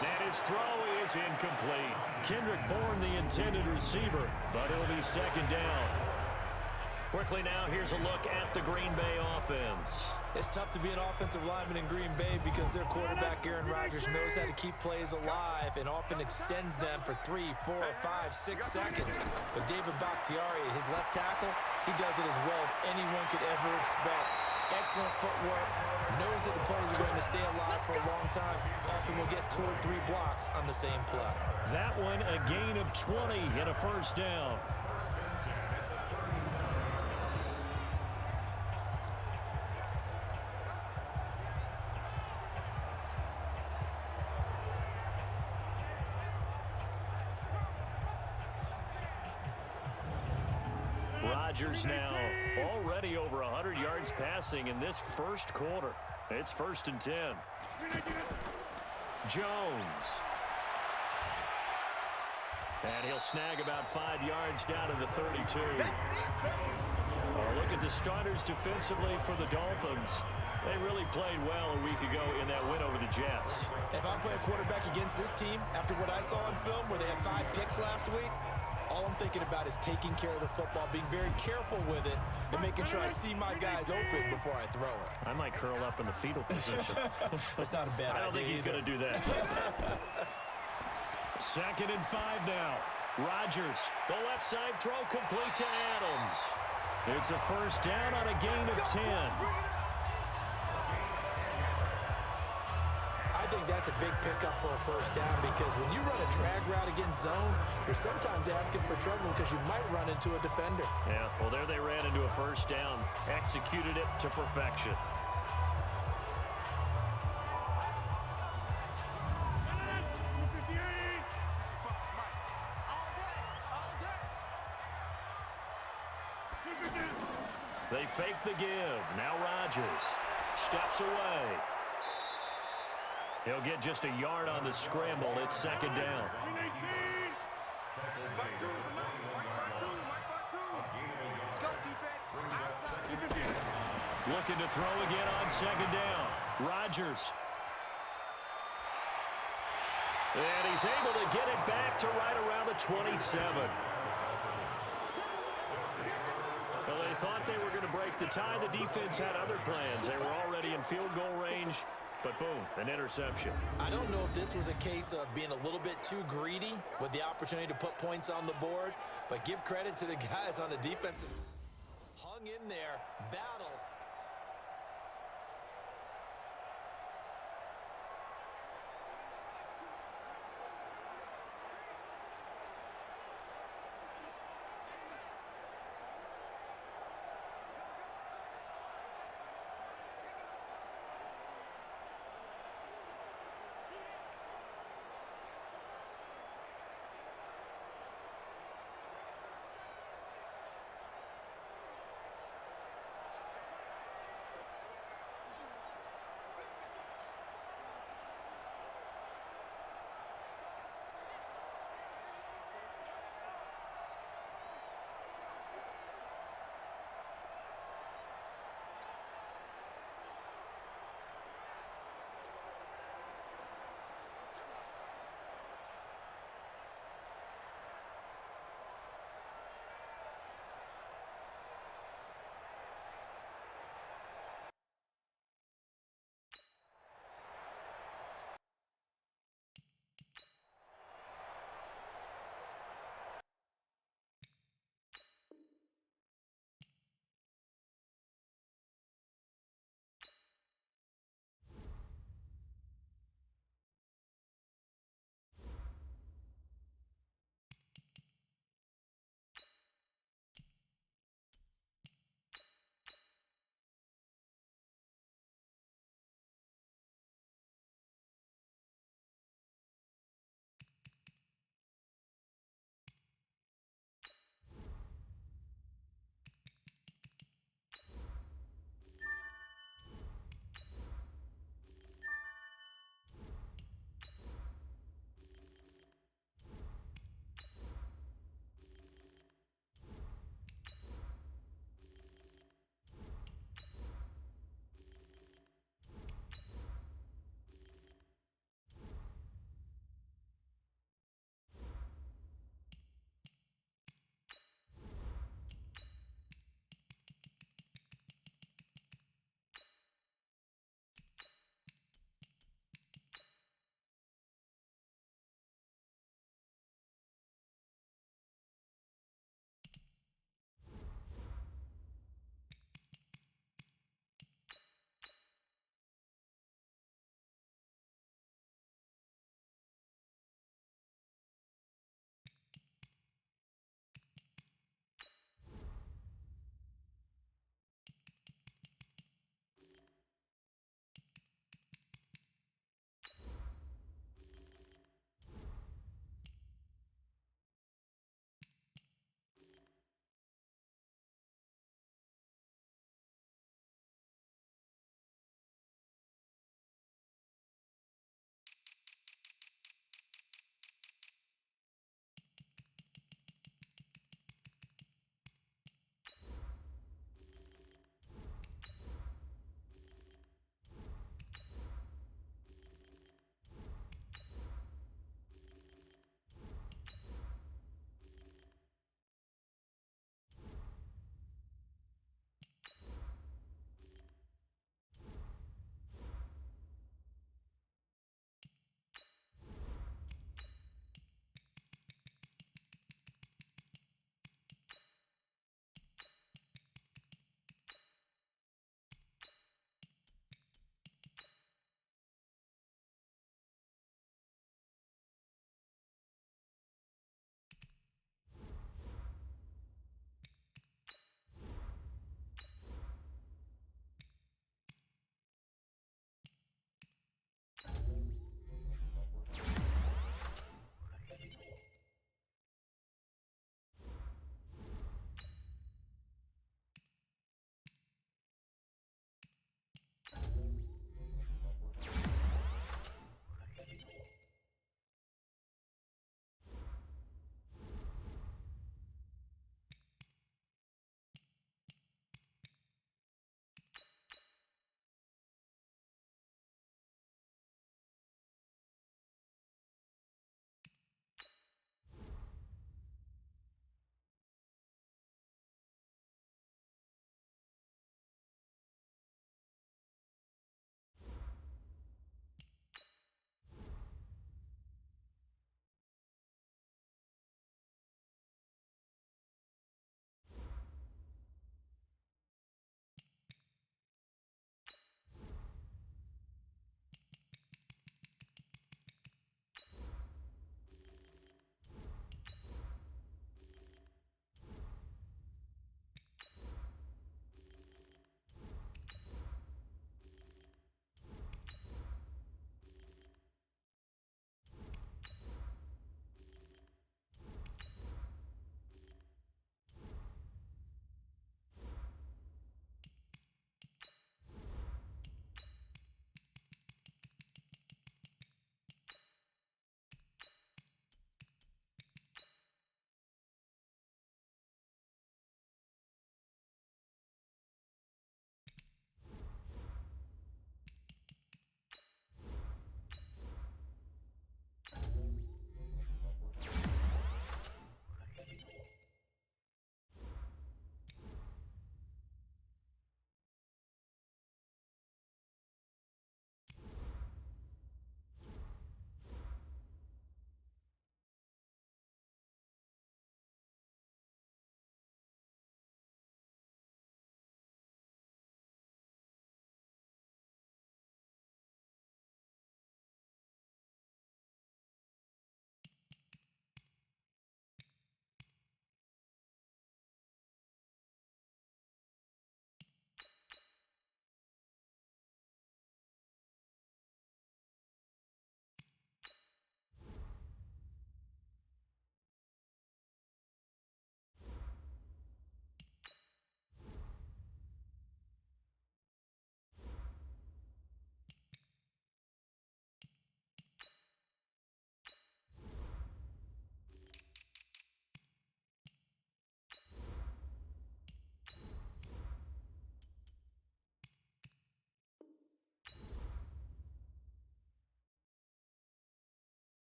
And his throw is incomplete. Kendrick Bourne, the intended receiver, but it'll be 2nd down. Quickly now, here's a look at the Green Bay offense. It's tough to be an offensive lineman in Green Bay because their quarterback, Aaron Rodgers, knows how to keep plays alive and often extends them for 3, 4, 5, 6 seconds. But David Bakhtiari, his left tackle, he does it as well as anyone could ever expect. Excellent footwork, knows that the plays are going to stay alive for a long time. Often will get 2 or 3 blocks on the same play. That one, a gain of 20 and a first down. Rodgers now already over 100 yards passing in this first quarter. It's 1st and 10. Jones. And he'll snag about 5 yards down to the 32. Look at the starters defensively for the Dolphins. They really played well a week ago in that win over the Jets. If I'm playing quarterback against this team, after what I saw on film where they had 5 picks last week, all I'm thinking about is taking care of the football, being very careful with it, and making sure I see my guys open before I throw it. I might curl up in the fetal position. That's not a bad idea. I don't think he's going to do that. 2nd and 5 now. Rodgers, the left side throw complete to Adams. It's a first down on a gain of 10. I think that's a big pickup for a first down because when you run a drag route against zone, you're sometimes asking for trouble because you might run into a defender. Yeah, well, there they ran into a first down. Executed it to perfection. They fake the give. Now Rodgers steps away. He'll get just a yard on the scramble. It's 2nd down. Looking to throw again on 2nd down. Rodgers. And he's able to get it back to right around the 27. Well, they thought they were going to break the tie. The defense had other plans. They were already in field goal range, but boom, an interception. I don't know if this was a case of being a little bit too greedy with the opportunity to put points on the board, but give credit to the guys on the defense. Hung in there, battled.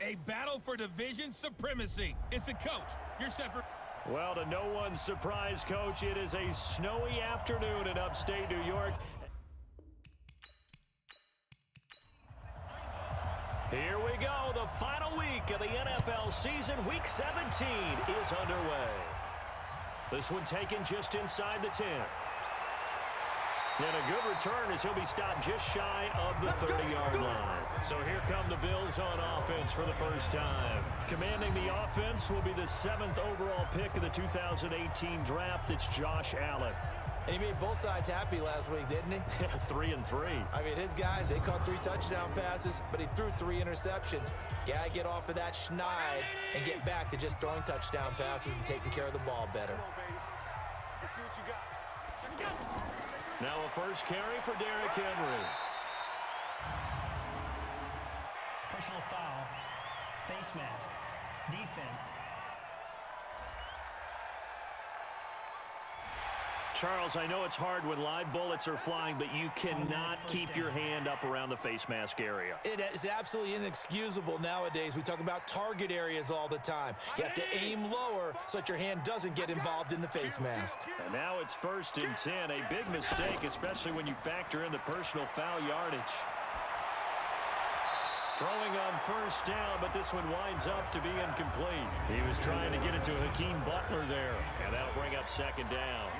A battle for division supremacy. It's a coach. You're set for... Well, to no one's surprise, Coach, it is a snowy afternoon in upstate New York. Here we go. The final week of the NFL season. Week 17 is underway. This one taken just inside the 10. And a good return as he'll be stopped just shy of the 30-yard line. So here come the Bills on offense for the first time. Commanding the offense will be the 7th overall pick of the 2018 draft. It's Josh Allen. And he made both sides happy last week, didn't he? 3-3. I mean, his guys, they caught 3 touchdown passes, but he threw 3 interceptions. Gotta get off of that schneid and get back to just throwing touchdown passes and taking care of the ball better. Now a first carry for Derrick Henry. Personal foul, face mask, defense. Charles, I know it's hard when live bullets are flying, but you cannot keep your hand up around the face mask area. It is absolutely inexcusable nowadays. We talk about target areas all the time. You have to aim lower so that your hand doesn't get involved in the face mask. And now it's 1st and 10. A big mistake, especially when you factor in the personal foul yardage. Throwing on first down, but this one winds up to be incomplete. He was trying to get it to Hakeem Butler there, and that'll bring up 2nd down.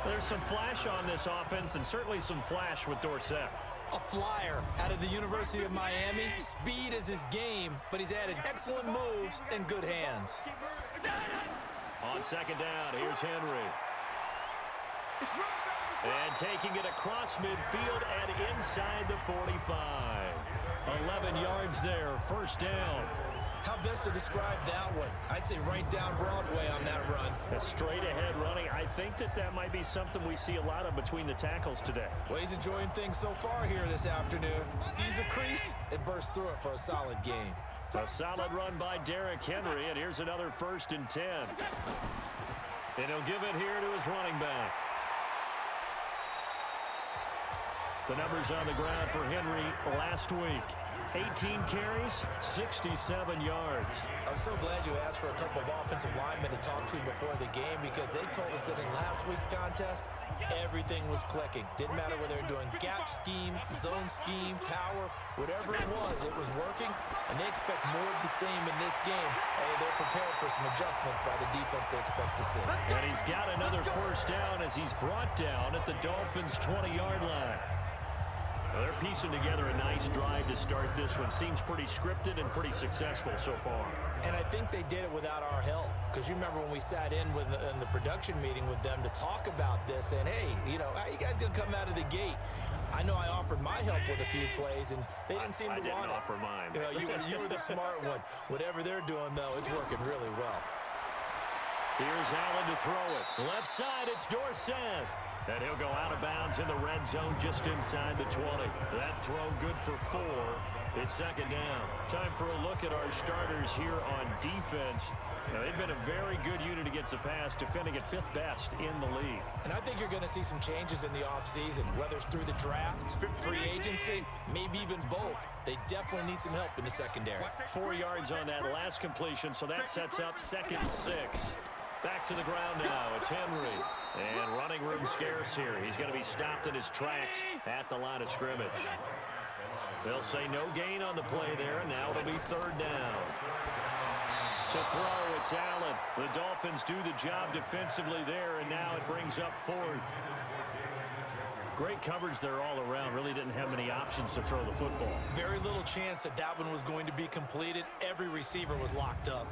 There's some flash on this offense and certainly some flash with Dorsett. A flyer out of the University of Miami. Speed is his game, but he's added excellent moves and good hands. On 2nd down, here's Henry. And taking it across midfield and inside the 45. 11 yards there, 1st down. How best to describe that one? I'd say right down Broadway on that run. A straight-ahead running. I think that might be something we see a lot of between the tackles today. Well, he's enjoying things so far here this afternoon. Sees a crease and bursts through it for a solid game. A solid run by Derrick Henry, and here's another 1st and 10. And he'll give it here to his running back. The numbers on the ground for Henry last week. 18 carries, 67 yards. I'm so glad you asked for a couple of offensive linemen to talk to before the game because they told us that in last week's contest, everything was clicking. Didn't matter whether they're doing gap scheme, zone scheme, power, whatever it was working, and they expect more of the same in this game, although they're prepared for some adjustments by the defense they expect to see. And he's got another 1st down as he's brought down at the Dolphins' 20-yard line. Well, they're piecing together a nice drive to start this one. Seems pretty scripted and pretty successful so far. And I think they did it without our help. Because you remember when we sat in the production meeting with them to talk about this, and hey, how you guys going to come out of the gate? I know I offered my help with a few plays, and they didn't seem to want it. I didn't offer mine. You were the smart one. Whatever they're doing, though, it's working really well. Here's Allen to throw it. Left side, it's Dorsett. And he'll go out of bounds in the red zone just inside the 20. That throw good for 4. It's 2nd down. Time for a look at our starters here on defense. Now, they've been a very good unit against the pass, defending at 5th best in the league. And I think you're going to see some changes in the offseason, whether it's through the draft, free agency, maybe even both. They definitely need some help in the secondary. 4 yards on that last completion, so that sets up 2nd and 6. Back to the ground now. It's Henry. And running room scarce here. He's going to be stopped in his tracks at the line of scrimmage. They'll say no gain on the play there, and now it'll be 3rd down. To throw, it's Allen. The Dolphins do the job defensively there, and now it brings up 4th. Great coverage there all around. Really didn't have many options to throw the football. Very little chance that one was going to be completed. Every receiver was locked up.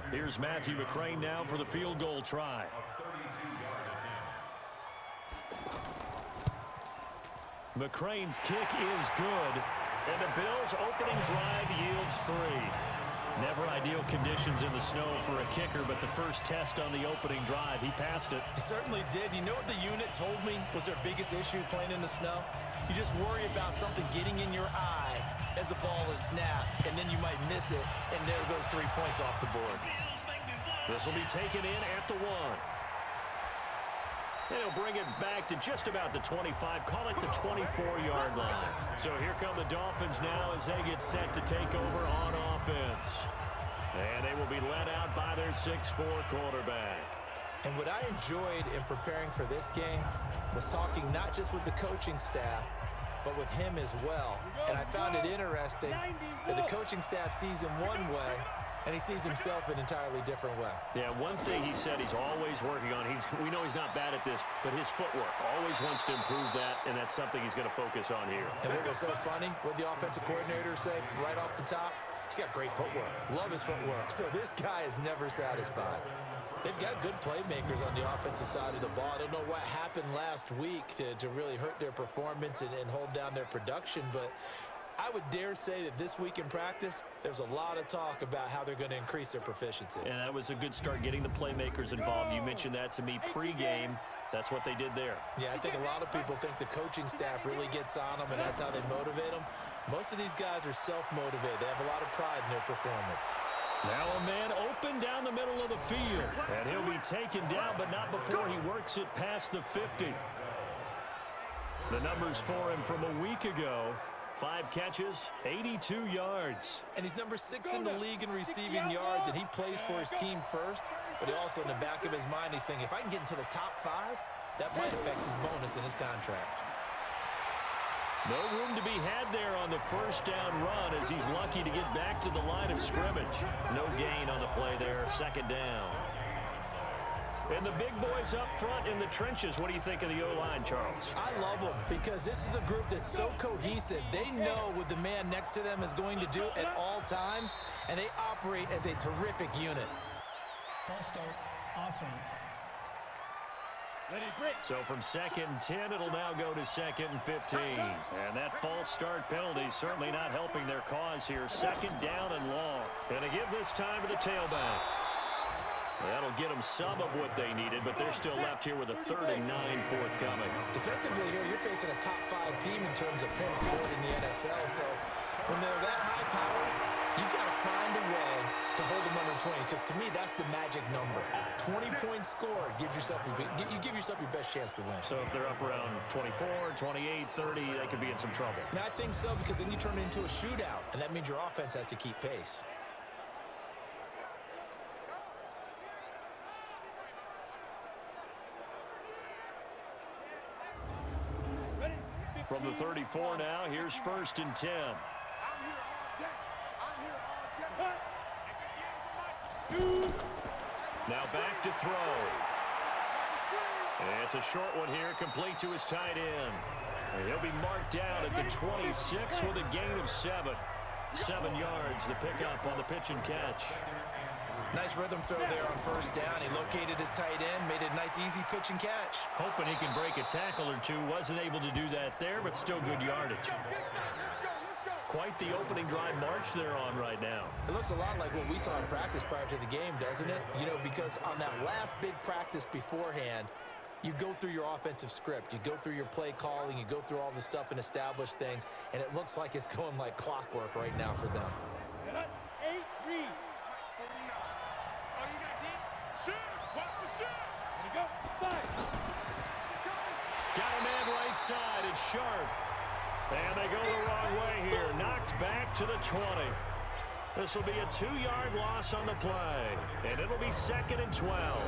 Here's Matthew McCrane now for the field goal try. McCrane's kick is good, and the Bills' opening drive yields 3. Never ideal conditions in the snow for a kicker, but the first test on the opening drive, he passed it. He certainly did. You know what the unit told me was their biggest issue playing in the snow? You just worry about something getting in your eye as the ball is snapped, and then you might miss it, and there goes 3 points off the board. This will be taken in at the 1. And he'll bring it back to just about the 25, call it the 24-yard line. So here come the Dolphins now as they get set to take over on offense. And they will be led out by their 6'4 quarterback. And what I enjoyed in preparing for this game was talking not just with the coaching staff, but with him as well. And I found it interesting that the coaching staff sees him one way, and he sees himself an entirely different way. Yeah, one thing he said he's always working on, we know he's not bad at this, but his footwork, always wants to improve that, and that's something he's going to focus on here. And what was so funny, what the offensive coordinator said right off the top, he's got great footwork. Love his footwork. So this guy is never satisfied. They've got good playmakers on the offensive side of the ball. I don't know what happened last week to really hurt their performance and hold down their production, but I would dare say that this week in practice, there's a lot of talk about how they're going to increase their proficiency. And that was a good start, getting the playmakers involved. You mentioned that to me pregame. That's what they did there. Yeah, I think a lot of people think the coaching staff really gets on them, and that's how they motivate them. Most of these guys are self-motivated. They have a lot of pride in their performance. Now a man open down the middle of the field. And he'll be taken down, but not before he works it past the 50. The numbers for him from a week ago. 5 catches, 82 yards. And he's number 6 in the league in receiving yards, and he plays for his team first. But he also, in the back of his mind, he's thinking, if I can get into the top 5, that might affect his bonus in his contract. No room to be had there on the first down run as he's lucky to get back to the line of scrimmage. No gain on the play there, second down. And the big boys up front in the trenches. What do you think of the O-line, Charles? I love them because this is a group that's so cohesive. They know what the man next to them is going to do at all times, and they operate as a terrific unit. False start, offense. So from 2nd and 10, it'll now go to 2nd and 15. And that false start penalty certainly not helping their cause here. 2nd down and long. And to give this time to the tailback. That'll get them some of what they needed, but they're still left here with a 3rd and 9 forthcoming. Defensively here, you're facing a top 5 team in terms of points scored in the NFL. So when they're that high powered, you've got to find a way to hold them under 20, because to me, that's the magic number. 20 points scored gives yourself you give yourself your best chance to win. So if they're up around 24, 28, 30, they could be in some trouble. And I think so, because then you turn it into a shootout, and that means your offense has to keep pace. From the 34 now, here's 1st and 10. Now back to throw. And it's a short one here, complete to his tight end. And he'll be marked down at the 26 with a gain of 7. 7 yards, the pickup on the pitch and catch. Nice rhythm throw there on 1st down. He located his tight end, made a nice easy pitch and catch. Hoping he can break a tackle or two. Wasn't able to do that there, but still good yardage. Quite the opening drive march they're on right now. It looks a lot like what we saw in practice prior to the game, doesn't it? You know, because on that last big practice beforehand, you go through your offensive script. You go through your play calling. You go through all the stuff and establish things. And it looks like it's going like clockwork right now for them. Got a man right side. It's Sharp. And they go the wrong way here. Knocked back to the 20. This will be a 2-yard loss on the play. And it'll be 2nd and 12.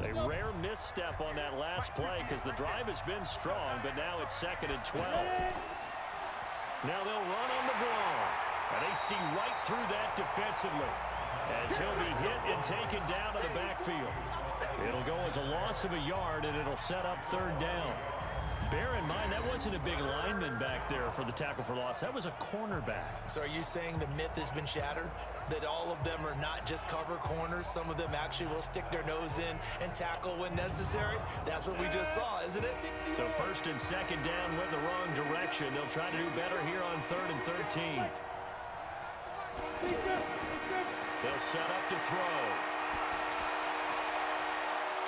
A rare misstep on that last play because the drive has been strong, but now it's 2nd and 12. Now they'll run on the draw. And they see right through that defensively as he'll be hit and taken down to the backfield. It'll go as a loss of a yard, and it'll set up 3rd down. Bear in mind, that wasn't a big lineman back there for the tackle for loss. That was a cornerback. So are you saying the myth has been shattered? That all of them are not just cover corners? Some of them actually will stick their nose in and tackle when necessary? That's what we just saw, isn't it? So 1st and 2nd down went the wrong direction. They'll try to do better here on 3rd and 13. They'll set up to throw.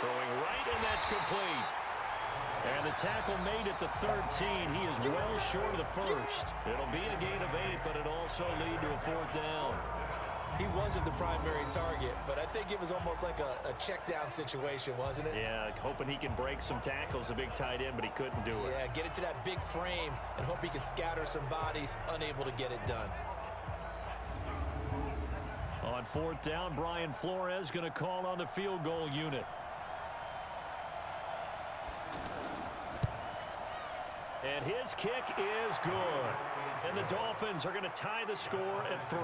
Throwing right, and that's complete. And the tackle made at the 13. He is well short of the first. It'll be a gain of 8, but it'll also lead to a 4th down. He wasn't the primary target, but I think it was almost like a check down situation, wasn't it? Yeah, hoping he can break some tackles, a big tight end, but he couldn't do it. Yeah, get it to that big frame and hope he can scatter some bodies, unable to get it done. On 4th down, Brian Flores going to call on the field goal unit. And his kick is good. And the Dolphins are going to tie the score at 3.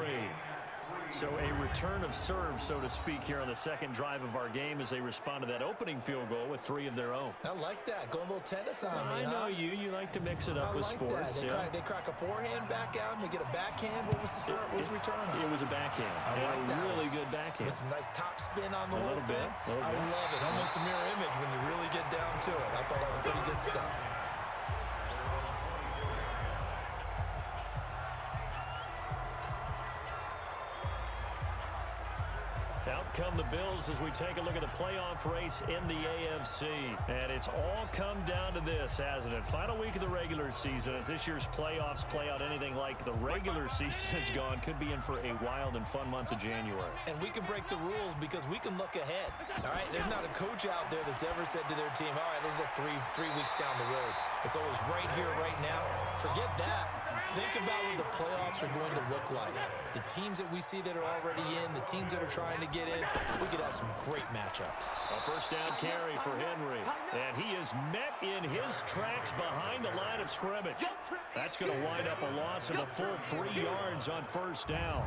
So a return of serve, so to speak, here on the second drive of our game as they respond to that opening field goal with 3 of their own. I like that. Going a little tennis on me, I know you. You like to mix it up with sports. They crack a forehand back out and they get a backhand. What was the return on? It was a backhand. I like a really good backhand. With some nice top spin on the a whole little thing. bit. I love it. Almost a mirror image when you really get down to it. I thought that was pretty good stuff. Out come the Bills as we take a look at the playoff race in the AFC. And it's all come down to this, hasn't it? Final week of the regular season. As this year's playoffs play out anything like the regular season has gone, could be in for a wild and fun month of January. And we can break the rules because we can look ahead. All right, there's not a coach out there that's ever said to their team, all right, let's look three weeks down the road. It's always right here, right now. Forget that. Think about what the playoffs are going to look like. The teams that we see that are already in, the teams that are trying to get in, we could have some great matchups. A first down carry for Henry. And he is met in his tracks behind the line of scrimmage. That's going to wind up a loss of a full 3 yards on first down.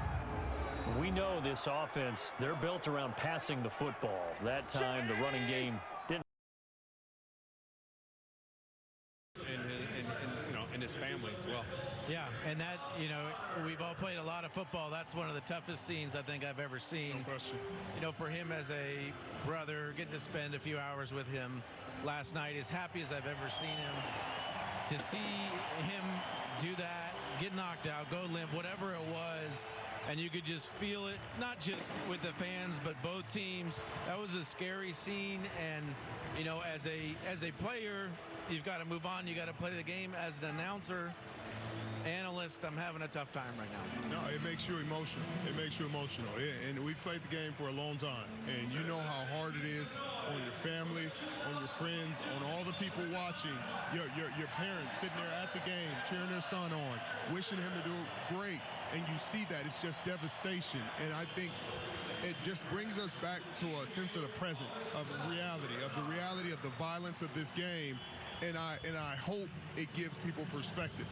We know this offense, they're built around passing the football. That time, the running game didn't. And his family as well. Yeah, and that, we've all played a lot of football. That's one of the toughest scenes I think I've ever seen. No question. For him as a brother, getting to spend a few hours with him last night, as happy as I've ever seen him, to see him do that, get knocked out, go limp, whatever it was, and you could just feel it, not just with the fans, but both teams. That was a scary scene, and, as a player, you've got to move on. You got to play the game. As an announcer, analyst, I'm having a tough time right now. No, it makes you emotional. It makes you emotional. And we've played the game for a long time. And you know how hard it is on your family, on your friends, on all the people watching, your parents sitting there at the game, cheering their son on, wishing him to do great. And you see that. It's just devastation. And I think it just brings us back to a sense of the present, of the reality of the violence of this game. And I hope it gives people perspective.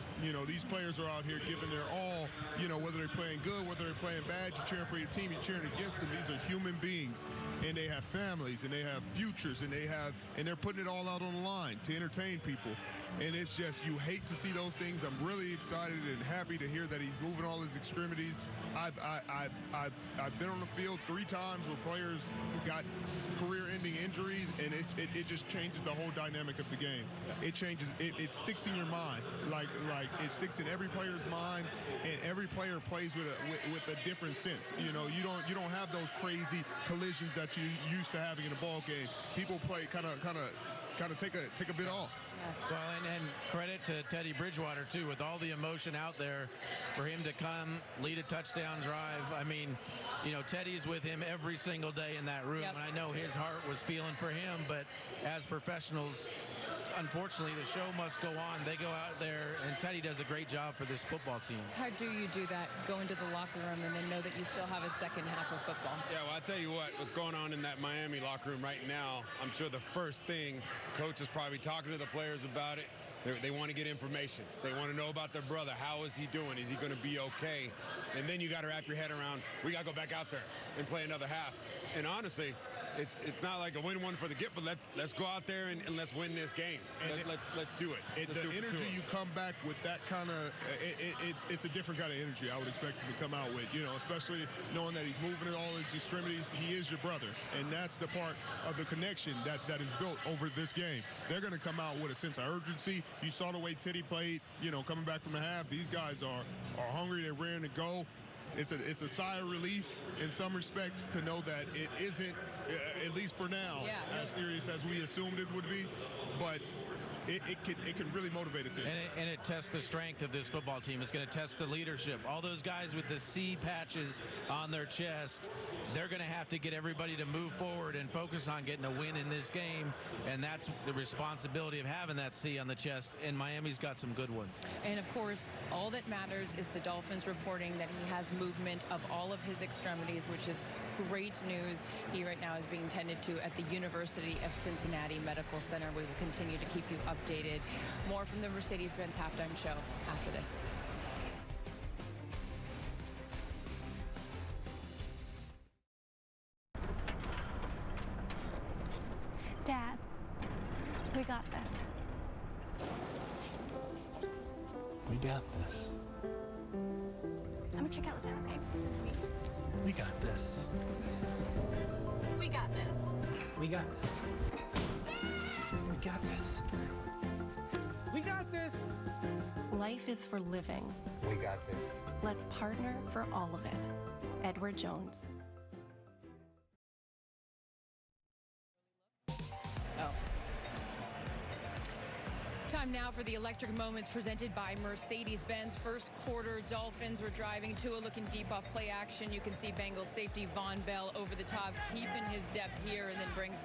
These players are out here giving their all, whether they're playing good, whether they're playing bad, you're cheering for your team, you're cheering against them. These are human beings, and they have families, and they have futures, and they're putting it all out on the line to entertain people. And it's just, you hate to see those things. I'm really excited and happy to hear that he's moving all his extremities. I've been on the field 3 times where players got career-ending injuries, and it just changes the whole dynamic of the game. It changes. It sticks in your mind, like it sticks in every player's mind, and every player plays with a different sense. You don't have those crazy collisions that you used to having in a ball game. People play kind of take a bit off. Well, and credit to Teddy Bridgewater, too, with all the emotion out there, for him to come, lead a touchdown drive. I mean, Teddy's with him every single day in that room, and I know his heart was feeling for him, but as professionals, unfortunately, the show must go on. They go out there, and Teddy does a great job for this football team. How do you do that, go into the locker room and then know that you still have a second half of football? Yeah, well, I tell you what's going on in that Miami locker room right now, I'm sure the first thing, coach is probably talking to the players about it. They want to get information. They want to know about their brother. How is he doing? Is he going to be okay? And then you got to wrap your head around, we got to go back out there and play another half. And honestly, it's not like a win one for the get, but let's go out there and let's win this game. Let's do it. The energy you come back with, that kind of it's a different kind of energy I would expect him to come out with. Especially knowing that he's moving at all his extremities. He is your brother, and that's the part of the connection that is built over this game. They're going to come out with a sense of urgency. You saw the way Teddy played. Coming back from the half, these guys are hungry. They're raring to go. it's a sigh of relief in some respects to know that it isn't, at least for now, as serious as we assumed it would be. But it can really motivate a team. And it tests the strength of this football team. It's going to test the leadership. All those guys with the C patches on their chest, they're going to have to get everybody to move forward and focus on getting a win in this game. And that's the responsibility of having that C on the chest. And Miami's got some good ones. And, of course, all that matters is the Dolphins reporting that he has movement of all of his extremities, which is great news. He right now is being tended to at the University of Cincinnati Medical Center. We will continue to keep you updated. More from the Mercedes-Benz halftime show after this. Dad, we got this. We got this. Let me check out the tent, okay? We got this. We got this. We got this. We got this. We got this. Life is for living. We got this. Let's partner for all of it. Edward Jones. Time now for the electric moments presented by Mercedes-Benz. First quarter, Dolphins were driving. Tua looking deep off play action. You can see Bengals safety Von Bell over the top, keeping his depth here, and then brings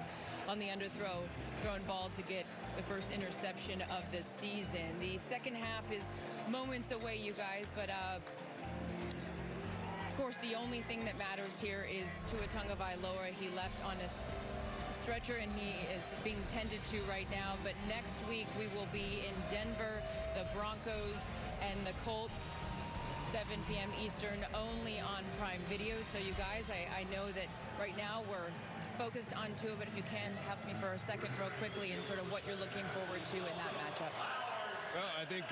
on the underthrow, throwing ball to get the first interception of the season. The second half is moments away, you guys, but of course, the only thing that matters here is Tua Tagovailoa. He left on his stretcher and he is being tended to right now, but next week we will be in Denver, the Broncos and the Colts, 7 p.m. Eastern, only on Prime Video. So you guys, I know that right now we're focused on Tua, but if you can help me for a second real quickly and sort of what you're looking forward to in that matchup. Well, I think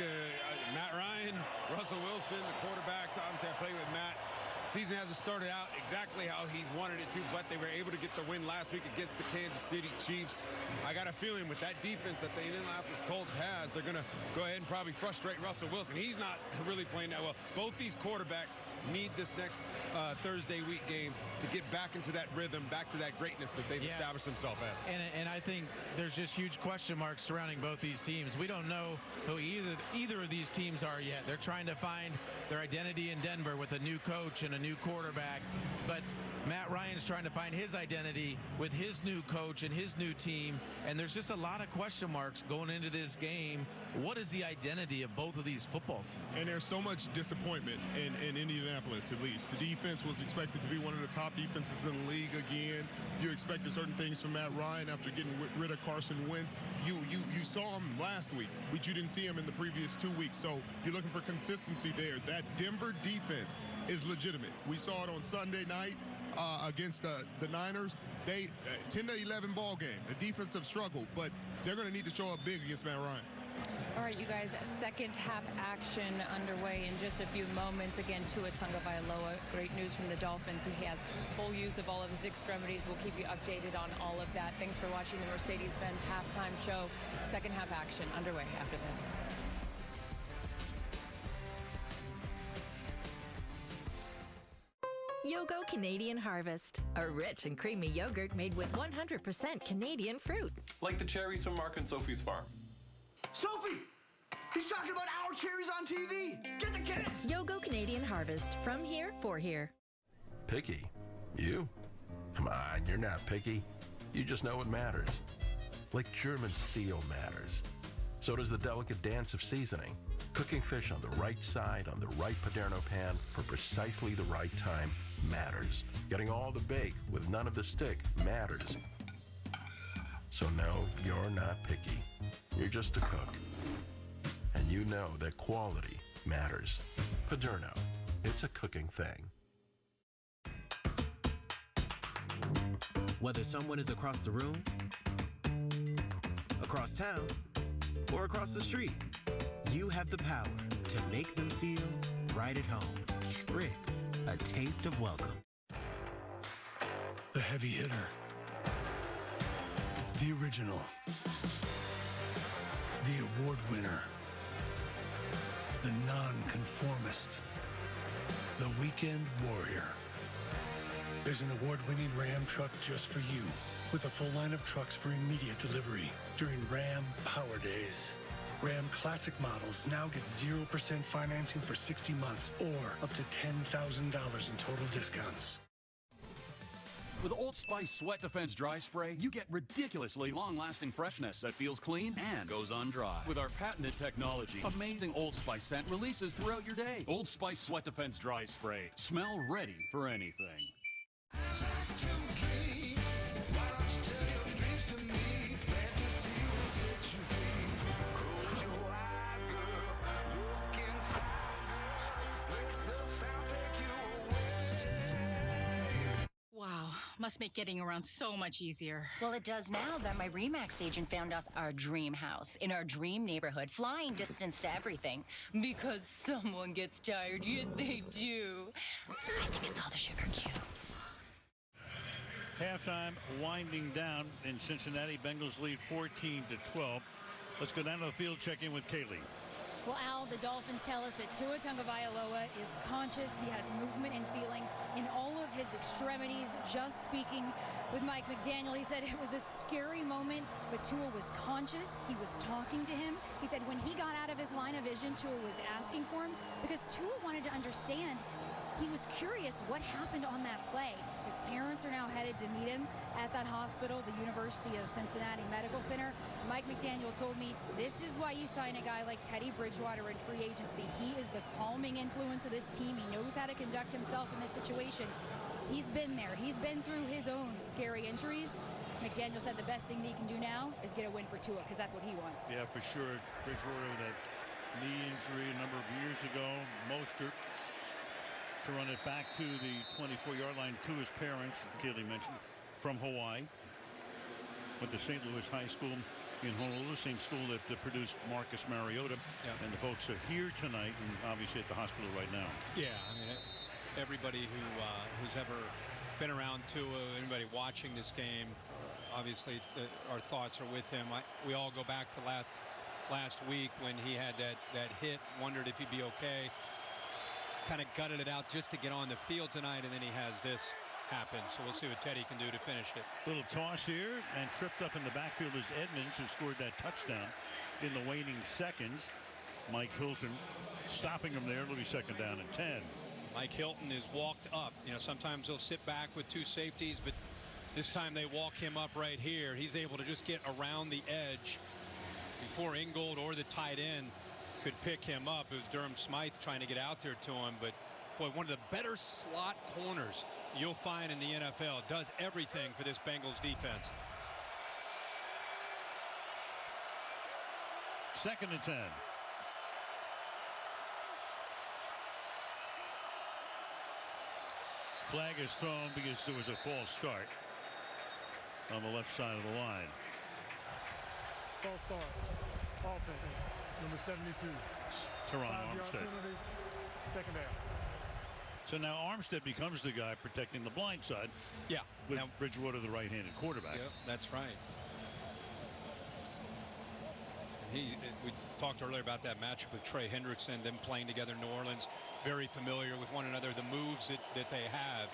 Matt Ryan, Russell Wilson, the quarterbacks, obviously I play with Matt. Season hasn't started out exactly how he's wanted it to, but they were able to get the win last week against the Kansas City Chiefs. I got a feeling with that defense that the Indianapolis Colts has, they're going to go ahead and probably frustrate Russell Wilson. He's not really playing that well. Both these quarterbacks need this next Thursday week game to get back into that rhythm, back to that greatness that they've established themselves as. And I think there's just huge question marks surrounding both these teams. We don't know who either of these teams are yet. They're trying to find their identity in Denver with a new coach and a new quarterback, but Matt Ryan's trying to find his identity with his new coach and his new team, and there's just a lot of question marks going into this game. What is the identity of both of these football teams? And there's so much disappointment in Indianapolis, at least. The defense was expected to be one of the top defenses in the league again. You expected certain things from Matt Ryan after getting rid of Carson Wentz. You saw him last week, but you didn't see him in the previous 2 weeks. So you're looking for consistency there. That Denver defense is legitimate. We saw it on Sunday night against the Niners. They 10-11 ball game. The defensive struggle, but they're going to need to show up big against Matt Ryan. All right, you guys, second half action underway in just a few moments. Again, Tua Tagovailoa, great news from the Dolphins. He has full use of all of his extremities. We'll keep you updated on all of that. Thanks for watching the Mercedes-Benz halftime show. Second half action underway after this. Yogo Canadian Harvest, a rich and creamy yogurt made with 100% Canadian fruit. Like the cherries from Mark and Sophie's farm. Sophie! He's talking about our cherries on TV! Get the kids! Yogo Canadian Harvest, from here, for here. Picky? You? Come on, you're not picky. You just know what matters. Like German steel matters. So does the delicate dance of seasoning. Cooking fish on the right side, on the right Paderno pan, for precisely the right time matters. Getting all the bake with none of the stick matters. So no, you're not picky. You're just a cook. And you know that quality matters. Paderno, it's a cooking thing. Whether someone is across the room, across town, or across the street, you have the power to make them feel right at home. Ritz, a taste of welcome. The heavy hitter. The original. The award winner. The non-conformist. the Weekend Warrior. There's an award-winning Ram truck just for you, with a full line of trucks for immediate delivery during Ram Power Days. Ram Classic models now get 0% financing for 60 months or up to $10,000 in total discounts. With Old Spice Sweat Defense Dry Spray, you get ridiculously long-lasting freshness that feels clean and goes on dry. With our patented technology, amazing Old Spice scent releases throughout your day. Old Spice Sweat Defense Dry Spray. Smell ready for anything. Wow, must make getting around so much easier. Well, it does now that my RE/MAX agent found us our dream house in our dream neighborhood, flying distance to everything. Because someone gets tired. Yes, they do. I think it's all the sugar cubes. Halftime winding down in Cincinnati. Bengals lead 14-12. Let's go down to the field, check in with Kaylee. Well, Al, the Dolphins tell us that Tua Tagovailoa is conscious. He has movement and feeling in all of his extremities. Just speaking with Mike McDaniel, he said it was a scary moment, but Tua was conscious. He was talking to him. He said when he got out of his line of vision, Tua was asking for him because Tua wanted to understand. He was curious what happened on that play. His parents are now headed to meet him at that hospital, the University of Cincinnati Medical Center. Mike McDaniel told me this is why you sign a guy like Teddy Bridgewater in free agency. He is the calming influence of this team. He knows how to conduct himself in this situation. He's been there. He's been through his own scary injuries. McDaniel said the best thing that he can do now is get a win for Tua because that's what he wants. Yeah, for sure. Bridgewater with that knee injury a number of years ago. Mostert to run it back to the 24-yard line to his parents, Kaylee mentioned, from Hawaii. Went to St. Louis High School in Honolulu, same school that produced Marcus Mariota. Yeah. And the folks are here tonight and obviously at the hospital right now. Yeah, I mean, everybody who's ever been around Tua, anybody watching this game, obviously our thoughts are with him. We all go back to last week when he had that hit, wondered if he'd be okay. Kind of gutted it out just to get on the field tonight, and then he has this happen. So we'll see what Teddy can do to finish it. Little toss here, and tripped up in the backfield is Edmonds, who scored that touchdown in the waning seconds. Mike Hilton stopping him there. It'll be second down and 10. Mike Hilton is walked up. You know, sometimes they'll sit back with two safeties, but this time they walk him up right here. He's able to just get around the edge before Ingold or the tight end could pick him up. It was Durham Smythe trying to get out there to him, but boy, one of the better slot corners you'll find in the NFL. Does everything for this Bengals defense. Second and 10. Flag is thrown because there was a false start on the left side of the line. False start. Offense. Number 72. Teron Armstead. Second down. So now Armstead becomes the guy protecting the blind side. Yeah. With now, Bridgewater, the right-handed quarterback. Yep, that's right. We talked earlier about that matchup with Trey Hendrickson, them playing together in New Orleans, very familiar with one another, the moves that they have.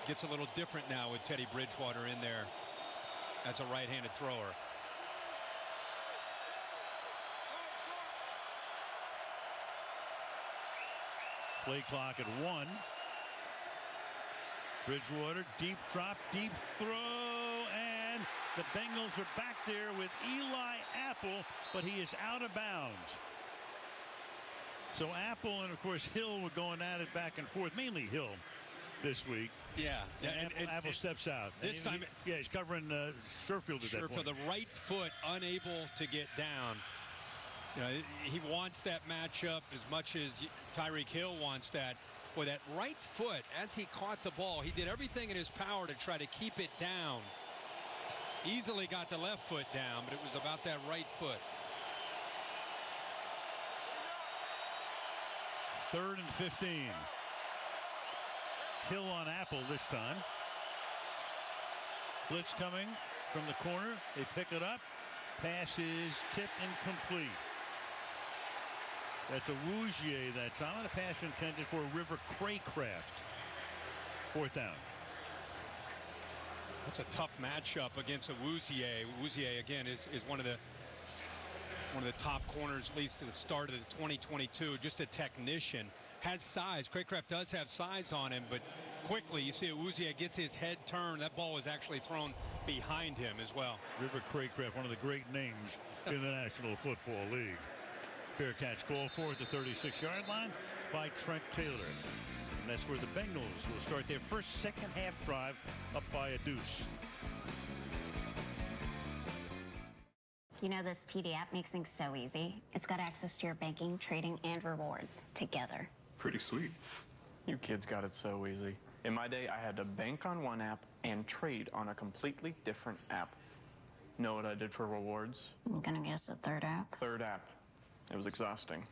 Gets a little different now with Teddy Bridgewater in there as a right-handed thrower. Play clock at 1. Bridgewater, deep drop, deep throw, and the Bengals are back there with Eli Apple, but he is out of bounds. So Apple and, of course, Hill were going at it back and forth, mainly Hill this week. Yeah. And Apple steps out. This time. He's covering Sherfield at that point. For the right foot, unable to get down. You know, he wants that matchup as much as Tyreek Hill wants that. Boy, that right foot, as he caught the ball, he did everything in his power to try to keep it down. Easily got the left foot down, but it was about that right foot. 3rd and 15. Hill on Apple this time. Blitz coming from the corner. They pick it up. Pass is tipped incomplete. That's a Wouzier that time. And a pass intended for River Craycraft. 4th down. That's a tough matchup against a Wouzier. Wouzier, again, is one of the top corners, at least at the start of the 2022. Just a technician. Has size. Craycraft does have size on him, but quickly you see Wouzier gets his head turned. That ball is actually thrown behind him as well. River Craycraft, one of the great names in the National Football League. Fair catch call for at the 36-yard line by Trent Taylor. And that's where the Bengals will start their first second half drive up by a deuce. You know, this TD app makes things so easy. It's got access to your banking, trading, and rewards together. Pretty sweet. You kids got it so easy. In my day, I had to bank on one app and trade on a completely different app. Know what I did for rewards? I'm gonna guess a third app. Third app. It was exhausting.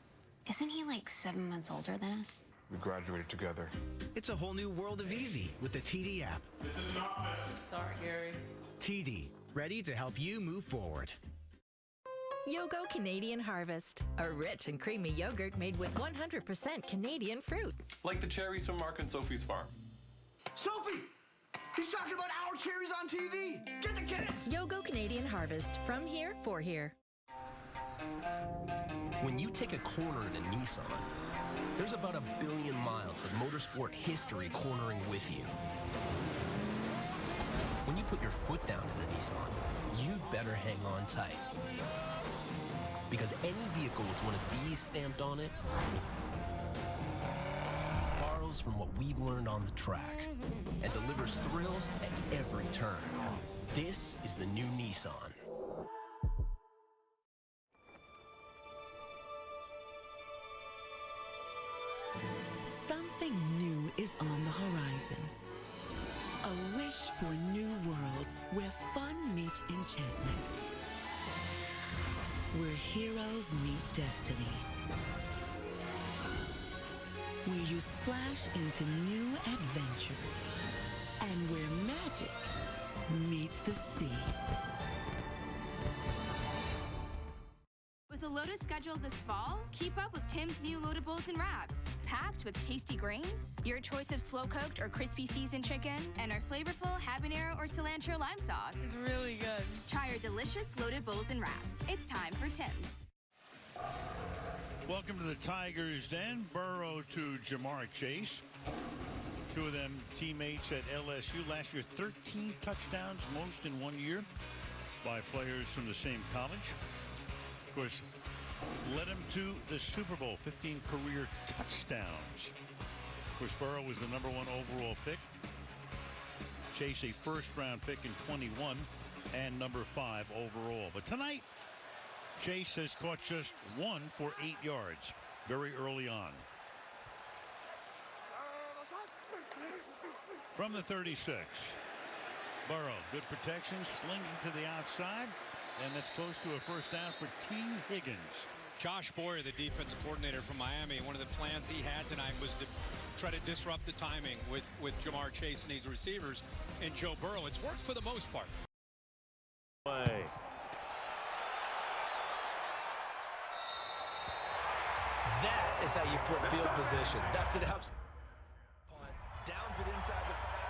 Isn't he like 7 months older than us? We graduated together. It's a whole new world of easy with the TD app. This is an office. Sorry, Gary. TD, ready to help you move forward. Yogo Canadian Harvest, a rich and creamy yogurt made with 100% Canadian fruit. Like the cherries from Mark and Sophie's farm. Sophie! He's talking about our cherries on TV! Get the kids! Yogo Canadian Harvest, from here for here. When you take a corner in a Nissan, there's about 1 billion miles of motorsport history cornering with you. When you put your foot down in a Nissan, you'd better hang on tight. Because any vehicle with one of these stamped on it borrows from what we've learned on the track and delivers thrills at every turn. This is the new Nissan. Something new is on the horizon. A wish for new worlds where fun meets enchantment. Where heroes meet destiny. Where you splash into new adventures. And where magic meets the sea. With a loaded schedule this fall, keep up with Tim's new loaded bowls and wraps. Packed with tasty grains, your choice of slow-cooked or crispy seasoned chicken, and our flavorful habanero or cilantro lime sauce. It's really good. Try our delicious loaded bowls and wraps. It's time for Tim's. Welcome to the Tigers Den. Burrow to Jamar Chase. Two of them teammates at LSU. Last year, 13 touchdowns, most in 1 year, by players from the same college. Of course, led him to the Super Bowl, 15 career touchdowns. Of course, Burrow was the #1 overall pick. Chase, a first-round pick in 21 and #5 overall. But tonight, Chase has caught just one for 8 yards very early on. From the 36, Burrow, good protection, slings it to the outside, and that's close to a first down for T. Higgins. Josh Boyer, the defensive coordinator from Miami, one of the plans he had tonight was to try to disrupt the timing with Jamar Chase and these receivers and Joe Burrow. It's worked for the most part. Play. That is how you flip field position. That's it. Helps. Downs it inside the.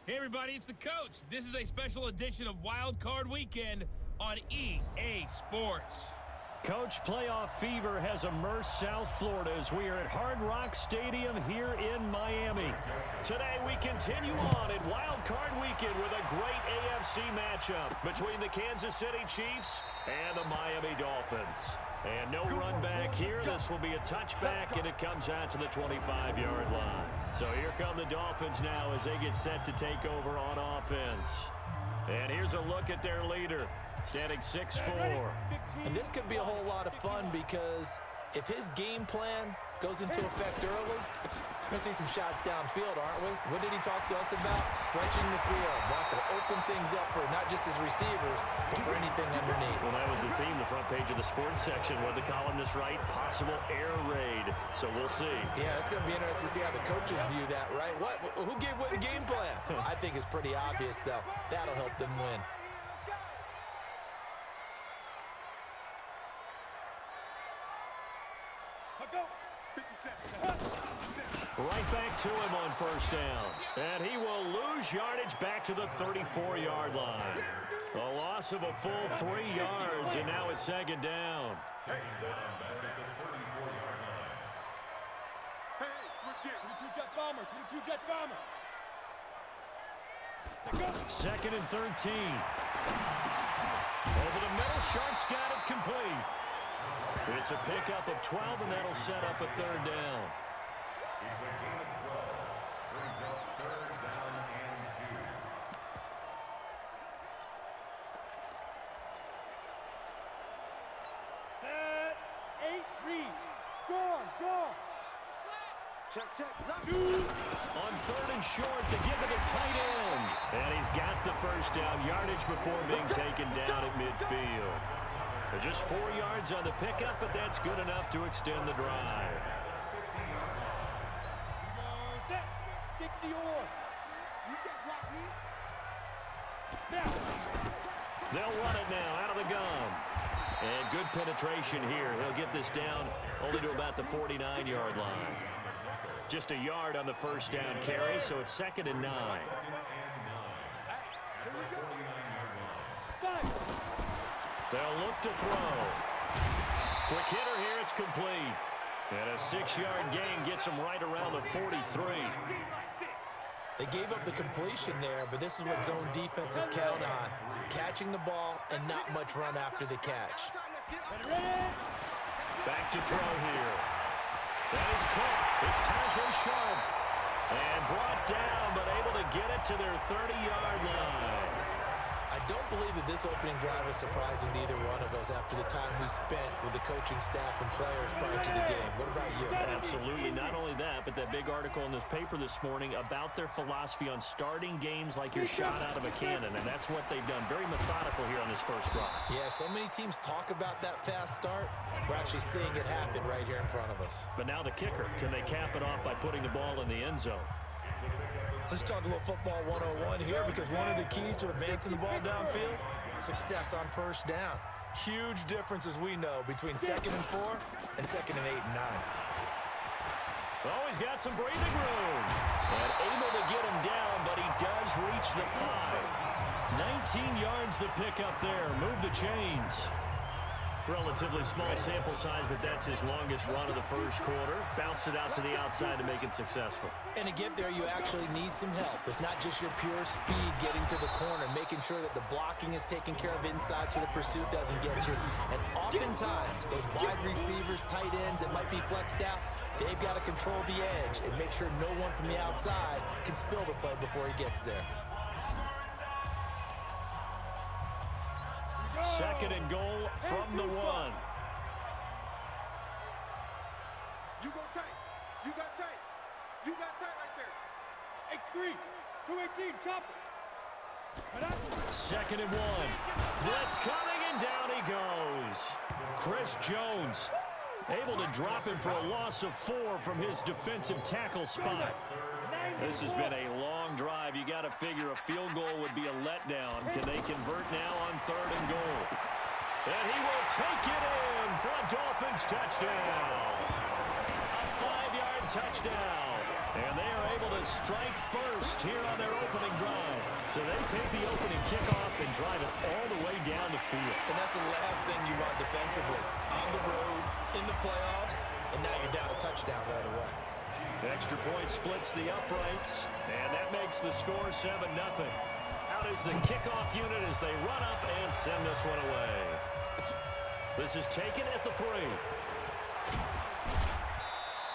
Hey everybody, it's the coach. This is a special edition of Wild Card Weekend on EA Sports. Coach, playoff fever has immersed South Florida as we are at Hard Rock Stadium here in Miami. Today we continue on at Wild Card Weekend with a great AFC matchup between the Kansas City Chiefs and the Miami Dolphins. And no run back here. This will be a touchback, and it comes out to the 25-yard line. So here come the Dolphins now as they get set to take over on offense. And here's a look at their leader, standing 6'4". And this could be a whole lot of fun because if his game plan goes into effect early, we're going to see some shots downfield, aren't we? What did he talk to us about? Stretching the field. Wants to open things up for not just his receivers, but for anything underneath. Well, that was the theme, the front page of the sports section. What the columnists write, possible air raid. So we'll see. Yeah, it's going to be interesting to see how the coaches view that, right? Who gave what game plan? I think it's pretty obvious, though. That'll help them win. Right back to him on first down. And he will lose yardage back to the 34-yard line. A loss of a full 3 yards, and now it's second down. Hey, switch gears. 22 Jet Bomber, 22 Jet Bomber. Second and 13. Over the middle, Sharp's got it complete. It's a pickup of 12, and that'll set up a third down. He's a gain of 12. Brings up third down and 2. Set. 8-3. Go. Check. On third and short to give it a tight end. And he's got the first down yardage before being taken down at midfield. Just 4 yards on the pickup, but that's good enough to extend the drive. 60 on. You can't block me. They'll run it now out of the gun. And good penetration here. He'll get this down only to about the 49-yard line. Just a yard on the first down carry, so it's second and 9. They'll look to throw. Quick hitter here, it's complete. And a 6-yard gain gets them right around the 43. They gave up the completion there, but this is what zone defenses count on. Catching the ball and not much run after the catch. Back to throw here. That is caught. It's Tajay Sharp. And brought down, but able to get it to their 30-yard line. I don't believe that this opening drive is surprising to either one of us after the time we spent with the coaching staff and players prior to the game. What about you? Absolutely. Not only that, but that big article in this paper this morning about their philosophy on starting games like you're shot out of a cannon, and that's what they've done. Very methodical here on this first drive. Yeah, so many teams talk about that fast start. We're actually seeing it happen right here in front of us. But now the kicker. Can they cap it off by putting the ball in the end zone? Let's talk a little football 101 here, because one of the keys to advancing the ball downfield, success on first down. Huge difference, as we know, between 2nd and 4 and 2nd and 8 and 9. Oh, he's got some breathing room. And able to get him down, but he does reach the 5. 19 yards to pick up there. Move the chains. Relatively small sample size, but that's his longest run of the first quarter. Bounced it out to the outside to make it successful. And to get there, you actually need some help. It's not just your pure speed getting to the corner, making sure that the blocking is taken care of inside so the pursuit doesn't get you. And oftentimes, those wide receivers, tight ends that might be flexed out, they've got to control the edge and make sure no one from the outside can spill the play before he gets there. Second and goal from the 1. You go tight. You got tight. You got tight right there. X3. 218. Chop it. Second and 1. Blitz coming, and down he goes. Chris Jones able to drop him for a loss of 4 from his defensive tackle spot. This has been a long drive. You got to figure a field goal would be a letdown. Can they convert now on 3rd and goal? And he will take it in for a Dolphins touchdown. A 5-yard touchdown. And they are able to strike first here on their opening drive. So they take the opening kickoff and drive it all the way down the field. And that's the last thing you want defensively. On the road, in the playoffs, and now you're down a touchdown right away. The extra point splits the uprights, and that makes the score 7-0. Out is the kickoff unit as they run up and send this one away. This is taken at the 3.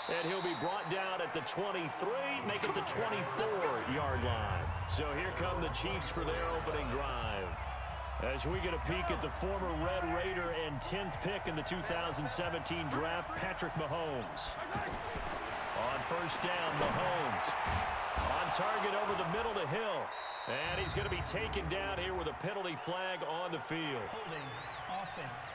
And he'll be brought down at the 23, make it the 24-yard line. So here come the Chiefs for their opening drive. As we get a peek at the former Red Raider and 10th pick in the 2017 draft, Patrick Mahomes. On first down, Mahomes. On target over the middle to Hill. And he's going to be taken down here with a penalty flag on the field. Holding offense.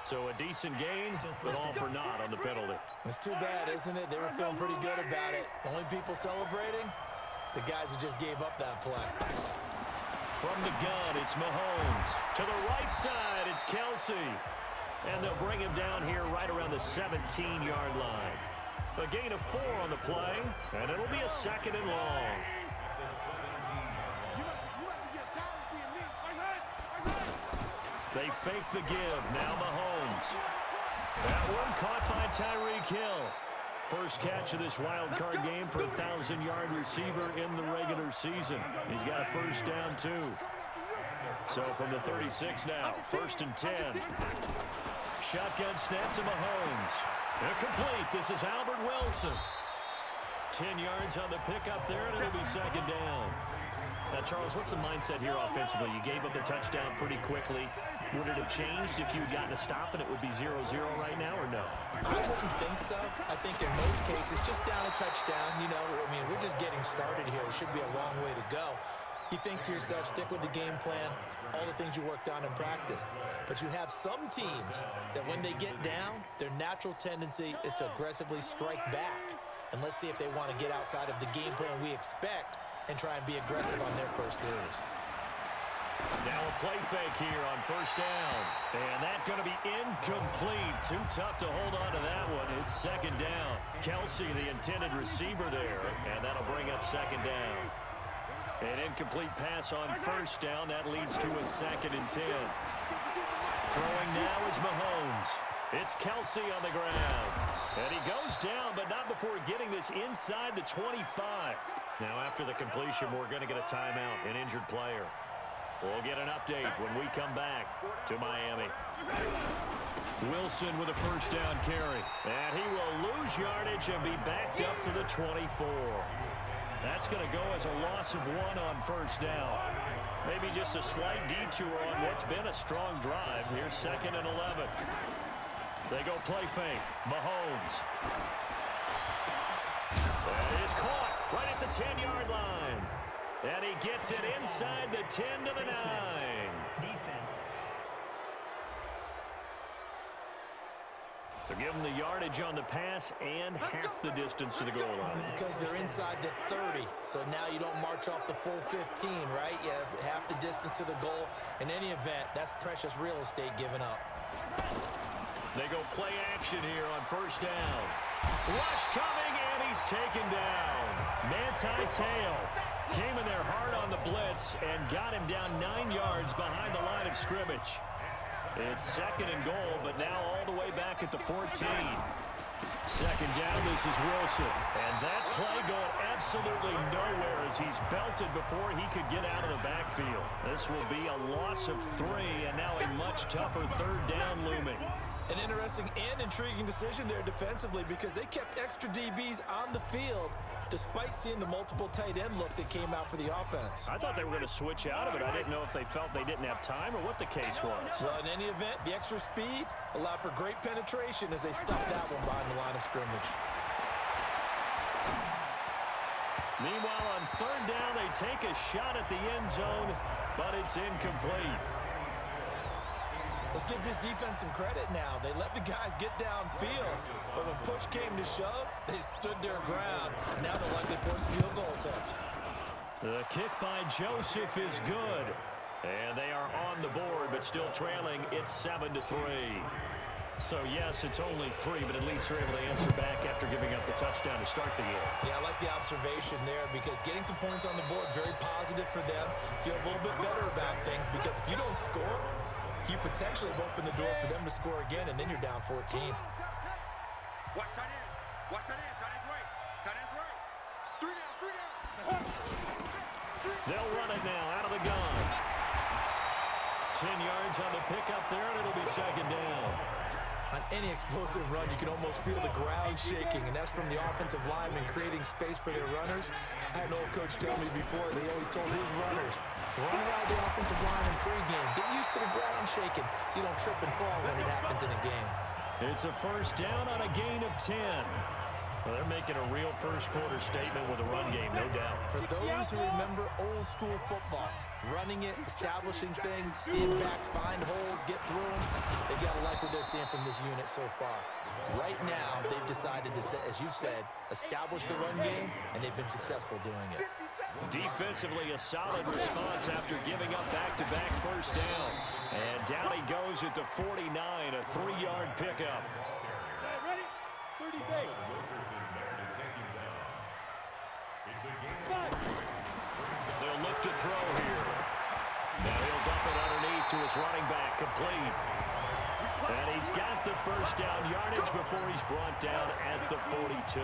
So a decent gain, but all for naught on the penalty. It's too bad, isn't it? They were feeling pretty good about it. Only people celebrating, the guys who just gave up that play. From the gun, it's Mahomes. To the right side, it's Kelsey. And they'll bring him down here right around the 17-yard line. A gain of 4 on the play, and it'll be a 2nd and long. They fake the give. Now Mahomes. That one caught by Tyreek Hill. First catch of this wild card game for a 1,000-yard receiver in the regular season. He's got a first down, too. So from the 36 now, 1st and 10. Shotgun snap to Mahomes. Incomplete. This is Albert Wilson. 10 yards on the pickup there, and it'll be 2nd down. Now, Charles, what's the mindset here offensively? You gave up the touchdown pretty quickly. Would it have changed if you had gotten a stop and it would be 0-0 right now, or no? I wouldn't think so. I think in most cases, just down a touchdown, you know, I mean, we're just getting started here. It should be a long way to go. You think to yourself, stick with the game plan, all the things you worked on in practice. But you have some teams that when they get down, their natural tendency is to aggressively strike back. And let's see if they want to get outside of the game plan we expect and try and be aggressive on their first series. Now a play fake here on first down. And that's going to be incomplete. Too tough to hold on to that one. It's 2nd down. Kelsey, the intended receiver there. And that'll bring up 2nd down. An incomplete pass on first down. That leads to a 2nd and 10. Throwing now is Mahomes. It's Kelsey on the ground. And he goes down, but not before getting this inside the 25. Now after the completion, we're going to get a timeout, an injured player. We'll get an update when we come back to Miami. Wilson with a first down carry. And he will lose yardage and be backed up to the 24. That's going to go as a loss of 1 on first down. Maybe just a slight detour on what's been a strong drive. Here's 2nd and 11. They go play fake. Mahomes. That is caught right at the 10-yard line. And he gets it inside the 10 to the 9. Defense. So give them the yardage on the pass and half the distance to the goal line. Because they're inside the 30, so now you don't march off the full 15, right? You have half the distance to the goal. In any event, that's precious real estate given up. They go play action here on first down. Rush coming, and he's taken down. Manti Te'o came in there hard on the blitz and got him down 9 yards behind the line of scrimmage. It's 2nd and goal, but now all the way back at the 14. 2nd down, this is Wilson. And that play going absolutely nowhere as he's belted before he could get out of the backfield. This will be a loss of 3, and now a much tougher 3rd down looming. An interesting and intriguing decision there defensively because they kept extra DBs on the field despite seeing the multiple tight end look that came out for the offense. I thought they were going to switch out of it. I didn't know if they felt they didn't have time or what the case was. Well, in any event, the extra speed allowed for great penetration as they stuffed that one behind the line of scrimmage. Meanwhile, on 3rd down, they take a shot at the end zone, but it's incomplete. Let's give this defense some credit now. They let the guys get downfield, but when push came to shove, they stood their ground. Now they'll likely force a field goal attempt. The kick by Joseph is good. And they are on the board, but still trailing. It's 7-3. So, yes, it's only 3, but at least they're able to answer back after giving up the touchdown to start the game. Yeah, I like the observation there because getting some points on the board, very positive for them. Feel a little bit better about things because if you don't score, you potentially have opened the door for them to score again, and then you're down 14. Watch tight end. Watch tight end. Tight end's right. Tight end's right. 3 down. 3 down. They'll run it now out of the gun. 10 yards on the pickup there, and it'll be second down. On any explosive run, you can almost feel the ground shaking, and that's from the offensive linemen creating space for their runners. I had an old coach tell me before, they always told his runners, run around the offensive line in pregame. Get used to the ground shaking so you don't trip and fall when it happens in a game. It's a first down on a gain of 10. Well, they're making a real first-quarter statement with a run game, no doubt. For those who remember old-school football, running it, establishing things, seeing backs find holes, get through them, they got to like what they're seeing from this unit so far. Right now, they've decided to, as you've said, establish the run game, and they've been successful doing it. Defensively, a solid response after giving up back-to-back first downs. And down he goes at the 49, a 3-yard pickup. Ready? 30 days. They'll look to throw here. Now he'll dump it underneath to his running back, complete. And he's got the first down yardage before he's brought down at the 42.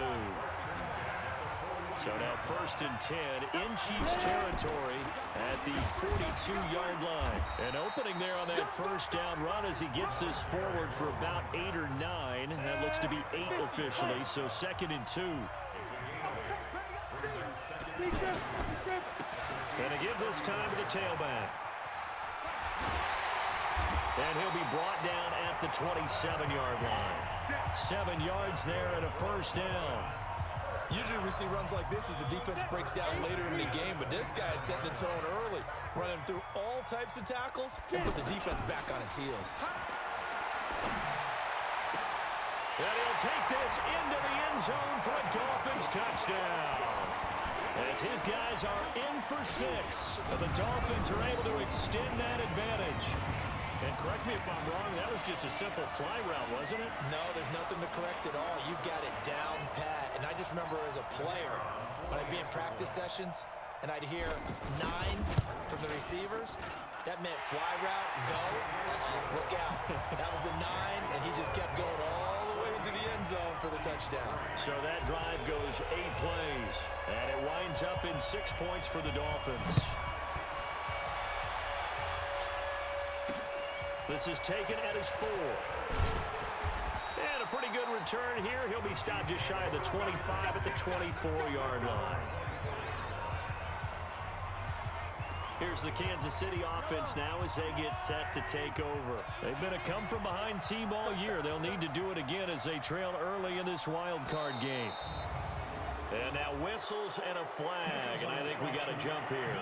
So now 1st and 10 in Chiefs territory at the 42-yard line. An opening there on that first down run as he gets this forward for about 8 or 9. That looks to be 8 officially, so 2nd and 2. And to give this time to the tailback. And he'll be brought down at the 27-yard line. 7 yards there and a first down. Usually we see runs like this as the defense breaks down later in the game, but this guy's setting the tone early, running through all types of tackles and put the defense back on its heels. And he'll take this into the end zone for a Dolphins touchdown. As his guys are in for 6, the Dolphins are able to extend that advantage. And correct me if I'm wrong, that was just a simple fly route, wasn't it? No, there's nothing to correct at all. You've got it down pat. And I just remember as a player, when I'd be in practice sessions, and I'd hear 9 from the receivers, that meant fly route, go, look out. That was the 9, and he just kept going all the way into the end zone for the touchdown. So that drive goes 8 plays, and it winds up in 6 points for the Dolphins. This is taken at his 4. And a pretty good return here. He'll be stopped just shy of the 25 at the 24-yard line. Here's the Kansas City offense now as they get set to take over. They've been a come-from-behind team all year. They'll need to do it again as they trail early in this wild card game. And now whistles and a flag, and I think we got a jump here.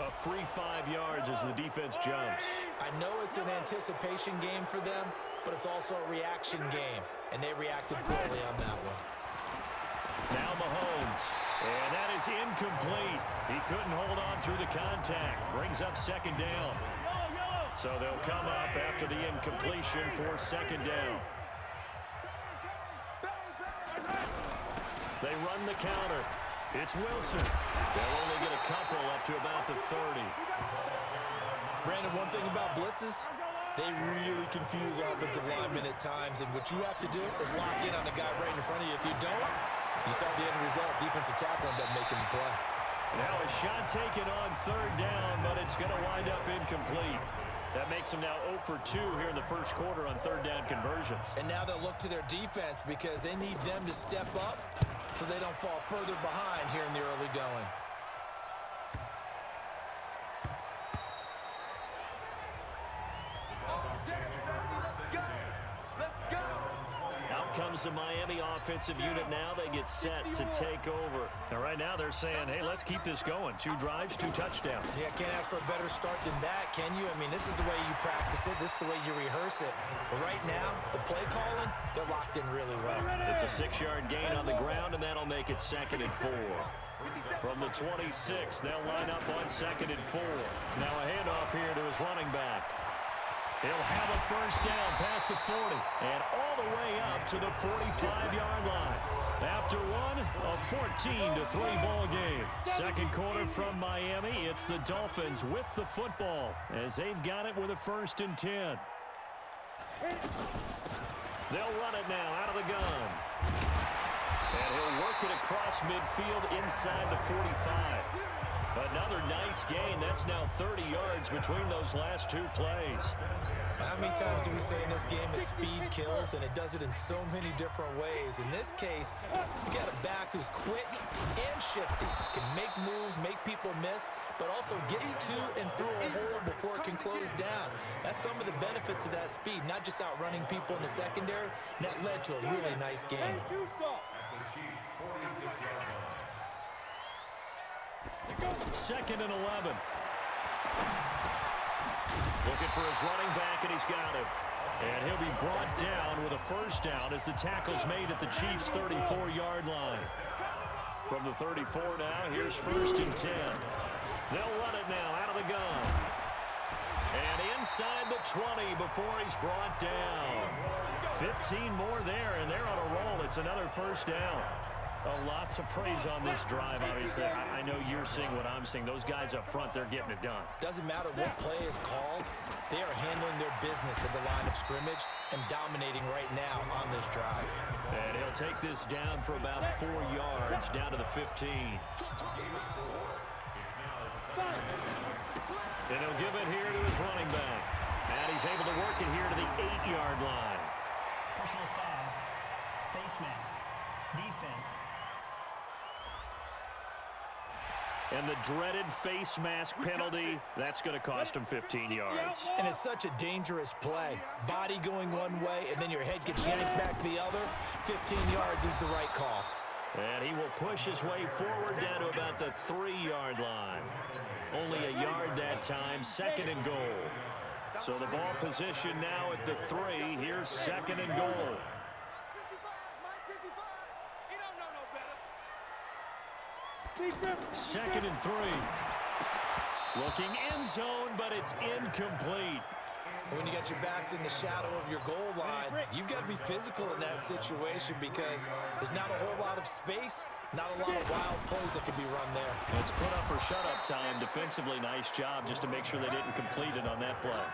A free 5 yards as the defense jumps. I know it's an anticipation game for them, but it's also a reaction game, and they reacted poorly on that one. Now Mahomes, and that is incomplete. He couldn't hold on through the contact. Brings up 2nd down. So they'll come up after the incompletion for 2nd down. They run the counter. It's Wilson. They'll only get a couple up to about the 30. Brandon, one thing about blitzes, they really confuse offensive linemen at times, and what you have to do is lock in on the guy right in front of you. If you don't, you saw the end result. Defensive tackle ended up making the play. Now a shot taken on 3rd down, but it's going to wind up incomplete. That makes them now 0 for 2 here in the first quarter on 3rd down conversions. And now they'll look to their defense because they need them to step up so they don't fall further behind here in the early going. Out comes the Miami offensive unit now. They get set to take over. Now, right now they're saying, hey, let's keep this going. 2 drives, 2 touchdowns. Yeah, can't ask for a better start than that, can you? I mean, this is the way you practice it. This is the way you rehearse it. But right now, the play calling, they're locked in really well. It's a 6-yard gain on the ground, and that'll make it 2nd and 4. From the 26, they'll line up on 2nd and 4. Now a handoff here to his running back. He'll have a first down past the 40 and all the way up to the 45-yard line. After one, a 14-3 ball game. Second quarter from Miami. It's the Dolphins with the football as they've got it with a 1st and 10. They'll run it now out of the gun. And he'll work it across midfield inside the 45. Another nice gain. That's now 30 yards between those last 2 plays. How many times do we say in this game that speed kills, and it does it in so many different ways? In this case, you got a back who's quick and shifty, can make moves, make people miss, but also gets to and through a hole before it can close down. That's some of the benefits of that speed, not just outrunning people in the secondary. And that led to a really nice game. Second and 11. Looking for his running back, and he's got him. And he'll be brought down with a first down as the tackle's made at the Chiefs' 34-yard line. From the 34 now, here's 1st and 10. They'll run it now out of the gun. And inside the 20 before he's brought down. 15 more there, and they're on a roll. It's another first down. Lots of praise on this drive, obviously. I know you're seeing what I'm seeing. Those guys up front, they're getting it done. Doesn't matter what play is called. They are handling their business at the line of scrimmage and dominating right now on this drive. And he'll take this down for about 4 yards, down to the 15. And he'll give it here to his running back. And he's able to work it here to the 8-yard line. Personal foul. Face mask. Defense. And the dreaded face mask penalty, that's going to cost him 15 yards. And it's such a dangerous play. Body going one way, and then your head gets yanked back the other. 15 yards is the right call. And he will push his way forward down to about the 3-yard line. Only a yard that time, 2nd and goal. So the ball position now at the 3. Here's 2nd and goal. Second and 3. Looking end zone, but it's incomplete. When you got your backs in the shadow of your goal line, you've got to be physical in that situation because there's not a whole lot of space, not a lot of wild plays that can be run there. It's put up or shut up time. Defensively, nice job just to make sure they didn't complete it on that play.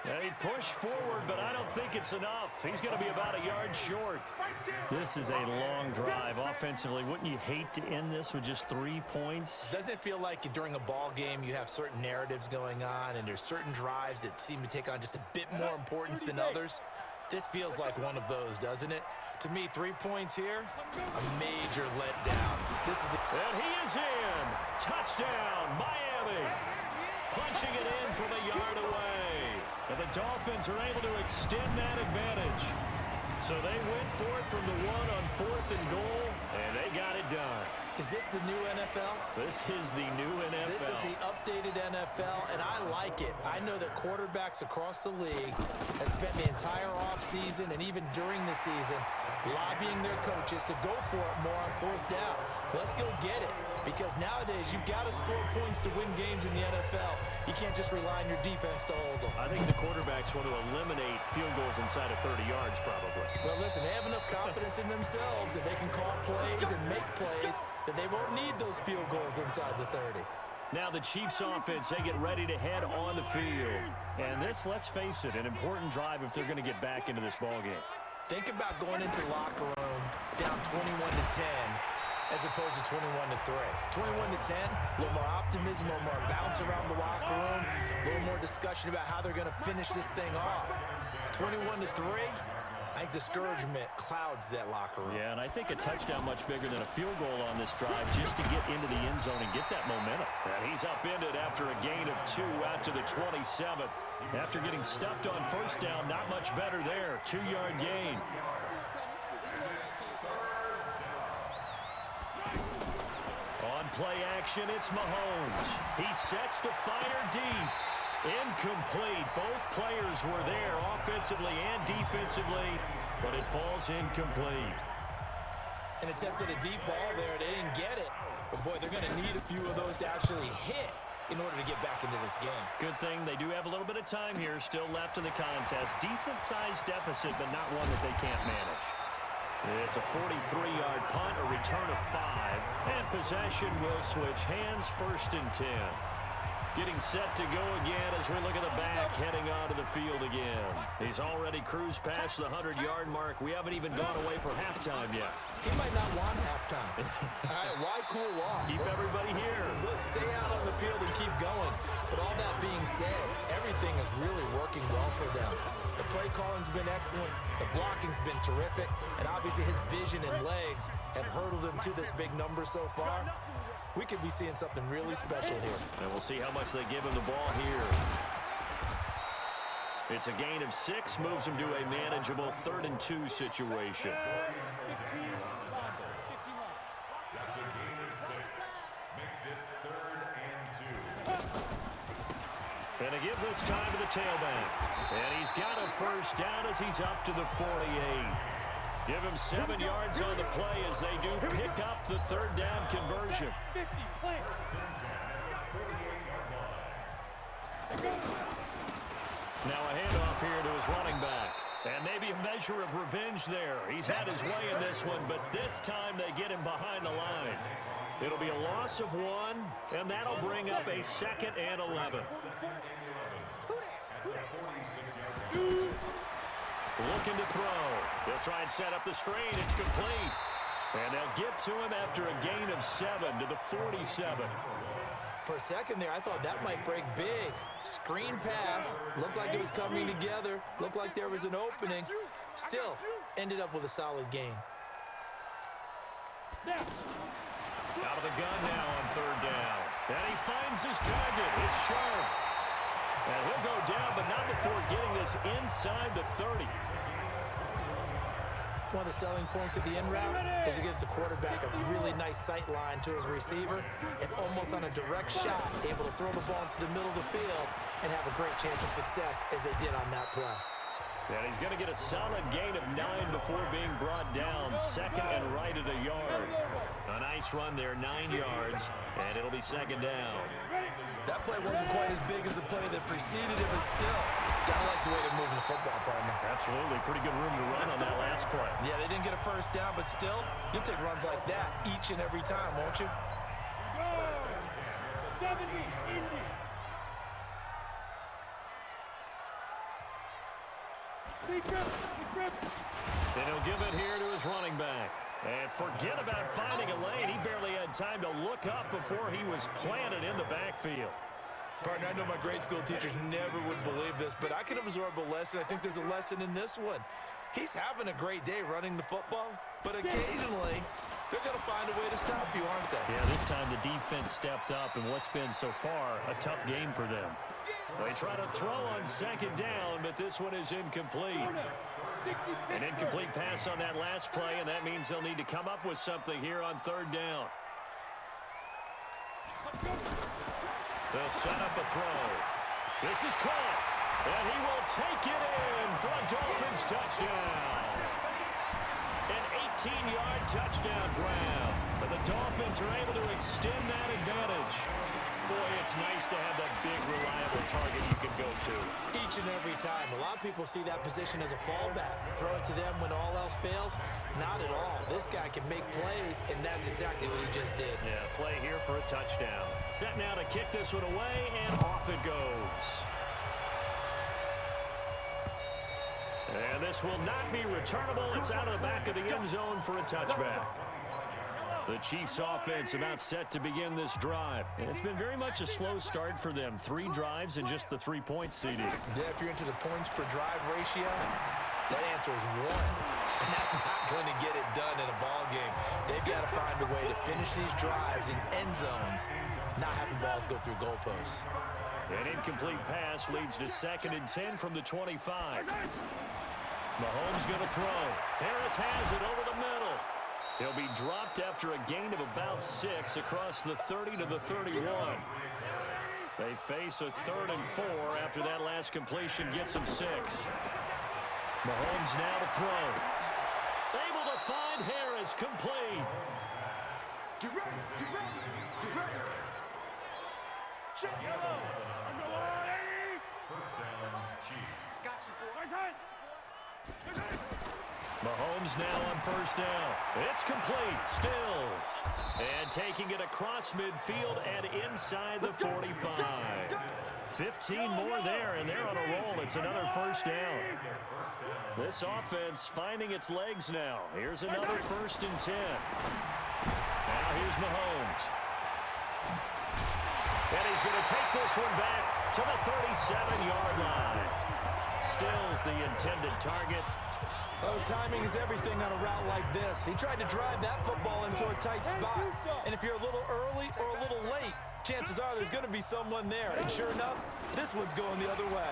Yeah, he pushed forward, but I don't think it's enough. He's going to be about a yard short. This is a long drive. Offensively, wouldn't you hate to end this with just 3 points? Doesn't it feel like during a ball game you have certain narratives going on and there's certain drives that seem to take on just a bit more importance than others? This feels like one of those, doesn't it? To me, 3 points here, a major letdown. And he is in. Touchdown, Miami. Punching it in from a yard away. And the Dolphins are able to extend that advantage. So they went for it from the 1 on 4th and goal, and they got it done. Is this the new NFL? This is the new NFL. This is the updated NFL, and I like it. I know that quarterbacks across the league have spent the entire offseason and even during the season lobbying their coaches to go for it more on 4th down. Let's go get it. Because nowadays, you've got to score points to win games in the NFL. You can't just rely on your defense to hold them. I think the quarterbacks want to eliminate field goals inside of 30 yards, probably. Well, listen, they have enough confidence in themselves that they can call plays and make plays that they won't need those field goals inside the 30. Now the Chiefs offense, they get ready to head on the field. And this, let's face it, an important drive if they're going to get back into this ballgame. Think about going into the locker room down 21-10. As opposed to 21-3. 21-10, a little more optimism, a little more bounce around the locker room, a little more discussion about how they're going to finish this thing off. 21-3, I think discouragement clouds that locker room. Yeah, and I think a touchdown much bigger than a field goal on this drive just to get into the end zone and get that momentum. And he's upended after a gain of 2 out to the 27. After getting stuffed on first down, not much better there. 2-yard gain. play action. It's Mahomes. He sets to fire deep. Incomplete. Both players were there offensively and defensively, but it falls incomplete. And attempted a deep ball there. They didn't get it. But, boy, they're going to need a few of those to actually hit in order to get back into this game. Good thing they do have a little bit of time here still left in the contest. Decent-sized deficit, but not one that they can't manage. It's a 43-yard punt, a return of 5, and possession will switch hands, 1st and 10. Getting set to go again as we look at the back, heading onto the field again. He's already cruised past the 100-yard mark. We haven't even gone away for halftime yet. He might not want halftime. All right, why cool off? Keep everybody here. Let's stay out on the field and keep going. But all that being said, everything is really working well for them. The play calling's been excellent. The blocking's been terrific. And obviously his vision and legs have hurdled him to this big number so far. We could be seeing something really special here. And we'll see how much they give him the ball here. It's a gain of 6, moves him to a manageable 3rd and 2 situation. That's a gain of 6. Makes it 3rd and 2. And to give this time to the tailback. And he's got a first down as he's up to the 48. Give him 7 yards on the play as they do pick up the 3rd down conversion. Now a handoff here to his running back. And maybe a measure of revenge there. He's had his way in this one, but this time they get him behind the line. It'll be a loss of 1, and that'll bring up a 2nd and 11. Looking to throw. They'll try and set up the screen. It's complete. And they'll get to him after a gain of 7 to the 47. For a second there, I thought that might break big. Screen pass. Looked like it was coming together. Looked like there was an opening. Still, ended up with a solid gain. Out of the gun now on 3rd down. And he finds his target. It's Sharp. And he'll go down, but not before getting this inside the 30. One of the selling points of the in route is it gives the quarterback a really nice sight line to his receiver and almost on a direct shot, able to throw the ball into the middle of the field and have a great chance of success as they did on that play. And he's going to get a solid gain of 9 before being brought down. 2nd and right at a yard. A nice run there, 9 yards, and it'll be 2nd down. That play wasn't quite as big as the play that preceded it, but still, gotta like the way they're moving the football, partner. Absolutely, pretty good room to run on that last play. Yeah, they didn't get a first down, but still, you'll take runs like that each and every time, won't you? 70, Indy. And he'll give it here to his running back. And forget about finding a lane. He barely had time to look up before he was planted in the backfield. Partner, I know my grade school teachers never would believe this, but I can absorb a lesson. I think there's a lesson in this one. He's having a great day running the football, but occasionally they're going to find a way to stop you, aren't they? Yeah, this time the defense stepped up in what's been so far a tough game for them. They try to throw on 2nd down, but this one is incomplete. An incomplete pass on that last play, and that means they'll need to come up with something here on 3rd down. They'll set up a throw. This is caught, and he will take it in for a Dolphins touchdown. An 18-yard touchdown Brown. But the Dolphins are able to extend that advantage. Boy, it's nice to have that big, reliable target you can go to. Each and every time. A lot of people see that position as a fallback. Throw it to them when all else fails. Not at all. This guy can make plays, and that's exactly what he just did. Yeah, play here for a touchdown. Set now to kick this one away, and off it goes. And this will not be returnable. It's out of the back of the end zone for a touchback. The Chiefs offense about set to begin this drive. And it's been very much a slow start for them. 3 drives and just the 3-point seeding. Yeah, if you're into the points per drive ratio, that answer is 1. And that's not going to get it done in a ball game. They've got to find a way to finish these drives in end zones, not having balls go through goalposts. An incomplete pass leads to 2nd and 10 from the 25. Mahomes going to throw. Harris has it over the middle. He'll be dropped after a gain of about 6 across the 30 to the 31. They face a 3rd and 4 after that last completion gets him 6. Mahomes now to throw. Able to find Harris, complete. Get ready, get ready, get ready. Check yellow. Underway. First down, Chiefs. Got you, boy. Right hand. Mahomes now on first down. It's complete. Stills. And taking it across midfield and inside the 45. 15 more there, and they're on a roll. It's another first down. This offense finding its legs now. Here's another 1st and 10. Now here's Mahomes. And he's going to take this one back to the 37-yard line. Stills the intended target. Oh, timing is everything on a route like this. He tried to drive that football into a tight spot. And if you're a little early or a little late, chances are there's going to be someone there. And sure enough, this one's going the other way.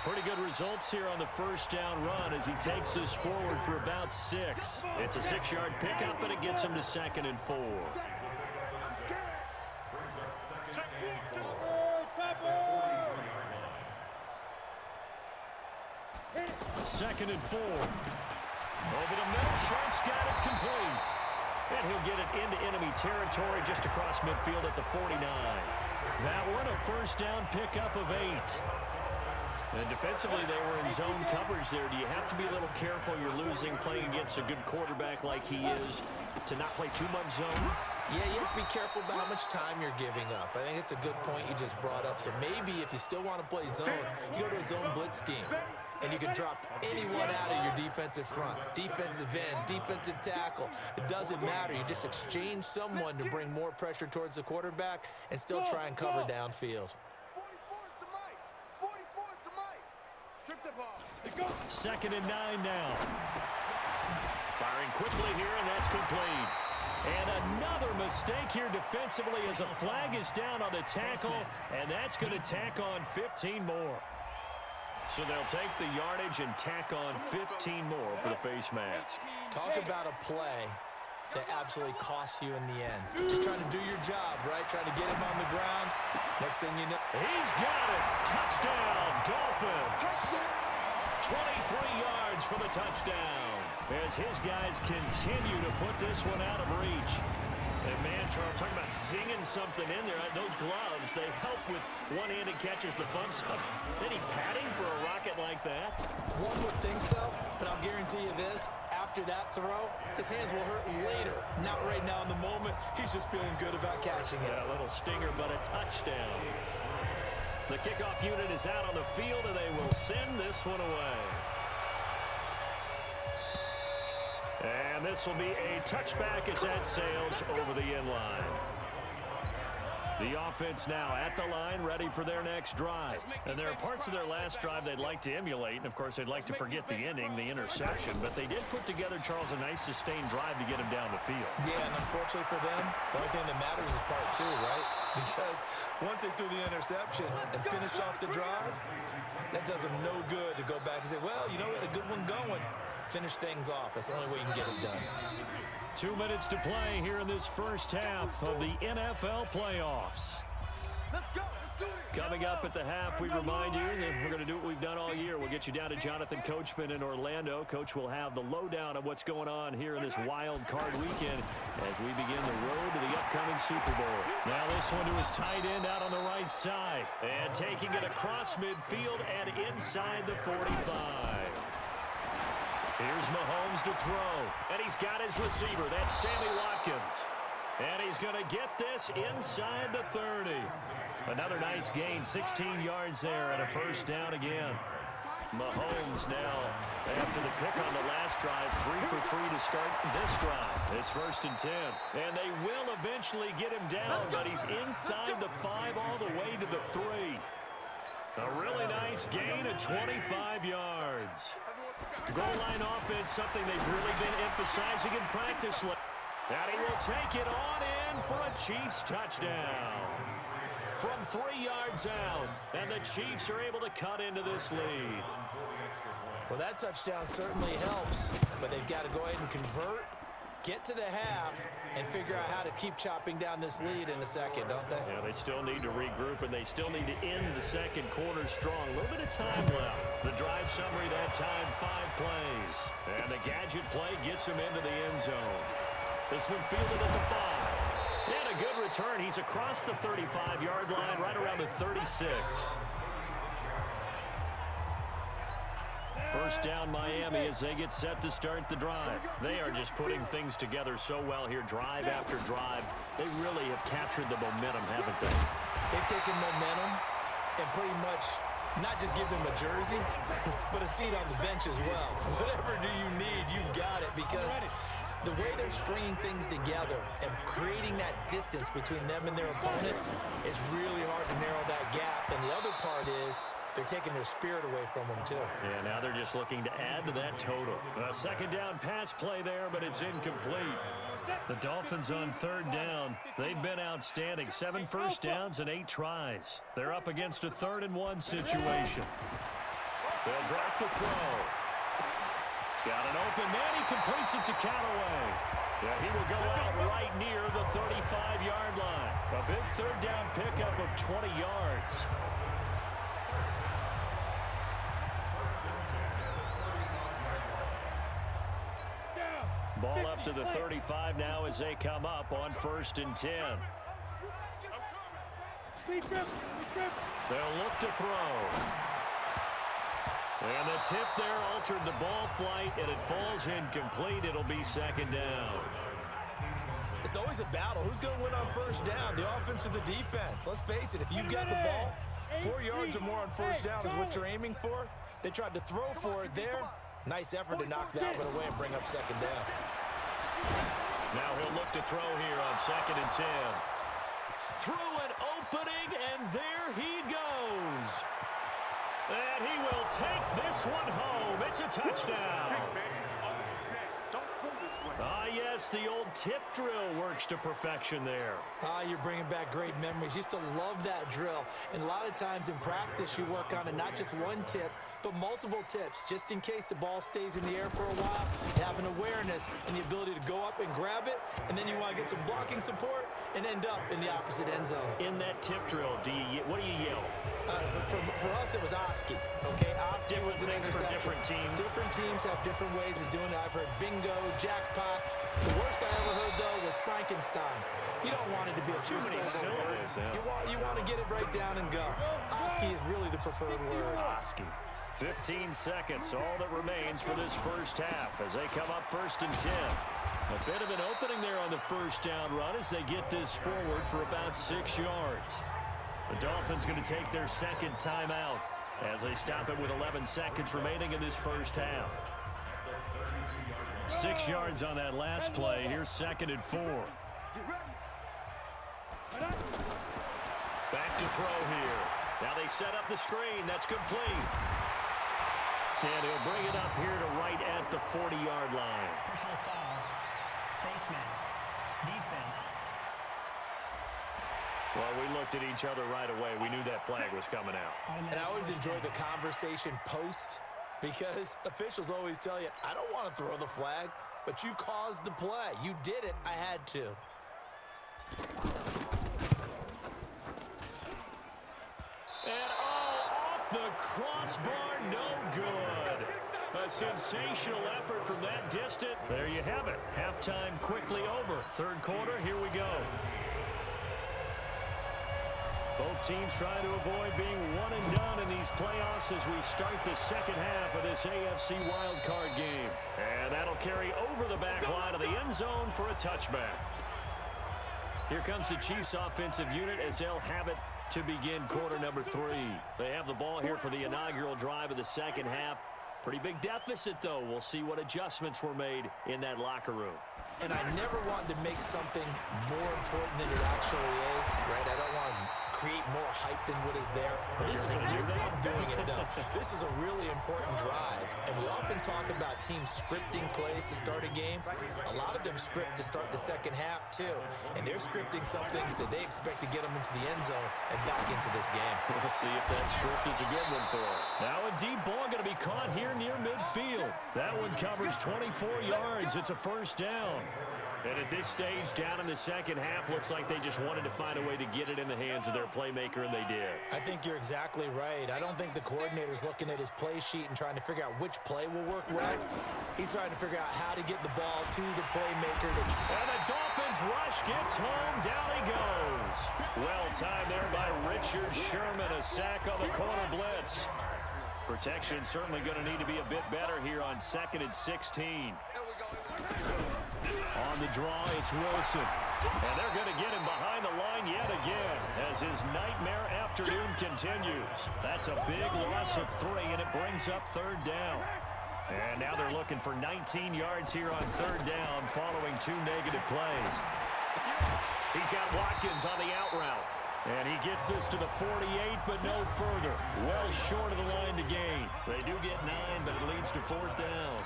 Pretty good results here on the first down run as he takes this forward for about 6. It's a 6-yard pickup, but it gets him to 2nd and 4. Second and 4. Over the middle, Sharp's got it complete. And he'll get it into enemy territory just across midfield at the 49. That one a first down pickup of 8. And defensively, they were in zone coverage there. Do you have to be a little careful? You're losing, playing against a good quarterback like he is, to not play too much zone? Yeah, you have to be careful about how much time you're giving up. I think it's a good point you just brought up. So maybe if you still want to play zone, you go to a zone blitz scheme. And you can drop anyone out of your defensive front. Defensive end, defensive tackle. It doesn't matter. You just exchange someone to bring more pressure towards the quarterback and still try and cover downfield. 2nd and 9 now. Firing quickly here, and that's complete. And another mistake here defensively as a flag is down on the tackle, and that's going to tack on 15 more. So they'll take the yardage and tack on 15 more for the face mask. Talk about a play that absolutely costs you in the end. Just trying to do your job, right? Trying to get him on the ground. Next thing you know, he's got it. Touchdown, Dolphins. 23 yards for the touchdown as his guys continue to put this one out of reach. And man, Charles, talking about singing something in there. Those gloves, they help with one-handed catches, the fun stuff. Any padding for a rocket like that? One would think so, but I'll guarantee you this. After that throw, his hands will hurt later. Not right now in the moment. He's just feeling good about catching it. Yeah, a little stinger, but a touchdown. The kickoff unit is out on the field, and they will send this one away. And this will be a touchback as that sails over the end line. The offense now at the line, ready for their next drive. And there are parts of their last drive they'd like to emulate. And, of course, they'd like to forget the ending, the interception. But they did put together, Charles, a nice sustained drive to get him down the field. Yeah, and unfortunately for them, the only thing that matters is part 2, right? Because once they threw the interception and finished off the drive, that does them no good to go back and say, well, you know, we had a good one going. Finish things off. That's the only way you can get it done. 2 minutes to play here in this first half of the NFL playoffs. Let's go. Let's do it. Coming up at the half, we remind you that we're going to do what we've done all year. We'll get you down to Jonathan Coachman in Orlando. Coach will have the lowdown of what's going on here in this wild card weekend as we begin the road to the upcoming Super Bowl. Now this one to his tight end out on the right side. And taking it across midfield and inside the 45. Here's Mahomes to throw. And he's got his receiver. That's Sammy Watkins. And he's going to get this inside the 30. Another nice gain, 16 yards there, and a first down again. Mahomes now, after the pick on the last drive, 3 for 3 to start this drive. It's 1st and 10. And they will eventually get him down, but he's inside the 5 all the way to the 3. A really nice gain of 25 yards. Goal line offense, something they've really been emphasizing in practice. And he will take it on in for a Chiefs touchdown. From 3 yards out, and the Chiefs are able to cut into this lead. Well, that touchdown certainly helps, but they've got to go ahead and convert get to the half and figure out how to keep chopping down this lead in a second, don't they? Yeah, they still need to regroup, and they still need to end the second quarter strong. A little bit of time left. The drive summary that time, 5 plays. And the gadget play gets him into the end zone. This one fielded at the 5. And a good return. He's across the 35-yard line, right around the 36. First down Miami as they get set to start the drive. They are just putting things together so well here, drive after drive. They really have captured the momentum, haven't they? They've taken momentum and pretty much not just give them a jersey, but a seat on the bench as well. Whatever do you need, you've got it, because the way they're stringing things together and creating that distance between them and their opponent is really hard to narrow that gap. And the other part is they're taking their spirit away from them, too. Yeah, now they're just looking to add to that total. A second down pass play there, but it's incomplete. The Dolphins on third down. They've been outstanding. 7 first downs and 8 tries. They're up against a 3rd-and-1 situation. They'll drop the throw. He's got an open man. He completes it to Callaway. Yeah, he will go out right near the 35-yard line. A big 3rd down pickup of 20 yards. Ball up to the 35 now as they come up on 1st and 10. They'll look to throw. And the tip there altered the ball flight, and it falls incomplete. It'll be 2nd down. It's always a battle. Who's going to win on 1st down, the offense or the defense? Let's face it, if you've got the ball, 4 yards or more on 1st down is what you're aiming for. They tried to throw for it there. Nice effort to knock that one away and bring up 2nd down. Now he'll look to throw here on 2nd and 10. Through an opening, and there he goes. And he will take this one home. It's a touchdown. Ah, yes, the old tip drill works to perfection there. Ah, you're bringing back great memories. Used to love that drill. And a lot of times in practice, you work on it, not just one tip, but multiple tips, just in case the ball stays in the air for a while. You have an awareness and the ability to go up and grab it, and then you want to get some blocking support and end up in the opposite end zone. In that tip drill, what do you yell? For us, it was Oski. Okay, Oski was an interception. For different teams. Different teams have different ways of doing it. I've heard bingo, jackpot. The worst I ever heard, though, was Frankenstein. You don't want it to be a two-syllable word. You want to get it right down and go. Oski is really the preferred word. Oski. 15 seconds, all that remains for this first half as they come up 1st and 10. A bit of an opening there on the 1st down run as they get this forward for about 6 yards. The Dolphins going to take their 2nd timeout as they stop it with 11 seconds remaining in this first half. 6 yards on that last play. Here's 2nd and 4. Back to throw here. Now they set up the screen. That's complete. And he'll bring it up here to right at the 40-yard line. Personal foul. Face mask. Defense. Well, we looked at each other right away. We knew that flag was coming out. And I always enjoy the conversation post, because officials always tell you, I don't want to throw the flag, but you caused the play. You did it. I had to. And off the crossbar, no good. A sensational effort from that distance. There you have it. Halftime quickly over. 3rd quarter, here we go. Both teams trying to avoid being one and done in these playoffs as we start the 2nd half of this AFC wildcard game. And that'll carry over the back line of the end zone for a touchback. Here comes the Chiefs offensive unit as they'll have it to begin quarter number 3. They have the ball here for the inaugural drive of the 2nd half. Pretty big deficit, though. We'll see what adjustments were made in that locker room. And I never want to make something more important than it actually is, right? I don't want to create more hype than what is there. But this is a I'm doing it though. This is a really important drive, and we often talk about teams scripting plays to start a game. A lot of them script to start the second half too, and they're scripting something that they expect to get them into the end zone and back into this game. We'll see if that script is a good one for them. Now a deep ball going to be caught here near midfield. That one covers 24 yards. It's a first down. And at this stage, down in the second half, looks like they just wanted to find a way to get it in the hands of their playmaker, and they did. I think you're exactly right. I don't think the coordinator's looking at his play sheet and trying to figure out which play will work well. He's trying to figure out how to get the ball to the playmaker. And the Dolphins rush gets home. Down he goes. Well timed there by Richard Sherman. A sack on the corner blitz. Protection certainly going to need to be a bit better here on 2nd and 16. On the draw, it's Wilson. And they're going to get him behind the line yet again as his nightmare afternoon continues. That's a big loss of 3, and it brings up 3rd down. And now they're looking for 19 yards here on 3rd down following 2 negative plays. He's got Watkins on the out route. And he gets this to the 48, but no further. Well short of the line to gain. They do get 9, but it leads to 4th down.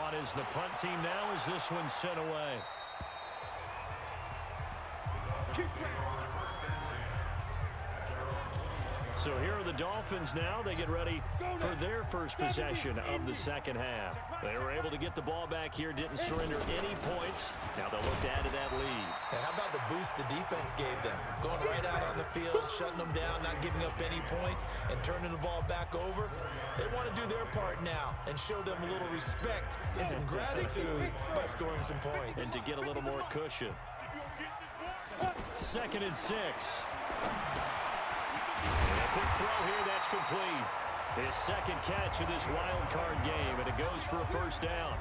On is the punt team now as this one's sent away. So here are the Dolphins now. They get ready for their first possession of the second half. They were able to get the ball back here, didn't surrender any points. Now they'll look to add to that lead. Hey, how about the boost the defense gave them? Going right out on the field, shutting them down, not giving up any points, and turning the ball back over. They want to do their part now and show them a little respect and some gratitude by scoring some points. And to get a little more cushion. 2nd and 6. A quick throw here, that's complete. His second catch of this wild card game, and it goes for a first down.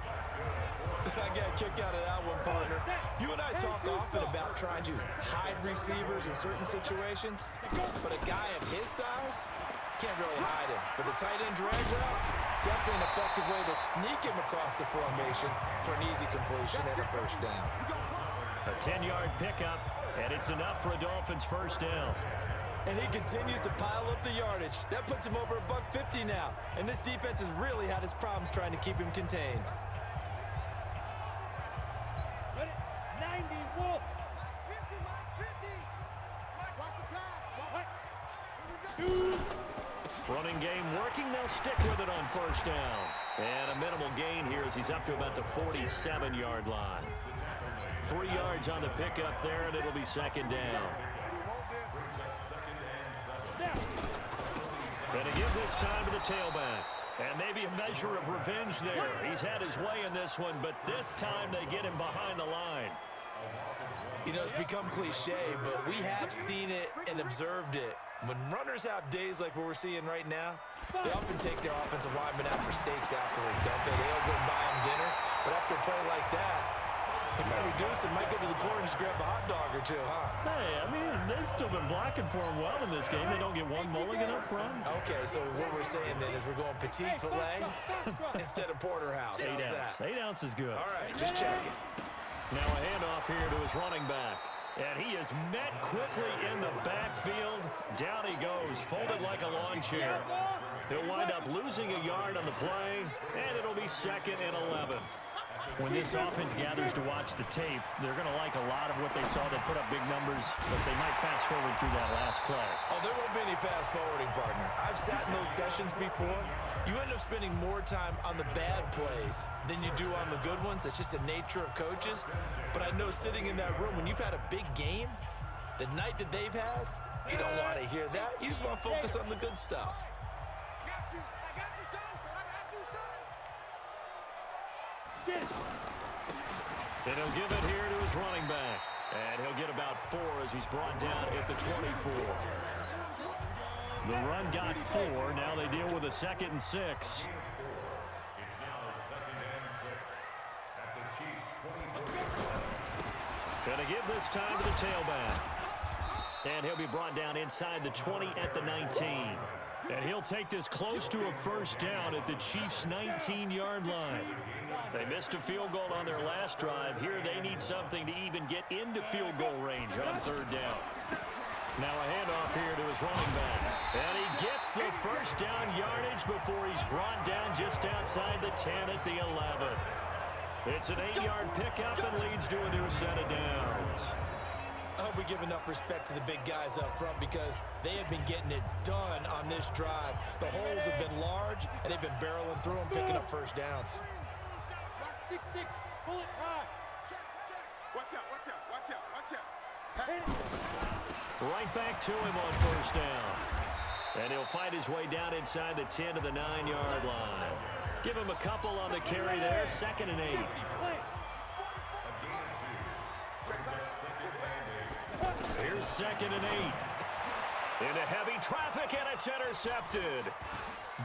I got a kick out of that one, partner. You and I talk often about trying to hide receivers in certain situations, but a guy of his size can't really hide him. But the tight end drag route, definitely an effective way to sneak him across the formation for an easy completion and a first down. A 10-yard pickup, and it's enough for a Dolphins first down. And he continues to pile up the yardage. That puts him over $150 now. And this defense has really had its problems trying to keep him contained. 90, Wolf. Running game working. They'll stick with it on first down. And a minimal gain here as he's up to about the 47-yard line. 3 yards on the pickup there, and it'll be 2nd down. And to give this time to the tailback. And maybe a measure of revenge there. He's had his way in this one, but this time they get him behind the line. You know, it's become cliche, but we have seen it and observed it. When runners have days like what we're seeing right now, they often take their offensive linemen out for steaks afterwards, don't they? They'll go buy them dinner, but after a play like that, he might reduce it, might go to the corner and just grab a hot dog or two, huh? Hey, I mean, they've still been blocking for him well in this game. They don't get one mulligan up front. Okay, so what we're saying then is we're going petite filet instead of porterhouse. 8 ounce. 8 ounce is good. All right, just checking. Now a handoff here to his running back. And he is met quickly in the backfield. Down he goes, folded like a lawn chair. He'll wind up losing a yard on the play, and it'll be 2nd and 11. When this offense gathers to watch the tape, they're going to like a lot of what they saw. They put up big numbers, but they might fast forward through that last play. Oh, there won't be any fast forwarding, partner. I've sat in those sessions before. You end up spending more time on the bad plays than you do on the good ones. It's just the nature of coaches. But I know sitting in that room, when you've had a big game, the night that they've had, you don't want to hear that. You just want to focus on the good stuff. And he'll give it here to his running back. And he'll get about 4 as he's brought down at the 24. The run got 4. Now they deal with a 2nd and 6. It's now 2nd and 6 at the Chiefs' 20. Gonna give this time to the tailback. And he'll be brought down inside the 20 at the 19. And he'll take this close to a first down at the Chiefs' 19-yard line. They missed a field goal on their last drive. Here they need something to even get into field goal range on third down. Now a handoff here to his running back. And he gets the first down yardage before he's brought down just outside the 10 at the 11. It's an 8-yard pickup and leads to a new set of downs. I hope we give enough respect to the big guys up front because they have been getting it done on this drive. The holes have been large, and they've been barreling through them, picking up first downs. Watch 6-6. Pull it high. Watch out, watch out, watch out, watch out. Right back to him on first down. And he'll find his way down inside the 10 to the 9-yard line. Give him a couple on the carry there. 2nd and 8. Here's 2nd and 8. Into heavy traffic, and it's intercepted.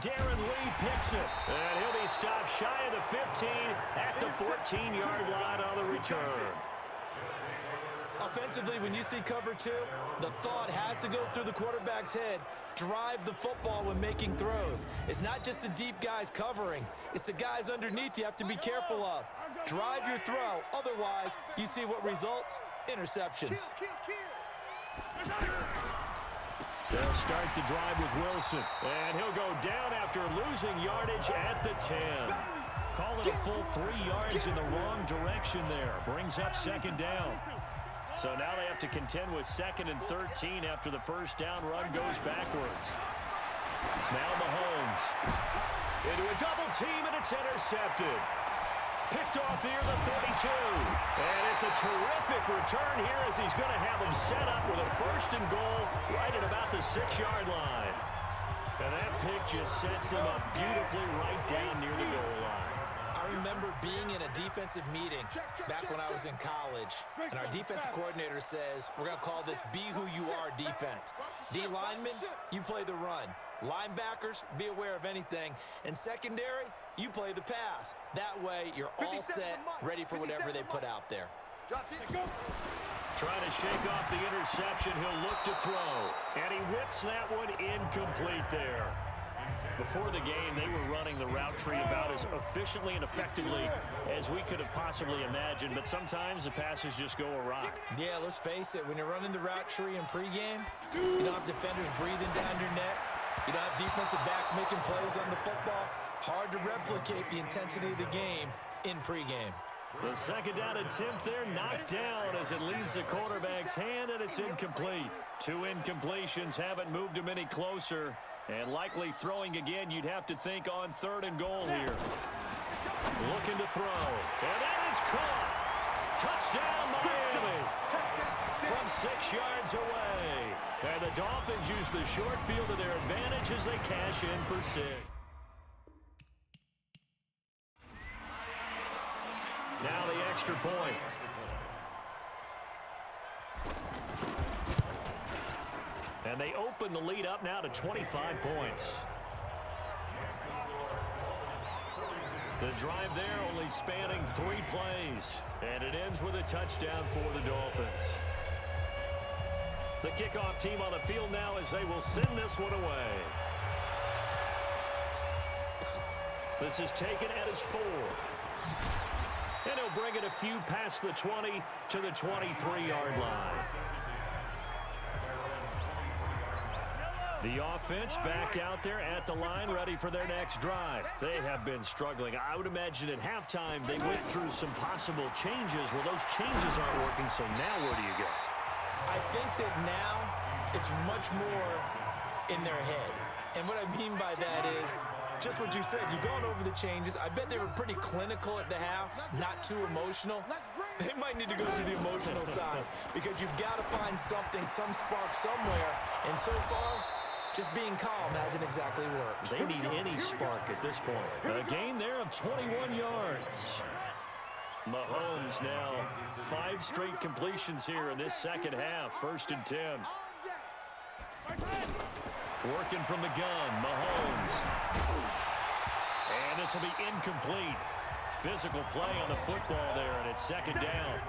Darren Lee picks it, and he'll be stopped shy of the 15 at the 14-yard line on the return. Offensively, when you see cover 2, the thought has to go through the quarterback's head. Drive the football when making throws. It's not just the deep guys covering. It's the guys underneath you have to be careful of. Drive your throw. Otherwise, you see what results? Interceptions. They'll start the drive with Wilson, and he'll go down after losing yardage at the 10. Call it a full 3 yards in the wrong direction there. Brings up 2nd down. So now they have to contend with 2nd and 13 after the first down run goes backwards. Now Mahomes into a double team, and it's intercepted. Picked off near the 32. And it's a terrific return here as he's going to have him set up with a 1st and goal right at about the 6-yard line. And that pick just sets him up beautifully right down near the goal line. I remember being in a defensive meeting back when I was in college, and our defensive coordinator says, we're going to call this Be Who You Are defense. D linemen, you play the run. Linebackers, be aware of anything. And secondary, you play the pass. That way, you're all set, ready for whatever they put out there. Trying to shake off the interception, he'll look to throw. And he whips that one incomplete there. Before the game, they were running the route tree about as efficiently and effectively as we could have possibly imagined, but sometimes the passes just go awry. Yeah, let's face it, when you're running the route tree in pregame, you don't have defenders breathing down your neck. You don't have defensive backs making plays on the football. Hard to replicate the intensity of the game in pregame. The 2nd down attempt there knocked down as it leaves the quarterback's hand, and it's incomplete. 2 incompletions haven't moved him any closer. And likely throwing again, you'd have to think on 3rd and goal here. Looking to throw. And that is caught. Touchdown, Miami. From 6 yards away. And the Dolphins use the short field to their advantage as they cash in for 6. Now the extra point. And they open the lead up now to 25 points. The drive there only spanning 3 plays. And it ends with a touchdown for the Dolphins. The kickoff team on the field now as they will send this one away. This is taken at his 4. And he'll bring it a few past the 20 to the 23-yard line. The offense back out there at the line, ready for their next drive. They have been struggling. I would imagine at halftime they went through some possible changes. Well, those changes aren't working, so now where do you go? I think that now it's much more in their head. And what I mean by that is just what you said. You've gone over the changes. I bet they were pretty clinical at the half, not too emotional. They might need to go to the emotional side because you've got to find something, some spark somewhere. And so far, just being calm hasn't exactly worked. They need any spark at this point. A gain there of 21 yards. Mahomes now 5 straight completions here in this second half. 1st and 10. Working from the gun, Mahomes. And this will be incomplete. Physical play on the football there, and it's 2nd down.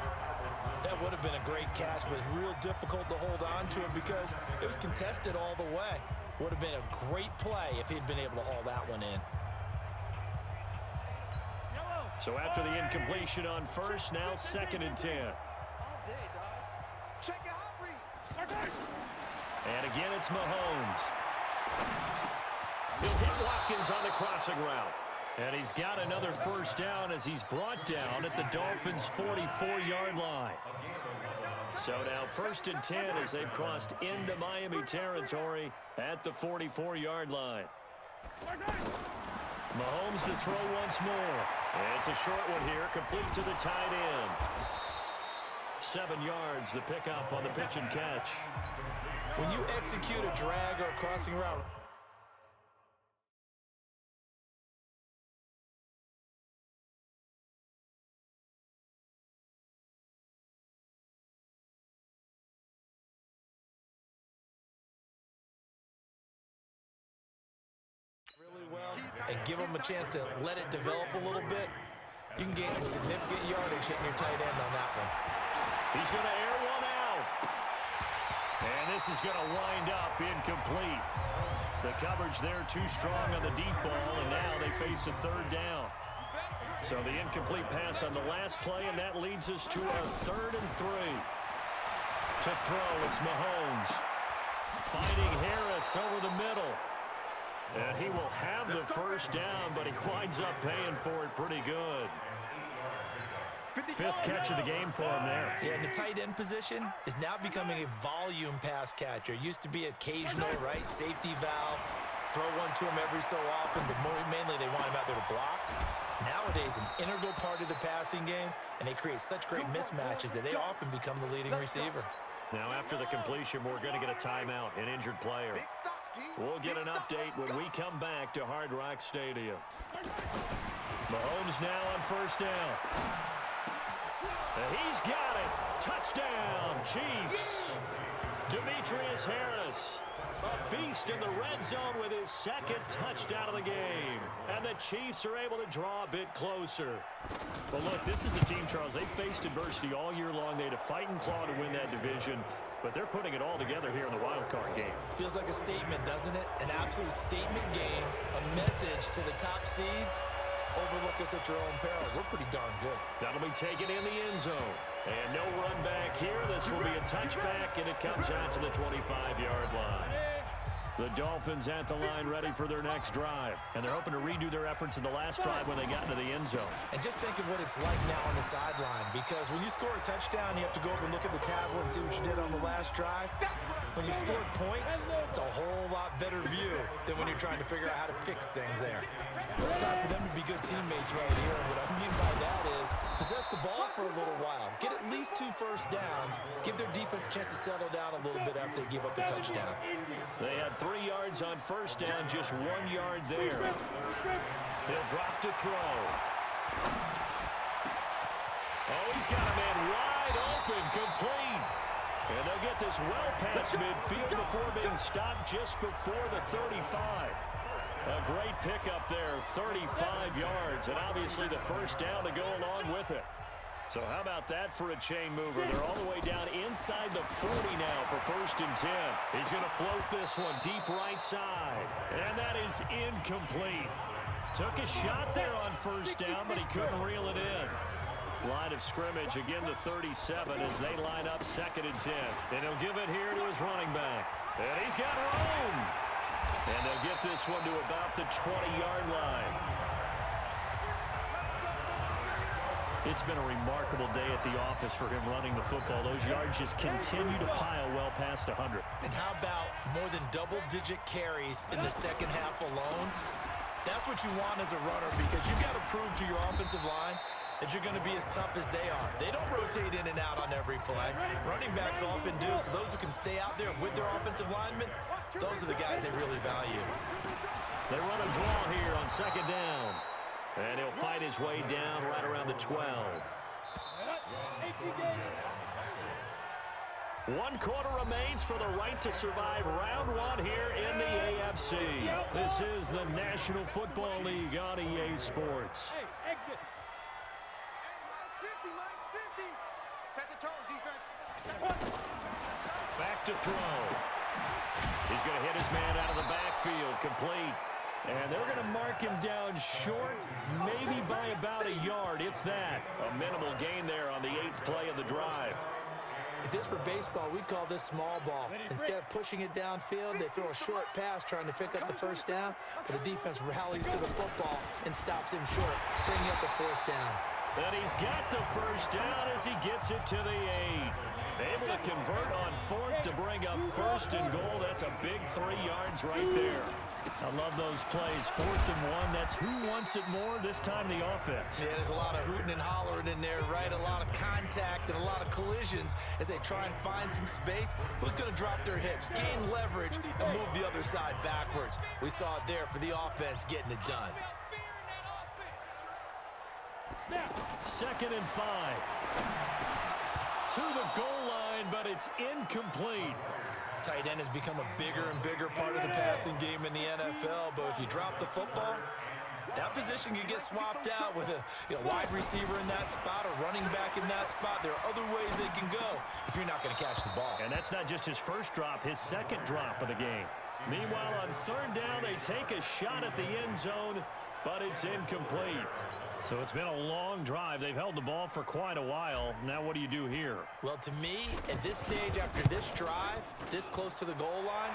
That would have been a great catch, but it's real difficult to hold on to it because it was contested all the way. Would have been a great play if he'd been able to haul that one in. So after the incompletion on first, now 2nd and 10. And again, it's Mahomes. He'll hit Watkins on the crossing route. And he's got another first down as he's brought down at the Dolphins' 44-yard line. So now 1st and 10 as they've crossed into Miami territory at the 44-yard line. Mahomes to throw once more. It's a short one here, complete to the tight end. 7 yards, the pickup on the pitch and catch. When you execute a drag or a crossing route, really well and give them a chance to let it develop a little bit, you can gain some significant yardage hitting your tight end on that one. He's going to air one out. And this is going to wind up incomplete. The coverage there too strong on the deep ball, and now they face a 3rd down. So the incomplete pass on the last play, and that leads us to a 3rd and 3. To throw, it's Mahomes. Fighting Harris over the middle. And he will have the first down, but he winds up paying for it pretty good. 5th catch of the game for him there. Yeah, and the tight end position is now becoming a volume pass catcher. It used to be occasional, right? Safety valve. Throw one to him every so often, but mainly they want him out there to block. Nowadays, an integral part of the passing game, and they create such great mismatches that they often become the leading receiver. Now, after the completion, we're going to get a timeout, an injured player. We'll get an update when we come back to Hard Rock Stadium. Mahomes now on 1st down. And he's got it. Touchdown, Chiefs. Demetrius Harris, a beast in the red zone with his 2nd touchdown of the game. And the Chiefs are able to draw a bit closer. Well, look, this is a team, Charles, they faced adversity all year long. They had to fight and claw to win that division. But they're putting it all together here in the wild card game. Feels like a statement, doesn't it? An absolute statement game, a message to the top seeds. Overlook us at your own peril. We're pretty darn good. That'll be taken in the end zone. And no run back here. This will be a touchback, and it comes out to the 25-yard line. The Dolphins at the line ready for their next drive. And they're hoping to redo their efforts in the last drive when they got into the end zone. And just think of what it's like now on the sideline. Because when you score a touchdown, you have to go over and look at the tablet and see what you did on the last drive. When you scored points, it's a whole lot better view than when you're trying to figure out how to fix things there. Well, it's time for them to be good teammates right here. And what I mean by that is possess the ball for a little while. Get at least 2 first downs. Give their defense a chance to settle down a little bit after they give up a touchdown. They had 3 yards on first down, just 1 yard there. He'll drop to throw. Oh, he's got a man wide open, complete. And they'll get this well past midfield before being stopped just before the 35. A great pickup there, 35 yards, and obviously the first down to go along with it. So how about that for a chain mover? They're all the way down inside the 40 now for 1st and 10. He's going to float this one deep right side. And that is incomplete. Took a shot there on first down, but he couldn't reel it in. Line of scrimmage, again the 37 as they line up 2nd and 10. And he'll give it here to his running back. And he's got room. And they'll get this one to about the 20-yard line. It's been a remarkable day at the office for him running the football. Those yards just continue to pile well past 100. And how about more than double-digit carries in the second half alone? That's what you want as a runner because you've got to prove to your offensive line that you're going to be as tough as they are. They don't rotate in and out on every play. Running backs often do, so those who can stay out there with their offensive linemen, those are the guys they really value. They run a draw here on 2nd down. And he'll fight his way down right around the 12. 1 quarter remains for the right to survive round 1 here in the AFC. This is the National Football League on EA Sports. Hey, exit. Set the tone, defense. Back to throw. He's going to hit his man out of the backfield, complete. And they're going to mark him down short, maybe by about a yard, if that. A minimal gain there on the 8th play of the drive. If this were baseball, we'd call this small ball. Instead of pushing it downfield, they throw a short pass trying to pick up the first down, but the defense rallies to the football and stops him short, bringing up the 4th down. And he's got the first down as he gets it to the 8. Able to convert on 4th to bring up 1st and goal. That's a big 3 yards right there. I love those plays. 4th and 1. That's who wants it more, this time the offense. Yeah, there's a lot of hooting and hollering in there, right? A lot of contact and a lot of collisions as they try and find some space. Who's going to drop their hips, gain leverage, and move the other side backwards? We saw it there for the offense getting it done. 2nd and 5. To the goal line, but it's incomplete. Tight end has become a bigger and bigger part of the passing game in the NFL, but if you drop the football, that position can get swapped out with a wide receiver in that spot, a running back in that spot. There are other ways they can go if you're not going to catch the ball. And that's not just his first drop, his 2nd drop of the game. Meanwhile, on 3rd down, they take a shot at the end zone, but it's incomplete. So it's been a long drive. They've held the ball for quite a while. Now what do you do here? Well, to me, at this stage, after this drive, this close to the goal line,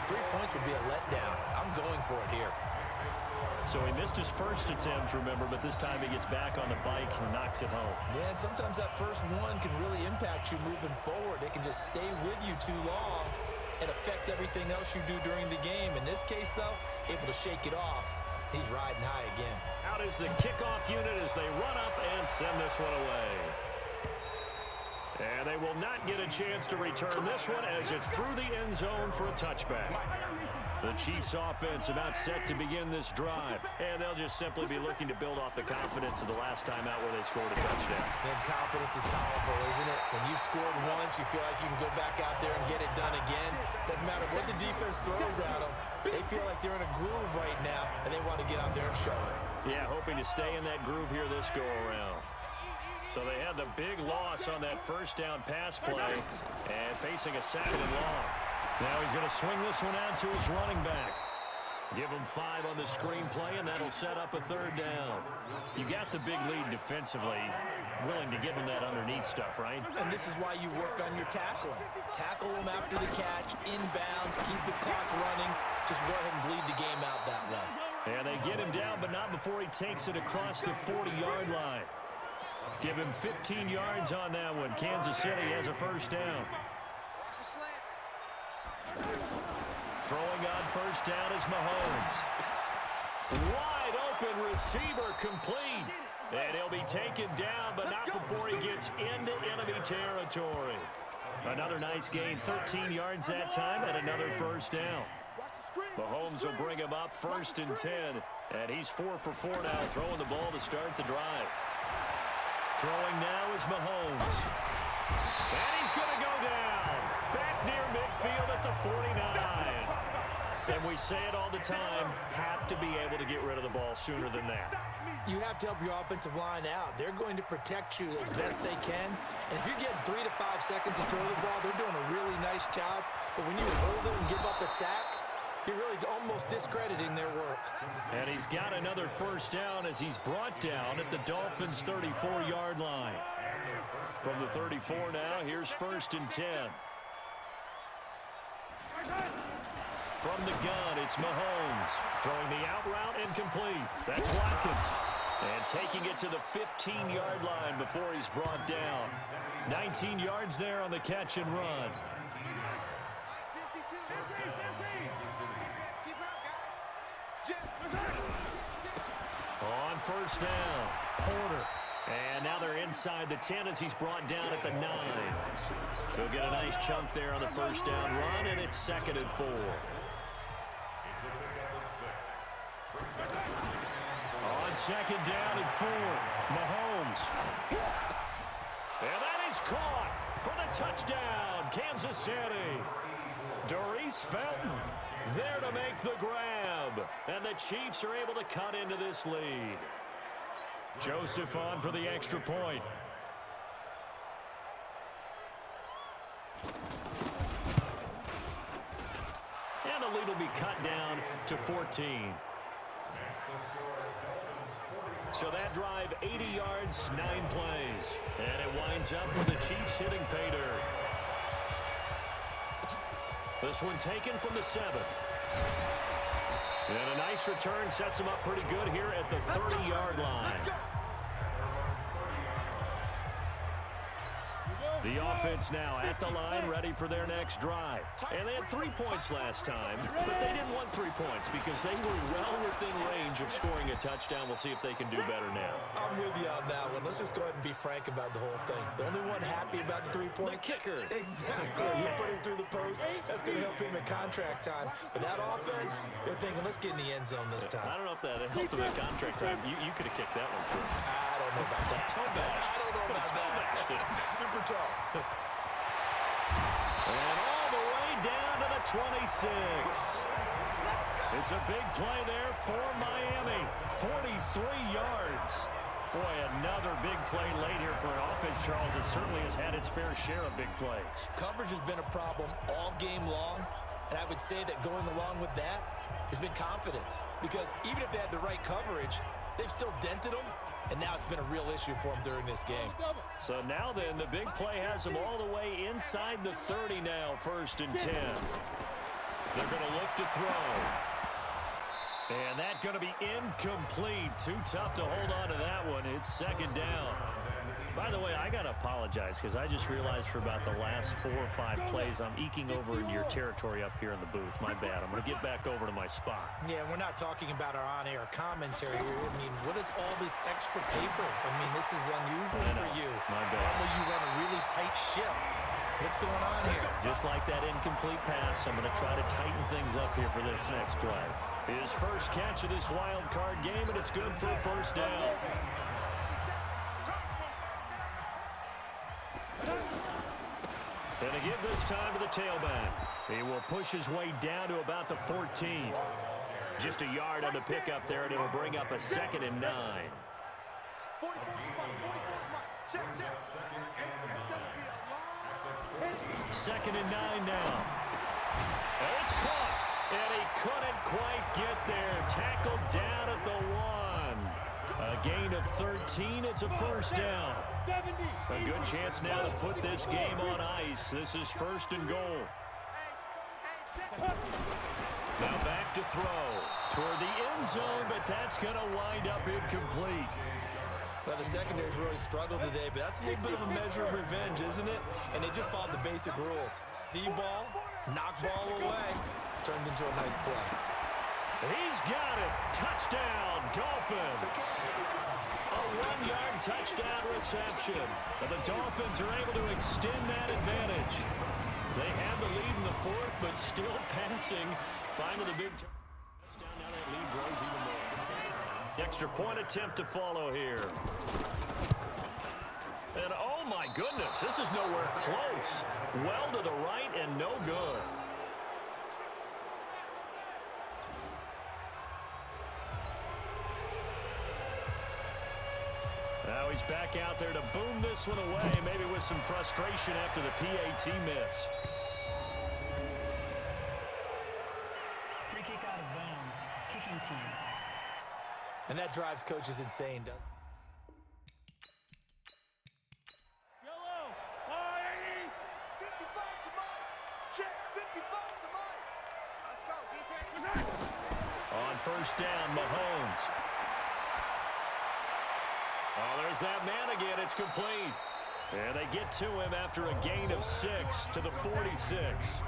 3 points would be a letdown. I'm going for it here. So he missed his first attempt, remember, but this time he gets back on the bike and knocks it home. Yeah, and sometimes that first one can really impact you moving forward. It can just stay with you too long and affect everything else you do during the game. In this case, though, able to shake it off. He's riding high again. Out is the kickoff unit as they run up and send this one away. And they will not get a chance to return this one as it's through the end zone for a touchback. The Chiefs offense about set to begin this drive, and they'll just simply be looking to build off the confidence of the last time out where they scored a touchdown. And confidence is powerful, isn't it? When you've scored once, you feel like you can go back out there and get it done again. Doesn't matter what the defense throws at them. They feel like they're in a groove right now, and they want to get out there and show it. Yeah, hoping to stay in that groove here this go-around. So they had the big loss on that first down pass play and facing a 2nd and long. Now he's going to swing this one out to his running back. Give him 5 on the screenplay, and that'll set up a 3rd down. You got the big lead defensively. Willing to give him that underneath stuff, right? And this is why you work on your tackling. Tackle him after the catch, inbounds, keep the clock running. Just go ahead and bleed the game out that way. And they get him down, but not before he takes it across the 40-yard line. Give him 15 yards on that one. Kansas City has a 1st down. Throwing on 1st down is Mahomes. Wide open receiver complete. And he'll be taken down, but not before he gets into enemy territory. Another nice gain, 13 yards that time, and another 1st down. Mahomes will bring him up 1st and 10. And he's 4 for 4 now, throwing the ball to start the drive. Throwing now is Mahomes. And he's going to go down. Back near midfield at the 49. And we say it all the time, have to be able to get rid of the ball sooner than that. You have to help your offensive line out. They're going to protect you as best they can. And if you're getting 3 to 5 seconds to throw the ball, they're doing a really nice job. But when you hold it and give up a sack, you're really almost discrediting their work. And he's got another 1st down as he's brought down at the Dolphins' 34-yard line. From the 34 now, here's 1st and 10. From the gun, it's Mahomes. Throwing the out route incomplete. That's Watkins. And taking it to the 15-yard line before he's brought down. 19 yards there on the catch and run. On 1st down, Porter. And now they're inside the 10 as he's brought down at the 9. So get a nice chunk there on the 1st down run, and it's 2nd and 4. On 2nd down and 4, Mahomes. And that is caught for the touchdown, Kansas City. Doris Felton there to make the grab. And the Chiefs are able to cut into this lead. Joseph on for the extra point. cut down to 14. So that drive, 80 yards, 9 plays. And it winds up with the Chiefs hitting pay dirt. This one taken from the 7. And a nice return sets them up pretty good here at the 30-yard line. The offense now at the line, ready for their next drive. And they had 3 points last time, but they didn't want 3 points because they were well within range of scoring a touchdown. We'll see if they can do better now. I'm with you on that one. Let's just go ahead and be frank about the whole thing. The only one happy about the 3-point? The kicker. Exactly. He put it through the post. That's going to help him in contract time. But that offense, they're thinking, let's get in the end zone this time. I don't know if that helped him in contract time. You could have kicked that one through. I don't know about that. Toe bash. I don't know about that. Super tall. And all the way down to the 26. It's a big play there for Miami. 43 yards. Boy, another big play late here for an offense, Charles, that certainly has had its fair share of big plays. Coverage has been a problem all game long, and I would say that going along with that has been confidence. Because even if they had the right coverage, they've still dented them, and now it's been a real issue for them during this game. So now then, the big play has them all the way inside the 30 now, 1st and 10. They're going to look to throw. And that's going to be incomplete. Too tough to hold on to that one. It's 2nd down. By the way, I got to apologize because I just realized for about the last 4 or 5 plays, I'm eking over into your territory up here in the booth. My bad. I'm going to get back over to my spot. Yeah, we're not talking about our on-air commentary. I mean, what is all this extra paper? I mean, this is unusual for you. My bad. Normally you run a really tight ship. What's going on here? Just like that incomplete pass, I'm going to try to tighten things up here for this next play. His first catch of this wild card game, and it's good for a 1st down. And a give this time to the tailback. He will push his way down to about the 14. Just a yard on the pickup there, and it'll bring up a 2nd and 9. 2nd and 9 now. And it's caught. And he couldn't quite get there. Tackled down at the 1. A gain of 13. It's a 1st down. A good chance now to put this game on ice. This is 1st and goal. Now back to throw. Toward the end zone, but that's going to wind up incomplete. Well, the secondary's really struggled today, but that's a little bit of a measure of revenge, isn't it? And they just followed the basic rules. See ball, knock ball away. Turns into a nice play. He's got it. Touchdown, Dolphins. A 1-yard touchdown reception. And the Dolphins are able to extend that advantage. They have the lead in the 4th, but still passing. Finally, the big touchdown. Now that lead grows even more. Extra point attempt to follow here. And oh my goodness, this is nowhere close. Well to the right and no good. Now he's back out there to boom this one away, maybe with some frustration after the PAT miss. Free kick out of bounds. Kicking team. And that drives coaches insane, doesn't it? On 1st down, Mahomes. Oh, there's that man again. It's complete. And they get to him after a gain of 6 to the 46.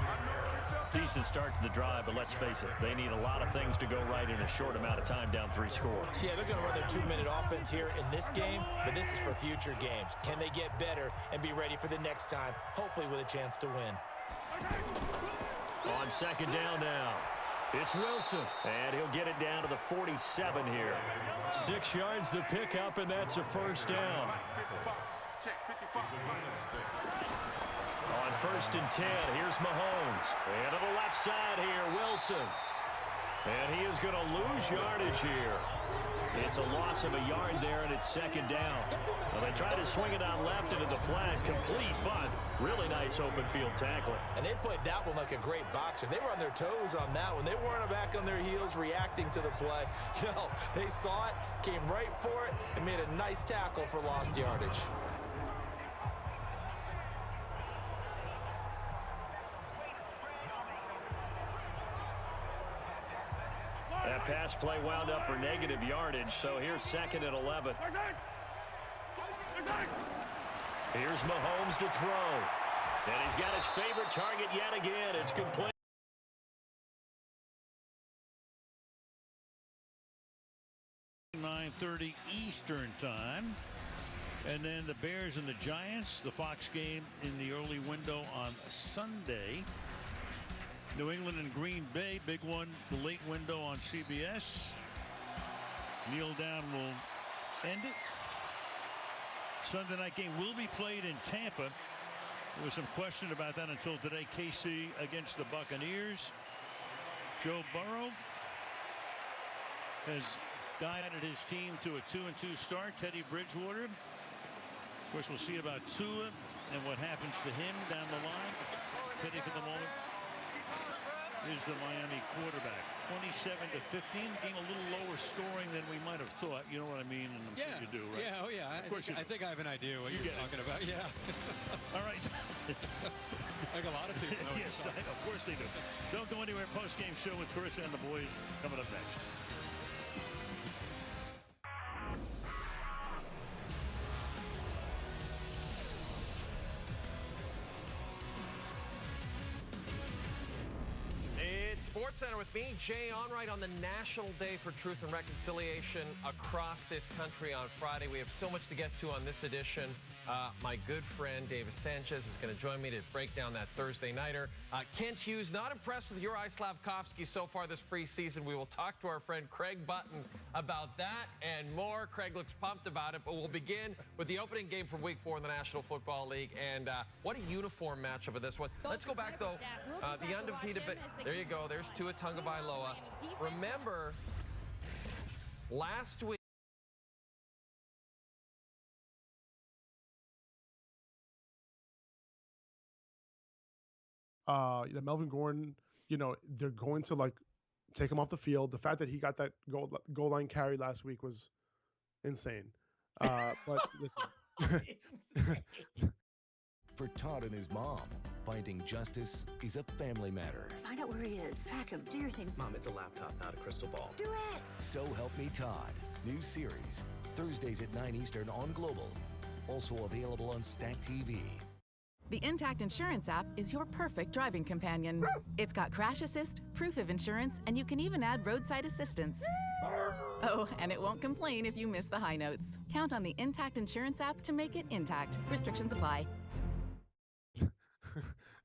Decent start to the drive, but let's face it, they need a lot of things to go right in a short amount of time, down 3 scores. Yeah, they're going to run their 2-minute offense here in this game, but this is for future games. Can they get better and be ready for the next time, hopefully with a chance to win? On 2nd down now, it's Wilson, and he'll get it down to the 47 here. 6 yards the pickup, and that's a 1st down. On 1st and 10, here's Mahomes. And to the left side here, Wilson. And he is going to lose yardage here. It's a loss of a yard there, and it's second down. Well, they tried to swing it out left into the flat, complete, but really nice open field tackling. And they played that one like a great boxer. They were on their toes on that one. They weren't back on their heels reacting to the play. No, they saw it, came right for it, and made a nice tackle for lost yardage. That pass play wound up for negative yardage, so here's second and 11. Here's Mahomes to throw. And he's got his favorite target yet again. It's complete. .30 Eastern time. And then the Bears and the Giants, the Fox game in the early window on Sunday. New England and Green Bay, big one, the late window on CBS. Kneel down will end it. Sunday night game will be played in Tampa. There was some question about that until today. KC against the Buccaneers. Joe Burrow has guided his team to a 2-2 start. Teddy Bridgewater. Of course, we'll see about Tua and what happens to him down the line. Teddy for the moment is the Miami quarterback. 27-15. Game a little lower scoring than we might have thought. You know what I mean? And I'm sure you do, right? Yeah, oh yeah. Of course I think I have an idea what you're talking about. Yeah. All right. Like a lot of people know. Yes, of course they do. Don't go anywhere. Post-game show with Chris and the boys coming up next. Sports Center with me, Jay Onright, on the National Day for Truth and Reconciliation across this country on Friday. We have so much to get to on this edition. My good friend Davis Sanchez is going to join me to break down that Thursday nighter. Kent Hughes, not impressed with Juraj Slavkovsky so far this preseason. We will talk to our friend Craig Button about that and more. Craig looks pumped about it, but we'll begin with the opening game for Week 4 in the National Football League. And what a uniform matchup of this one. Let's go back, though. The undefeated. There you go. There's Tua Tagovailoa. Remember, last week. Melvin Gordon, they're going to like take him off the field. The fact that he got that goal line carry last week was insane. But listen. For Todd and his mom, finding justice is a family matter. Find out where he is. Track him. Do your thing. Mom, it's a laptop, not a crystal ball. Do it. So Help Me Todd. New series. Thursdays at 9 Eastern on Global. Also available on Stack TV. The Intact Insurance app is your perfect driving companion. It's got crash assist, proof of insurance, and you can even add roadside assistance. Oh, and it won't complain if you miss the high notes. Count on the Intact Insurance app to make it intact. Restrictions apply.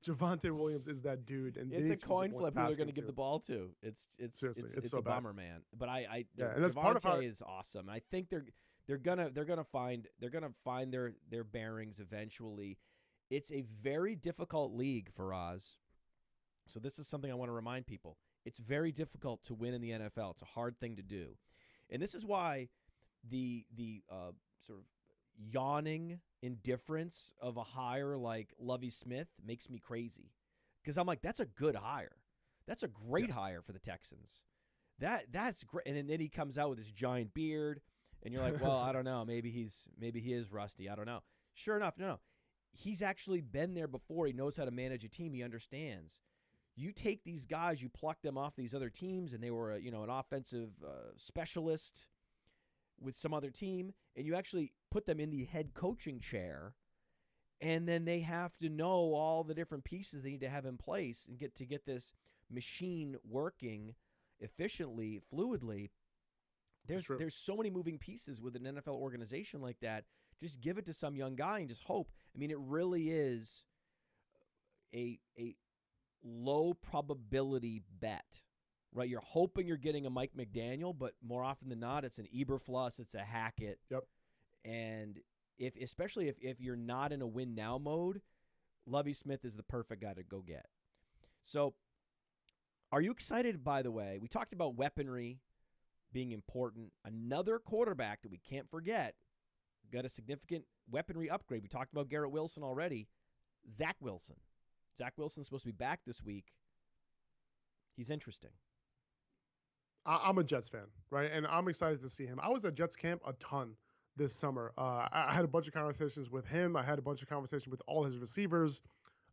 Javonte Williams is that dude, and it's a coin flip who they're going to give the ball to. It's so a bummer, man. But and that's part of Javonte is awesome. I think they're gonna find their bearings eventually. It's a very difficult league for Oz. So this is something I want to remind people. It's very difficult to win in the NFL. It's a hard thing to do, and this is why the sort of yawning indifference of a hire like Lovie Smith makes me crazy, because I'm like, that's a good hire. That's a great hire for the Texans. That's great. And then he comes out with his giant beard, and you're like, well, I don't know. Maybe he is rusty. I don't know. Sure enough, no. He's actually been there before. He knows how to manage a team. He understands. You take these guys, you pluck them off these other teams, and they were an offensive specialist with some other team, and you actually put them in the head coaching chair, and then they have to know all the different pieces they need to have in place and get this machine working efficiently, fluidly. There's so many moving pieces with an NFL organization like that. Just give it to some young guy and just hope. I mean, it really is a low probability bet, right? You're hoping you're getting a Mike McDaniel, but more often than not, it's an Eberfluss, it's a Hackett. Yep. And especially if you're not in a win now mode, Lovie Smith is the perfect guy to go get. So Are you excited, by the way? We talked about weaponry being important. Another quarterback that we can't forget got a significant weaponry upgrade. We talked about Garrett Wilson already. Zach Wilson. Zach Wilson's supposed to be back this week. He's interesting. I'm a Jets fan, right? And I'm excited to see him. I was at Jets camp a ton this summer. I had a bunch of conversations with him. I had a bunch of conversations with all his receivers.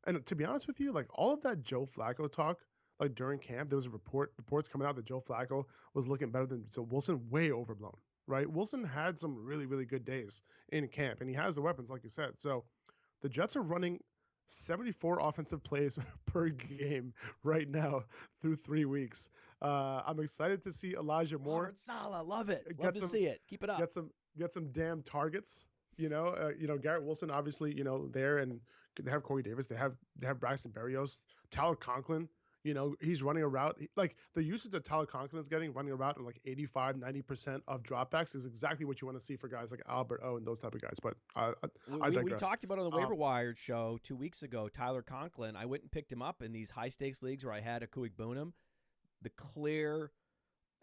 And to be honest with you, like all of that Joe Flacco talk, like during camp, there was reports coming out that Joe Flacco was looking better than Wilson, way overblown, right? Wilson had some really, really good days in camp, and he has the weapons, like you said. So the Jets are running 74 offensive plays per game right now through 3 weeks. I'm excited to see Elijah Moore. Robert Saleh, love it. Love to see it. Keep it up. Get some damn targets. Garrett Wilson, obviously, there, and they have Corey Davis. They have Braxton Berrios, Tyler Conklin. He's running a route. Like the usage that Tyler Conklin is getting, running a route at like 85-90% of dropbacks is exactly what you want to see for guys like Albert O and those type of guys. But we talked about on the Waiver Wire show 2 weeks ago, Tyler Conklin. I went and picked him up in these high stakes leagues where I had a Kuik Boonham. The clear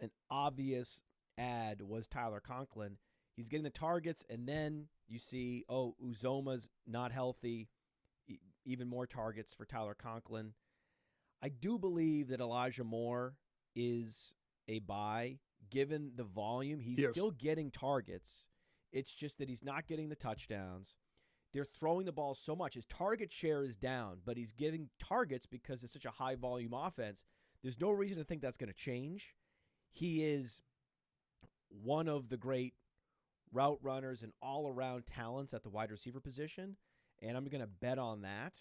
and obvious ad was Tyler Conklin. He's getting the targets, and then you see, Uzoma's not healthy. Even more targets for Tyler Conklin. I do believe that Elijah Moore is a buy, given the volume. He's still getting targets. It's just that he's not getting the touchdowns. They're throwing the ball so much. His target share is down, but he's getting targets because it's such a high-volume offense. There's no reason to think that's going to change. He is one of the great route runners and all-around talents at the wide receiver position, and I'm going to bet on that.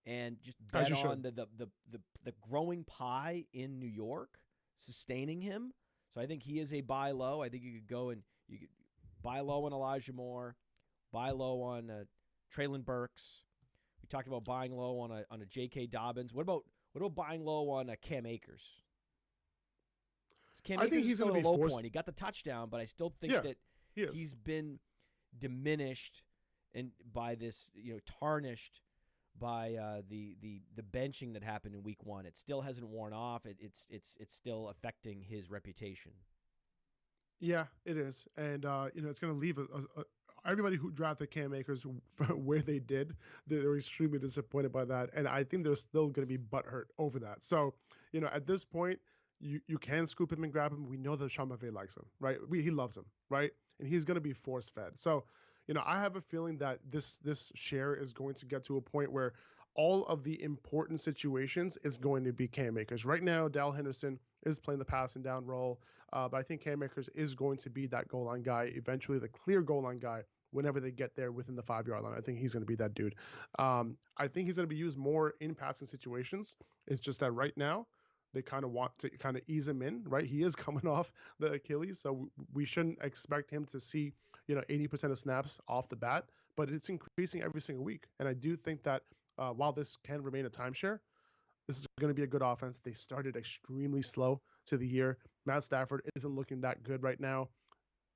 And just bet on the growing pie in New York, sustaining him. So I think he is a buy low. I think you could go and you could buy low on Elijah Moore, buy low on Treylon Burks. We talked about buying low on a J.K. Dobbins. What about buying low on a Cam Akers? Cam Akers is still at a low point. He got the touchdown, but I still think that he's been diminished and by this, tarnished by the benching that happened in week 1. It still hasn't worn off. It's still affecting his reputation. Yeah, it is. And, it's going to leave everybody who drafted Cam Akers where they did. They were extremely disappointed by that. And I think they're still going to be butthurt over that. So, at this point, you can scoop him and grab him. We know that Sean McVay likes him, right? He loves him, right? And he's going to be force-fed. So, I have a feeling that this share is going to get to a point where all of the important situations is going to be Cam Akers. Right now, Dal Henderson is playing the passing down role, but I think Cam Akers is going to be that goal line guy, eventually the clear goal line guy whenever they get there within the 5-yard line. I think he's going to be that dude. I think he's going to be used more in passing situations. It's just that right now, they kind of want to kind of ease him in, right? He is coming off the Achilles, so we shouldn't expect him to see, 80% of snaps off the bat, but it's increasing every single week. And I do think that while this can remain a timeshare, this is going to be a good offense. They started extremely slow to the year. Matt Stafford isn't looking that good right now.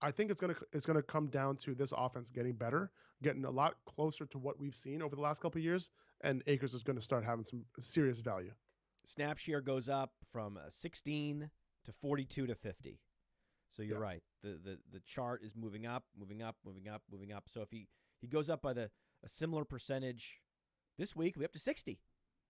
I think it's gonna come down to this offense getting better, getting a lot closer to what we've seen over the last couple of years, and Akers is going to start having some serious value. Snap share goes up from 16 to 42 to 50. So you're right. The chart is moving up. So if he goes up by a similar percentage this week, we up to 60,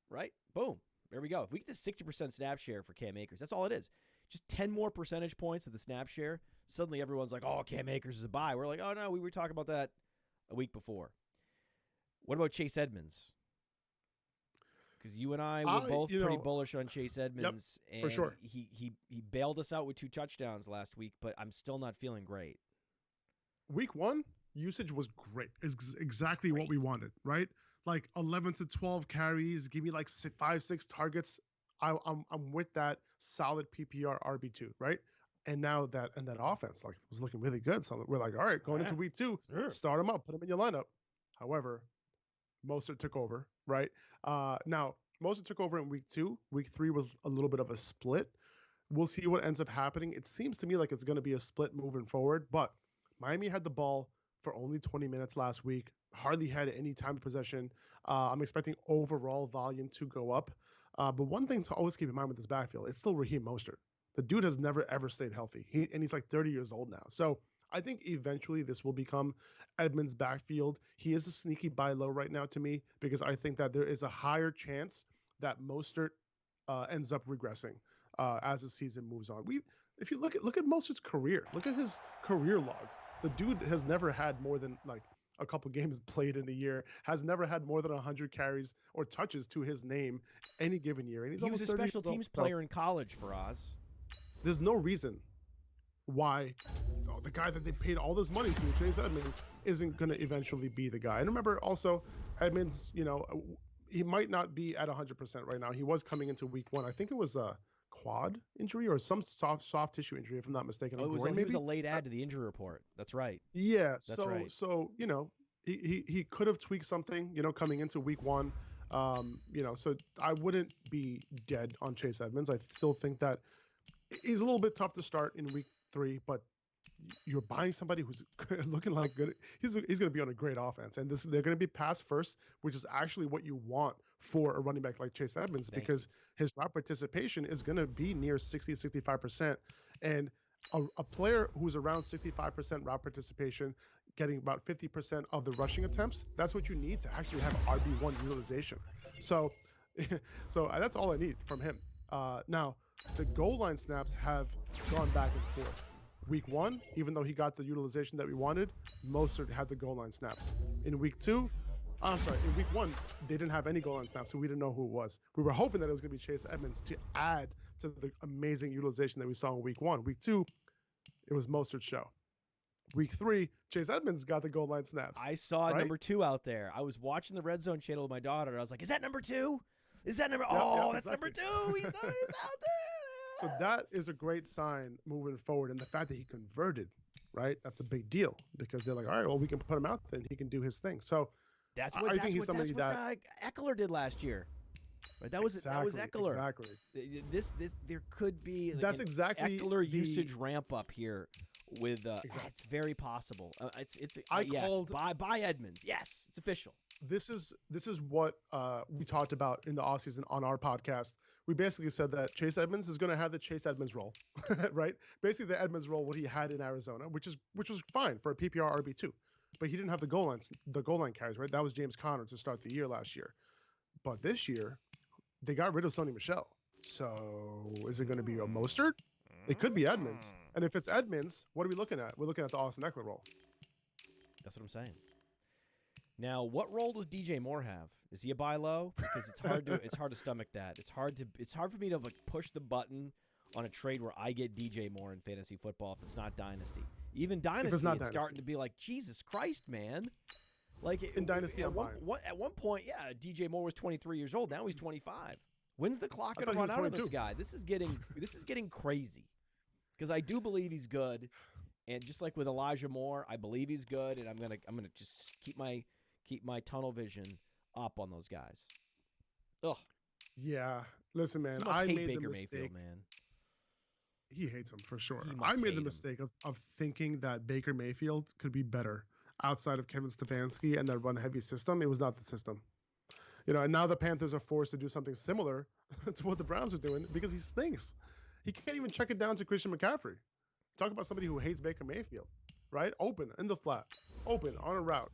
right? Boom. There we go. If we get to 60% snap share for Cam Akers, that's all it is. Just 10 more percentage points of the snap share. Suddenly everyone's like, oh, Cam Akers is a buy. We're like, oh, no, we were talking about that a week before. What about Chase Edmonds? Because you and I were both pretty bullish on Chase Edmonds, and for sure. he bailed us out with 2 touchdowns last week, but I'm still not feeling great. Week 1, usage was great. It's exactly what we wanted, right? Like 11 to 12 carries, give me like 5-6 targets. I'm with that solid PPR RB2, right? And now that offense was looking really good. So we're like, all right, going into week 2, start him up, put him in your lineup. However, Mostert took over, right? Now, Mostert took over in week 2. Week 3 was a little bit of a split. We'll see what ends up happening. It seems to me like it's going to be a split moving forward, but Miami had the ball for only 20 minutes last week, hardly had any time of possession. I'm expecting overall volume to go up. But one thing to always keep in mind with this backfield, it's still Raheem Mostert. The dude has never, ever stayed healthy. He's like 30 years old now. So I think eventually this will become Edmonds' backfield. He is a sneaky buy low right now to me because I think that there is a higher chance that Mostert ends up regressing as the season moves on. If you look at Mostert's career, look at his career log. The dude has never had more than like a couple games played in a year, has never had more than 100 carries or touches to his name any given year. And he was a special teams player in college for Oz. There's no reason why the guy that they paid all this money to, Chase Edmonds, isn't going to eventually be the guy. And remember also, Edmonds, he might not be at 100% right now. He was coming into week 1. I think it was a quad injury or some soft tissue injury, if I'm not mistaken. He was a late add to the injury report. That's right. Yeah. That's right. So, he could have tweaked something, coming into week 1. So I wouldn't be dead on Chase Edmonds. I still think that he's a little bit tough to start in week 3, but you're buying somebody who's looking like good. He's going to be on a great offense, and they're going to be pass first, which is actually what you want for a running back like Chase Edmonds because his route participation is going to be near 60-65%, and a player who's around 65% route participation, getting about 50% of the rushing attempts, that's what you need to actually have RB1 utilization. So that's all I need from him. Now, the goal line snaps have gone back and forth. Week 1, even though he got the utilization that we wanted, Mostert had the goal line snaps. In week 1, they didn't have any goal line snaps, so we didn't know who it was. We were hoping that it was going to be Chase Edmonds to add to the amazing utilization that we saw in week 1. Week 2, it was Mostert's show. Week 3, Chase Edmonds got the goal line snaps. I saw number 2 out there. I was watching the Red Zone channel with my daughter. I was like, is that number 2? Is that number? That's exactly. number 2. He's out there. So that is a great sign moving forward. And the fact that he converted, right? That's a big deal because they're like, all right, well, we can put him out there and he can do his thing. So that's what Eckler did last year. Right? That was Eckler. Exactly. This there could be that's exactly Eckler usage ramp up here with it's very possible. Buy Edmonds. Yes, it's official. This is what we talked about in the offseason on our podcast. We basically said that Chase Edmonds is going to have the Chase Edmonds role, right? Basically the Edmonds role, what he had in Arizona, which was fine for a PPR RB2, but he didn't have the goal line carries, right? That was James Conner to start the year last year. But this year, they got rid of Sony Michel. So is it going to be a Mostert? It could be Edmonds. And if it's Edmonds, what are we looking at? We're looking at the Austin Eckler role. That's what I'm saying. Now, what role does DJ Moore have? Is he a buy low? Because it's hard to stomach that. It's hard for me to push the button on a trade where I get DJ Moore in fantasy football if it's not Dynasty. Even Dynasty, it's starting to be like, Jesus Christ, man. Like in Dynasty, at one point, yeah, DJ Moore was 23 years old. Now he's 25. When's the clock going to run out of this guy? This is getting crazy. Because I do believe he's good, and just like with Elijah Moore, I believe he's good, and I'm gonna just keep my tunnel vision up on those guys. Ugh. Yeah. Listen, man, I made Baker the mistake. Mayfield, man. He hates him for sure. I made the mistake of thinking that Baker Mayfield could be better outside of Kevin Stefanski and that run-heavy system. It was not the system. And now the Panthers are forced to do something similar to what the Browns are doing because he stinks. He can't even check it down to Christian McCaffrey. Talk about somebody who hates Baker Mayfield, right? Open in the flat, open on a route.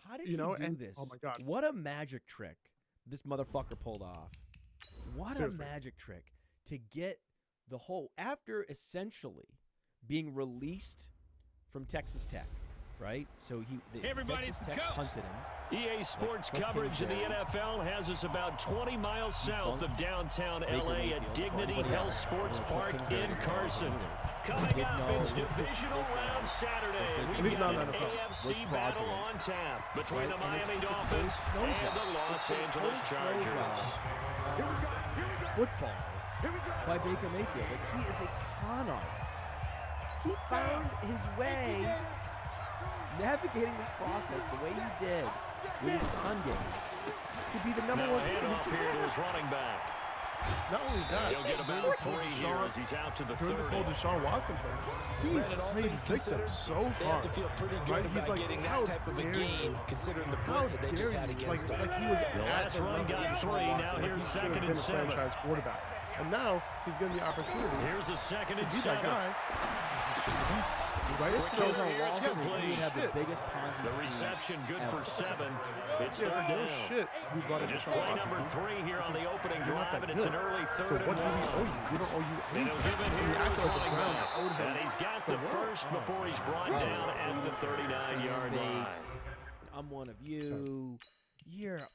How did he do this? Oh my God! What a magic trick this motherfucker pulled off! What a magic trick to get the whole after essentially being released from Texas Tech, right? So Texas Tech hunted him. EA Sports coverage of the NFL has us about 20 miles south of downtown LA at Dignity Health Sports Park in Carson. Coming up, it's Divisional Round Saturday. We've got an AFC battle on tap between the Miami Dolphins and the Los Angeles Chargers. Football by Baker Mayfield. Like, he is a con artist. He found his way navigating this process the way he did with his con games to be the number one pick in the draft. Here to his running back. Not only that, He'll get about 3 here as he's out to the 30. During this whole Deshaun Watson thing, he played victim so hard. They have to feel pretty good about getting that type of a game, considering the blitz that they just had against him. Like he was the last run got 3. Now here's 2nd and 7. Franchise quarterback, and now he's getting the opportunity. Here's a 2nd and 7. That guy. This shows how Wall Street would have the biggest Ponzi scheme. The reception good ever. for 7. It's 3rd down. Just play number 3 here on the opening drive, and it's an early 3rd and 1. What do we owe you? We don't owe you And he'll give it here to his running back. him. And he's got the first before he's brought down at the 39-yard line. I'm one of you. You're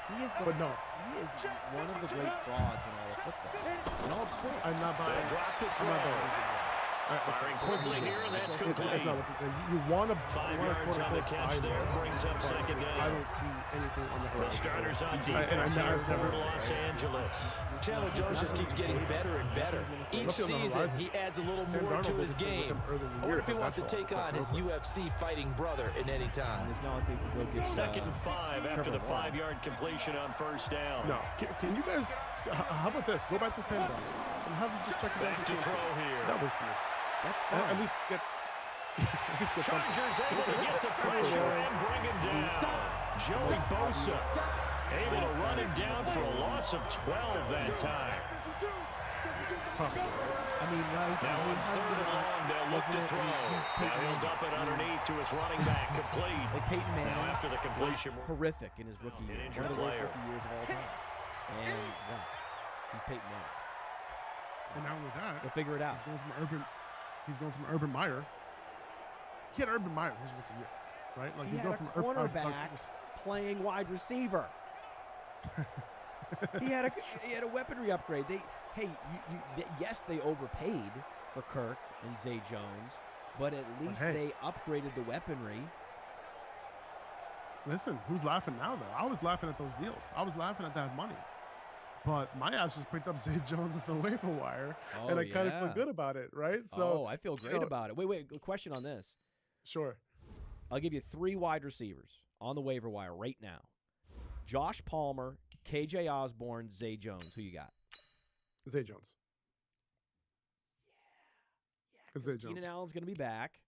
He is one of the great frauds in all of football. In all of sports. I'm not buying it. Dropped it. Firing quickly here, and that's complete. You want to 5 yards on the catch there, brings up 2nd down. I don't see anything on the horizon. The starters on defense here for Los Angeles. Chandler Jones just keeps getting better and better. Each season, he adds a little more to his game. I wonder if he wants to take on his UFC fighting brother at any time. 2nd and 5 after the 5-yard completion on 1st down. No, can you guys? How about this? Go back to Sandra and have him just check it out. Back to throw here. That works for me. That's fine. At least gets. Chargers able to get the pressure and bring him down. Joey Bosa able to run him down for a loss of 12 that time. I mean, right? Now on 3rd and long, they'll look to throw. Now he'll dump it underneath to his running back, complete. Like Peyton Manning. Now after the completion, horrific in his rookie year. Injured One of the worst player. rookie years of all time. And he's Peyton Manning. And not only that, we'll figure it out. He's going from Urban Meyer. He had Urban Meyer his rookie year, right? Like he he's had going a from cornerback playing wide receiver. he had a weaponry upgrade. Yes, they overpaid for Kirk and Zay Jones, but at least they upgraded the weaponry. Listen, who's laughing now though? I was laughing at those deals. I was laughing at that money. But my ass just picked up Zay Jones on the waiver wire, and I kind of feel good about it, right? So I feel great about it. Wait, question on this. Sure. I'll give you 3 wide receivers on the waiver wire right now. Josh Palmer, KJ Osborne, Zay Jones. Who you got? Zay Jones. Yeah. Zay Jones. Keenan Allen's going to be back.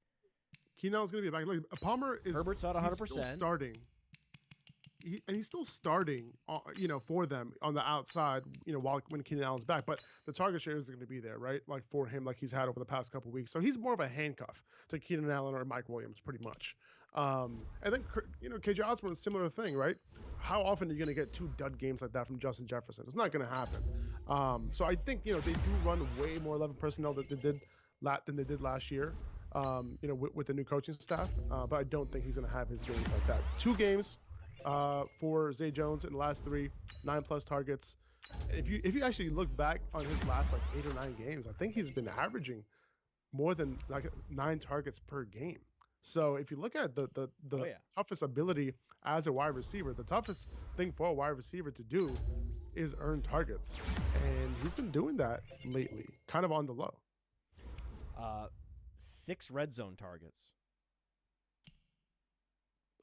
Keenan Allen's going to be back. Like, Palmer is. Herbert's not 100%. Still starting. He's still starting, for them on the outside, when Keenan Allen's back. But the target share is going to be there, right? Like for him, like he's had over the past couple of weeks. So he's more of a handcuff to Keenan Allen or Mike Williams, pretty much. And then, KJ Osborne, similar thing, right? How often are you going to get 2 dud games like that from Justin Jefferson? It's not going to happen. So I think, they do run way more 11 personnel than they did last year, with the new coaching staff. But I don't think he's going to have his games like that. 2 games. For Zay Jones in the last 3, 9+ targets. If you actually look back on his last 8 or 9 games, I think he's been averaging more than 9 targets per game. So if you look at the toughest ability as a wide receiver, the toughest thing for a wide receiver to do is earn targets, and he's been doing that lately, kind of on the low. 6 red zone targets.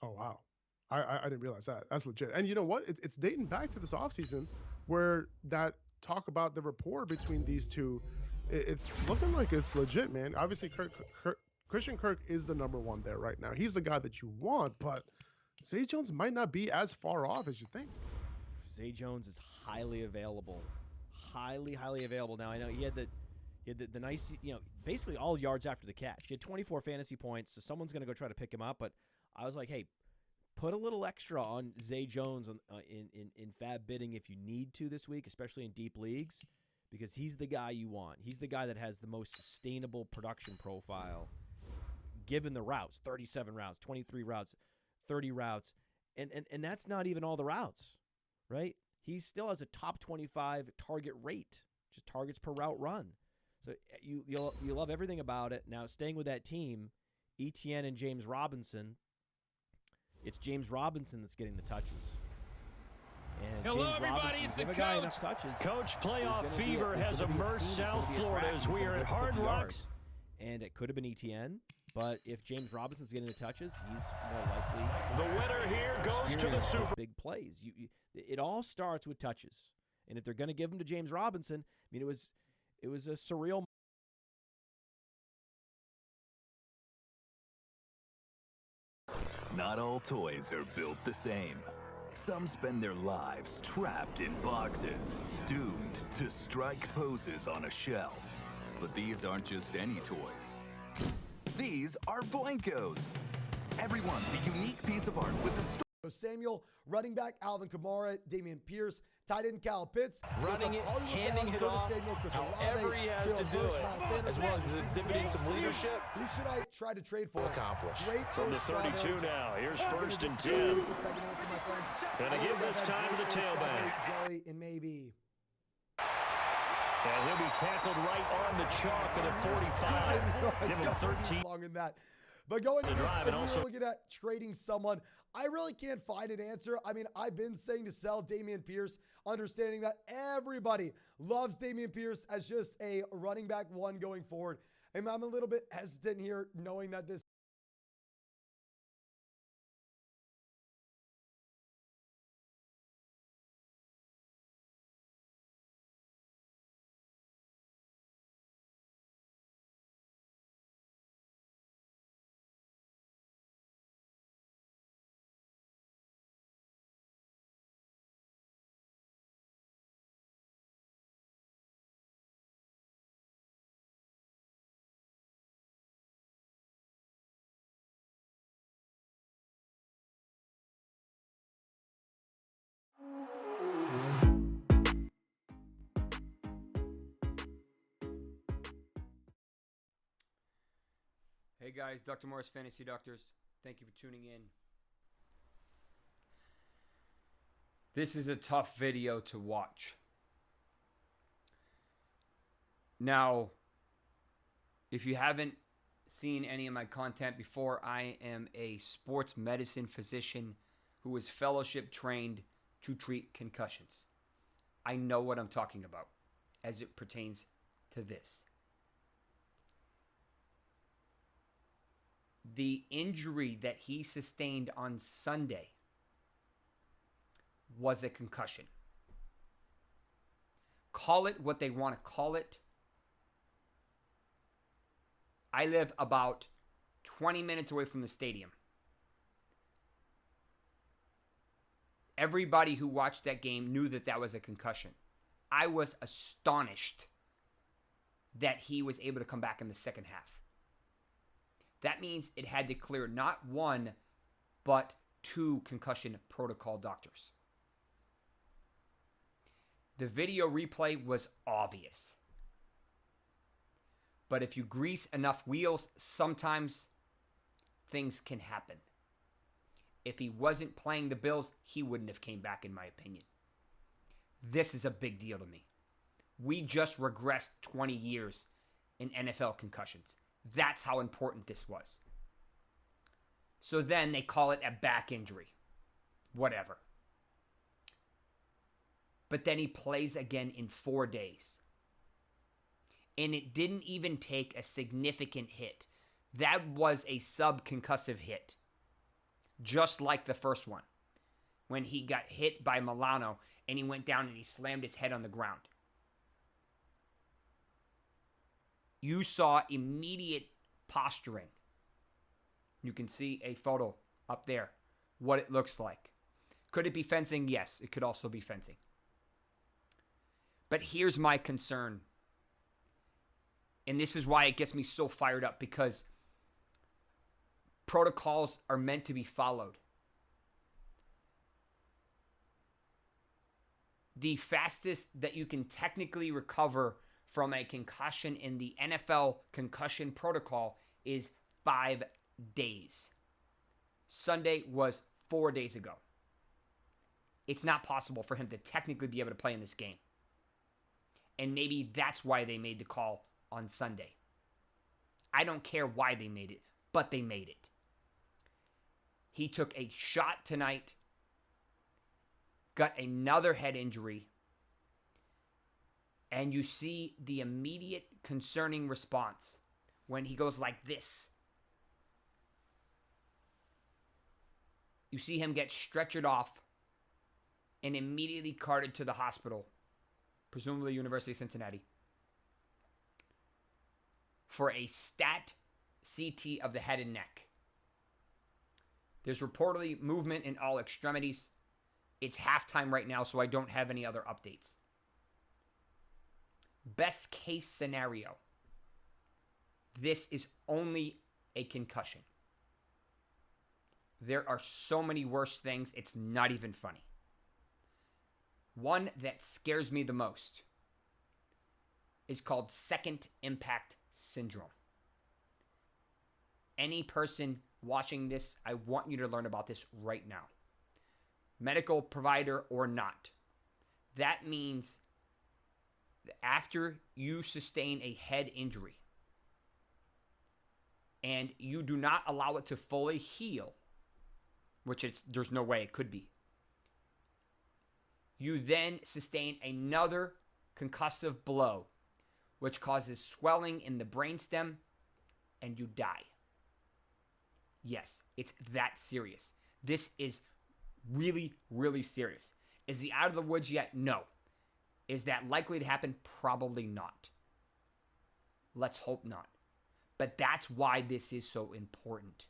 Oh wow. I didn't realize that. That's legit. And you know what? It's dating back to this offseason where that talk about the rapport between these two, it's looking like it's legit, man. Obviously, Christian Kirk is the number 1 there right now. He's the guy that you want, but Zay Jones might not be as far off as you think. Zay Jones is highly available. Highly available. Now, I know he had the nice, basically all yards after the catch. He had 24 fantasy points, so someone's going to go try to pick him up, but I was like, hey, put a little extra on Zay Jones in fab bidding if you need to this week, especially in deep leagues, because he's the guy you want. He's the guy that has the most sustainable production profile, given the routes, 37 routes, 23 routes, 30 routes, and that's not even all the routes, right? He still has a top 25 target rate, just targets per route run. So you love everything about it. Now, staying with that team, Etienne and James Robinson. It's James Robinson that's getting the touches. And hello, James everybody. Robinson, it's the give a guy coach. enough touches. Coach, playoff fever has immersed South Florida as we are at Hard Rock. And it could have been Etienne. But if James Robinson's getting the touches, he's more likely to The winner here goes to the experience Super those big plays. It all starts with touches. And if they're going to give them to James Robinson, I mean, it was a surreal. Not all toys are built the same. Some spend their lives trapped in boxes, doomed to strike poses on a shelf. But these aren't just any toys. These are Blankos. Everyone's a unique piece of art with the story. Samuel, running back Alvin Kamara, Damian Pierce, tight end Kyle Pitts. Running it, handing it off, however he has to do it, as well as exhibiting some leadership. Who should I try to trade for? Accomplish. From the 32 now. Here's 1st and 10. Gonna give this time to the tailback. Jelly and maybe. And he'll be tackled right on the chalk at a 45. Give him 13. Longer than that. But going to The this, drive if and we also- were looking at trading someone, I really can't find an answer. I mean, I've been saying to sell Damian Pierce, understanding that everybody loves Damian Pierce as just a running back one going forward. And I'm a little bit hesitant here, knowing that this. Hey guys, Dr. Morris Fantasy Doctors. Thank you for tuning in. This is a tough video to watch. Now, if you haven't seen any of my content before, I am a sports medicine physician who is fellowship trained to treat concussions. I know what I'm talking about as it pertains to this. The injury that he sustained on Sunday was a concussion. Call it what they want to call it. I live about 20 minutes away from the stadium. Everybody who watched that game knew that that was a concussion. I was astonished that he was able to come back in the second half. That means it had to clear not one, but 2 concussion protocol doctors. The video replay was obvious. But if you grease enough wheels, sometimes things can happen. If he wasn't playing the Bills, he wouldn't have came back, in my opinion. This is a big deal to me. We just regressed 20 years in NFL concussions. That's how important this was. So then they call it a back injury. Whatever. But then he plays again in 4 days. And it didn't even take a significant hit. That was a subconcussive hit. Just like the first one. When he got hit by Milano and he went down and he slammed his head on the ground. You saw immediate posturing. You can see a photo up there, what it looks like. Could it be fencing? Yes, it could also be fencing. But here's my concern. And this is why it gets me so fired up, because protocols are meant to be followed. The fastest that you can technically recover from a concussion in the NFL concussion protocol is 5 days. Sunday was 4 days ago. It's not possible for him to technically be able to play in this game. And maybe that's why they made the call on Sunday. I don't care why they made it, but they made it. He took a shot tonight, got another head injury, and you see the immediate concerning response when he goes like this You see him get stretchered off and immediately carted to the hospital, presumably University of Cincinnati, for a stat CT of the head and neck. There's reportedly movement in all extremities. It's halftime right now, so I don't have any other updates. Best case scenario, this is only a concussion. There are so many worse things, it's not even funny. One that scares me the most is called second impact syndrome. Any person watching this, I want you to learn about this right now. Medical provider or not. That means that after you sustain a head injury and you do not allow it to fully heal, which there's no way it could be, you then sustain another concussive blow, which causes swelling in the brainstem, and you die. Yes, it's that serious. This is really, really serious. Is he out of the woods yet? No. Is that likely to happen? Probably not. Let's hope not. But that's why this is so important.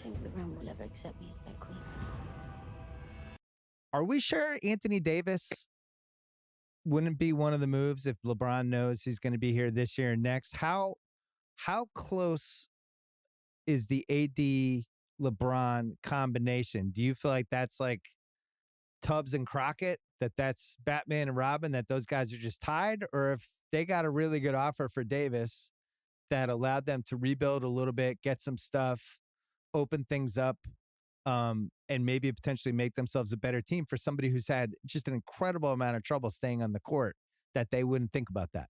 Do you think the room will ever accept me as their queen? Are we sure Anthony Davis wouldn't be one of the moves if LeBron knows he's going to be here this year and next? How close is the AD LeBron combination? Do you feel like that's like Tubbs and Crockett, that's Batman and Robin, that those guys are just tied? Or if they got a really good offer for Davis that allowed them to rebuild a little bit, get some stuff, open things up, and maybe potentially make themselves a better team for somebody who's had just an incredible amount of trouble staying on the court, that they wouldn't think about that.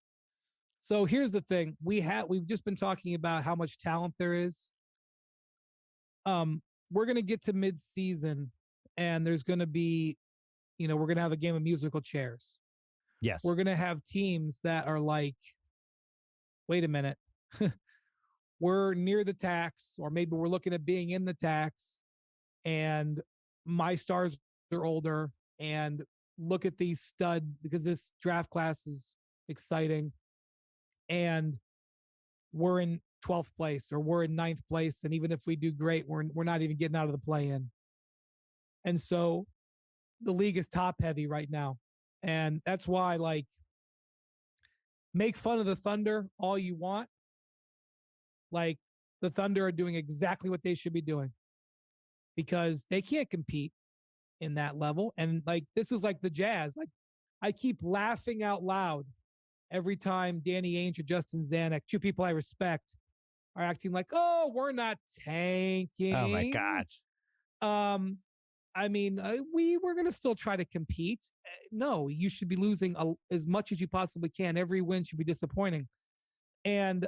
So here's the thing. We've just been talking about how much talent there is. We're going to get to mid-season and there's going to be, we're going to have a game of musical chairs. Yes. We're going to have teams that are like, wait a minute, we're near the tax, or maybe we're looking at being in the tax, and my stars are older, and look at these stud, because this draft class is exciting, and we're in 12th place or we're in 9th place, and even if we do great, we're not even getting out of the play-in. And so the league is top heavy right now, and that's why, like, make fun of the Thunder all you want. Like, the Thunder are doing exactly what they should be doing, because they can't compete in that level. And like, this is like the Jazz. Like, I keep laughing out loud every time Danny Ainge or Justin Zanuck, two people I respect, are acting like, oh, we're not tanking. Oh my gosh. I mean, we're going to still try to compete. No, you should be losing as much as you possibly can. Every win should be disappointing. And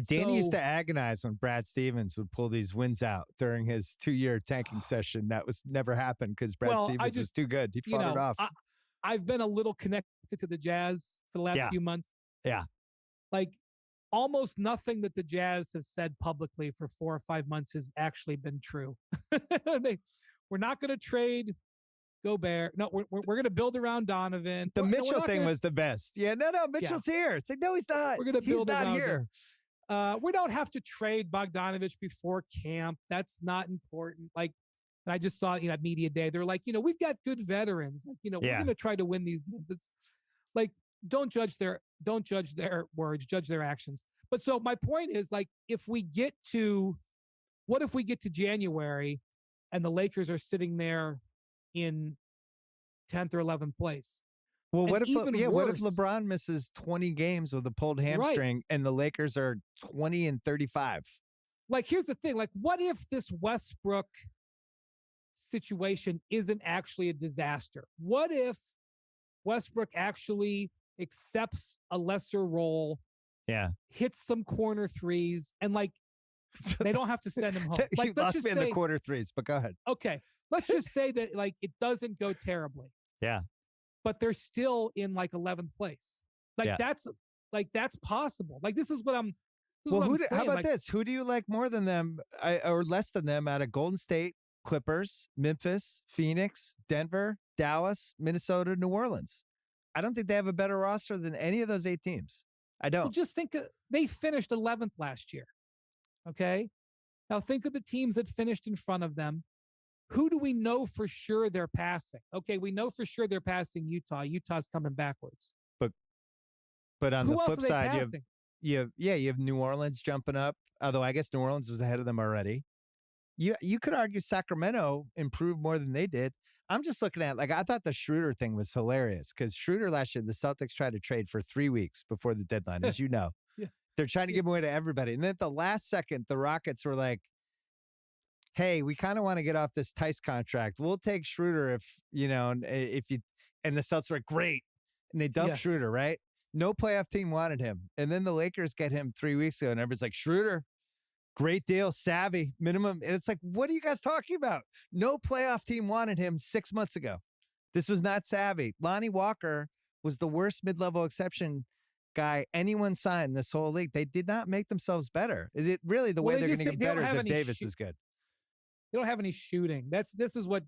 Danny used to agonize when Brad Stevens would pull these wins out during his 2-year tanking session. That was never happened because Brad Stevens was too good. He fought it off. I've been a little connected to the Jazz for the last few months. Yeah. Like, almost nothing that the Jazz have said publicly for 4 or 5 months has actually been true. We're not going to trade Gobert. No, we're going to build around Donovan. The Mitchell thing was the best. Yeah, no, Mitchell's here. It's like, no, he's not. We're going to build around here. We don't have to trade Bogdanovich before camp. That's not important. Like, And I just saw, at media day, they're like, we've got good veterans. Like, we're Yeah. going to try to win these games. It's like, don't judge their words, judge their actions. But so my point is, like, what if we get to January and the Lakers are sitting there in 10th or 11th place? Well, And what if what if worse- LeBron misses 20 games with a pulled hamstring and the Lakers are 20 and 35? Like, here's the thing. Like, what if this Westbrook situation isn't actually a disaster? What if Westbrook actually accepts a lesser role, Yeah. hits some corner threes, and like they don't have to send him home? You Like, let's lost just me in the say- quarter threes, but go ahead. Okay, let's just say that like it doesn't go terribly, Yeah. but they're still in like 11th place. Like Yeah. that's possible. Like this is what I'm. This is Well, what I'm how saying. about Like, this? Who do you like more than them or less than them out of Golden State, Clippers, Memphis, Phoenix, Denver, Dallas, Minnesota, New Orleans? I don't think they have a better roster than any of those 8 teams. I Well, don't. just think they finished 11th last year. Okay. Now think of the teams that finished in front of them. Who do we know for sure they're passing? Okay, we know for sure they're passing Utah. Utah's coming backwards. But on Who the else flip are they side, passing? you have New Orleans jumping up. Although I guess New Orleans was ahead of them already. You could argue Sacramento improved more than they did. I'm just looking at, like, I thought the Schroeder thing was hilarious because Schroeder last year, the Celtics tried to trade for 3 weeks before the deadline, as you know. Yeah. They're trying to give him away to everybody. And then at the last second, the Rockets were like, hey, we kind of want to get off this Tice contract. We'll take Schroeder if you, and the Celtics were like, great. And they dumped Yes. Schroeder, right? No playoff team wanted him. And then the Lakers get him 3 weeks ago, and everybody's like, Schroeder, great deal, savvy, minimum. And it's like, what are you guys talking about? No playoff team wanted him 6 months ago. This was not savvy. Lonnie Walker was the worst mid-level exception guy anyone signed this whole league. They did not make themselves better. Really, the way Well, they're going to get they don't better is have if any Davis is good. They don't have any shooting. This is what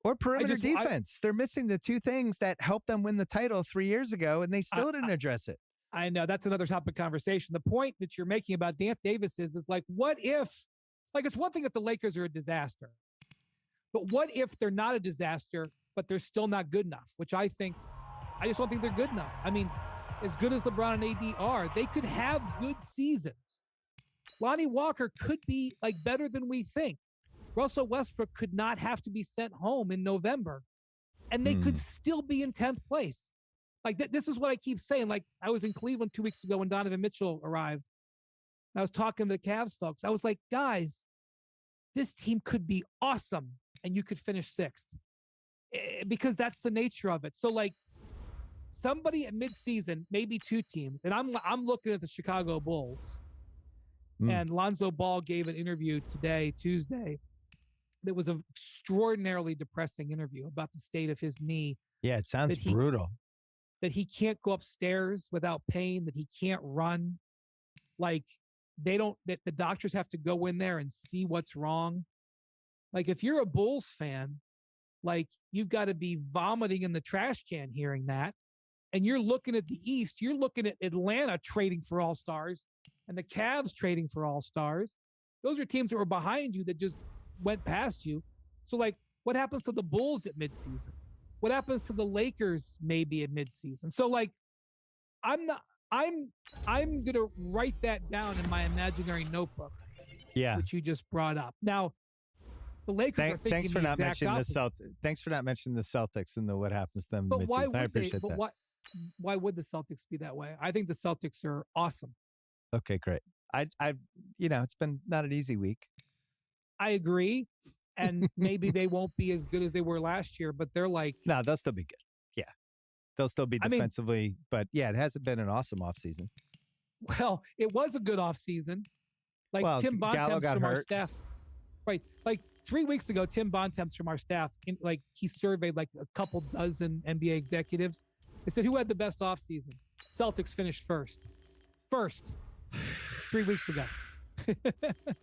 Or perimeter just- defense. They're missing the 2 things that helped them win the title 3 years ago, and they still didn't address it. I know that's another topic of conversation. The point that you're making about Dan Davis is like, what if, like, it's one thing if the Lakers are a disaster, but what if they're not a disaster, but they're still not good enough, which I just don't think they're good enough. I mean, as good as LeBron and AD are, they could have good seasons. Lonnie Walker could be like better than we think. Russell Westbrook could not have to be sent home in November, and they could still be in 10th place. Like this is what I keep saying. Like I was in Cleveland 2 weeks ago when Donovan Mitchell arrived. I was talking to the Cavs folks. I was like, guys, this team could be awesome, and you could finish 6th because that's the nature of it. So like somebody at midseason, maybe 2 teams, and I'm looking at the Chicago Bulls. And Lonzo Ball gave an interview today, Tuesday, that was an extraordinarily depressing interview about the state of his knee. Yeah, it sounds brutal. That he can't go upstairs without pain, that he can't run. Like that the doctors have to go in there and see what's wrong. Like if you're a Bulls fan, like you've got to be vomiting in the trash can hearing that. And you're looking at the East, you're looking at Atlanta trading for all-stars and the Cavs trading for all-stars. Those are teams that were behind you that just went past you. So like what happens to the Bulls at midseason? What happens to the Lakers maybe at midseason? So like I'm going to write that down in my imaginary notebook. Yeah. Which you just brought up. Now the Lakers are thinking thanks for the not exact mentioning opposite. the Celtics. Thanks for not mentioning the Celtics and what happens to them But why midseason. I would they? appreciate But that. why would the Celtics be that way? I think the Celtics are awesome. Okay, great. It's been not an easy week. I agree. And maybe they won't be as good as they were last year, but they're like, No, they'll still be good. Yeah. They'll still be I mean- defensively, but yeah, it hasn't been an awesome offseason. well, it was a good offseason. Like Well, Tim Gallo Bontemps got from our hurt. staff. Right. Like 3 weeks ago, Tim Bontemps from our staff, he surveyed like a couple dozen NBA executives. They said, who had the best offseason? Celtics finished first. 3 weeks ago.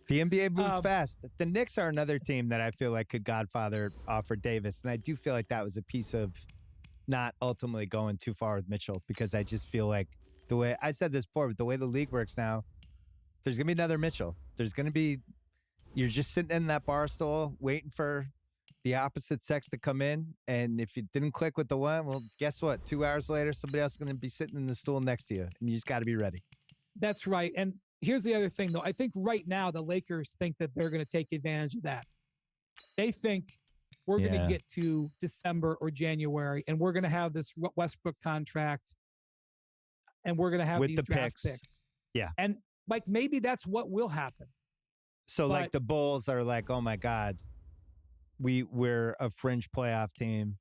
The NBA moves fast. The Knicks are another team that I feel like could godfather offer Davis. And I do feel like that was a piece of not ultimately going too far with Mitchell because I just feel like the way I said this before, but the way the league works now, there's going to be another Mitchell. There's going to be, you're just sitting in that bar stool waiting for the opposite sex to come in. And if it didn't click with the one, well, guess what? 2 hours later, somebody else is going to be sitting in the stool next to you, and you just got to be ready. That's right. And here's the other thing, though. I think right now the Lakers think that they're going to take advantage of that. They think we're going to get to December or January, and we're going to have this Westbrook contract, and we're going to have With these the draft picks. Yeah. And like maybe that's what will happen. So But- like the Bulls are like, oh my God, we're a fringe playoff team.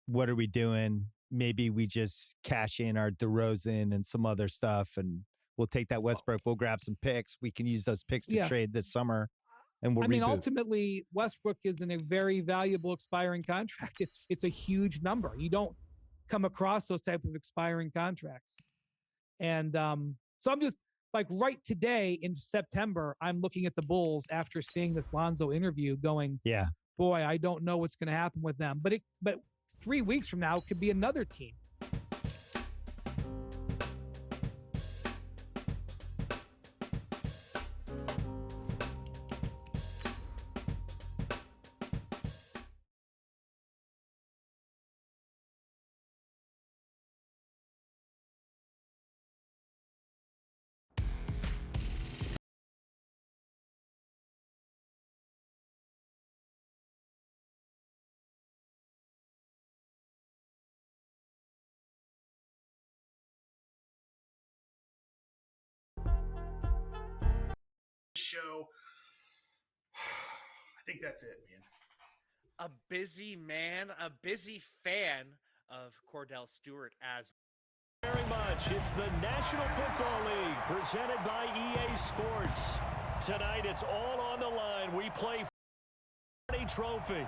What are we doing? Maybe we just cash in our DeRozan and some other stuff, and we'll take that Westbrook. We'll grab some picks. We can use those picks to trade this summer, and we'll I mean, reboot. ultimately, Westbrook is in a very valuable expiring contract. It's a huge number. You don't come across those type of expiring contracts. And so I'm just like right today in September, I'm looking at the Bulls after seeing this Lonzo interview going, yeah, boy, I don't know what's going to happen with them. But 3 weeks from now, it could be another team. Show. I think that's it, man. A busy man, a busy fan of Cordell Stewart as Very much. It's the National Football League presented by EA Sports. Tonight, it's all on the line. We play for a trophy.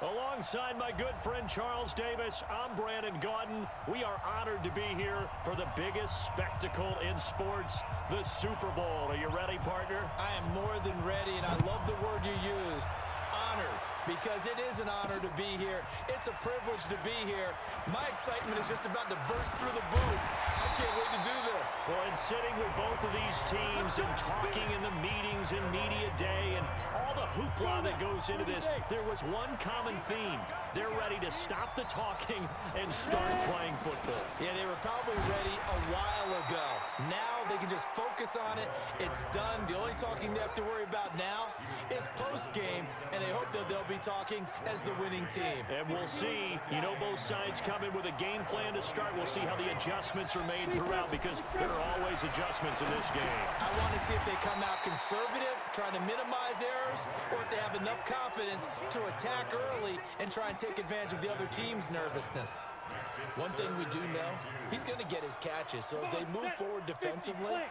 Alongside my good friend Charles Davis, I'm Brandon Gaudin. We are honored to be here for the biggest spectacle in sports, the Super Bowl. Are you ready, partner? I am more than ready, and I love the word you used, honored, because it is an honor to be here. It's a privilege to be here. My excitement is just about to burst through the booth. I can't wait to do this. Well, and sitting with both of these teams and talking in the meetings and media day and all the hoopla that goes into this, there was one common theme. They're ready to stop the talking and start playing football. Yeah, they were probably ready a while ago. Now they can just focus on it. It's done. The only talking they have to worry about now is post-game, and they hope that they'll be talking as the winning team. And we'll see. You know, both sides come in with a game plan to start. We'll see how the adjustments are made throughout, because there are always adjustments in this game. I want to see if they come out conservative, trying to minimize errors, or if they have enough confidence to attack early and try and take advantage of the other team's nervousness. One thing we do know, he's going to get his catches. So as they move forward defensively,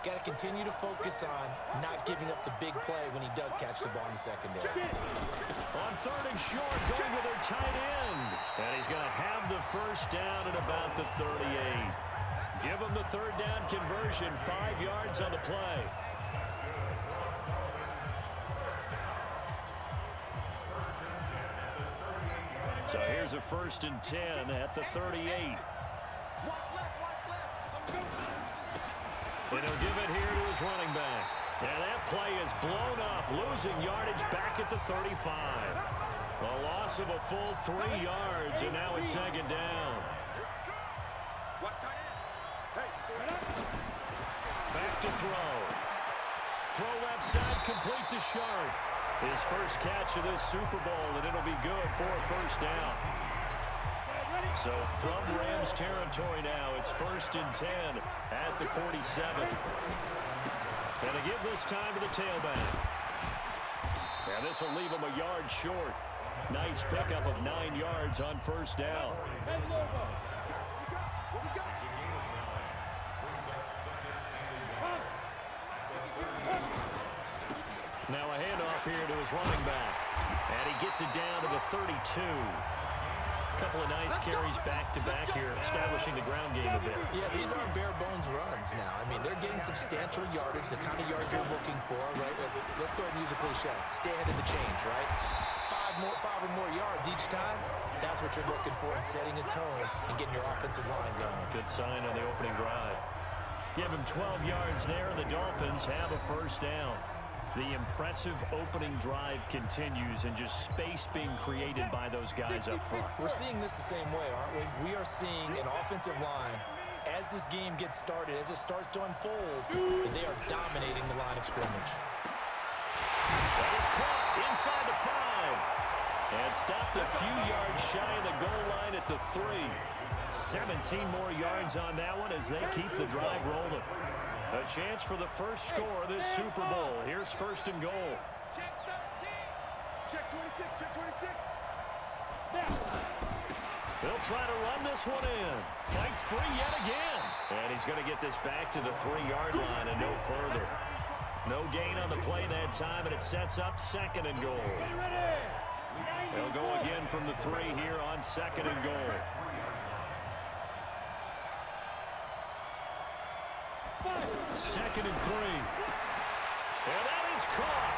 got to continue to focus on not giving up the big play when he does catch the ball in the secondary. On third and short, going with their tight end. And he's going to have the first down at about the 38. Give him the third down conversion, 5 yards on the play. So here's a 1st and 10 at the 38. And he'll give it here to his running back. And that play is blown up, losing yardage back at the 35. A loss of a full 3 yards, and now it's 2nd down. Back to throw. Throw left side, complete to Sharp. His first catch of this Super Bowl, and it'll be good for a 1st down. So from Rams territory now, it's 1st and 10 at the 47. And to give this time to the tailback. And this will leave him a yard short. Nice pickup of 9 yards on 1st down. Now a handoff here to his running back. And he gets it down to the 32. Couple of nice carries back-to-back here, establishing the ground game a bit. Yeah, these aren't bare-bones runs now. I mean, they're getting substantial yardage, the kind of yards you're looking for, right? Let's go ahead and use a cliche. Stay ahead of the change, right? 5 or more yards each time. That's what you're looking for in setting a tone and getting your offensive line going. Good sign on the opening drive. Give him 12 yards there, and the Dolphins have a 1st down. The impressive opening drive continues and just space being created by those guys up front. We're seeing this the same way, aren't we? We are seeing an offensive line, as this game gets started, as it starts to unfold, and they are dominating the line of scrimmage. That is caught inside the 5. And stopped a few yards shy of the goal line at the 3. 17 more yards on that one as they keep the drive rolling. A chance for the first score of this Super Bowl. Here's 1st and goal. Check 13. Check 26. Check 26. He'll try to run this one in. Fights free yet again. And he's going to get this back to the 3-yard line and no further. No gain on the play that time, and it sets up 2nd and goal. They'll go again from the 3 here on 2nd and goal. Second and 3. And that is caught.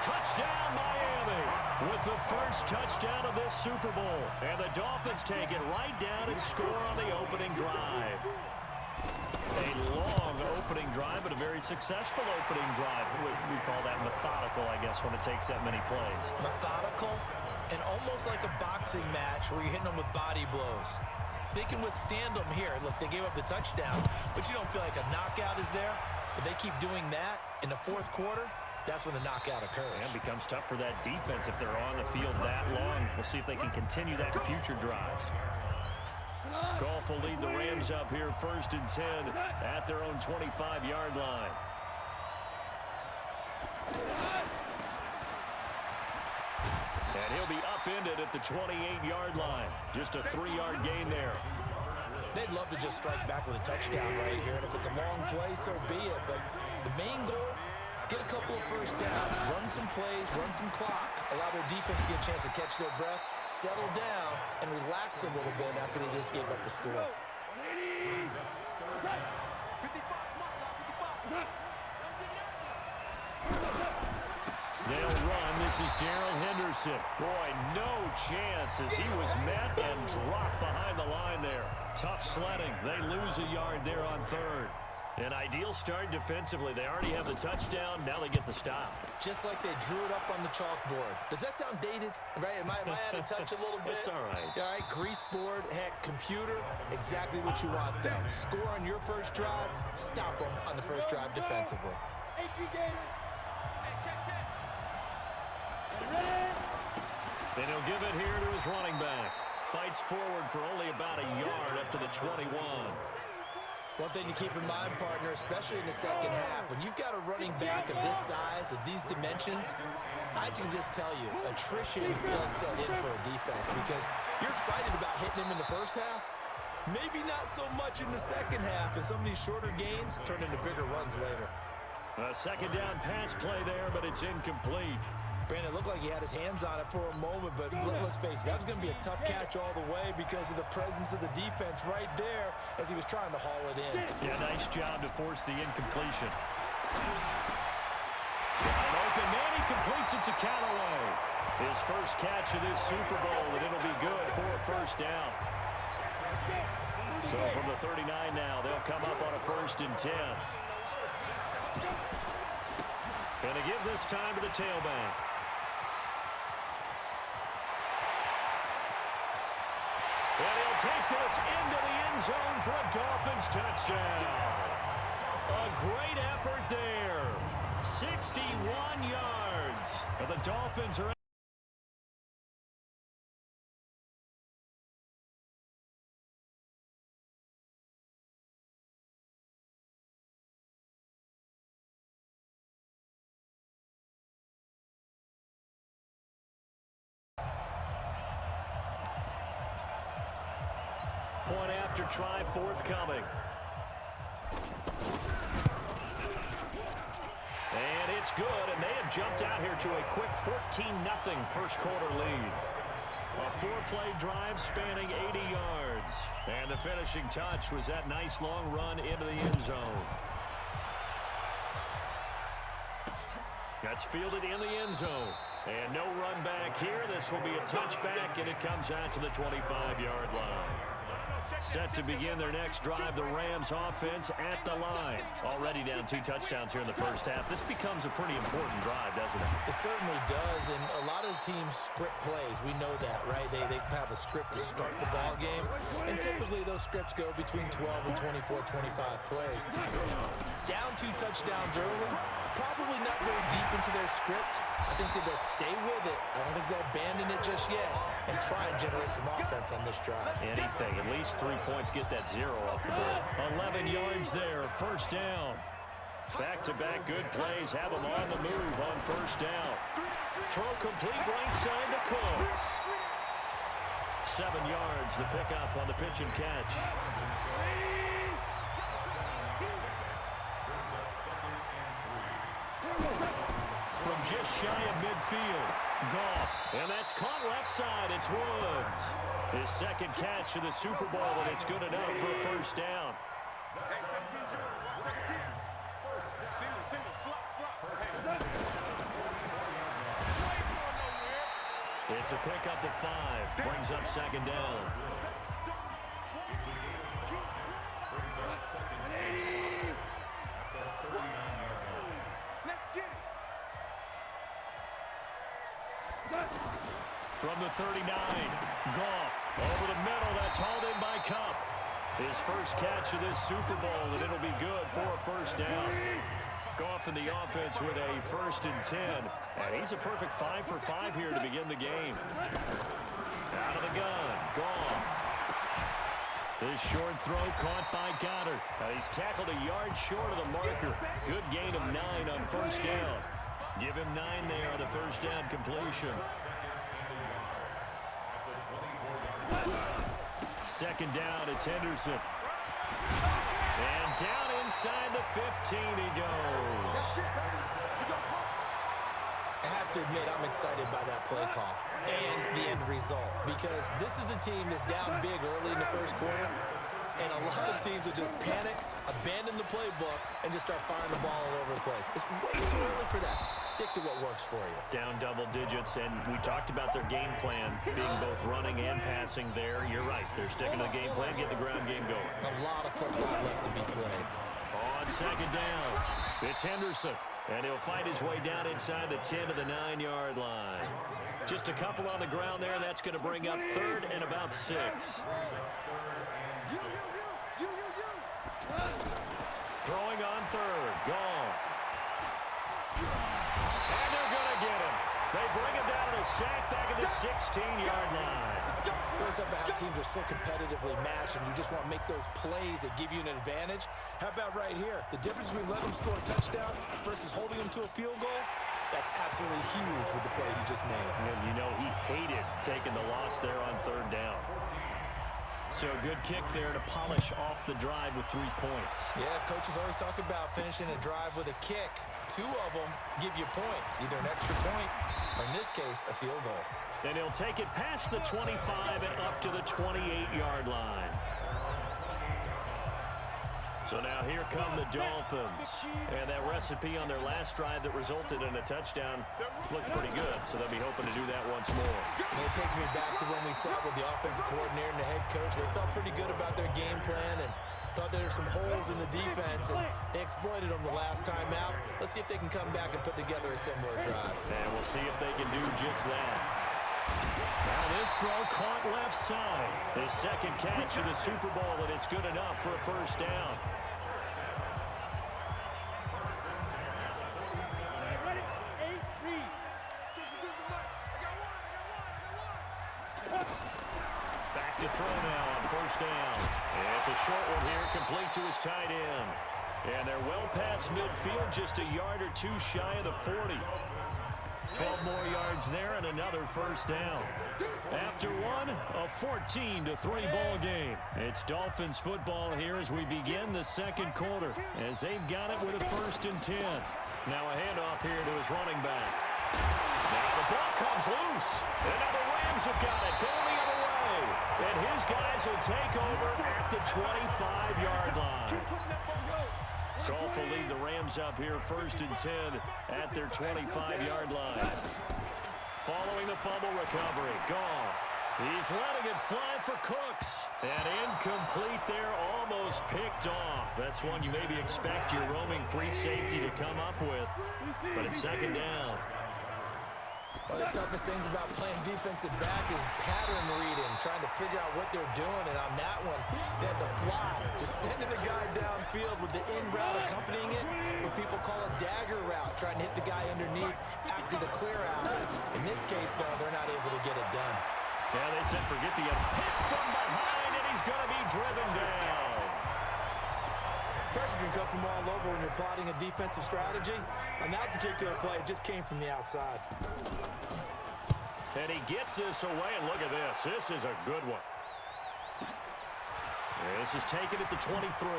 Touchdown, Miami. With the first touchdown of this Super Bowl. And the Dolphins take it right down and score on the opening drive. A long opening drive, but a very successful opening drive. We call that methodical, I guess, when it takes that many plays. Methodical and almost like a boxing match where you're hitting them with body blows. They can withstand them here. Look, they gave up the touchdown, but you don't feel like a knockout is there. But they keep doing that in the 4th quarter. That's when the knockout occurs. And it becomes tough for that defense if they're on the field that long. We'll see if they can continue that in future drives. Goff will lead the Rams up here 1st and 10 at their own 25-yard line. And he'll be upended at the 28-yard line. Just a 3-yard gain there. They'd love to just strike back with a touchdown right here. And if it's a long play, so be it. But the main goal, get a couple of first downs, run some plays, run some clock, allow their defense to get a chance to catch their breath, settle down, and relax a little bit after they just gave up the score. They'll run. This is Darrell Henderson. Boy, no chance as he was met and dropped behind the line there. Tough sledding. They lose a yard there on 3rd. An ideal start defensively. They already have the touchdown. Now they get the stop. Just like they drew it up on the chalkboard. Does that sound dated? Right? Am I out of touch a little bit? It's all right. All right, grease board, heck, computer, exactly what you want there. Score on your first drive, stop them on the first drive defensively. Then he'll give it here to his running back. Fights forward for only about a yard up to the 21. One thing to keep in mind, partner, especially in the second half, when you've got a running back of this size, of these dimensions, I can just tell you, attrition does set in for a defense because you're excited about hitting him in the first half, maybe not so much in the second half, and some of these shorter gains turn into bigger runs later. A 2nd down pass play there, but it's incomplete. Brandon, it looked like he had his hands on it for a moment, but let's face it, that was going to be a tough catch all the way because of the presence of the defense right there as he was trying to haul it in. Yeah, nice job to force the incompletion. Wide open, man, he completes it to Callaway. His first catch of this Super Bowl, and it'll be good for a 1st down. So from the 39 now, they'll come up on a 1st and 10. Going to give this time to the tailback. And he'll take this into the end zone for a Dolphins touchdown. A great effort there. 61 yards. And the Dolphins are point after try forthcoming. And it's good, and they have jumped out here to a quick 14-0 first quarter lead. A 4-play drive spanning 80 yards. And the finishing touch was that nice long run into the end zone. That's fielded in the end zone. And no run back here. This will be a touchback, and it comes out to the 25-yard line. Set to begin their next drive, the Rams offense at the line. Already down 2 touchdowns here in the first half. This becomes a pretty important drive, doesn't it? It certainly does, and a lot of the teams script plays. We know that, right? They have a script to start the ball game, and typically those scripts go between 12 and 24, 25 plays. Down 2 touchdowns early, probably not very deep into their script. I think that they'll stay with it. I don't think they'll abandon it just yet and try and generate some offense on this drive. Anything. At least 3 points, get that 0 off the board. 11 yards there, first down. Back-to-back good plays have them on the move on first down. Throw complete right side to Cooks. 7 yards, the pickup on the pitch and catch. From just shy of midfield, Goff. And that's caught left side. It's Woods. His second catch of the Super Bowl, and it's good enough for a first down. It's a pickup of 5. Brings up second down. From the 39, Goff over the middle. That's hauled in by Kupp. His first catch of this Super Bowl, and it'll be good for a first down. Goff in the offense with a 1st and 10. And he's a perfect 5 for 5 here to begin the game. Out of the gun, Goff. His short throw caught by Goddard. He's tackled a yard short of the marker. Good gain of 9 on first down. Give him 9 there on the first down completion. Second down, it's Henderson. And down inside the 15 he goes. I have to admit, I'm excited by that play call and the end result, because this is a team that's down big early in the first quarter, and a lot of teams will just panic, abandon the playbook, and just start firing the ball all over the place. It's way too early for that. Stick to what works for you. Down double digits, and we talked about their game plan being both running and passing there. You're right. They're sticking to the game plan, getting the ground game going. A lot of football left to be played. On second down, it's Henderson, and he'll fight his way down inside the 10 to the 9-yard line. Just a couple on the ground there. That's going to bring up 3rd and about 6. Throwing on 3rd, Goff. And they're going to get him. They bring him down to a sack back at the 16-yard line. It's about how teams are so competitively matched, and you just want to make those plays that give you an advantage. How about right here? The difference between letting them score a touchdown versus holding them to a field goal, that's absolutely huge with the play he just made. And you know he hated taking the loss there on 3rd down. So a good kick there to polish off the drive with 3 points. Yeah, coaches always talk about finishing a drive with a kick. 2 of them give you points, either an extra point or, in this case, a field goal. And he'll take it past the 25 and up to the 28-yard line. So now here come the Dolphins. And that recipe on their last drive that resulted in a touchdown looked pretty good. So they'll be hoping to do that once more. And it takes me back to when we sat with the offensive coordinator and the head coach. They felt pretty good about their game plan and thought there were some holes in the defense, and they exploited them the last time out. Let's see if they can come back and put together a similar drive. And we'll see if they can do just that. Now this throw caught left side. His second catch of the Super Bowl, and it's good enough for a first down. Back to throw now on first down. It's a short one here, complete to his tight end. And they're well past midfield, just a yard or 2 shy of the 40. 12 more yards there and another first down. After one, a 14-3 ball game. It's Dolphins football here as we begin the second quarter, as they've got it with a 1st and 10. Now a handoff here to his running back. Now the ball comes loose, and now the Rams have got it going the other way. And his guys will take over at the 25-yard line. Goff will lead the Rams up here 1st and 10 at their 25-yard line. Following the fumble recovery, Goff He's letting it fly for Cooks. And incomplete there, almost picked off. That's one you maybe expect your roaming free safety to come up with. But it's second down. One of the toughest things about playing defensive back is pattern reading, trying to figure out what they're doing. And on that one, they had the fly, just sending a guy downfield with the in route accompanying it, what people call a dagger route, trying to hit the guy underneath after the clear out. In this case, though, they're not able to get it done. Yeah, they said forget the hit from behind, and he's going to be driven down. Pressure can come from all over when you're plotting a defensive strategy. On that particular play, it just came from the outside. And he gets this away, and look at this. This is a good one. This is taken at the 23.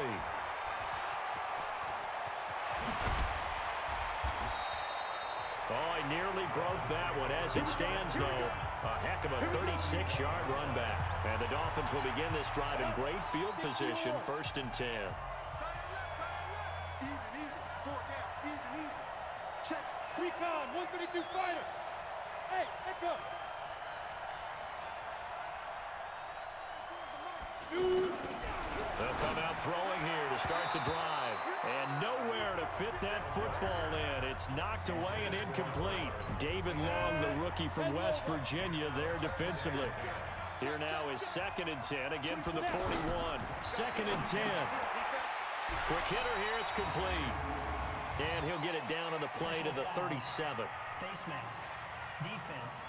Oh, he nearly broke that one. As it stands, though, a heck of a 36-yard run back. And the Dolphins will begin this drive in great field position, 1st and 10. Check. Recon, 132 fighter. Hey, echo. They'll come out throwing here to start the drive. And nowhere to fit that football in. It's knocked away and incomplete. David Long, the rookie from West Virginia, there defensively. Here now is 2nd and 10, again from the 41. 2nd and 10. Quick hitter here, it's complete. And he'll get it down on the play to the 37. Face mask. Defense.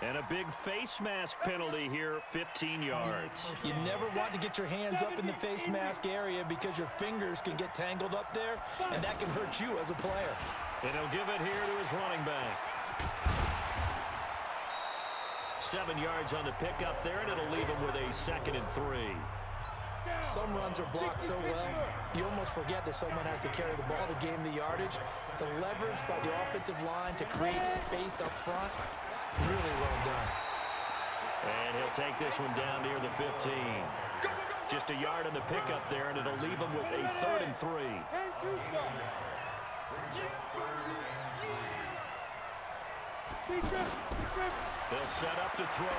And a big face mask penalty here, 15 yards. You never want to get your hands up in the face mask area because your fingers can get tangled up there, and that can hurt you as a player. And he'll give it here to his running back. 7 yards on the pickup there, and it'll leave him with a 2nd and 3. Some runs are blocked so well, you almost forget that someone has to carry the ball to gain the yardage. The leverage by the offensive line to create space up front, really well done. And he'll take this one down near the 15. Just a yard on the pickup there, and it'll leave him with a 3rd and 3. They'll set up to throw.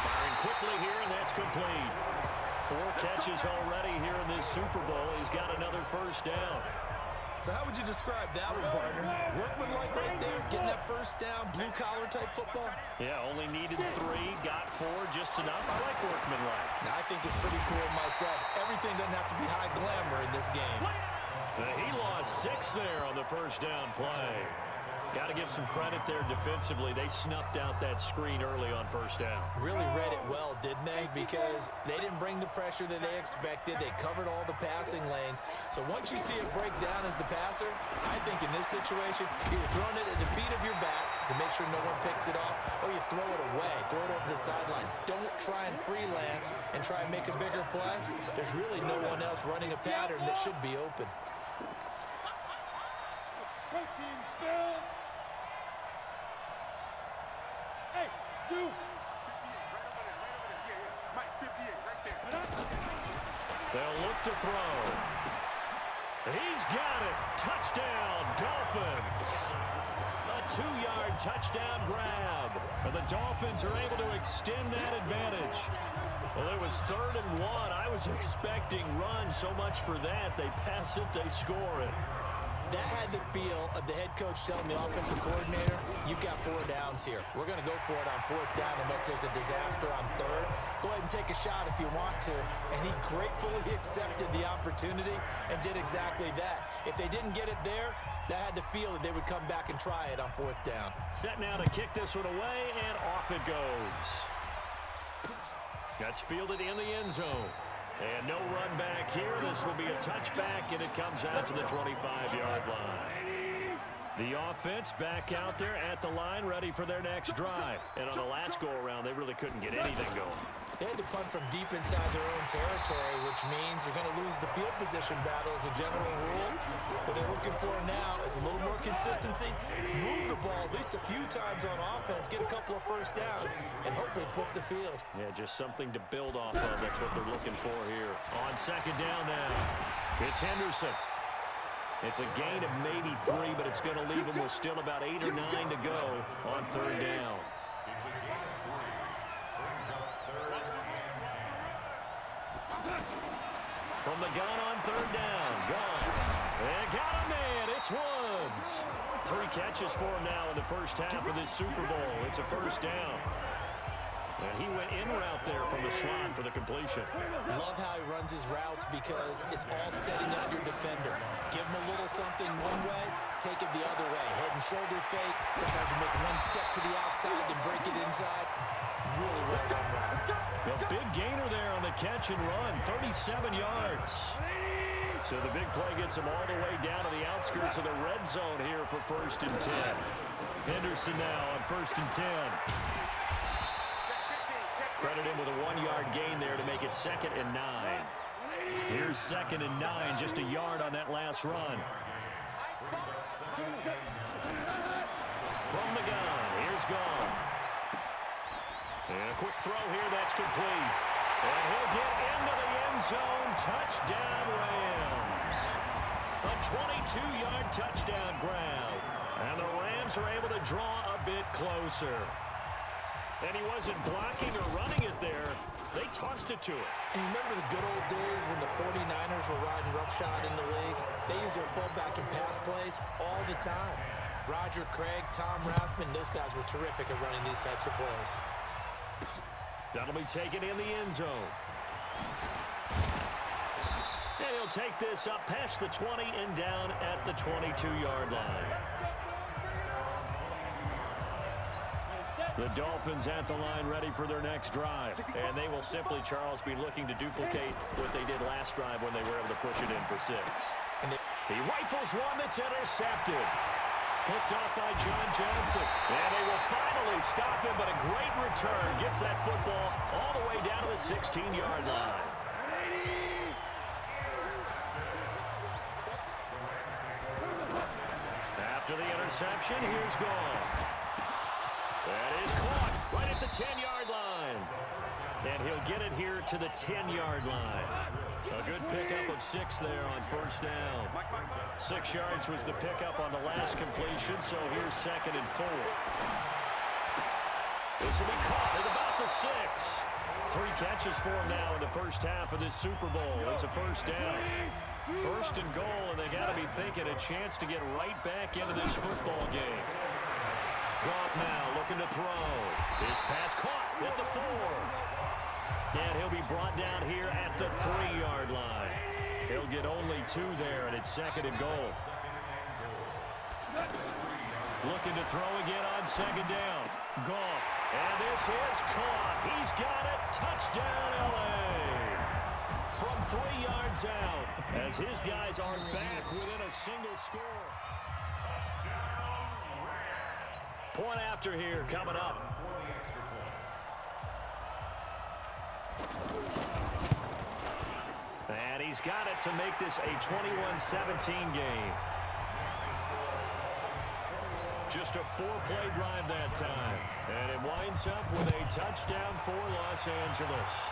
Firing quickly here, and that's complete. 4 catches already here in this Super Bowl. He's got another 1st down. So how would you describe that one, partner? Workman-like right there, getting that 1st down, blue-collar type football? Yeah, only needed 3, got 4, just enough. I like workman-like. Now, I think it's pretty cool myself. Everything doesn't have to be high glamour in this game. He lost 6 there on the 1st down play. Got to give some credit there defensively. They snuffed out that screen early on 1st down. Really read it well, didn't they? Because they didn't bring the pressure that they expected. They covered all the passing lanes. So once you see it break down as the passer, I think in this situation, you're throwing it at the feet of your back to make sure no one picks it off, or you throw it away, throw it over the sideline. Don't try and freelance and try and make a bigger play. There's really no one else running a pattern that should be open. Protein spill. Hey, dude. 58, right over there, right over there. Yeah, yeah. Mike, 58, right there. They'll look to throw. He's got it. Touchdown, Dolphins. A 2-yard touchdown grab. And the Dolphins are able to extend that advantage. Well, it was 3rd and 1. I was expecting run, so much for that. They pass it, they score it. That had the feel of the head coach telling the offensive coordinator, you've got 4 downs here. We're going to go for it on 4th down unless there's a disaster on 3rd. Go ahead and take a shot if you want to. And he gratefully accepted the opportunity and did exactly that. If they didn't get it there, that had the feel that they would come back and try it on 4th down. Set now to kick this one away, and off it goes. That's fielded in the end zone. And no run back here. This will be a touchback, and it comes out to the 25-yard line. The offense back out there at the line, ready for their next drive. And on the last go-around, they really couldn't get anything going. They had to punt from deep inside their own territory, which means you're going to lose the field position battle as a general rule. What they're looking for now is a little more consistency, move the ball at least a few times on offense, get a couple of 1st downs, and hopefully flip the field. Yeah, just something to build off of. That's what they're looking for here. On 2nd down now, it's Henderson. It's a gain of maybe 3, but it's going to leave them with still about 8 or 9 to go on 3rd down. From the gun on 3rd down. Gone. And got a man. It's Woods. 3 catches for him now in the first half of this Super Bowl. It's a 1st down. And he went in route there from the slot for the completion. Love how he runs his routes because it's all setting up your defender. Give him a little something one way, take it the other way. Head and shoulder fake. Sometimes you make one step to the outside and break it inside. Really well done route. A big gainer there on the catch and run, 37 yards. So the big play gets him all the way down to the outskirts of the red zone here for 1st and 10. Henderson now on 1st and 10. Credit him with a 1-yard gain there to make it 2nd and 9. Here's 2nd and 9, just a yard on that last run. From the gun, here's Goff. And a quick throw here, that's complete. And he'll get into the end zone. Touchdown, Rams. A 22-yard touchdown grab. And the Rams are able to draw a bit closer. And he wasn't blocking or running it there. They tossed it to him. And you remember the good old days when the 49ers were riding roughshod in the league? They used their fullback in pass plays all the time. Roger Craig, Tom Rathman, those guys were terrific at running these types of plays. That'll be taken in the end zone. And he'll take this up past the 20 and down at the 22-yard line. The Dolphins at the line ready for their next drive. And they will simply, Charles, be looking to duplicate what they did last drive when they were able to push it in for 6. He rifles one that's intercepted. Picked off by John Johnson. And they will finally stop him, but a great return. Gets that football all the way down to the 16-yard line. After the interception, here's Goff. That is caught right at the 10-yard line. And he'll get it here to the 10-yard line. A good pickup of 6 there on 1st down. 6 yards was the pickup on the last completion, so here's 2nd and 4. This will be caught at about the 6. 3 catches for him now in the first half of this Super Bowl. It's a 1st down. 1st and goal, and they got to be thinking a chance to get right back into this football game. Goff now looking to throw. His pass caught at the 4. And he'll be brought down here at the 3-yard line. He'll get only 2 there, and it's 2nd and goal. Looking to throw again on 2nd down. Goff. And this is caught. He's got it. Touchdown, L.A. From 3 yards out as his guys are back within a single score. Point after here coming up. And he's got it to make this a 21-17 game. Just a 4-play drive that time. And it winds up with a touchdown for Los Angeles.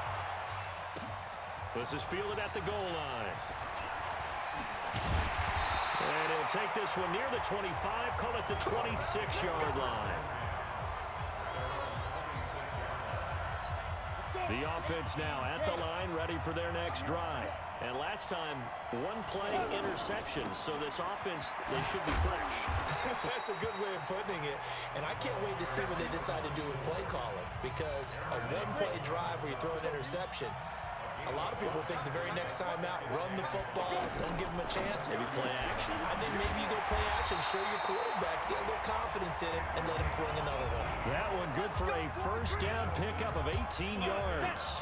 This is fielded at the goal line. And he'll take this one near the 25, call it the 26-yard line. The offense now at the line, ready for their next drive. And last time, 1-play interception, so this offense, they should be fresh. That's a good way of putting it. And I can't wait to see what they decide to do with play calling, because a 1-play drive where you throw an interception, a lot of people think the very next time out, run the football, don't give them a chance. Maybe play action. I think maybe you go play action, show your quarterback, get a little confidence in it, and let him fling another one. That one good for a 1st down pickup of 18 yards.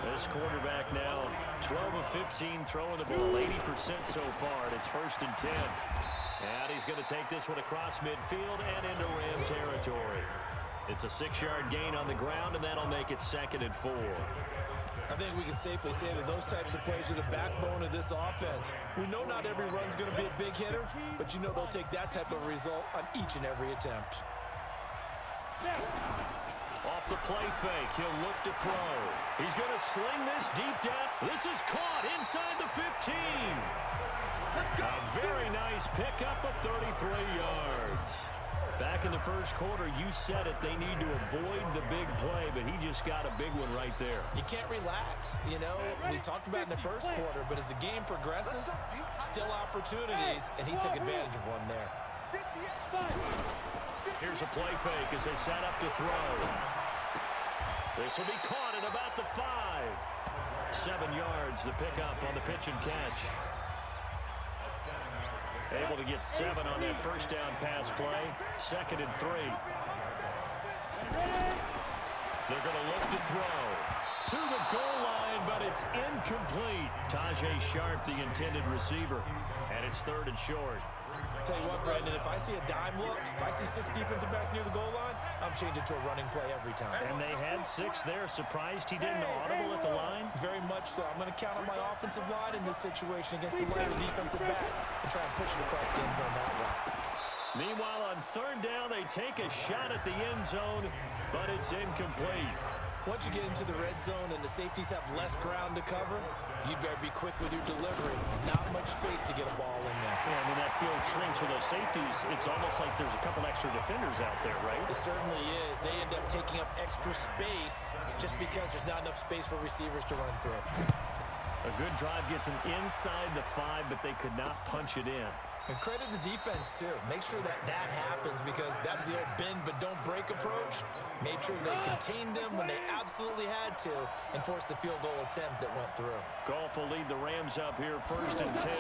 This quarterback now 12 of 15 throwing the ball, 80% so far, and it's 1st and 10. And he's going to take this one across midfield and into Ram territory. It's a 6-yard gain on the ground, and that'll make it 2nd and 4. I think we can safely say that those types of plays are the backbone of this offense. We know not every run's going to be a big hitter, but you know they'll take that type of result on each and every attempt. Off the play fake, he'll look to throw. He's going to sling this deep down. This is caught inside the 15. A very nice pickup of 33 yards. Back in the first quarter, you said it. They need to avoid the big play, but he just got a big one right there. You can't relax. You know, we talked about it in the first quarter, but as the game progresses, still opportunities, and he took advantage of one there. Here's a play fake as they set up to throw. This will be caught at about the 5. 7 yards, the pickup on the pitch and catch. Able to get 7 on that first down pass play. 2nd and 3. They're going to look to throw. To the goal line, but it's incomplete. Tajay Sharp, the intended receiver. And it's 3rd and short. Tell you what, Brandon, if I see a dime look, if I see 6 defensive backs near the goal line, I'm changing to a running play every time. And they had 6 there. Surprised he didn't audible at the line? Very much so. I'm going to count on my offensive line in this situation against the lighter defensive backs and try and push it across the end zone that way. Meanwhile, on 3rd down, they take a shot at the end zone, but it's incomplete. Once you get into the red zone and the safeties have less ground to cover, you'd better be quick with your delivery. Not much space to get a ball in there. Yeah, when that field shrinks with those safeties, it's almost like there's a couple extra defenders out there, right? It certainly is. They end up taking up extra space just because there's not enough space for receivers to run through. A good drive gets them inside the 5, but they could not punch it in. And credit the defense, too. Make sure that happens because that's the old bend but don't break approach. Made sure they contained them when they absolutely had to and forced the field goal attempt that went through. Goff will lead the Rams up here 1st and 10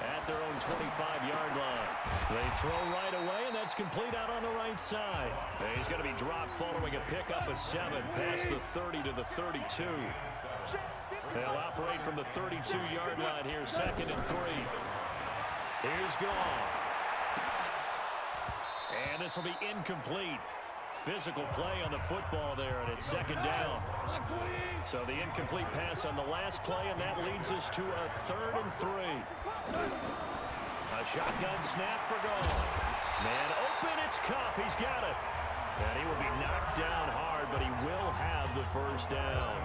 at their own 25-yard line. They throw right away, and that's complete out on the right side. And he's going to be dropped following a pickup of 7 past the 30 to the 32. They'll operate from the 32-yard line here, 2nd and 3. Here's Goff. And this will be incomplete. Physical play on the football there, and it's 2nd down. So the incomplete pass on the last play, and that leads us to a 3rd and 3. A shotgun snap for Goff. Man open, it's Kupp. He's got it. And he will be knocked down hard, but he will have the first down.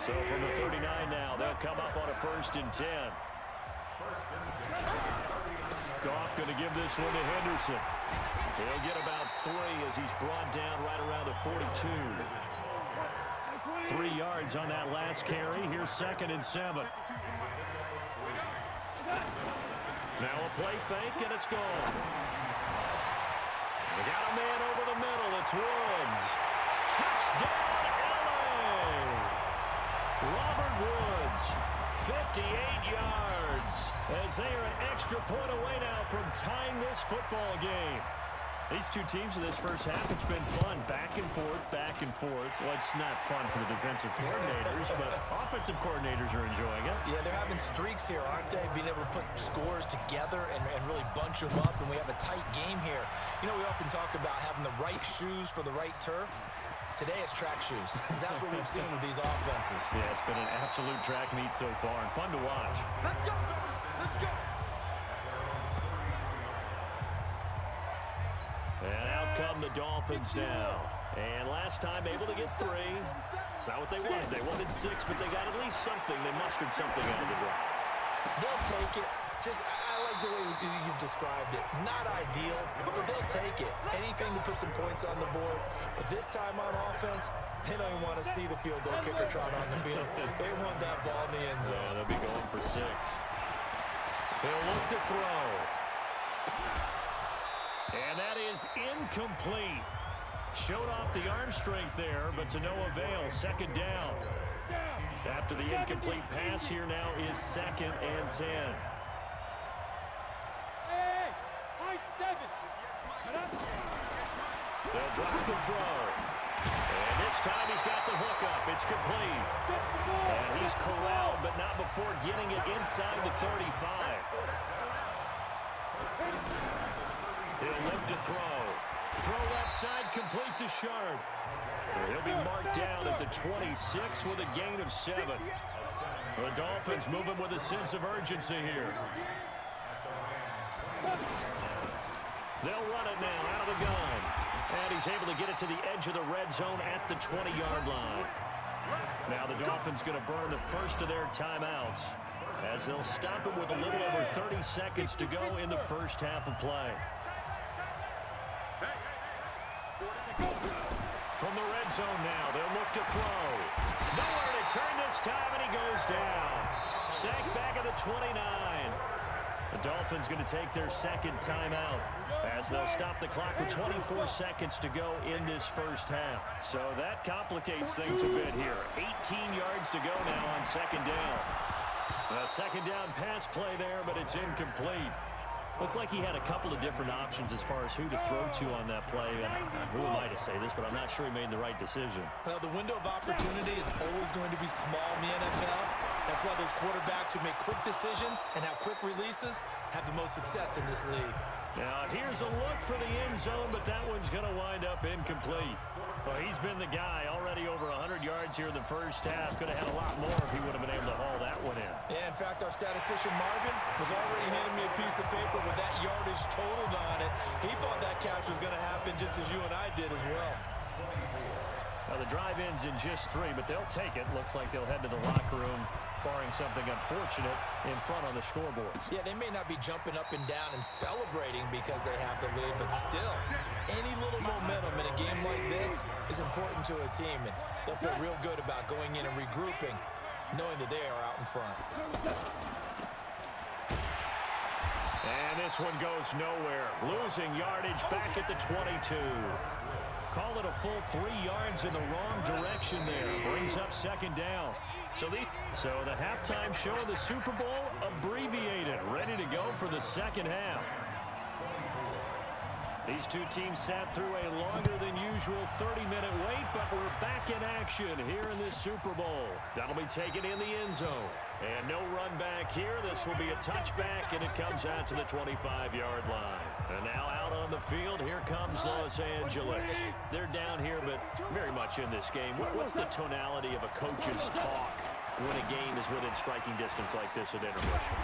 So from the 39 now, they'll come up on a 1st and 10. Goff going to give this one to Henderson. He'll get about 3 as he's brought down right around the 42. 3 yards on that last carry. Here's 2nd and 7. Now a play fake, and it's gone. They got a man over the middle. It's Woods. Touchdown, LA! Robert Woods, 58 yards, as they are an extra point away now from tying this football game. These two teams in this first half, it's been fun. Back and forth, back and forth. Well, it's not fun for the defensive coordinators, but offensive coordinators are enjoying it. Yeah, they're having streaks here, aren't they? Being able to put scores together and really bunch them up, and we have a tight game here. You know, we often talk about having the right shoes for the right turf. Today it's track shoes. That's what we've seen with these offenses. Yeah, it's been an absolute track meet so far and fun to watch. Let's go! Let's go! And out come the Dolphins now. And last time able to get 3. It's not what they wanted. They wanted 6, but they got at least something. They mustered something out of the drive. They'll take it. I like the way you've described it. Not ideal, but they'll take it. Anything to put some points on the board. But this time on offense, they don't even want to see the field goal kicker trot on the field. They want that ball in the end zone. Yeah, they'll be going for 6. He'll look to throw. And that is incomplete. Showed off the arm strength there, but to no avail. 2nd down. After the incomplete pass, here now is 2nd and 10. They'll drop the throw. And this time he's got the hook up. It's complete. And he's corralled, but not before getting it inside the 35. He'll look to throw. Throw left side, complete to Sharp. He'll be marked down at the 26 with a gain of 7. The Dolphins moving with a sense of urgency here. They'll run it now out of the gun. And he's able to get it to the edge of the red zone at the 20-yard line. Now the Dolphins going to burn the first of their timeouts. as they'll stop it with a little over 30 seconds to go in the first half of play. From the red zone now, they'll look to throw. Nowhere to turn this time, and he goes down. Sacked back at the 29. The Dolphins going to take their second timeout as they'll stop the clock with 24 seconds to go in this first half. So that complicates things a bit here. 18 yards to go now on second down. A second down pass play there, but it's incomplete. Looked like he had a couple of different options as far as who to throw to on that play. And who am I to say this, but I'm not sure he made the right decision. Well, the window of opportunity is always going to be small in the NFL. That's why those quarterbacks who make quick decisions and have quick releases have the most success in this league. Now, here's a look for the end zone, but that one's going to wind up incomplete. Well, he's been the guy already over 100 yards here in the first half. Could have had a lot more if he would have been able to haul that one in. Yeah, in fact, our statistician Marvin was already handing me a piece of paper with that yardage totaled on it. He thought that catch was going to happen just as you and I did as well. Now, the drive ends in just 3, but they'll take it. Looks like they'll head to the locker room, barring something unfortunate in front on the scoreboard. Yeah, they may not be jumping up and down and celebrating because they have the lead, but still, any little momentum in a game like this is important to a team, and they'll feel real good about going in and regrouping, knowing that they are out in front. And this one goes nowhere. Losing yardage back at the 22. Call it a full 3 yards in the wrong direction there. Brings up second down. So the halftime show of the Super Bowl abbreviated, ready to go for the second half. These two teams sat through a longer than usual 30-minute wait, but we're back in action here in this Super Bowl. That'll be taken in the end zone. And no run back here. This will be a touchback, and it comes out to the 25-yard line. And now out on the field, here comes Los Angeles. They're down here, but very much in this game. What's the tonality of a coach's talk when a game is within striking distance like this at intermission?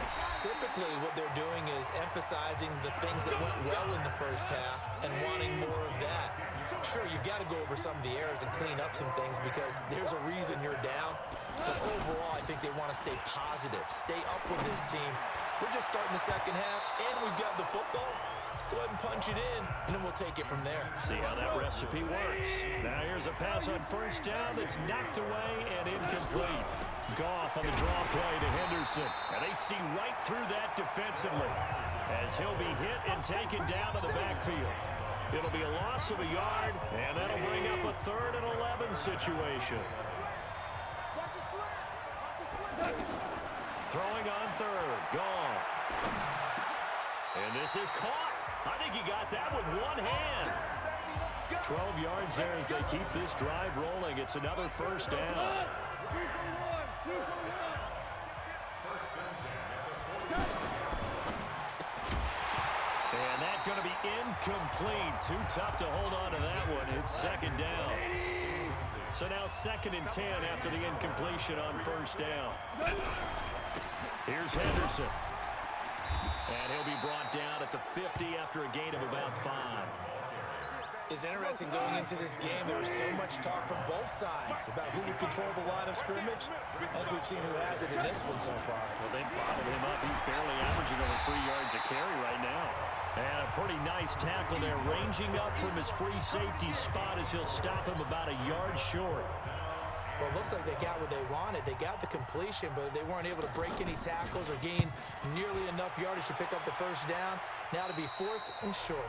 Typically, what they're doing is emphasizing the things that went well in the first half and wanting more of that. Sure, you've got to go over some of the errors and clean up some things because there's a reason you're down. But overall, I think they want to stay positive, stay up with this team. We're just starting the second half, and we've got the football. Let's go ahead and punch it in, and then we'll take it from there. See how that recipe works. Now here's a pass on first down that's knocked away and incomplete. Goff on the draw play to Henderson. And they see right through that defensively as he'll be hit and taken down to the backfield. It'll be a loss of a yard, and that'll bring up a 3rd and 11 situation. Throwing on third. Goff. And this is caught. I think he got that with one hand. 12 yards there as they keep this drive rolling. It's another first down. And that's going to be incomplete. Too tough to hold on to that one. It's second down. So now 2nd and 10 after the incompletion on first down. Here's Henderson. And he'll be brought down at the 50 after a gain of about 5. It's interesting going into this game. There was so much talk from both sides about who would control the line of scrimmage. And we've seen who has it in this one so far. Well, they bottled him up. He's barely averaging over 3 yards a carry right now. And a pretty nice tackle there, ranging up from his free safety spot as he'll stop him about a yard short. Well, it looks like they got what they wanted. They got the completion, but they weren't able to break any tackles or gain nearly enough yardage to pick up the first down. Now to be 4th and short.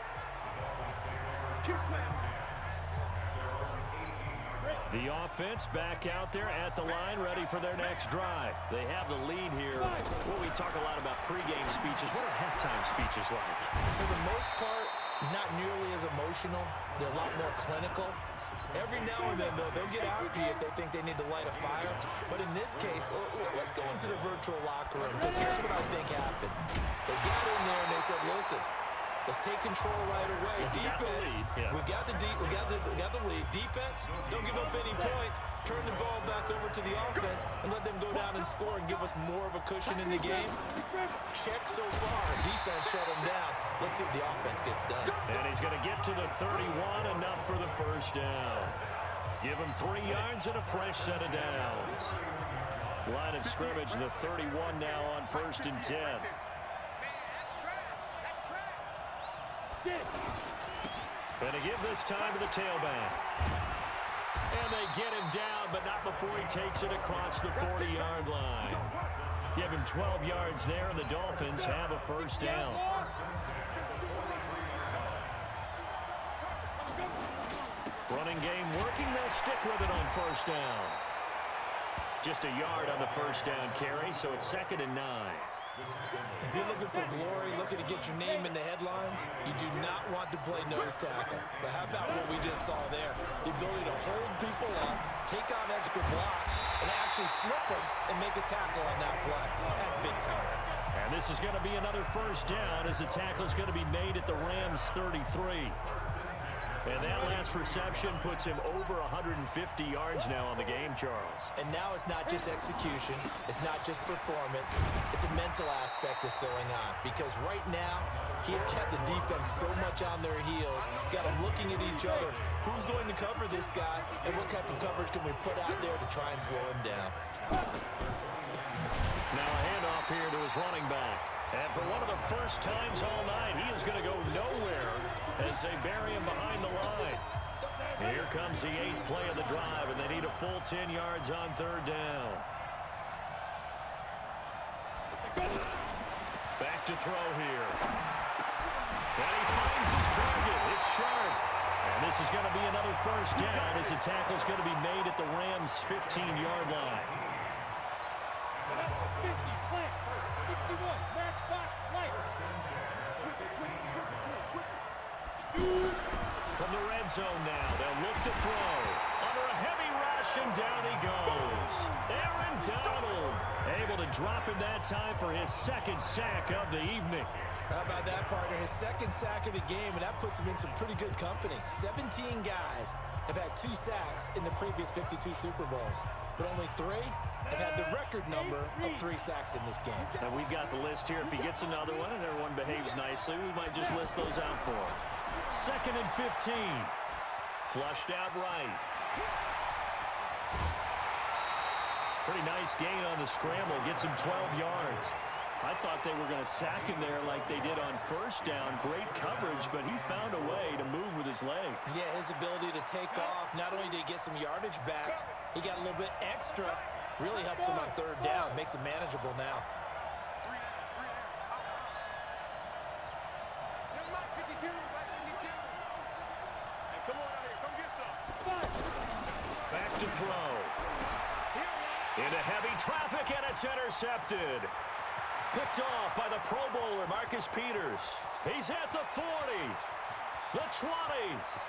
The offense back out there at the line, ready for their next drive. They have the lead here. Well, we talk a lot about pregame speeches. What are halftime speeches like? For the most part, not nearly as emotional. They're a lot more clinical. Every now and then, though, they'll get after you if they think they need to light a fire. But in this case, let's go into the virtual locker room, because here's what I think happened. They got in there and they said, listen, let's take control right away. Defense, we got the lead. Defense, don't give up any points. Turn the ball back over to the offense and let them go down and score and give us more of a cushion in the game. Check so far. Defense shut them down. Let's see what the offense gets done. And he's going to get to the 31, enough for the first down. Give him 3 yards and a fresh set of downs. Line of scrimmage, the 31 now on 1st and 10. Going to give this time to the tailback. And they get him down, but not before he takes it across the 40-yard line. Give him 12 yards there, and the Dolphins have a first down. Running game working. They'll stick with it on first down. Just a yard on the first down carry, so it's 2nd and 9. If you're looking for glory, looking to get your name in the headlines, you do not want to play nose tackle. But how about what we just saw there? The ability to hold people up, take on extra blocks, and actually slip them and make a tackle on that play. That's big time. And this is going to be another first down as the tackle is going to be made at the Rams' 33. And that last reception puts him over 150 yards now on the game, Charles. And now it's not just execution. It's not just performance. It's a mental aspect that's going on. Because right now, he has kept the defense so much on their heels, got them looking at each other. Who's going to cover this guy, and what type of coverage can we put out there to try and slow him down? Now a handoff here to his running back. And for one of the first times all night, he is going to go nowhere as they bury him behind the line. And here comes the 8th play of the drive, and they need a full 10 yards on 3rd down. Back to throw here. And he finds his target. It's sharp. And this is going to be another first down as the tackle is going to be made at the Rams' 15-yard line. From the red zone now, they'll look to throw. Under a heavy rush, and down he goes. Aaron Donald able to drop him that time for his 2nd sack of the evening. How about that, partner? His 2nd sack of the game, and that puts him in some pretty good company. 17 guys have had 2 sacks in the previous 52 Super Bowls, but only 3 have had the record number of 3 sacks in this game. And we've got the list here. If he gets another one and everyone behaves nicely, we might just list those out for him. 2nd and 15. Flushed out right. Pretty nice gain on the scramble. Gets him 12 yards. I thought they were going to sack him there like they did on first down. Great coverage, but he found a way to move with his legs. Yeah, his ability to take off. Not only did he get some yardage back, he got a little bit extra. Really helps him on 3rd down. Makes him manageable now. Back to throw. Into heavy traffic, and it's intercepted. Picked off by the Pro Bowler, Marcus Peters. He's at the 40, the 20,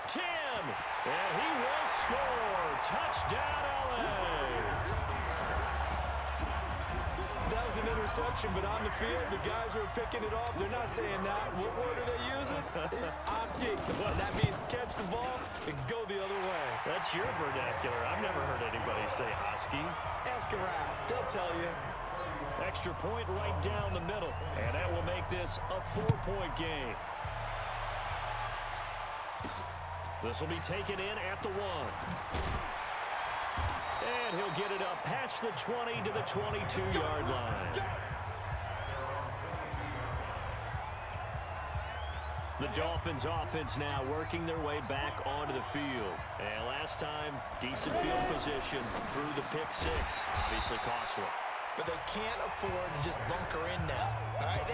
10, and he will score. Touchdown, LA. That was an interception, but on the field, the guys who are picking it off, they're not saying that. What word are they using? It's Oski. And that means catch the ball and go the other way. That's your vernacular. I've never heard anybody say Oski. Ask around. They'll tell you. Extra point right down the middle. And that will make this a 4-point game. This will be taken in at the 1. And he'll get it up past the 20 to the 22-yard line. The Dolphins offense now working their way back onto the field. And last time, decent field position through the pick 6. Obviously costly. But they can't afford to just bunker in now. All right,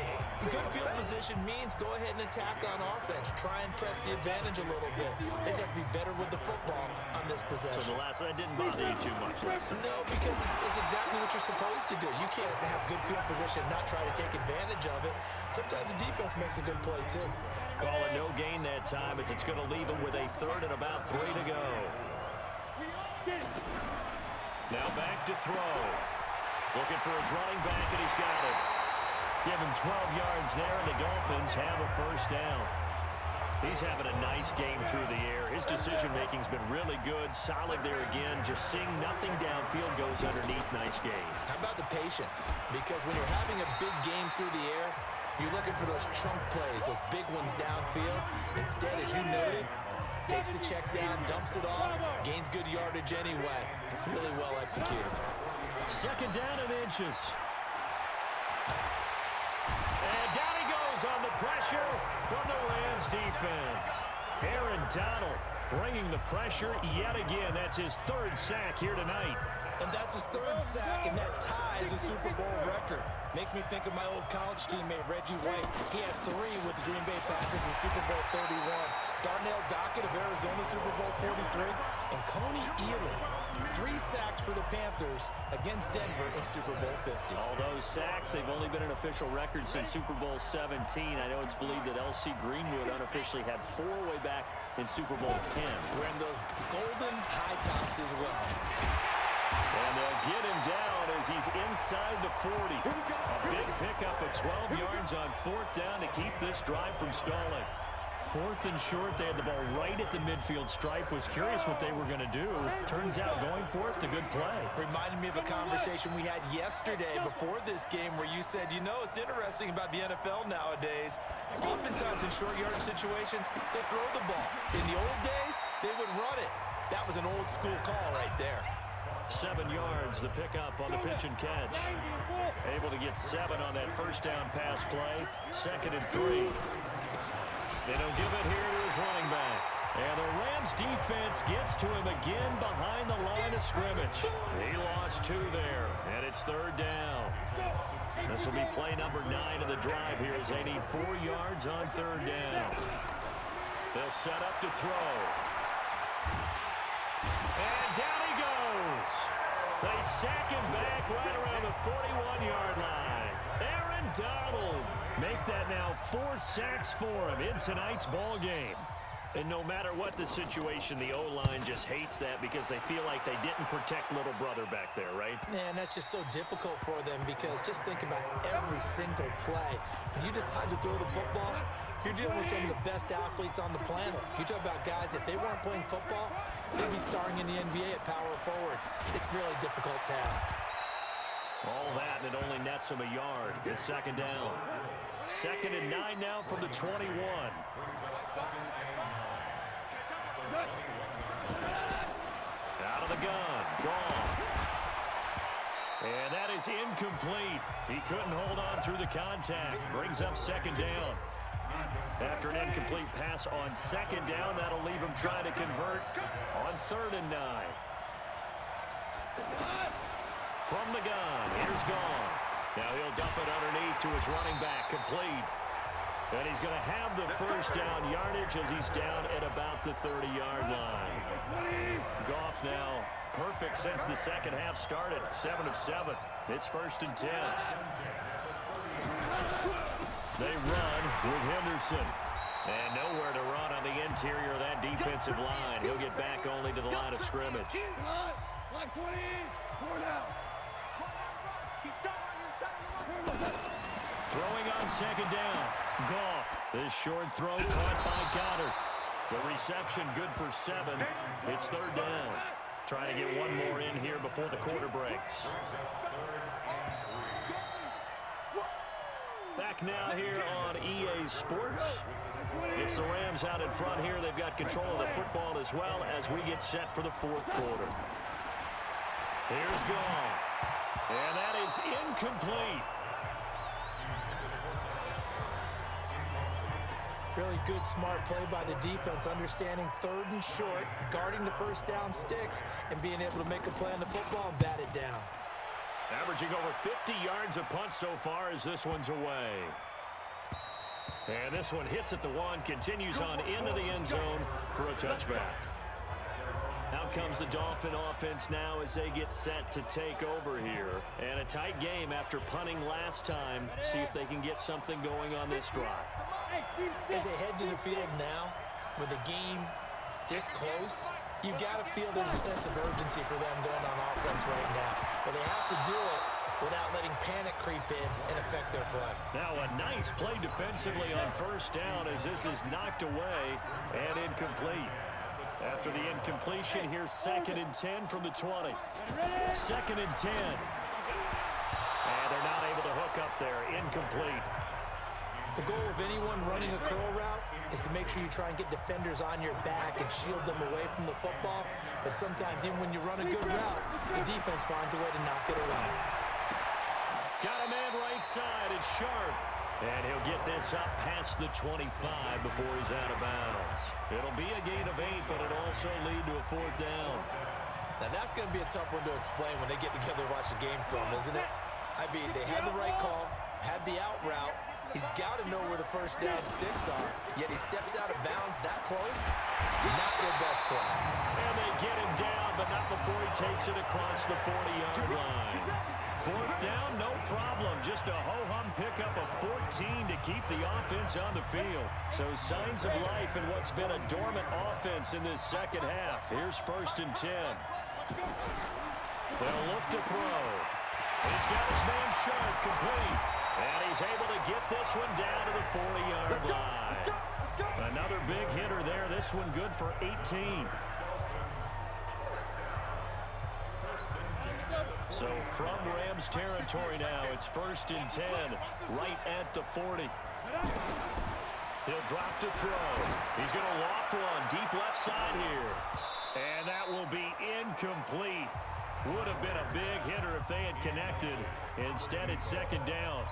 good field position means go ahead and attack on offense. Try and press the advantage a little bit. They just have to be better with the football on this possession. So the last one didn't bother you too much last time? No, because it's exactly what you're supposed to do. You can't have good field position and not try to take advantage of it. Sometimes the defense makes a good play, too. Call it no gain that time as it's going to leave him with a 3rd and about 3 to go. Now back to throw. Looking for his running back, and he's got it. Give him 12 yards there, and the Dolphins have a first down. He's having a nice game through the air. His decision-making's been really good. Solid there again. Just seeing nothing downfield goes underneath. Nice game. How about the patience? Because when you're having a big game through the air, you're looking for those chunk plays, those big ones downfield. Instead, as you noted, takes the check down, dumps it off, gains good yardage anyway. Really well executed. Second down and inches. And down he goes on the pressure from the Rams defense. Aaron Donald bringing the pressure yet again. That's his third sack here tonight. And that's his third sack, and that ties a Super Bowl record. Makes me think of my old college teammate, Reggie White. He had 3 with the Green Bay Packers in Super Bowl 31. Darnell Dockett of Arizona, Super Bowl 43. And Coney Ealy, 3 sacks for the Panthers against Denver in Super Bowl 50. All those sacks, they've only been an official record since Super Bowl 17. I know it's believed that L.C. Greenwood unofficially had 4 way back in Super Bowl 10. Wearing those golden high tops as well. And they'll get him down as he's inside the 40. A big pickup of 12 yards on 4th down to keep this drive from stalling. 4th and short, they had the ball right at the midfield stripe. Was curious what they were going to do. Turns out going for it, the good play. Reminded me of a conversation we had yesterday before this game where you said, you know, it's interesting about the NFL nowadays. Oftentimes in short yardage situations, they throw the ball. In the old days, they would run it. That was an old school call right there. 7 yards, the pickup on the pitch and catch. Able to get 7 on that first down pass play. 2nd and 3. They don't give it here to his running back. And the Rams defense gets to him again behind the line of scrimmage. He lost 2 there, and it's 3rd down. This will be play number 9 of the drive here as they need 4 yards on 3rd down. They'll set up to throw. And down he goes. They sack him back right around the 41-yard line. Aaron Donald make that now 4 sacks for him in tonight's ball game. And no matter what the situation, the O-line just hates that because they feel like they didn't protect little brother back there, right? Man, that's just so difficult for them because just think about every single play. When you decide to throw the football, you're dealing with some of the best athletes on the planet. You talk about guys, if they weren't playing football, they'd be starring in the NBA at power forward. It's a really difficult task. All that, and it only nets him a yard. It's 2nd down. 2nd and 9 now from the 21. Out of the gun. Goff. And that is incomplete. He couldn't hold on through the contact. Brings up 2nd down. After an incomplete pass on 2nd down, that'll leave him trying to convert on 3rd and 9. From the gun, here's Goff. Now he'll dump it underneath to his running back, complete. And he's going to have the first down yardage as he's down at about the 30-yard line. Goff now perfect since the second half started, 7 of 7. It's 1st and 10. They run with Henderson. And nowhere to run on the interior of that defensive line. He'll get back only to the line of scrimmage. Throwing on 2nd down. Goff. This short throw caught by Goddard. The reception good for 7. It's 3rd down. Trying to get one more in here before the quarter breaks. Back now here on EA Sports. It's the Rams out in front here. They've got control of the football as well as we get set for the 4th quarter. Here's Goff. And that is incomplete. Really good, smart play by the defense, understanding 3rd and short, guarding the first down sticks, and being able to make a play on the football and bat it down. Averaging over 50 yards a punt so far as this one's away. And this one hits at the 1, continues on into the end zone for a touchback. Out comes the Dolphin offense now as they get set to take over here. And a tight game after punting last time. See if they can get something going on this drive. As they head to the field now, with the game this close, you've got to feel there's a sense of urgency for them going on offense right now. But they have to do it without letting panic creep in and affect their play. Now a nice play defensively on 1st down as this is knocked away and incomplete. After the incompletion, here's 2nd and 10 from the 20. 2nd and 10. And they're not able to hook up there. Incomplete. The goal of anyone running a curl route is to make sure you try and get defenders on your back and shield them away from the football. But sometimes even when you run a good route, the defense finds a way to knock it away. Got a man right side. It's Sharp. And he'll get this up past the 25 before he's out of bounds. It'll be a gain of 8, but it'll also lead to a 4th down. Now that's going to be a tough one to explain when they get together and watch the game film, isn't it? I mean, they had the right call, had the out route. He's got to know where the first down sticks are, yet he steps out of bounds that close. Not their best play. And they get him down, but not before he takes it across the 40-yard line. 4th down, no problem. Just a ho-hum pickup of 14 to keep the offense on the field. So signs of life in what's been a dormant offense in this second half. Here's 1st and 10. They'll look to throw. He's got his man Sharp complete. And he's able to get this one down to the 40-yard line. Another big hitter there. This one good for 18. So from Rams territory now, it's 1st and 10, right at the 40. He'll drop to throw. He's going to loft one deep left side here. And that will be incomplete. Would have been a big hitter if they had connected. Instead, it's 2nd down.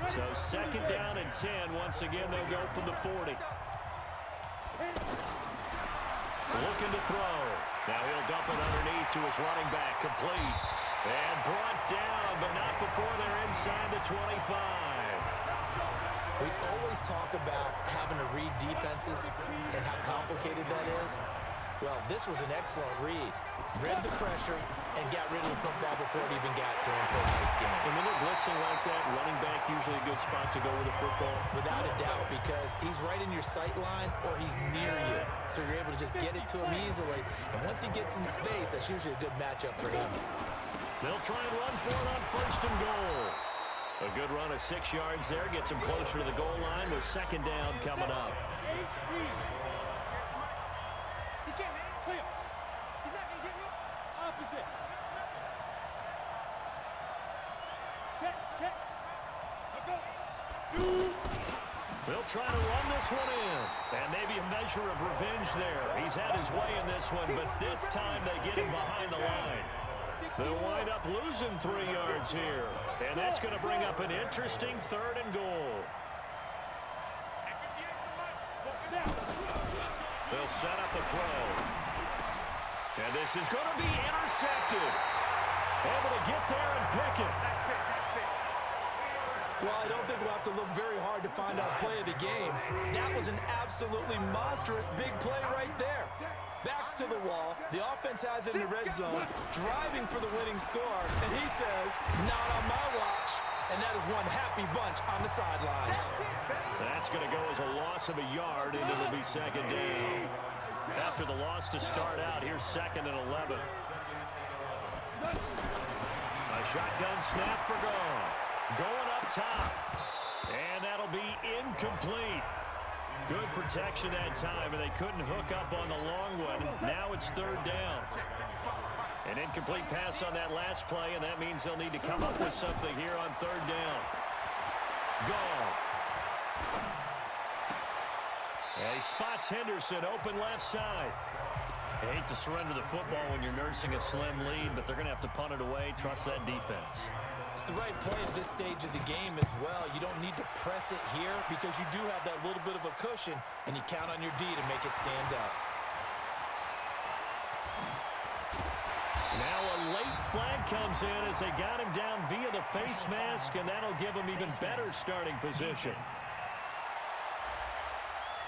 So 2nd down and 10. Once again, they'll go from the 40. Looking to throw. Now he'll dump it underneath to his running back. Complete. And brought down, but not before they're inside the 25. We always talk about having to read defenses and how complicated that is. Well, this was an excellent read. Read the pressure and got rid of the football before it even got to him for a nice game. And when they're blitzing like that, running back usually a good spot to go with the football. Without a doubt, because he's right in your sight line or he's near you. So you're able to just get it to him easily. And once he gets in space, that's usually a good matchup for him. They'll try and run for it on 1st and goal. A good run of 6 yards there. Gets him closer to the goal line with 2nd down coming up. They'll try to run this one in. And maybe a measure of revenge there. He's had his way in this one, but this time they get him behind the line. They'll wind up losing 3 yards here. And that's going to bring up an interesting 3rd and goal. They'll set up the throw. And this is going to be intercepted. Able to get there and pick it. Well, I don't think we'll have to look very hard to find out play of the game. That was an absolutely monstrous big play right there. Backs to the wall. The offense has it in the red zone, driving for the winning score. And he says, not on my watch. And that is one happy bunch on the sidelines. That's going to go as a loss of a yard, and it'll be 2nd down. After the loss to start out, here's 2nd and 11. A shotgun snap for Goff. Going up top. And that'll be incomplete. Good protection that time, and they couldn't hook up on the long one. Now it's 3rd down. An incomplete pass on that last play, and that means they'll need to come up with something here on 3rd down. Goff. And he spots Henderson open left side. I hate to surrender the football when you're nursing a slim lead, but they're going to have to punt it away. Trust that defense. It's the right play at this stage of the game as well. You don't need to press it here because you do have that little bit of a cushion, and you count on your D to make it stand up. Now a late flag comes in as they got him down via the face mask, and that'll give him even better starting position.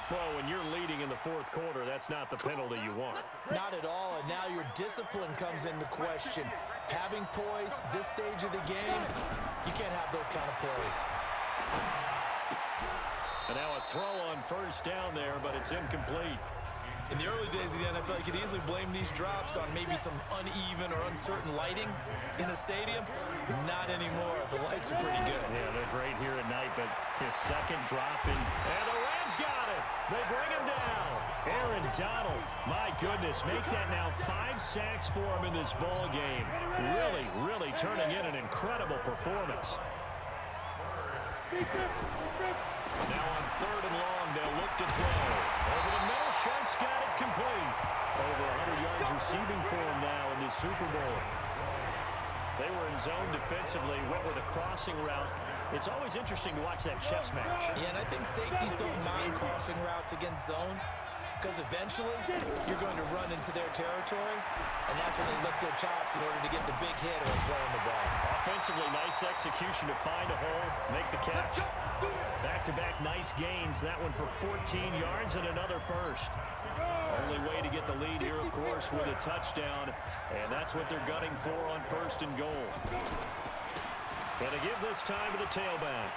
Well, when you're leading in the 4th quarter, that's not the penalty you want. Not at all, and now your discipline comes into question. Having poise this stage of the game, you can't have those kind of plays. And now a throw on 1st down there, but it's incomplete. In the early days of the NFL, you could easily blame these drops on maybe some uneven or uncertain lighting in a stadium. Not anymore. The lights are pretty good. Yeah, they're great here at night, but his 2nd drop and the Rams got it. They bring him down. Aaron Donald, my goodness, make that now 5 sacks for him in this ball game. Really turning in an incredible performance. Now on 3rd and long, they'll look to throw. receiving form now in the Super Bowl. They were in zone defensively, went with a crossing route. It's always interesting to watch that chess match. Yeah, and I think safeties don't mind crossing routes against zone because eventually you're going to run into their territory, and that's when they lift their chops in order to get the big hit or playing the ball. Offensively, nice execution to find a hole, make the catch. Back-to-back nice gains. That one for 14 yards and another first. Only way to get the lead here, of course, with a touchdown, and that's what they're gunning for on 1st and goal. Gonna give this time to the tailback.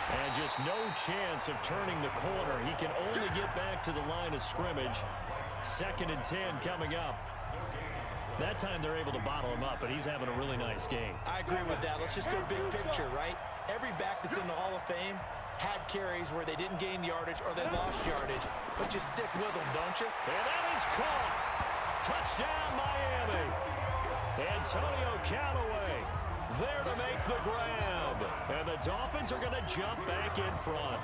And just no chance of turning the corner. He can only get back to the line of scrimmage. 2nd and 10 coming up. That time they're able to bottle him up, but he's having a really nice game. I agree with that. Let's just go big picture, right? Every back that's in the Hall of Fame had carries where they didn't gain yardage or they lost yardage, but you stick with them, don't you? And that is caught. Touchdown, Miami. Antonio Callaway there to make the grab. And the Dolphins are going to jump back in front.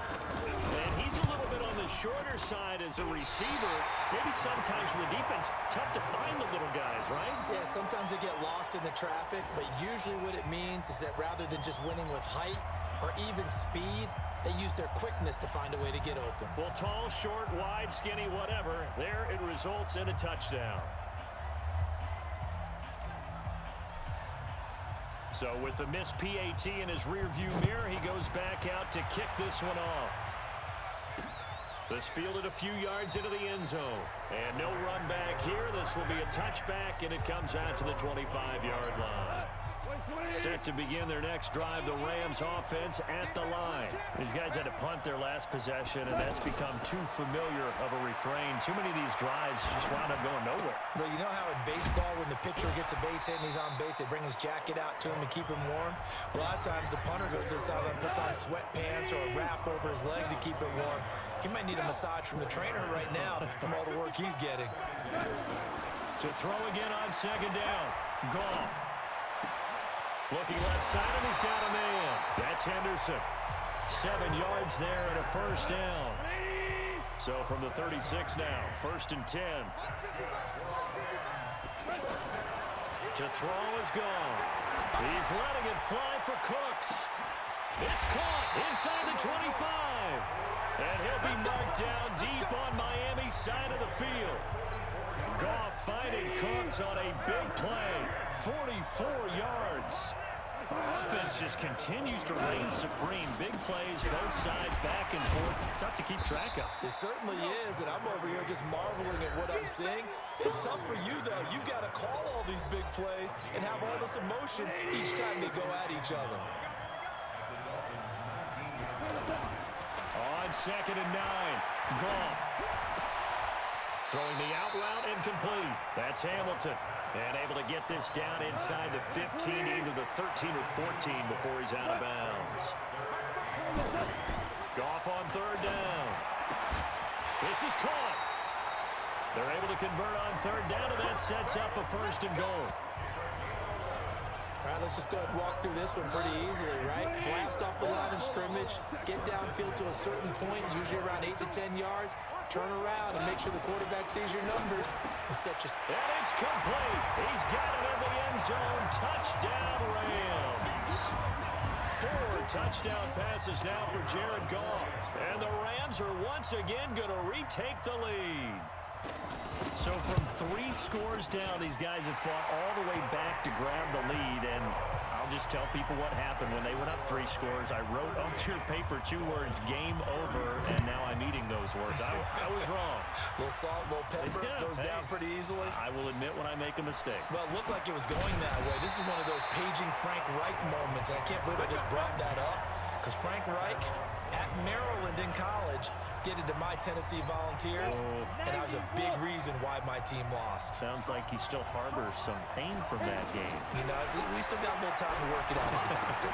And he's a little bit on the shorter side as a receiver. Maybe sometimes for the defense, tough to find the little guys, right? Yeah, sometimes they get lost in the traffic, but usually what it means is that rather than just winning with height or even speed, they use their quickness to find a way to get open. Well, tall, short, wide, skinny, whatever, there it results in a touchdown. So with the missed PAT in his rearview mirror, he goes back out to kick this one off. This fielded a few yards into the end zone. And no run back here. This will be a touchback, and it comes out to the 25-yard line. Set to begin their next drive, the Rams offense at the line. These guys had to punt their last possession, and that's become too familiar of a refrain. Too many of these drives just wound up going nowhere. Well, you know how in baseball, when the pitcher gets a base hit and he's on base, they bring his jacket out to him to keep him warm? A lot of times the punter goes to the sideline, puts on sweatpants or a wrap over his leg to keep it warm. He might need a massage from the trainer right now from all the work he's getting. To throw again on 2nd down. Goff. Looking left side, and he's got a man. That's Henderson. 7 yards there and a 1st down. So from the 36 now, 1st and 10. To throw is gone. He's letting it fly for Cooks. It's caught inside the 25. And he'll be marked down deep on Miami's side of the field. Goff finding Cooks on a big play. 44 yards. Our offense just continues to reign supreme. Big plays, both sides, back and forth. Tough to keep track of. It certainly is, and I'm over here just marveling at what I'm seeing. It's tough for you, though. You got to call all these big plays and have all this emotion each time they go at each other. On 2nd and 9, Goff. Throwing the out route incomplete. That's Hamilton. And able to get this down inside the 15, either the 13 or 14 before he's out of bounds. Goff on 3rd down. This is caught. They're able to convert on 3rd down, and that sets up a 1st and goal. All right, let's just go ahead and walk through this one pretty easily, right? Blast off the line of scrimmage, get downfield to a certain point, usually around 8 to 10 yards, turn around and make sure the quarterback sees your numbers and set your... And it's complete. He's got it in the end zone. Touchdown, Rams. 4 touchdown passes now for Jared Goff. And the Rams are once again going to retake the lead. So from 3 scores down, these guys have fought all the way back to grab the lead, and I'll just tell people what happened when they went up 3 scores. I wrote on your paper 2 words, game over, and now I'm eating those words. I was wrong. A little salt, a little pepper, goes down pretty easily. I will admit when I make a mistake. Well, it looked like it was going that way. This is one of those paging Frank Reich moments, and I can't believe I just brought that up, because Frank Reich at Maryland in college did it to my Tennessee Volunteers, and that was a big reason why my team lost. Sounds like he still harbors some pain from that game. You know, we still got a little time to work it out with the doctor.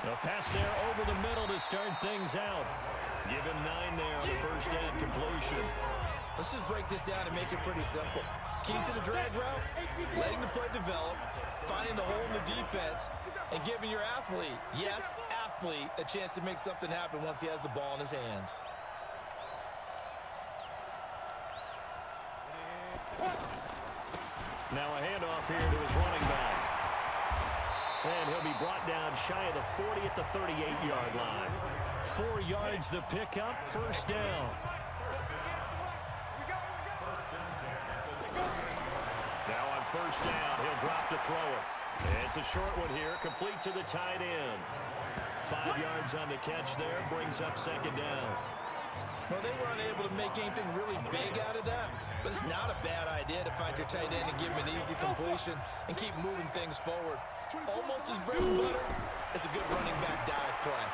A pass there over the middle to start things out. Give him 9 there on the 1st down completion. Let's just break this down and make it pretty simple. Key to the drag route, letting the play develop, finding the hole in the defense, and giving your athlete, yes, athlete, a chance to make something happen once he has the ball in his hands. Now a handoff here to his running back. And he'll be brought down shy of the 40 at the 38-yard line. 4 yards the pickup, first down. Now on first down, he'll drop to throw it. It's a short one here, complete to the tight end. 5 yards on the catch there, brings up second down. Well, they were unable to make anything really big out of that, but it's not a bad idea to find your tight end and give him an easy completion and keep moving things forward. Almost as bread and butter as a good running back dive play.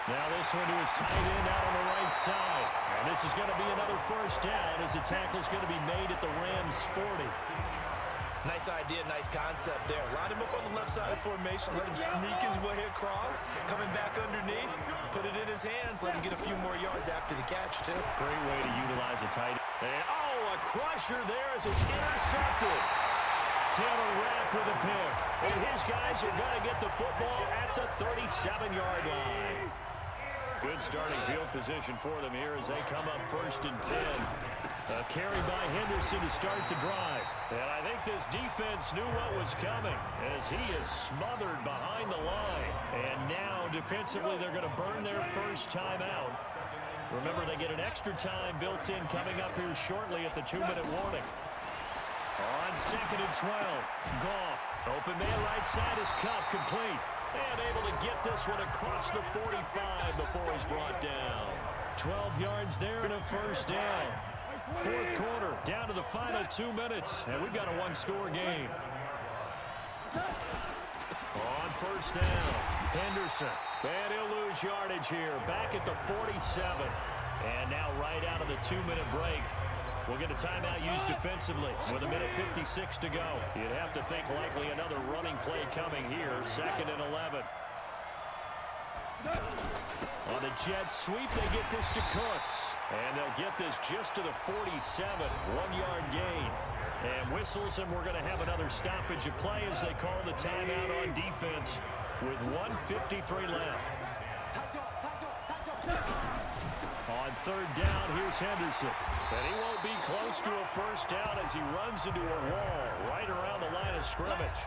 Now this one to his tight end out on the right side. And this is going to be another first down as the tackle's going to be made at the Rams' 40. Nice idea, nice concept there. Line him up on the left side of the formation, let him sneak his way across, coming back underneath, put it in his hands, let him get a few more yards after the catch, too. Great way to utilize a tight end. And, a crusher there as it's intercepted. Taylor Rapp with a pick. And his guys are going to get the football at the 37-yard line. Good starting field position for them here as they come up first and 10. A carry by Henderson to start the drive. And I think this defense knew what was coming as he is smothered behind the line. And now defensively they're going to burn their first time out. Remember, they get an extra time built in coming up here shortly at the 2-minute warning. On second and 12, Goff. Open man right side is Cup, complete. And able to get this one across the 45 before he's brought down. 12 yards there and a first down. Fourth quarter, down to the final 2 minutes. And we've got a one-score game. On first down, Henderson. And he'll lose yardage here. Back at the 47. And now right out of the 2-minute break. We'll get a timeout used defensively with 1:56 to go. You'd have to think likely another running play coming here. Second and 11. On the jet sweep, they get this to Cooks. And they'll get this just to the 47. 1-yard gain. And whistles, and we're going to have another stoppage of play as they call the timeout on defense with 1:53 left. On third down, here's Henderson. And he won't be close to a first down as he runs into a wall right around the line of scrimmage.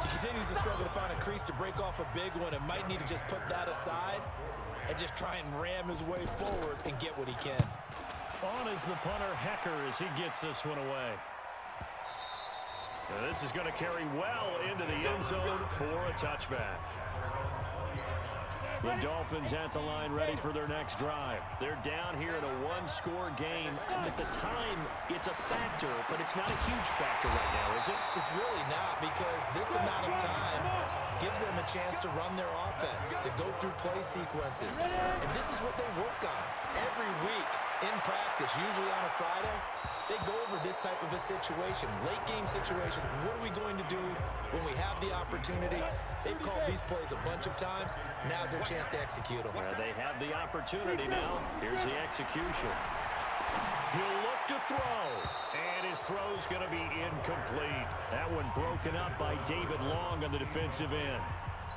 He continues to struggle to find a crease to break off a big one and might need to just put that aside and just try and ram his way forward and get what he can. On is the punter, Hecker, as he gets this one away. Now this is going to carry well into the end zone for a touchback. The Dolphins at the line ready for their next drive. They're down here in a one-score game. And at the time, it's a factor, but it's not a huge factor right now, is it? It's really not, because this amount of time gives them a chance to run their offense, to go through play sequences. And this is what they work on every week in practice, usually on a Friday. They go over this type of a situation, late game situation. What are we going to do when we have the opportunity? They've called these plays a bunch of times. Now's their chance to execute them. They have the opportunity now. Here's the execution. He'll look to throw, and his throw's going to be incomplete. That one broken up by David Long on the defensive end.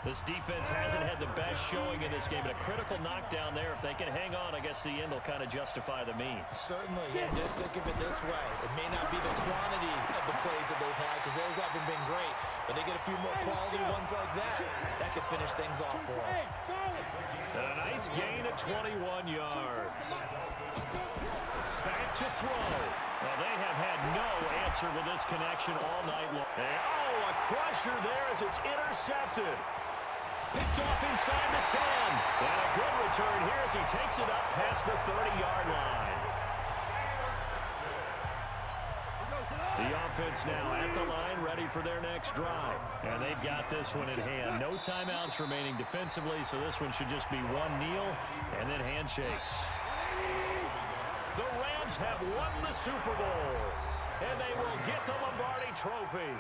This defense hasn't had the best showing in this game, but a critical knockdown there. If they can hang on, I guess the end will kind of justify the means. Certainly, and just think of it this way. It may not be the quantity of the plays that they've had, because those haven't been great, but they get a few more quality ones like that. That could finish things off for them. And a nice gain at 21 yards. Back to throw. Well, they have had no answer with this connection all night long. And, a crusher there as it's intercepted. Picked off inside the 10. And a good return here as he takes it up past the 30-yard line. The offense now at the line, ready for their next drive. And they've got this one in hand. No timeouts remaining defensively, so this one should just be one kneel and then handshakes. The Rams have won the Super Bowl, and they will get the Lombardi Trophy.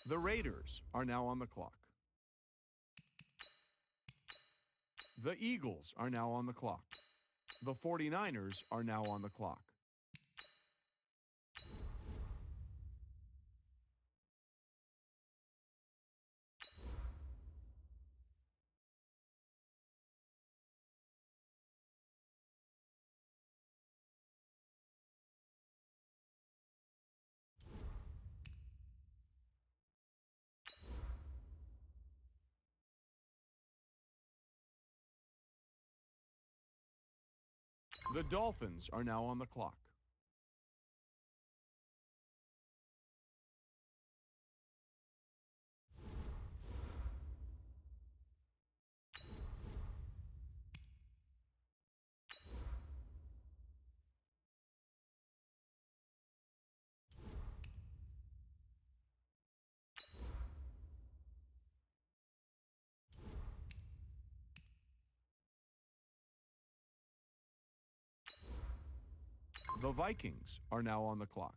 The Raiders are now on the clock. The Eagles are now on the clock. The 49ers are now on the clock. The Dolphins are now on the clock. The Vikings are now on the clock.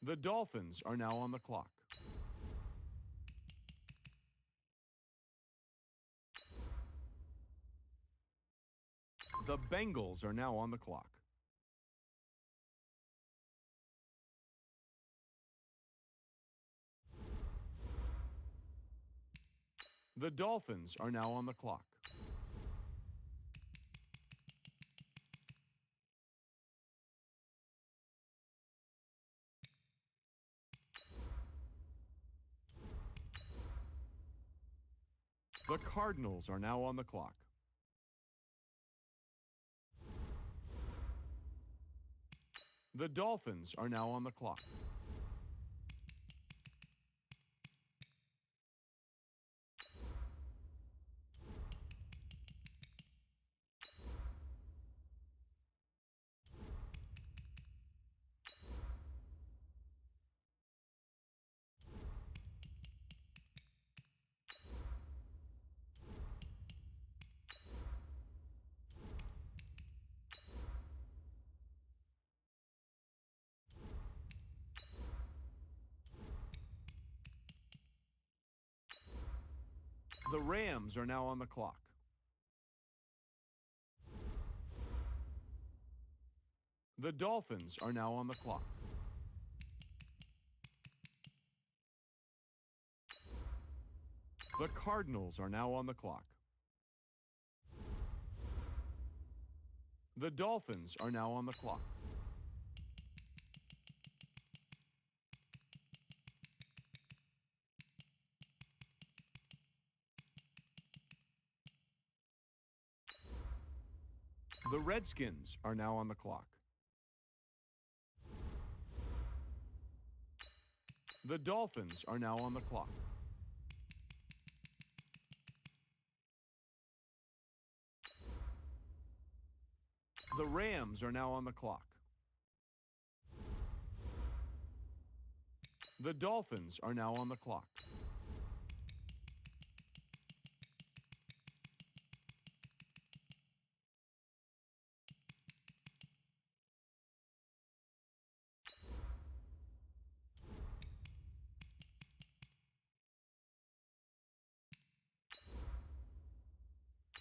The Dolphins are now on the clock. The Bengals are now on the clock. The Dolphins are now on the clock. The Cardinals are now on the clock. The Dolphins are now on the clock. The Rams are now on the clock. The Dolphins are now on the clock. The Cardinals are now on the clock. The Dolphins are now on the clock. The Redskins are now on the clock. The Dolphins are now on the clock. The Rams are now on the clock. The Dolphins are now on the clock.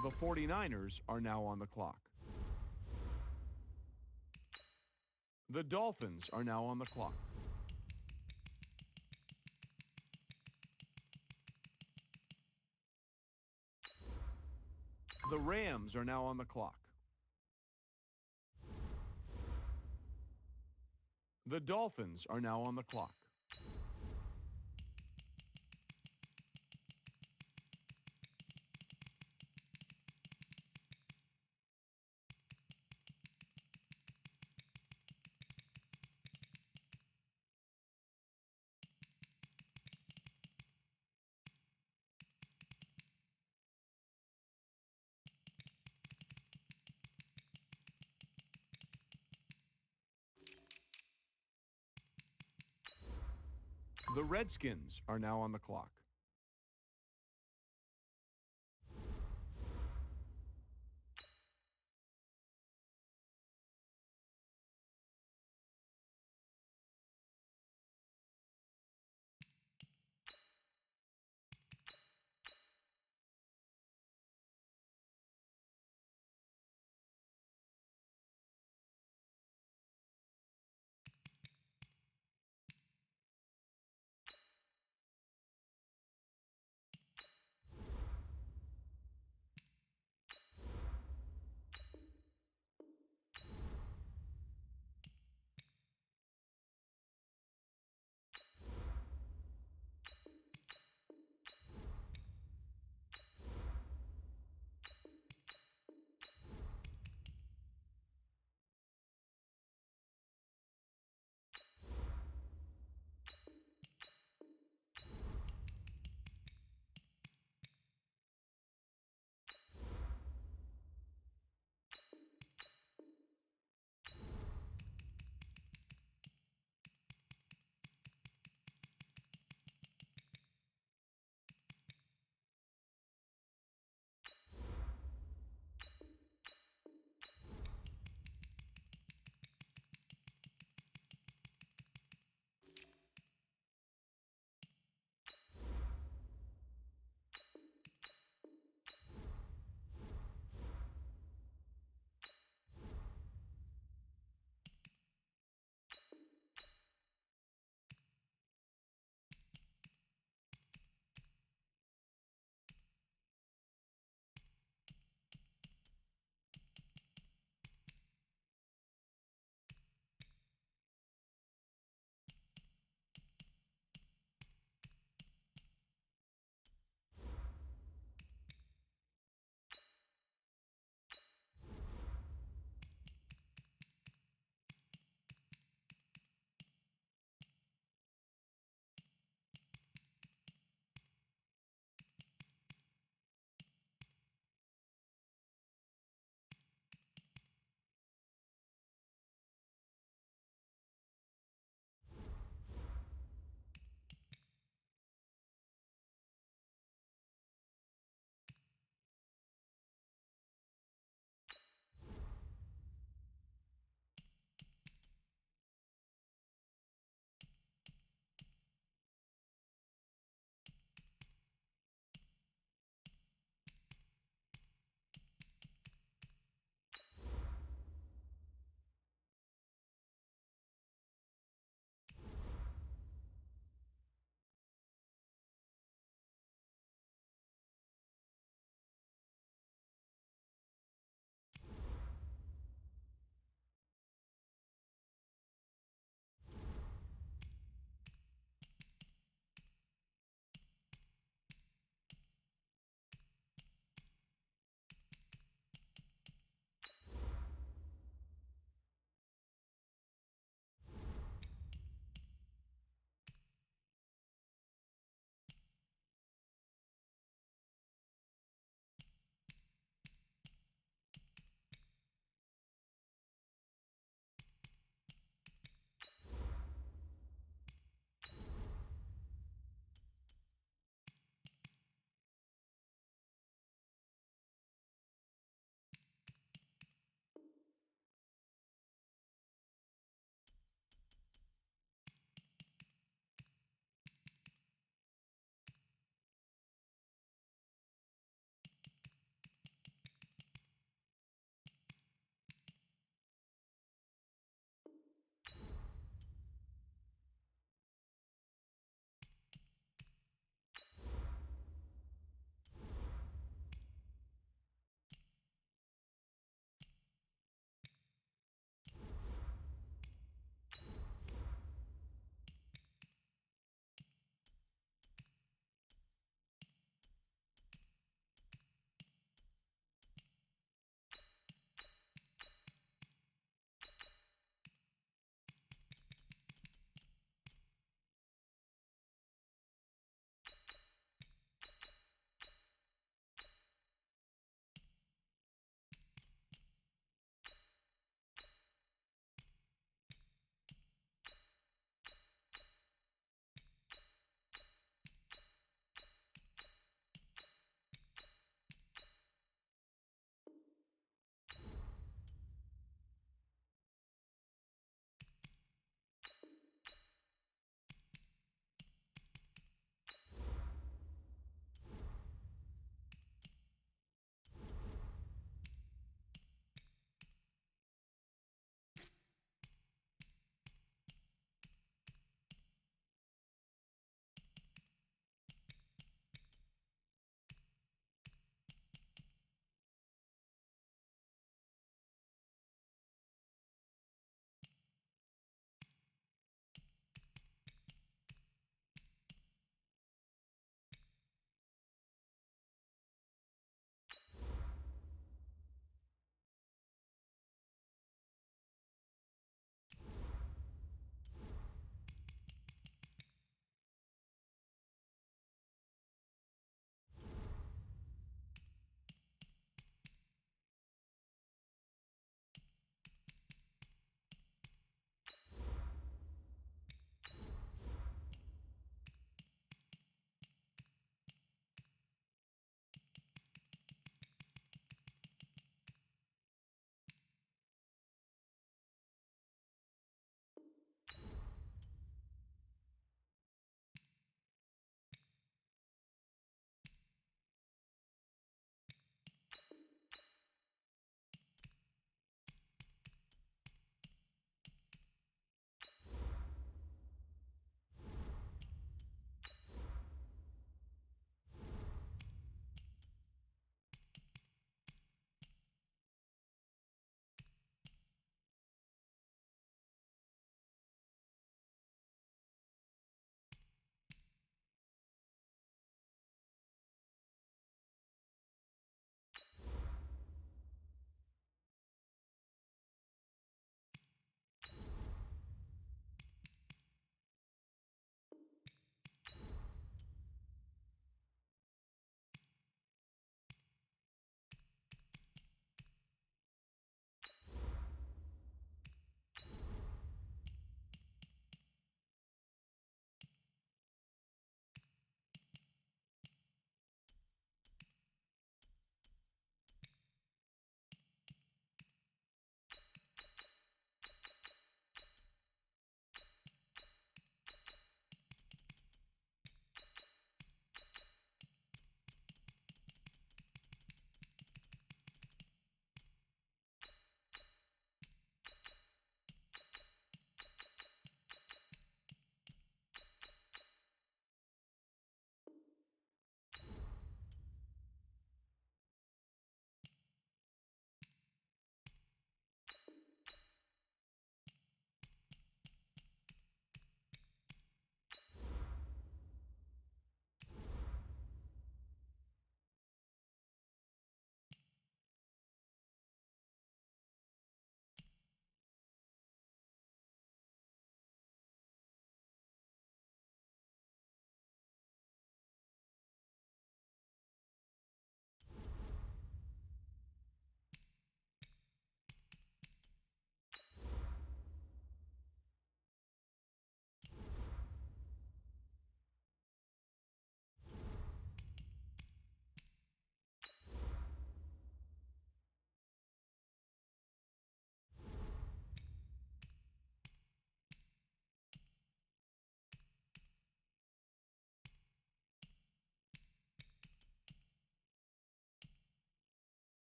The 49ers are now on the clock. The Dolphins are now on the clock. The Rams are now on the clock. The Dolphins are now on the clock. The Redskins are now on the clock.